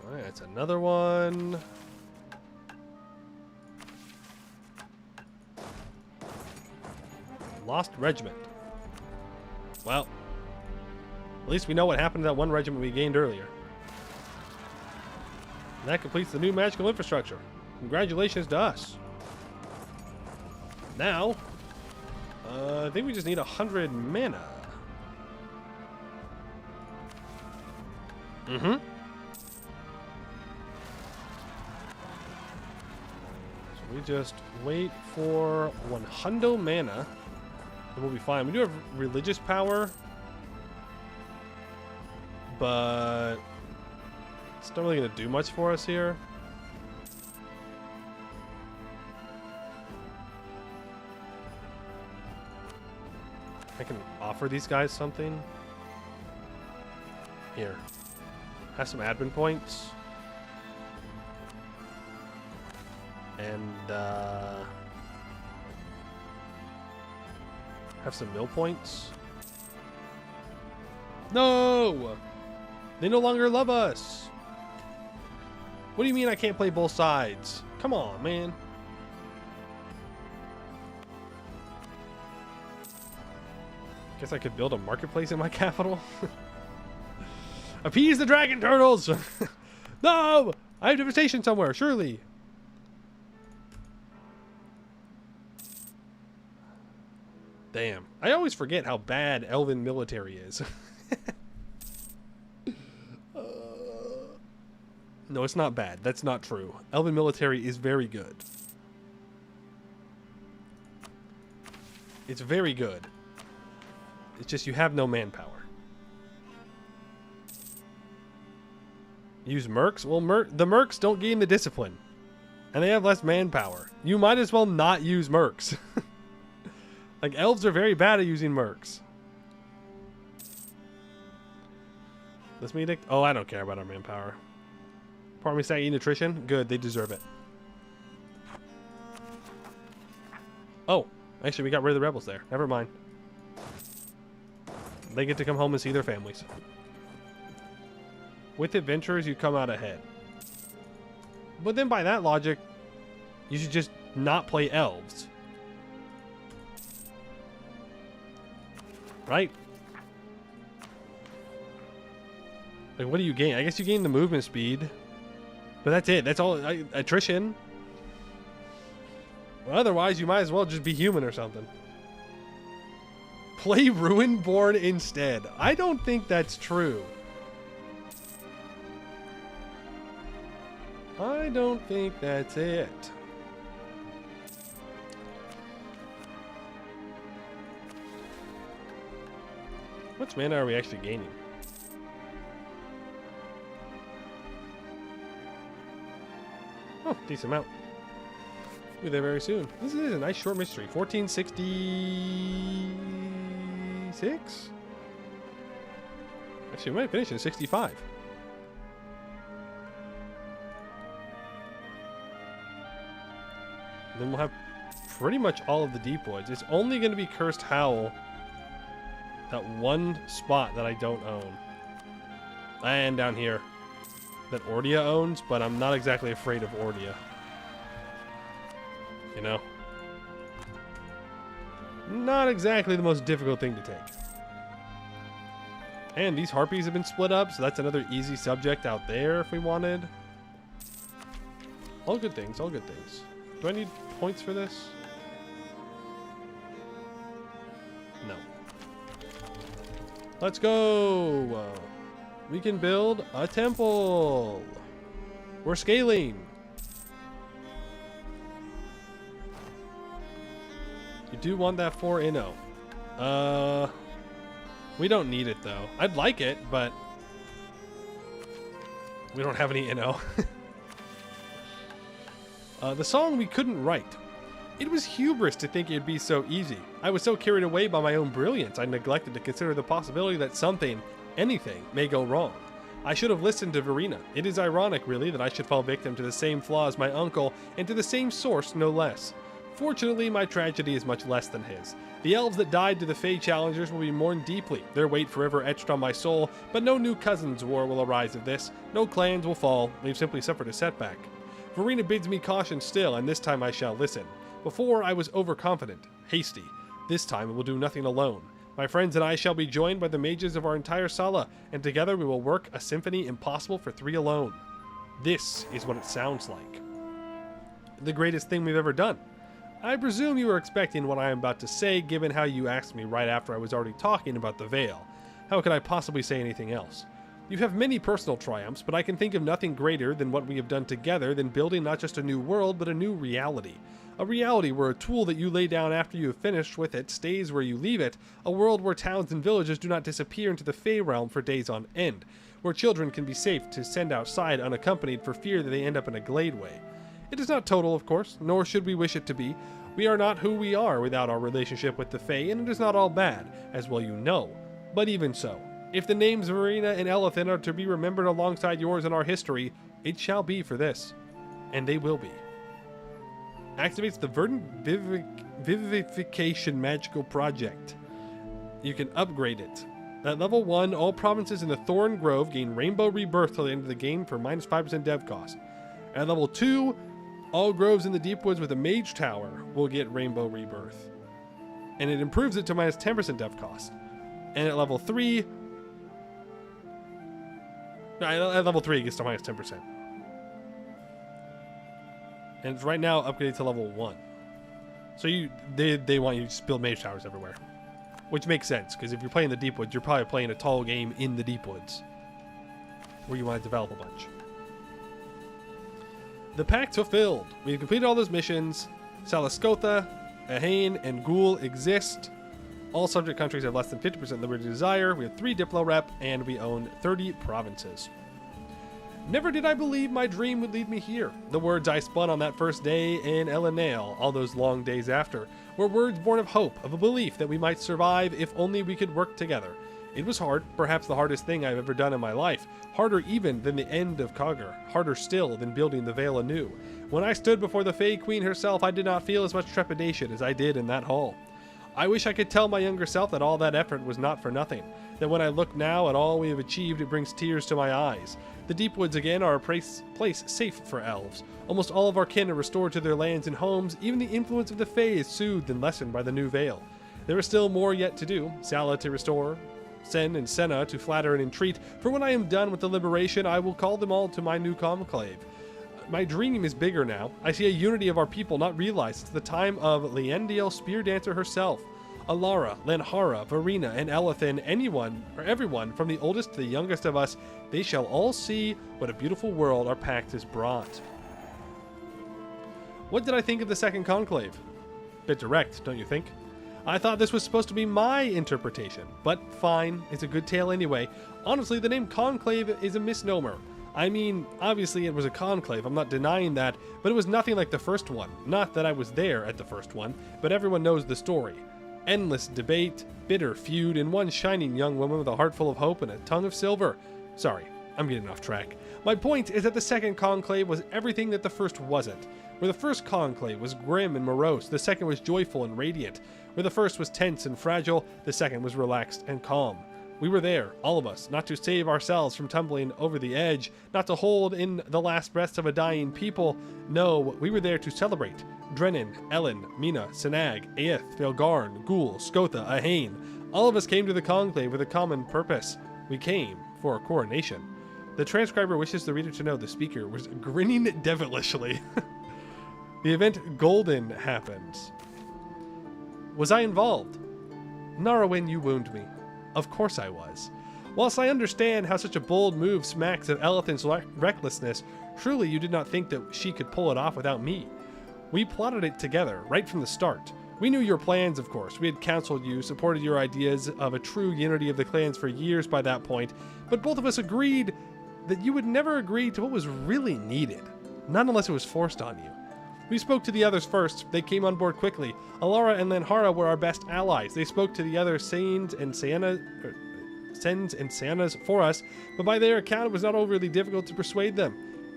Alright, that's another one. Lost regiment. Well, at least we know what happened to that one regiment we gained earlier. And that completes the new magical infrastructure. Congratulations to us. Now, I think we just need 100 mana. So We just wait for 100 mana, and we'll be fine. We do have religious power, but it's not really going to do much for us here. I can offer these guys something. Here. Have some admin points. And have some mill points. No! They no longer love us. What do you mean I can't play both sides? Come on, man. Guess I could build a marketplace in my capital. Appease the dragon turtles! No! I have devastation somewhere, surely. Damn. I always forget how bad elven military is. No, it's not bad. That's not true. Elven military is very good. It's very good. It's just you have no manpower. Use mercs? Well, the mercs don't gain the discipline. And they have less manpower. You might as well not use mercs. Like, elves are very bad at using mercs. This meeting? Oh, I don't care about our manpower. Army stack nutrition? Good, they deserve it. Oh, actually, we got rid of the rebels there. Never mind. They get to come home and see their families. With adventurers, you come out ahead. But then by that logic, you should just not play elves. Right? Like, what do you gain? I guess you gain the movement speed. But that's it. That's all. Attrition. Well, otherwise, you might as well just be human or something. Play Ruinborn instead. I don't think that's true. I don't think that's it. Which mana are we actually gaining? Oh, decent amount. We'll be there very soon. This is a nice short mystery. 1466? Actually, we might finish in 65. And then we'll have pretty much all of the deep woods. It's only going to be Cursed Howl. That one spot that I don't own. And down here. That Ordia owns, but I'm not exactly afraid of Ordia. You know? Not exactly the most difficult thing to take. And these harpies have been split up, so that's another easy subject out there if we wanted. All good things, all good things. Do I need points for this? No. Let's go! We can build a temple. We're scaling. You do want that 4 Inno. We don't need it though. I'd like it, but we don't have any Inno. The song we couldn't write. It was hubris to think it'd be so easy. I was so carried away by my own brilliance, I neglected to consider the possibility that something, anything, may go wrong. I should have listened to Verena. It is ironic, really, that I should fall victim to the same flaw as my uncle, and to the same source, no less. Fortunately, my tragedy is much less than his. The elves that died to the Fey challengers will be mourned deeply, their weight forever etched on my soul, but no new cousins' war will arise of this. No clans will fall. We've simply suffered a setback. Verena bids me caution still, and this time I shall listen. Before, I was overconfident, hasty. This time I will do nothing alone. My friends and I shall be joined by the mages of our entire Sala, and together we will work a symphony impossible for 3 alone. This is what it sounds like. The greatest thing we've ever done. I presume you were expecting what I am about to say, given how you asked me right after I was already talking about the veil. How could I possibly say anything else? You have many personal triumphs, but I can think of nothing greater than what we have done together than building not just a new world, but a new reality. A reality where a tool that you lay down after you have finished with it stays where you leave it. A world where towns and villages do not disappear into the Fey realm for days on end. Where children can be safe to send outside unaccompanied for fear that they end up in a gladeway. It is not total, of course, nor should we wish it to be. We are not who we are without our relationship with the Fey, and it is not all bad, as well you know. But even so, if the names Verena and Elethin are to be remembered alongside yours in our history, it shall be for this. And they will be. Activates the Verdant Vivification Magical Project. You can upgrade it. At level 1, all provinces in the Thorn Grove gain Rainbow Rebirth till the end of the game for minus 5% dev cost. At level 2, all groves in the Deepwoods with a Mage Tower will get Rainbow Rebirth. And it improves it to minus 10% dev cost. And at level 3, at level 3 it gets to minus 10%. And it's right now upgraded to level 1. So they want you to just build Mage Towers everywhere. Which makes sense, because if you're playing the Deepwoods, you're probably playing a tall game in the Deepwoods. Where you want to develop a bunch. The Pact fulfilled. We've completed all those missions. Salascotha, Ahane, and Ghoul exist. All subject countries have less than 50% liberty to desire. We have 3 Diplo rep, and we own 30 provinces. Never did I believe my dream would lead me here. The words I spun on that first day in Elenale, all those long days after, were words born of hope, of a belief that we might survive if only we could work together. It was hard, perhaps the hardest thing I've ever done in my life. Harder even than the end of Cogger. Harder still than building the Veil anew. When I stood before the Fey Queen herself, I did not feel as much trepidation as I did in that hall. I wish I could tell my younger self that all that effort was not for nothing. That when I look now at all we have achieved, it brings tears to my eyes. The Deepwoods again are a place safe for elves. Almost all of our kin are restored to their lands and homes. Even the influence of the Fey is soothed and lessened by the new Veil. There is still more yet to do. Sala to restore, Sen and Senna to flatter and entreat. For when I am done with the liberation, I will call them all to my new conclave. My dream is bigger now. I see a unity of our people not realized since the time of Leendiel Spear Dancer herself. Alara, Lenhara, Verena, and Elethin, anyone or everyone from the oldest to the youngest of us, they shall all see what a beautiful world our pact has brought. What did I think of the second conclave? Bit direct, don't you think? I thought this was supposed to be my interpretation, but fine, it's a good tale anyway. Honestly, the name conclave is a misnomer. I mean, obviously it was a conclave, I'm not denying that, but it was nothing like the first one. Not that I was there at the first one, but everyone knows the story. Endless debate, bitter feud, and one shining young woman with a heart full of hope and a tongue of silver. Sorry, I'm getting off track. My point is that the second conclave was everything that the first wasn't. Where the first conclave was grim and morose, the second was joyful and radiant. Where the first was tense and fragile, the second was relaxed and calm. We were there, all of us, not to save ourselves from tumbling over the edge, not to hold in the last breaths of a dying people. No, we were there to celebrate. Drennan, Ellen, Mina, Senag, Aeth, Velgarn, Ghoul, Skotha, Ahane. All of us came to the conclave with a common purpose. We came for a coronation. The transcriber wishes the reader to know the speaker was grinning devilishly. The event Golden happens. Was I involved? Narwin, you wound me. Of course I was. Whilst I understand how such a bold move smacks of Elethin's recklessness, truly you did not think that she could pull it off without me. We plotted it together, right from the start. We knew your plans, of course. We had counseled you, supported your ideas of a true unity of the clans for years by that point, but both of us agreed that you would never agree to what was really needed. Not unless it was forced on you. We spoke to the others first. They came on board quickly. Alara and Lenhara were our best allies. They spoke to the other Sens and Siennas for us, but by their account it was not overly difficult to persuade them.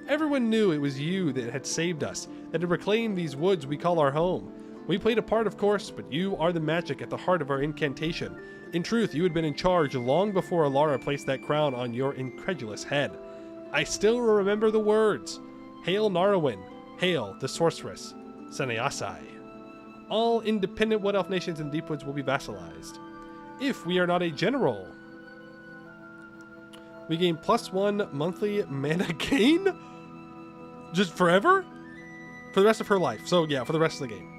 Everyone knew it was you that had saved us, that had reclaimed these woods we call our home. We played a part, of course, but you are the magic at the heart of our incantation. In truth, you had been in charge long before Alara placed that crown on your incredulous head. I still remember the words. Hail Narwin. Hail the sorceress, Seneasai. All independent Wood Elf nations in Deepwoods will be vassalized. If we are not a general, we gain +1 monthly mana gain? Just forever? For the rest of her life. So yeah, for the rest of the game.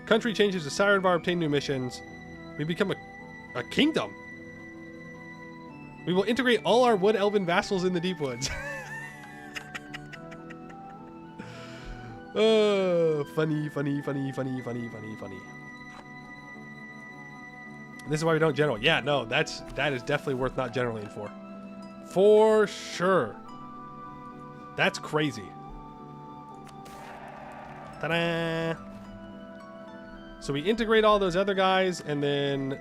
Country changes to Sirenvar, obtain new missions. We become a kingdom. We will integrate all our wood elven vassals in the deep woods. Oh, funny. This is why we don't general. Yeah, no, that is definitely worth not generaling for. For sure. That's crazy. Ta-da! So we integrate all those other guys, and then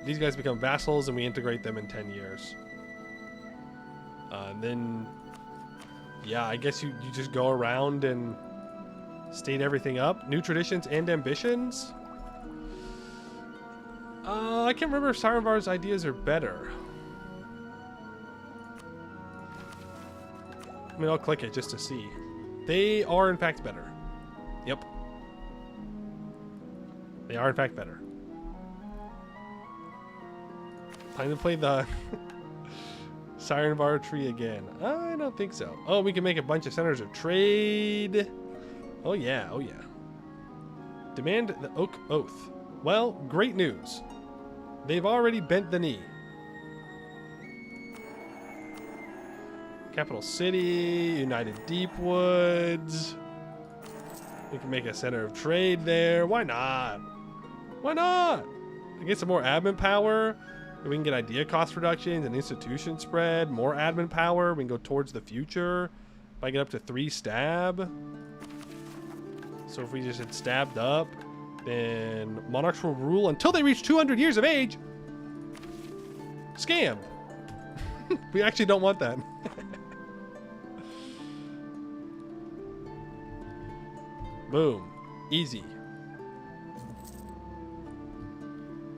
these guys become vassals, and we integrate them in 10 years. And then, yeah, I guess you just go around and state everything up. New traditions and ambitions. I can't remember if Sirenvar's ideas are better. I mean, I'll click it just to see. They are, in fact, better. Yep. They are, in fact, better. Time to play the Sirenvar tree again. I don't think so. Oh, we can make a bunch of centers of trade. Oh, yeah. Oh, yeah. Demand the Oak Oath. Well, great news. They've already bent the knee. Capital City, United Deepwoods. We can make a center of trade there. Why not? Why not? We get some more admin power. We can get idea cost reductions and institution spread. More admin power. We can go towards the future. If I get up to 3 stab. So if we just had stabbed up, then monarchs will rule until they reach 200 years of age. Scam. We actually don't want that. Boom. Easy.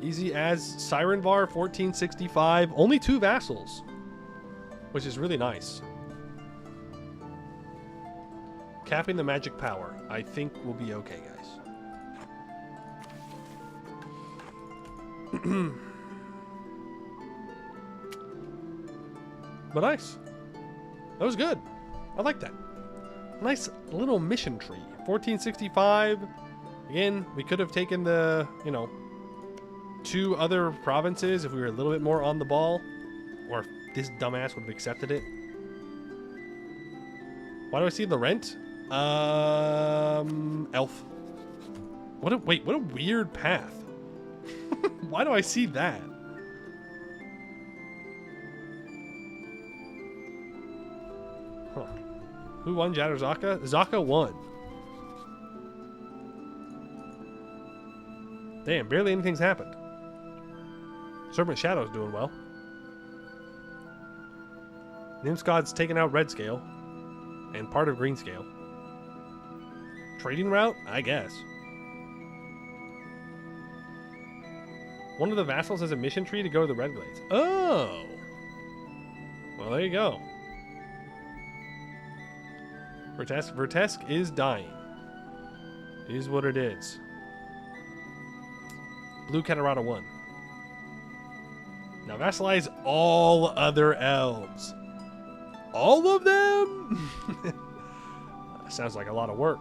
Easy as Sirenvar 1465. Only 2 vassals, which is really nice. Capping the magic power. I think we'll be okay, guys. But nice. That was good. I like that. Nice little mission tree. 1465. Again, we could have taken the, 2 other provinces if we were a little bit more on the ball. Or if this dumbass would have accepted it. Why do I see the rent? Elf. What a weird path. Why do I see that? Huh. Who won Jadder Zaka? Zaka won. Damn, barely anything's happened. Serpent Shadow's doing well. Nimsgod's taken out Red Scale. And part of Green Scale. Trading route? I guess. One of the vassals has a mission tree to go to the Red Glades. Oh! Well, there you go. Vertesk is dying. It is what it is. Blue Catarata 1. Now vassalize all other elves. All of them? Sounds like a lot of work.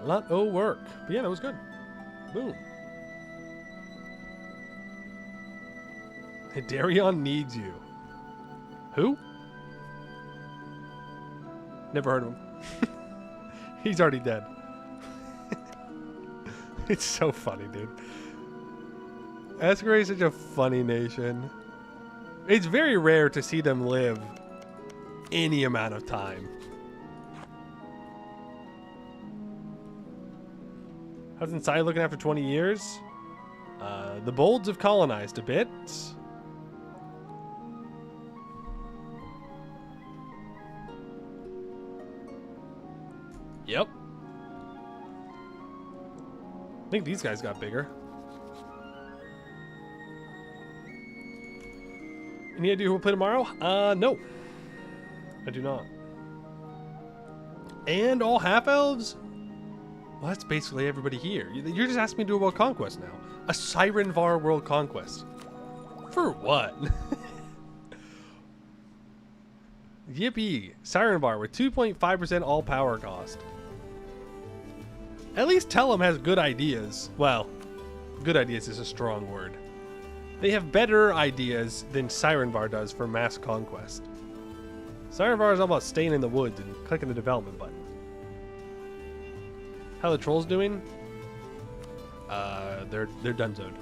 A lot of work. But yeah, that was good. Boom. Darion needs you. Who? Never heard of him. He's already dead. It's so funny, dude. Escray is such a funny nation. It's very rare to see them live any amount of time. How's Inside looking after 20 years? The Bolds have colonized a bit. Yep. I think these guys got bigger. Any idea who will play tomorrow? No. I do not. And all half-elves? Well, that's basically everybody here. You're just asking me to do a world conquest now. A Sirenvar world conquest. For what? Yippee. Sirenvar with 2.5% all power cost. At least Tellum has good ideas. Well, good ideas is a strong word. They have better ideas than Siren Bar does for mass conquest. Siren Bar is all about staying in the woods and clicking the development button. How the trolls doing? They're donezoed.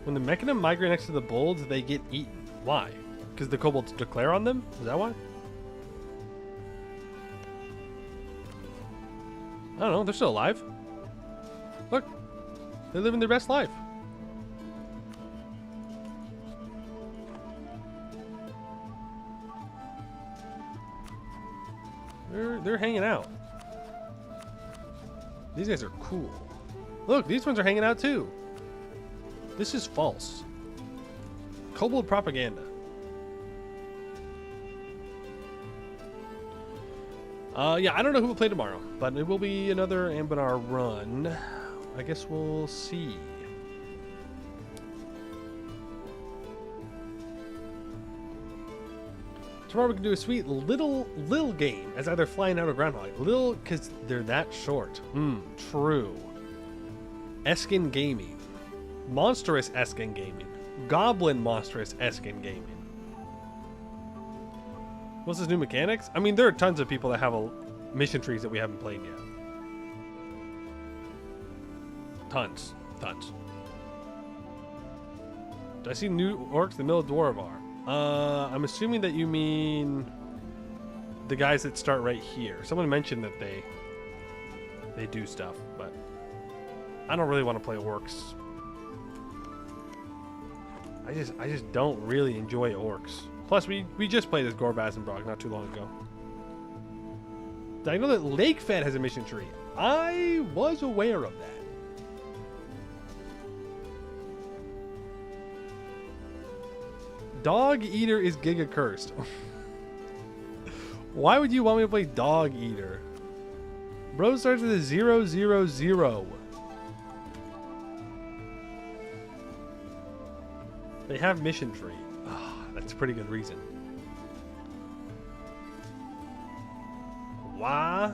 When the Mechanum migrate next to the bolds, they get eaten. Why? Because the kobolds declare on them? Is that why? I don't know. They're still alive. Look. They're living their best life. They're hanging out. These guys are cool. Look, these ones are hanging out too. This is false. Kobold propaganda. Yeah, I don't know who will play tomorrow, but it will be another Anbennar run. I guess we'll see. Tomorrow we can do a sweet little game as either flying out or groundhog. Little, because they're that short. True. Eskin Gaming. Monstrous Eskin Gaming. Goblin Monstrous Eskin Gaming. What's his new mechanics? I mean, there are tons of people that have mission trees that we haven't played yet. Tons. Do I see new orcs in the middle of Dwarvar? I'm assuming that you mean the guys that start right here. Someone mentioned that they do stuff, but I don't really want to play orcs. I just don't really enjoy orcs. Plus, we just played as Gorbaz and Brock not too long ago. Did I know that Lakefed has a mission tree? I was aware of that. Dog Eater is Giga cursed. Why would you want me to play Dog Eater? Bro starts with a 000. They have mission tree. Oh, that's a pretty good reason. Why?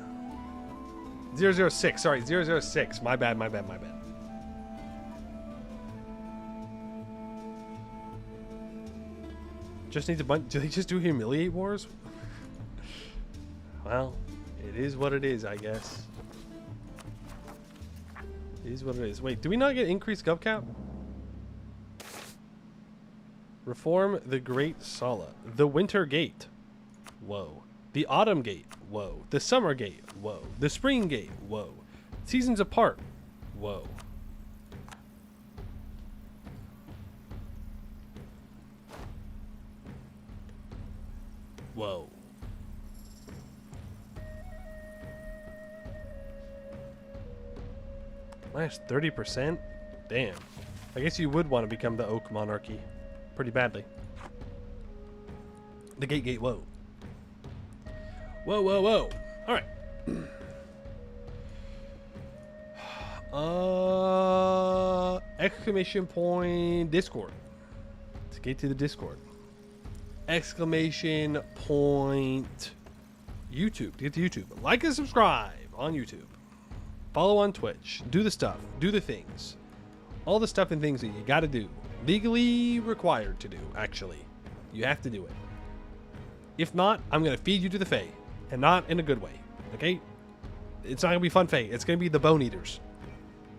006. Sorry, 006. My bad. Just needs a bunch. Do they just do humiliate wars? Well, it is what it is, I guess. It is what it is. Wait, do we not get increased gov cap? Reform the Great Sala. The Winter Gate. Whoa. The Autumn Gate. Whoa. The Summer Gate. Whoa. The Spring Gate. Whoa. Seasons Apart. Whoa. Whoa. Minus 30%? Damn. I guess you would want to become the Oak Monarchy. Pretty badly. The gate, whoa. Whoa. Alright. Exclamation point Discord. Let's get to the Discord. Exclamation point YouTube. Get to YouTube. Like and subscribe on YouTube. Follow on Twitch. Do the stuff. Do the things. All the stuff and things that you gotta do. Legally required to do, actually. You have to do it. If not, I'm gonna feed you to the Fae. And not in a good way. Okay? It's not gonna be fun Fae. It's gonna be the Bone Eaters.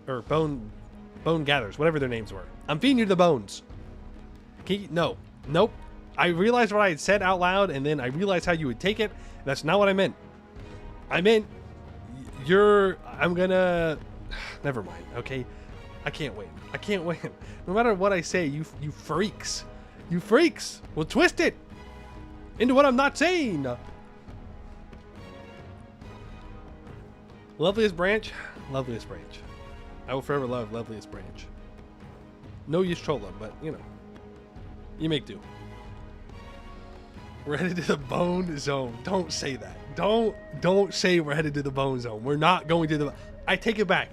Or Bone Gatherers, whatever their names were. I'm feeding you to the bones. No. Nope. I realized what I had said out loud, and then I realized how you would take it. That's not what I meant. I meant I'm gonna... Never mind, okay? I can't win. No matter what I say, you freaks. You freaks will twist it into what I'm not saying. Loveliest branch. I will forever love Loveliest branch. No use trolling, but you know, you make do. We're headed to the bone zone. Don't say that. Don't say we're headed to the bone zone. We're not going to the... I take it back.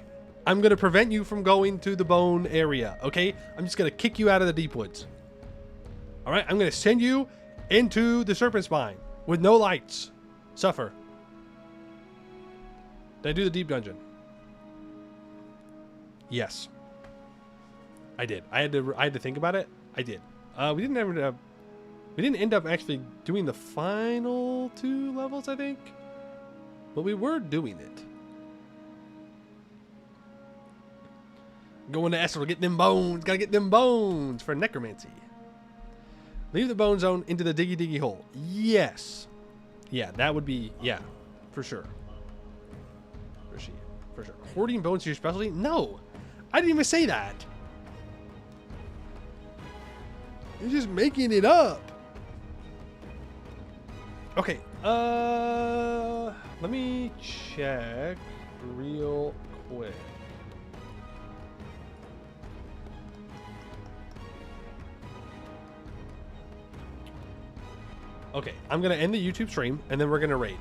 I'm going to prevent you from going to the bone area, okay? I'm just going to kick you out of the deep woods. All right? I'm going to send you into the serpent spine with no lights. Suffer. Did I do the deep dungeon? Yes. I did. I had to think about it. I did. We didn't end up actually doing the final 2 levels, I think. But we were doing it. Going to Estel, get them bones. Gotta get them bones for necromancy. Leave the bone zone into the diggy diggy hole. Yes. Yeah, that would be, yeah, for sure. For sure. Hoarding bones is your specialty? No. I didn't even say that. You're just making it up. Okay. Let me check real quick. Okay, I'm going to end the YouTube stream, and then we're going to raid.